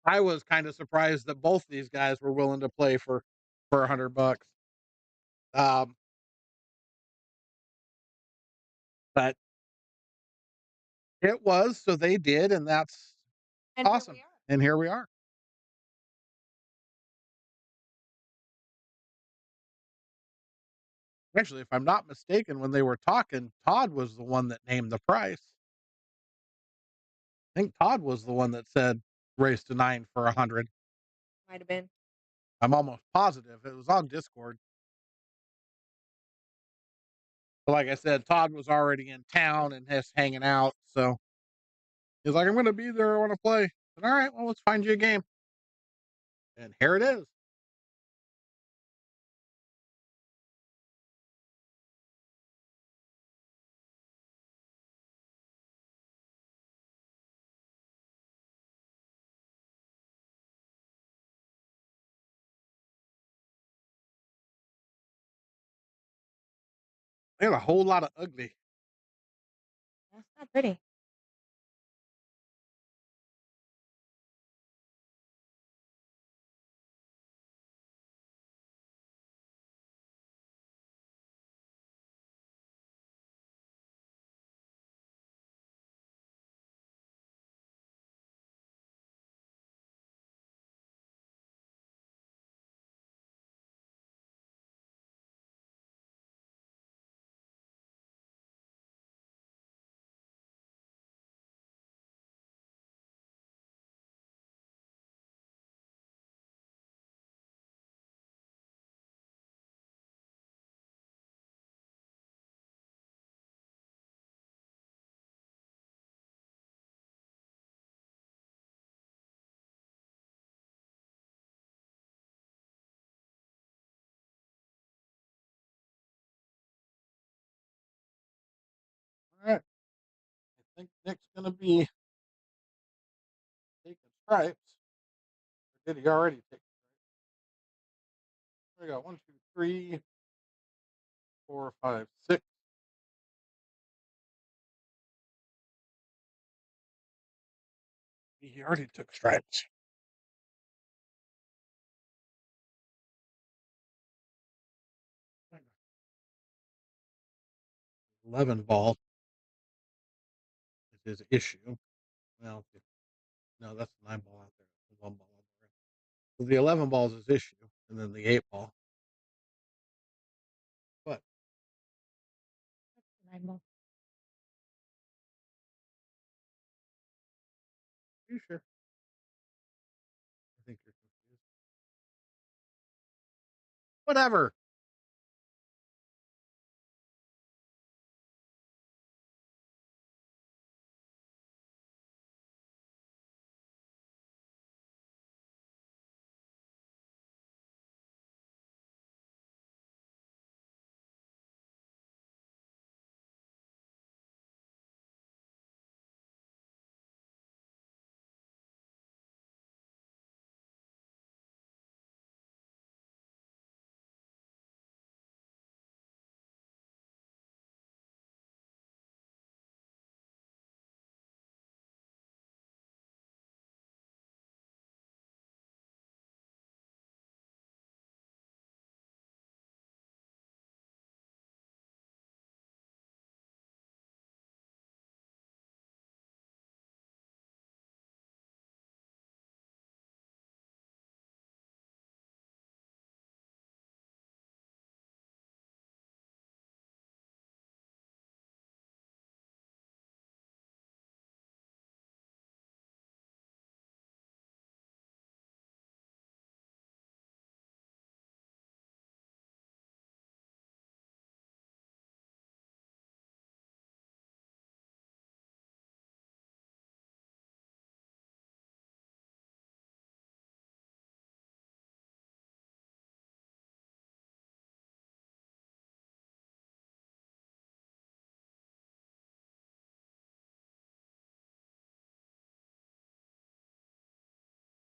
was kind of surprised that both these guys were willing to play for $100. Um, but it was, so they did, and that's And awesome. And here we are. Actually, if I'm not mistaken, when they were talking, Todd was the one that named the price. I think Todd was the one that said race to 9 for 100. Might have been. I'm almost positive it was on Discord. But like I said, Todd was already in town and just hanging out. So he's like, I'm going to be there. I want to play. Said, all right, well, let's find you a game. And here it is. They had a whole lot of ugly. That's not pretty. All right. I think Nick's going to be taking stripes. Or did he already take stripes? We got 1, 2, 3, 4, 5, 6. He already took stripes. 11 ball is his issue. Well, no, that's 9 ball out there. That's 1 ball out there. So the 11 ball is his issue, and then the 8 ball. But That's the 9 ball. are you sure? I think you're confused. Whatever.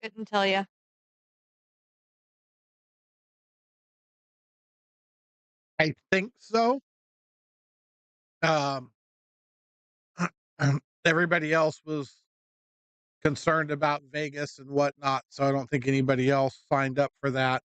Couldn't tell you. I think so. Um, everybody else was concerned about Vegas and whatnot, so I don't think anybody else signed up for that.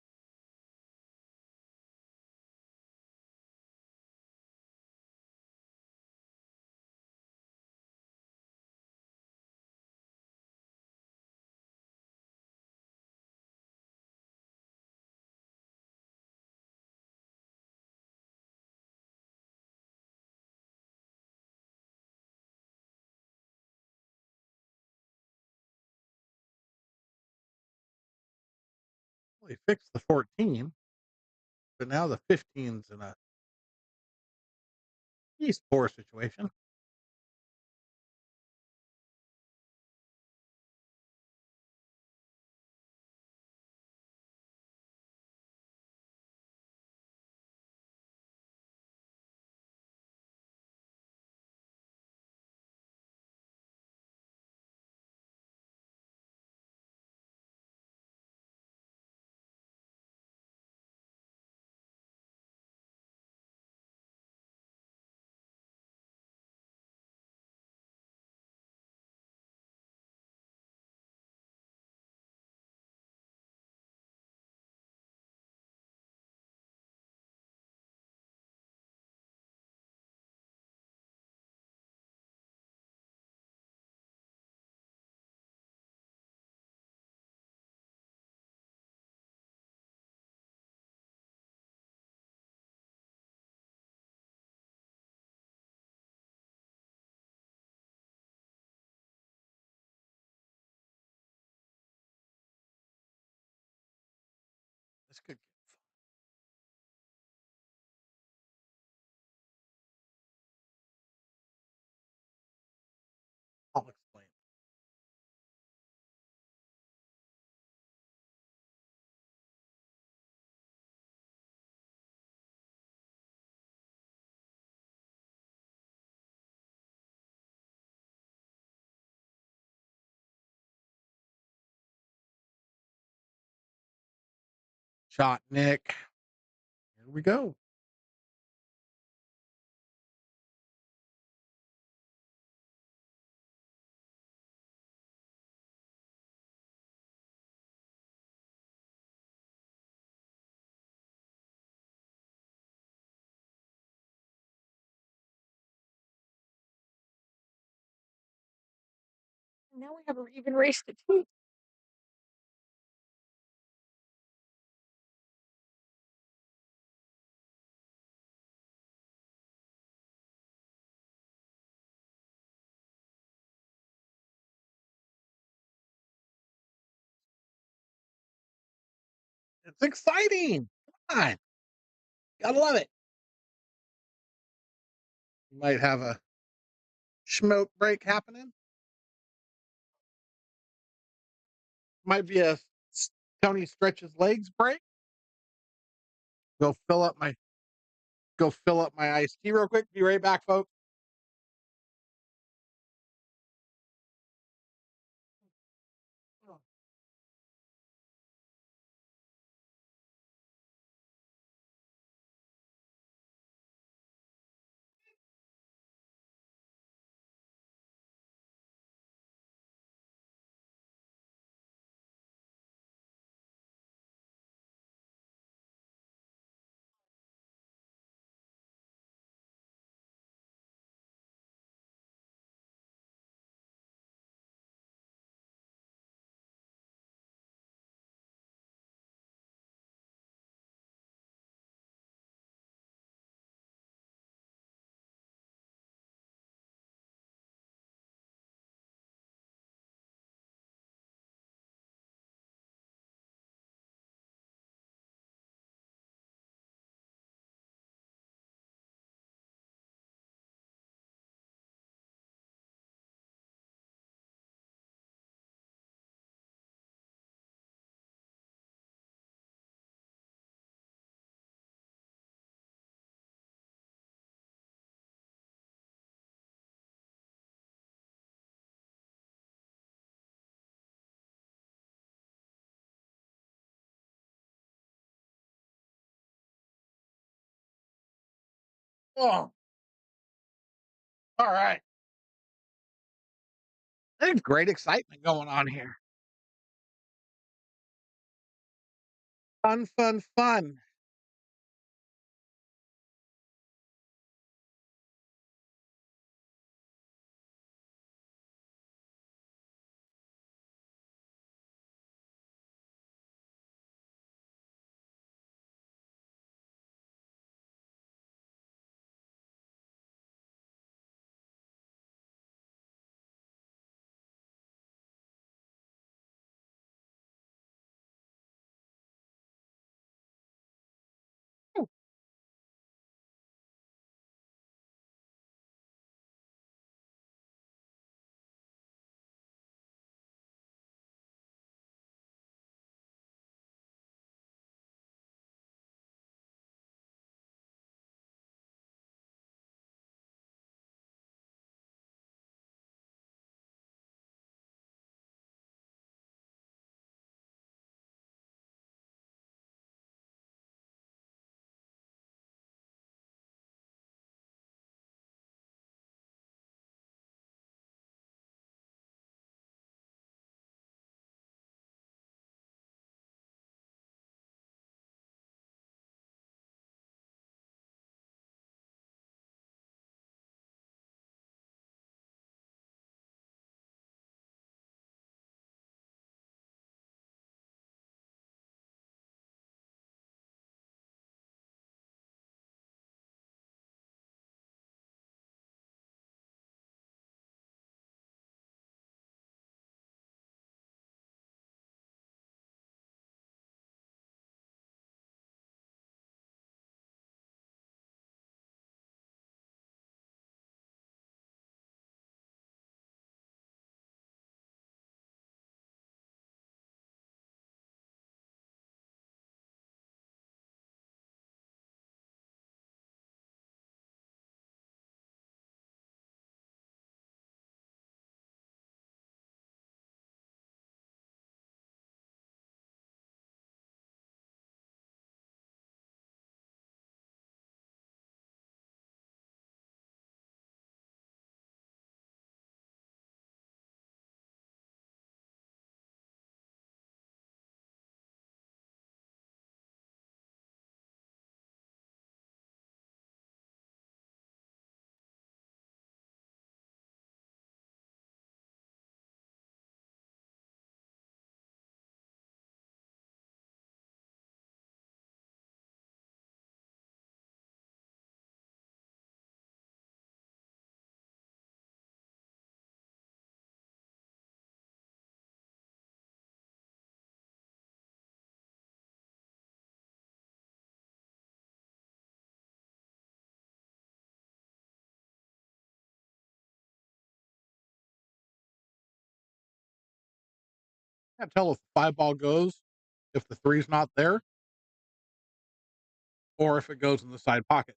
Well, he fixed the 14, but now the 15's in a East 4 situation. I'll explain. Shot Nick. Here we go. Now we have an even race to two. It's exciting. Come on. Gotta love it. You might have a smoke break happening. Might be a Tony stretches legs break. Go fill up my iced tea real quick. Be right back, folks. Oh, all right. There's great excitement going on here. Fun, fun, fun. can't tell if the 5 ball goes if the three's not there or if it goes in the side pocket.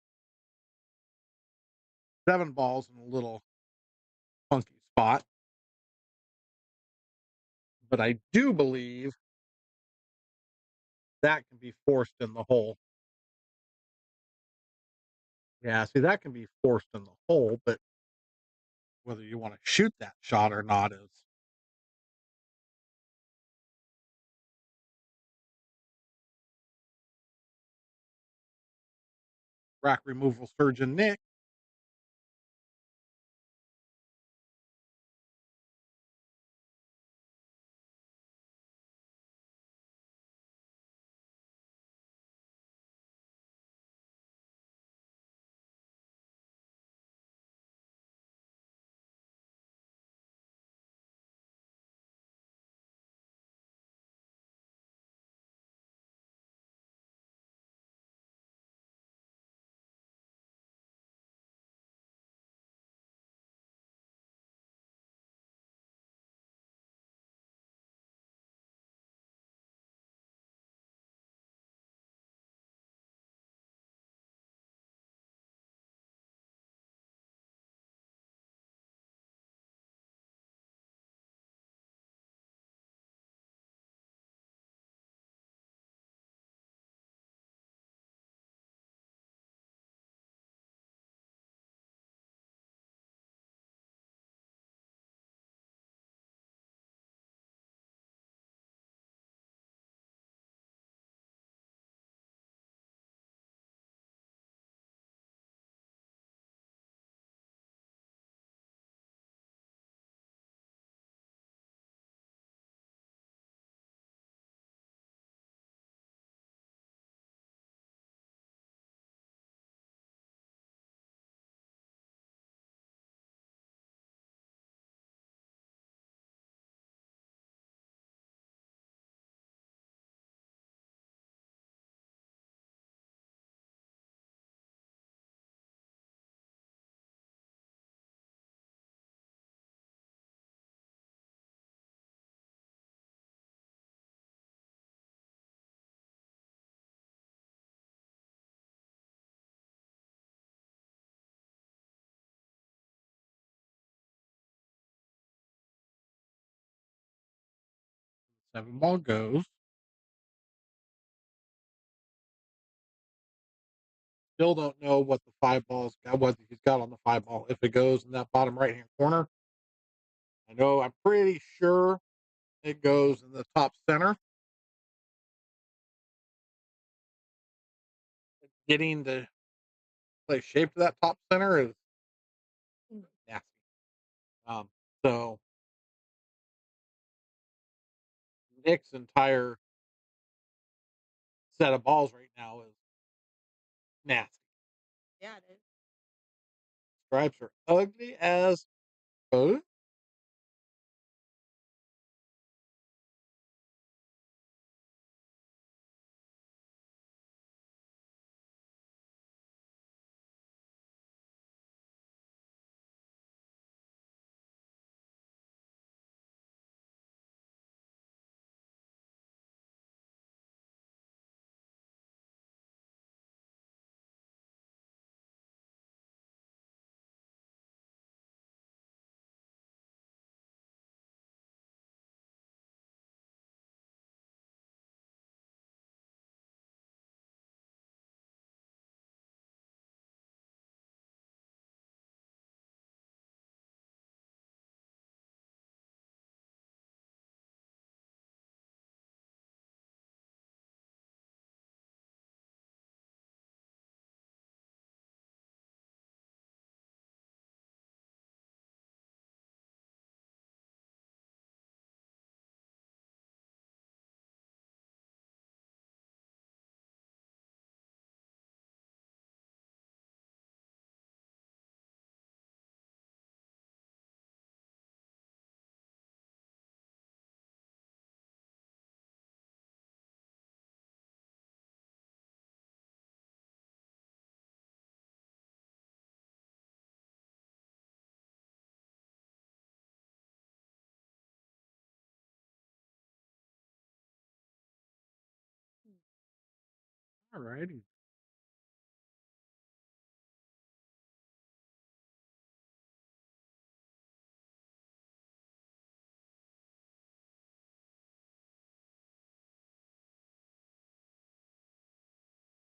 7 balls in a little funky spot. But I do believe that can be forced in the hole. Yeah, see, that can be forced in the hole, but whether you want to shoot that shot or not is rack removal surgeon Nick. The 7 ball goes. Still don't know what the 5 balls got, what he's got on the 5 ball. If it goes in that bottom right hand corner, I'm pretty sure it goes in the top center. Getting the play shape to that top center is nasty. Um, so Nick's entire set of balls right now is nasty. Yeah, it is. Stripes are ugly as both. Alrighty.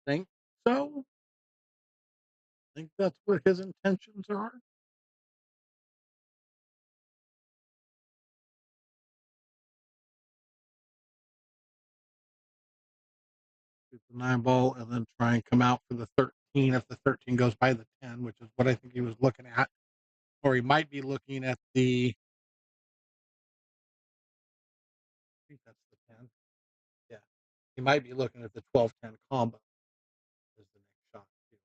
Think so? Think that's what his intentions are? Shoot the 9 ball and then try and come out for the 13 if the 13 goes by the 10, which is what I think he was looking at. Or he might be looking at the I think that's the 10. Yeah. He might be looking at the 12-10 combo as the next shot too.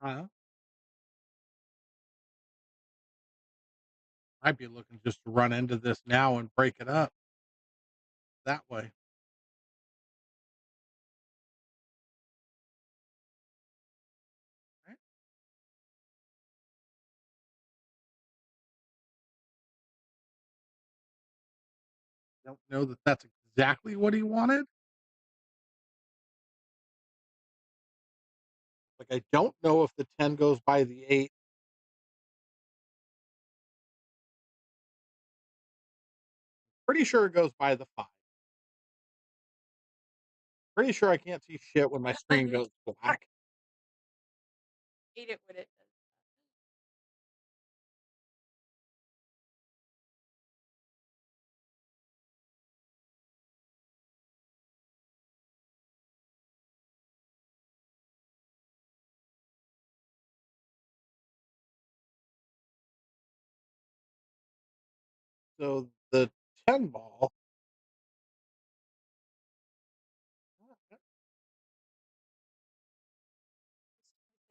Uh, I'd be looking just to run into this now and break it up that way. Right? Don't know that that's exactly what he wanted. Like, I don't know if the 10 goes by the 8. Pretty sure it goes by the 5. Pretty sure I can't see shit when my screen goes black. Hate it when it does. So the 10 ball,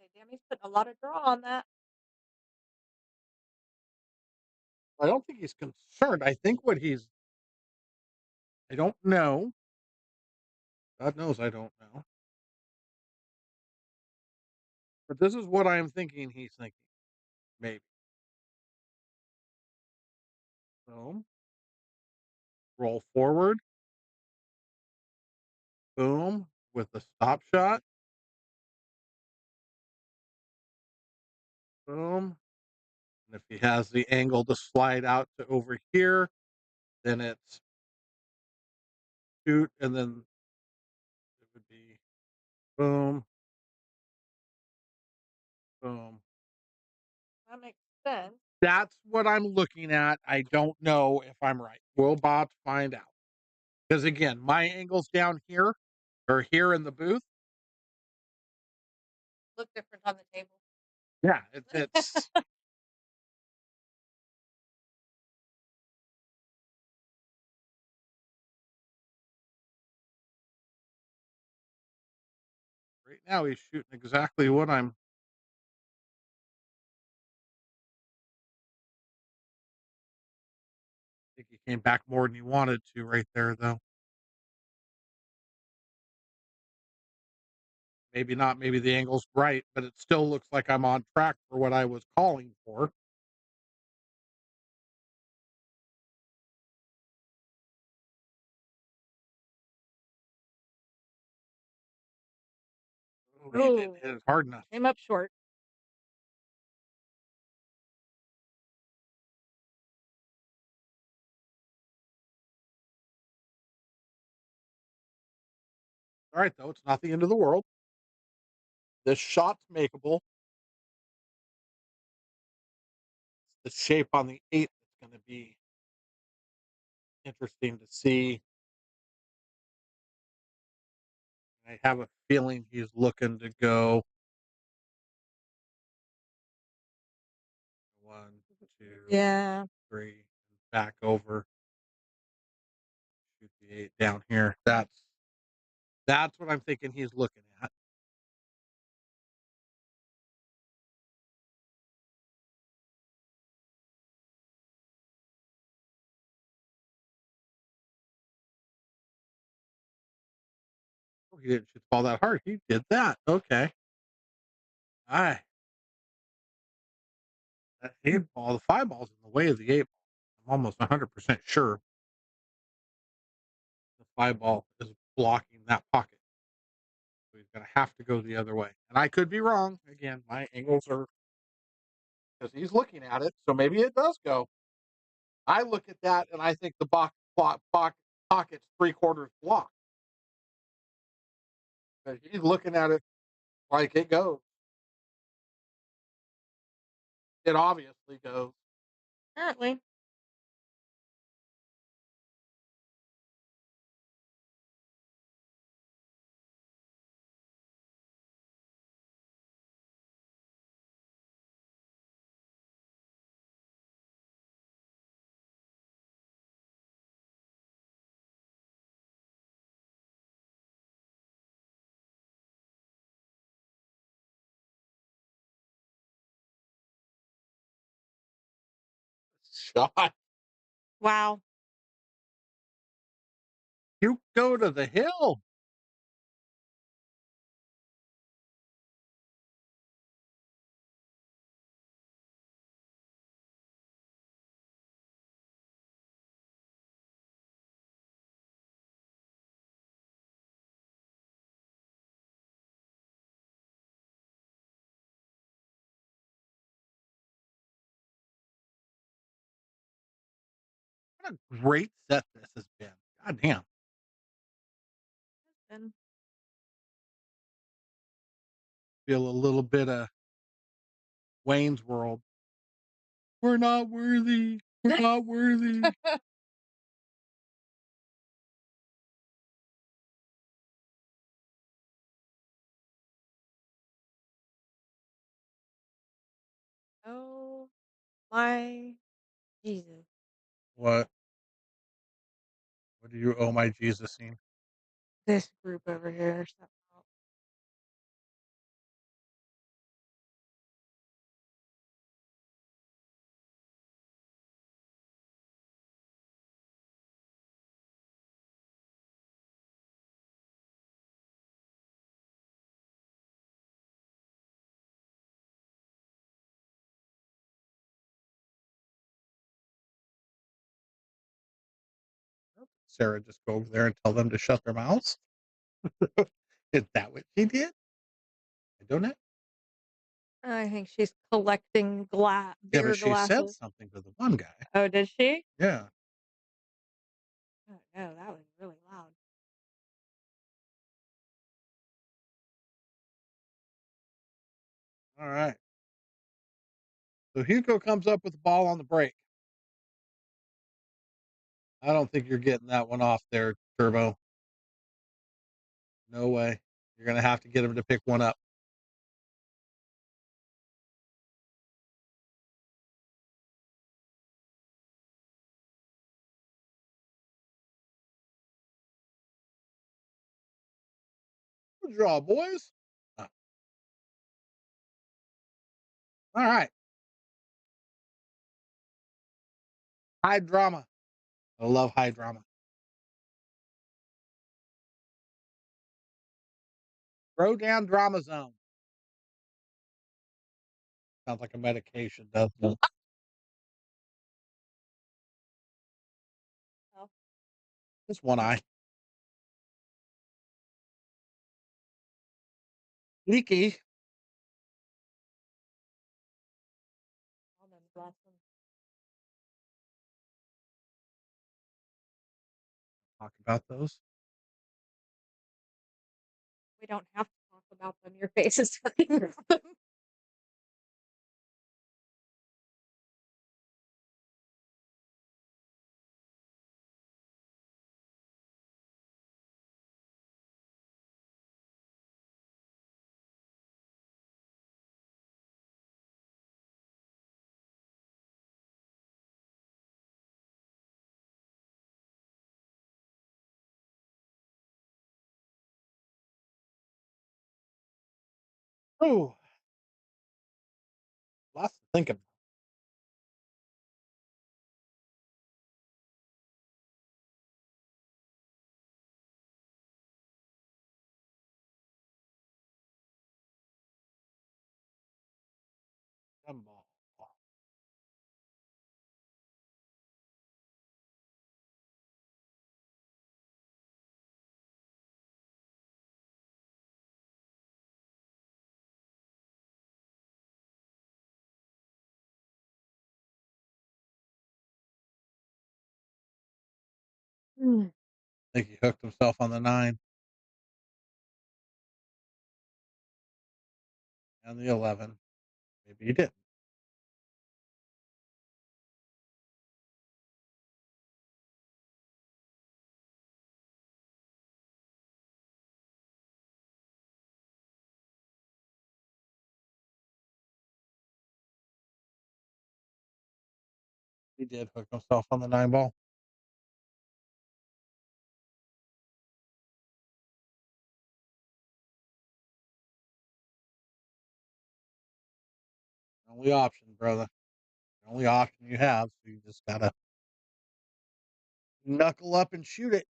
Okay, Dammy's putting a lot of draw on that. I don't think he's concerned. I think what he's I don't know. God knows I don't know. But this is what I'm thinking he's thinking. Maybe. Boom. Roll forward. Boom. With the stop shot. Boom. And if he has the angle to slide out to over here, then it's shoot, and then it would be boom, boom. That makes sense. That's what I'm looking at. I don't know if I'm right. We're about to find out. Because again, my angle's down here or here in the booth. Look different on the table. Yeah, it's right now he's shooting exactly what I'm. I think he came back more than he wanted to right there, though. Maybe not. Maybe the angle's right, but it still looks like I'm on track for what I was calling for. Oh, he didn't hit it hard enough. Came up short. All right, though, it's not the end of the world. This shot's makeable. The shape on the 8 is going to be interesting to see. I have a feeling he's looking to go 1, 2, Yeah. 3, back over, shoot the 8 down here. That's what I'm thinking he's looking at. Oh, he didn't shoot the ball that hard. He did that. Okay. Alright. That 8 ball, the 5 ball's in the way of the 8 ball. I'm almost 100% sure the 5 ball is blocking that pocket. So he's gonna have to go the other way. And I could be wrong. Again, my angles are because he's looking at it, so maybe it does go. I look at that and I think the pocket's 3/4 blocked. But he's looking at it like it goes. It obviously goes. Apparently. Shot. Wow. You go to the hill. What a great set this has been. God damn. And Feel a little bit of Wayne's World. We're not worthy. We're not worthy. oh my Jesus. What? What do you owe my Jesus scene? This group over here. Somehow. Sarah just go over there and tell them to shut their mouths? Is that what she did? I don't know. I think she's collecting Yeah, beer but she said glasses. something to the one guy. Oh, did she? Yeah. Oh no, that was really loud. All right. So Hugo comes up with the ball on the break. I don't think you're getting that one off there, Turbo. No way. You're going to have to get him to pick one up. Good draw, boys. Oh. All right. High drama. I love high drama. Throw down drama zone. Sounds like a medication, doesn't it? Oh, Just one eye. Leaky. all them glasses. Talk about those. We don't have to talk about them. Your face is talking about them. Oh, lots to think about. Come on. Mm. I think he hooked himself on the 9 and the 11. Maybe he didn't. He did hook himself on the 9 ball. Only option, brother. The only option you have, so you just gotta knuckle up and shoot it.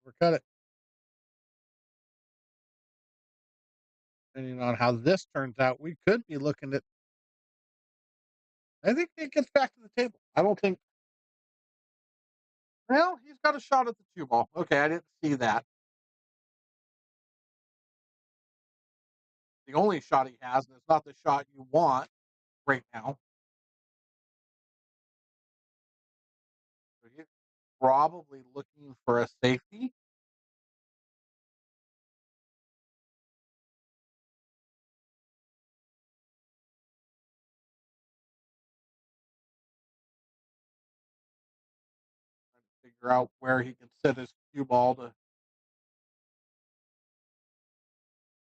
Or cut it. Depending on how this turns out, we could be looking at. I think it gets back to the table. I don't think. Well, he's got a shot at the 2 ball. Okay, I didn't see that. The only shot he has, and it's not the shot you want right now. So he's probably looking for a safety. Trying to figure out where he can sit his cue ball to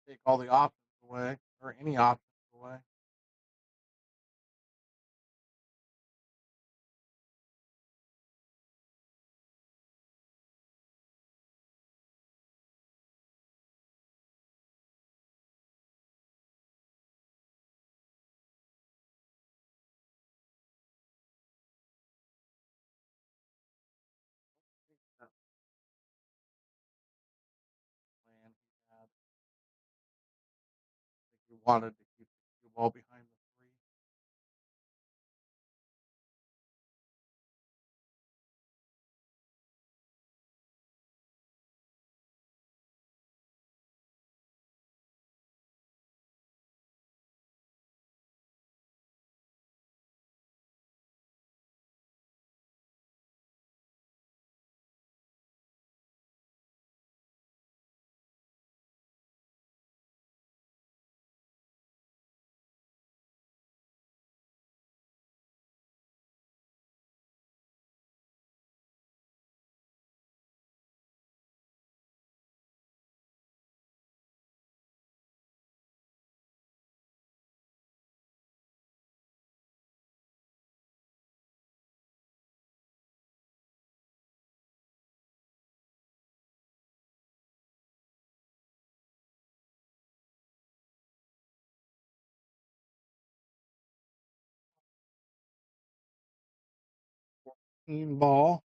take all the options away, or any options away. That plan he had. I think he wanted to keep the cue ball behind the 3. Ball.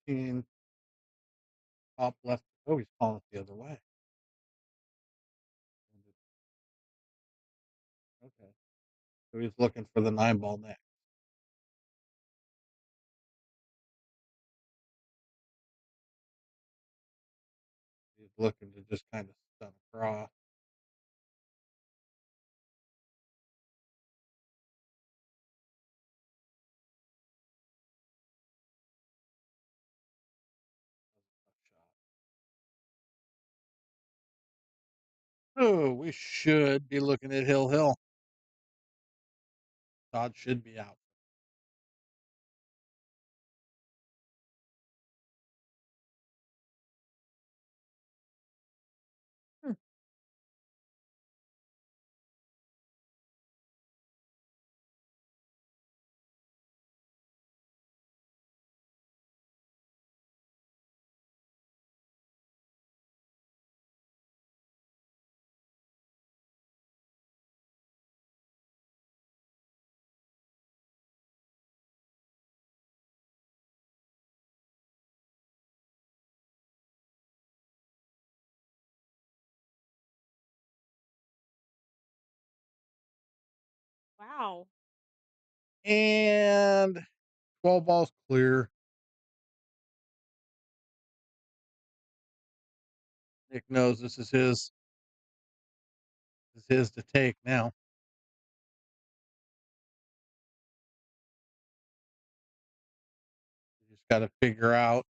14. Top left. Oh, he's calling it the other way. Okay. So he's looking for the 9 ball next. He's looking to just kind of stun across. Oh, we should be looking at Hill. Todd should be out. Hmm. Wow. And 12 balls clear. Nick knows this is his to take now. You just got to figure out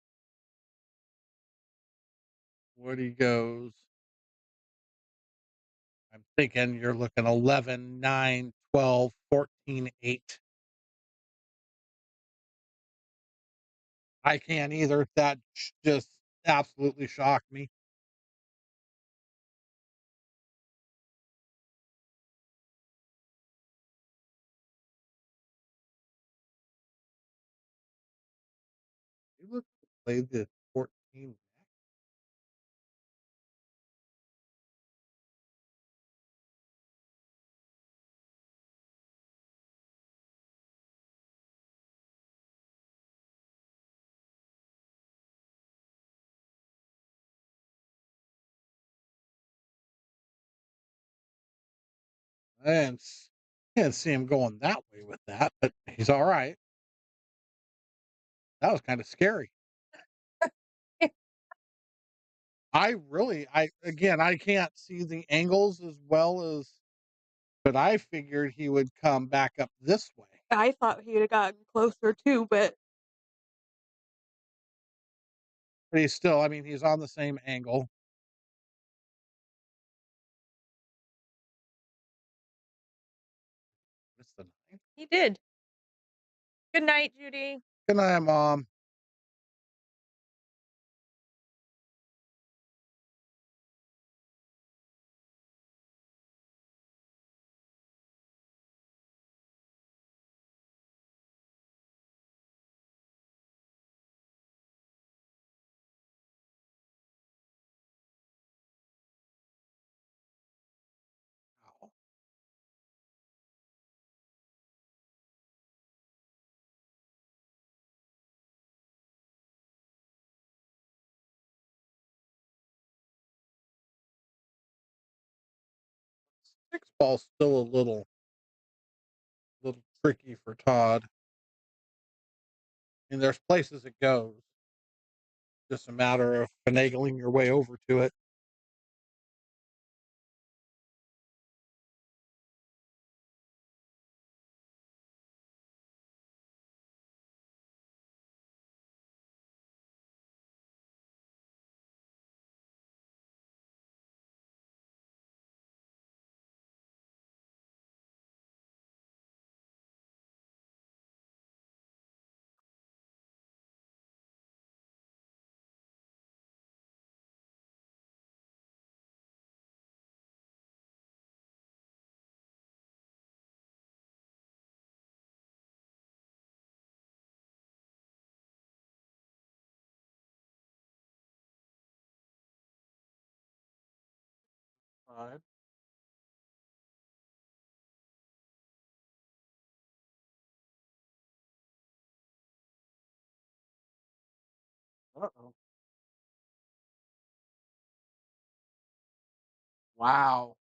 what he goes. I'm thinking you're looking 11, 9, 12, 14, 8. I can't either. That just absolutely shocked me. You look played the 14. And can't see him going that way with that, but he's all right. That was kind of scary. I can't see the angles as well as, but I figured he would come back up this way. I thought he'd have gotten closer too, but But he's still, I mean, he's on the same angle. It's the ninth. he did. Good night, Judy. Good night, Mom. Ow. Six ball's still a little tricky for Todd. And there's places it goes. Just a matter of finagling your way over to it. Right. Uh-oh. Wow.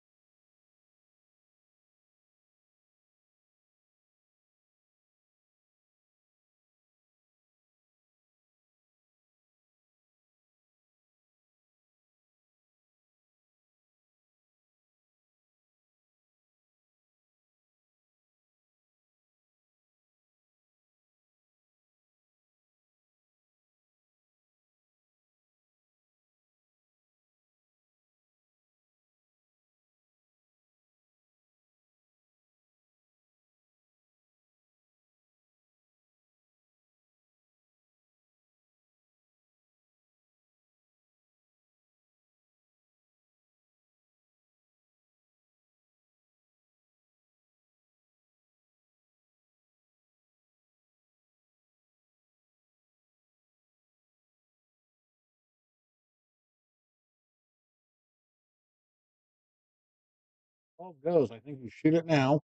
Well, it goes. I think you shoot it now.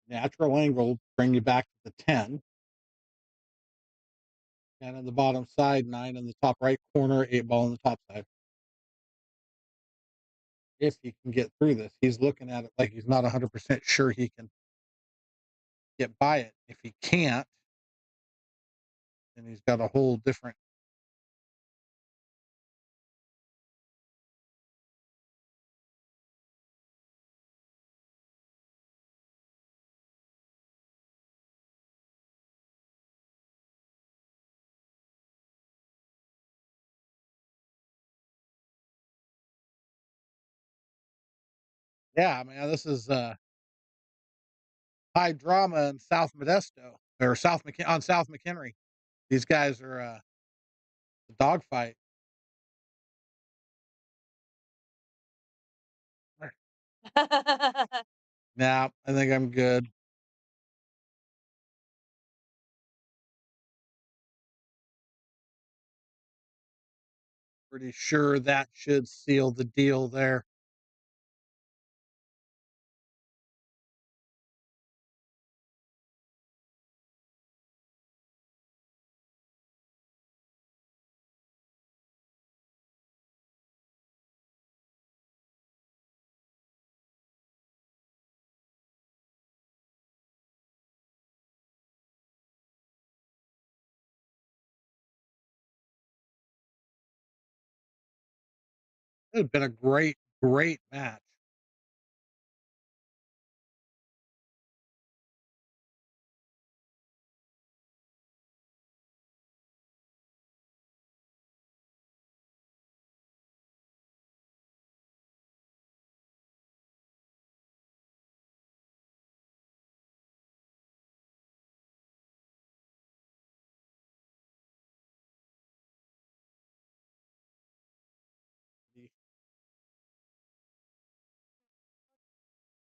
Natural angle, bring you back to the 10. 10 on the bottom side, 9 in the top right corner, 8 ball on the top side. if he can get through this. He's looking at it like he's not 100% sure he can get by it. If he can't, then he's got a whole different. Yeah, man, this is high drama in South Modesto or South McHenry. These guys are a dogfight. Nah, I think I'm good. Pretty sure that should seal the deal there. It had been a great, great match.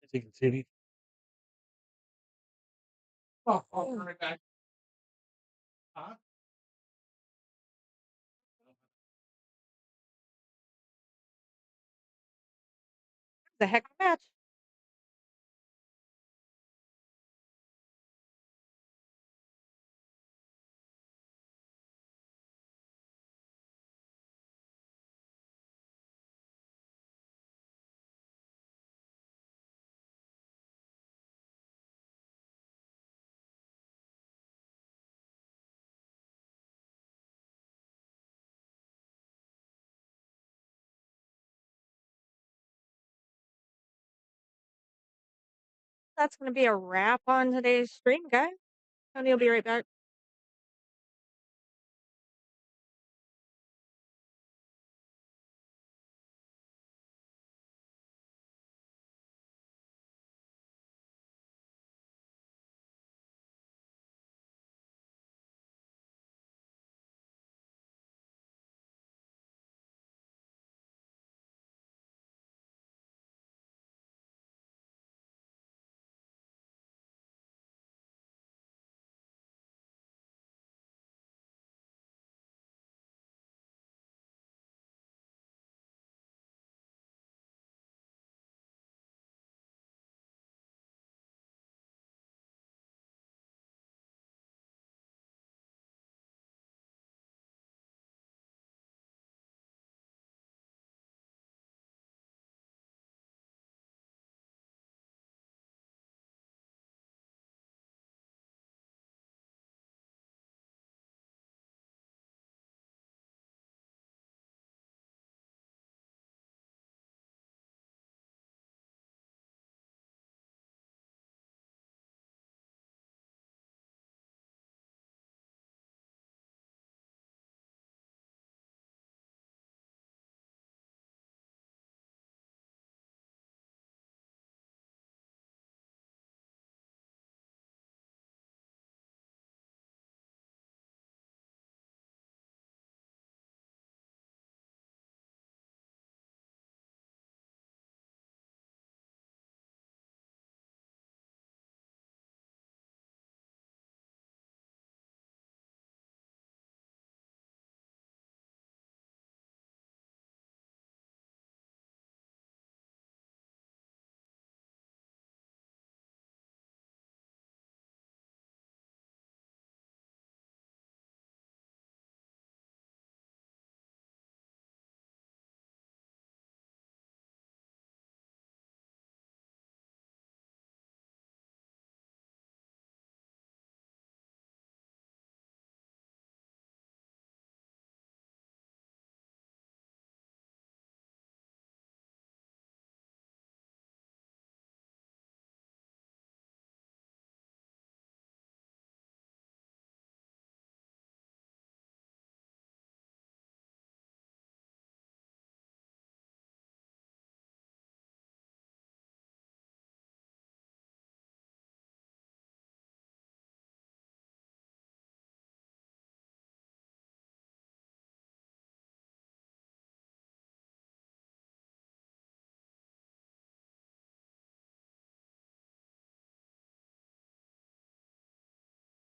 As you can see. Oh, I'll turn it back. Huh? The heck of a match. That's going to be a wrap on today's stream, guys. Tony will be right back.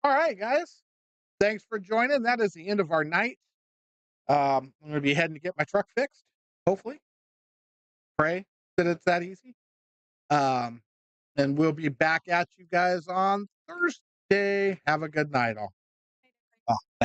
All right, guys. Thanks for joining. That is the end of our night. I'm going to be heading to get my truck fixed. Hopefully, pray that it's that easy. And we'll be back at you guys on Thursday. Have a good night, all.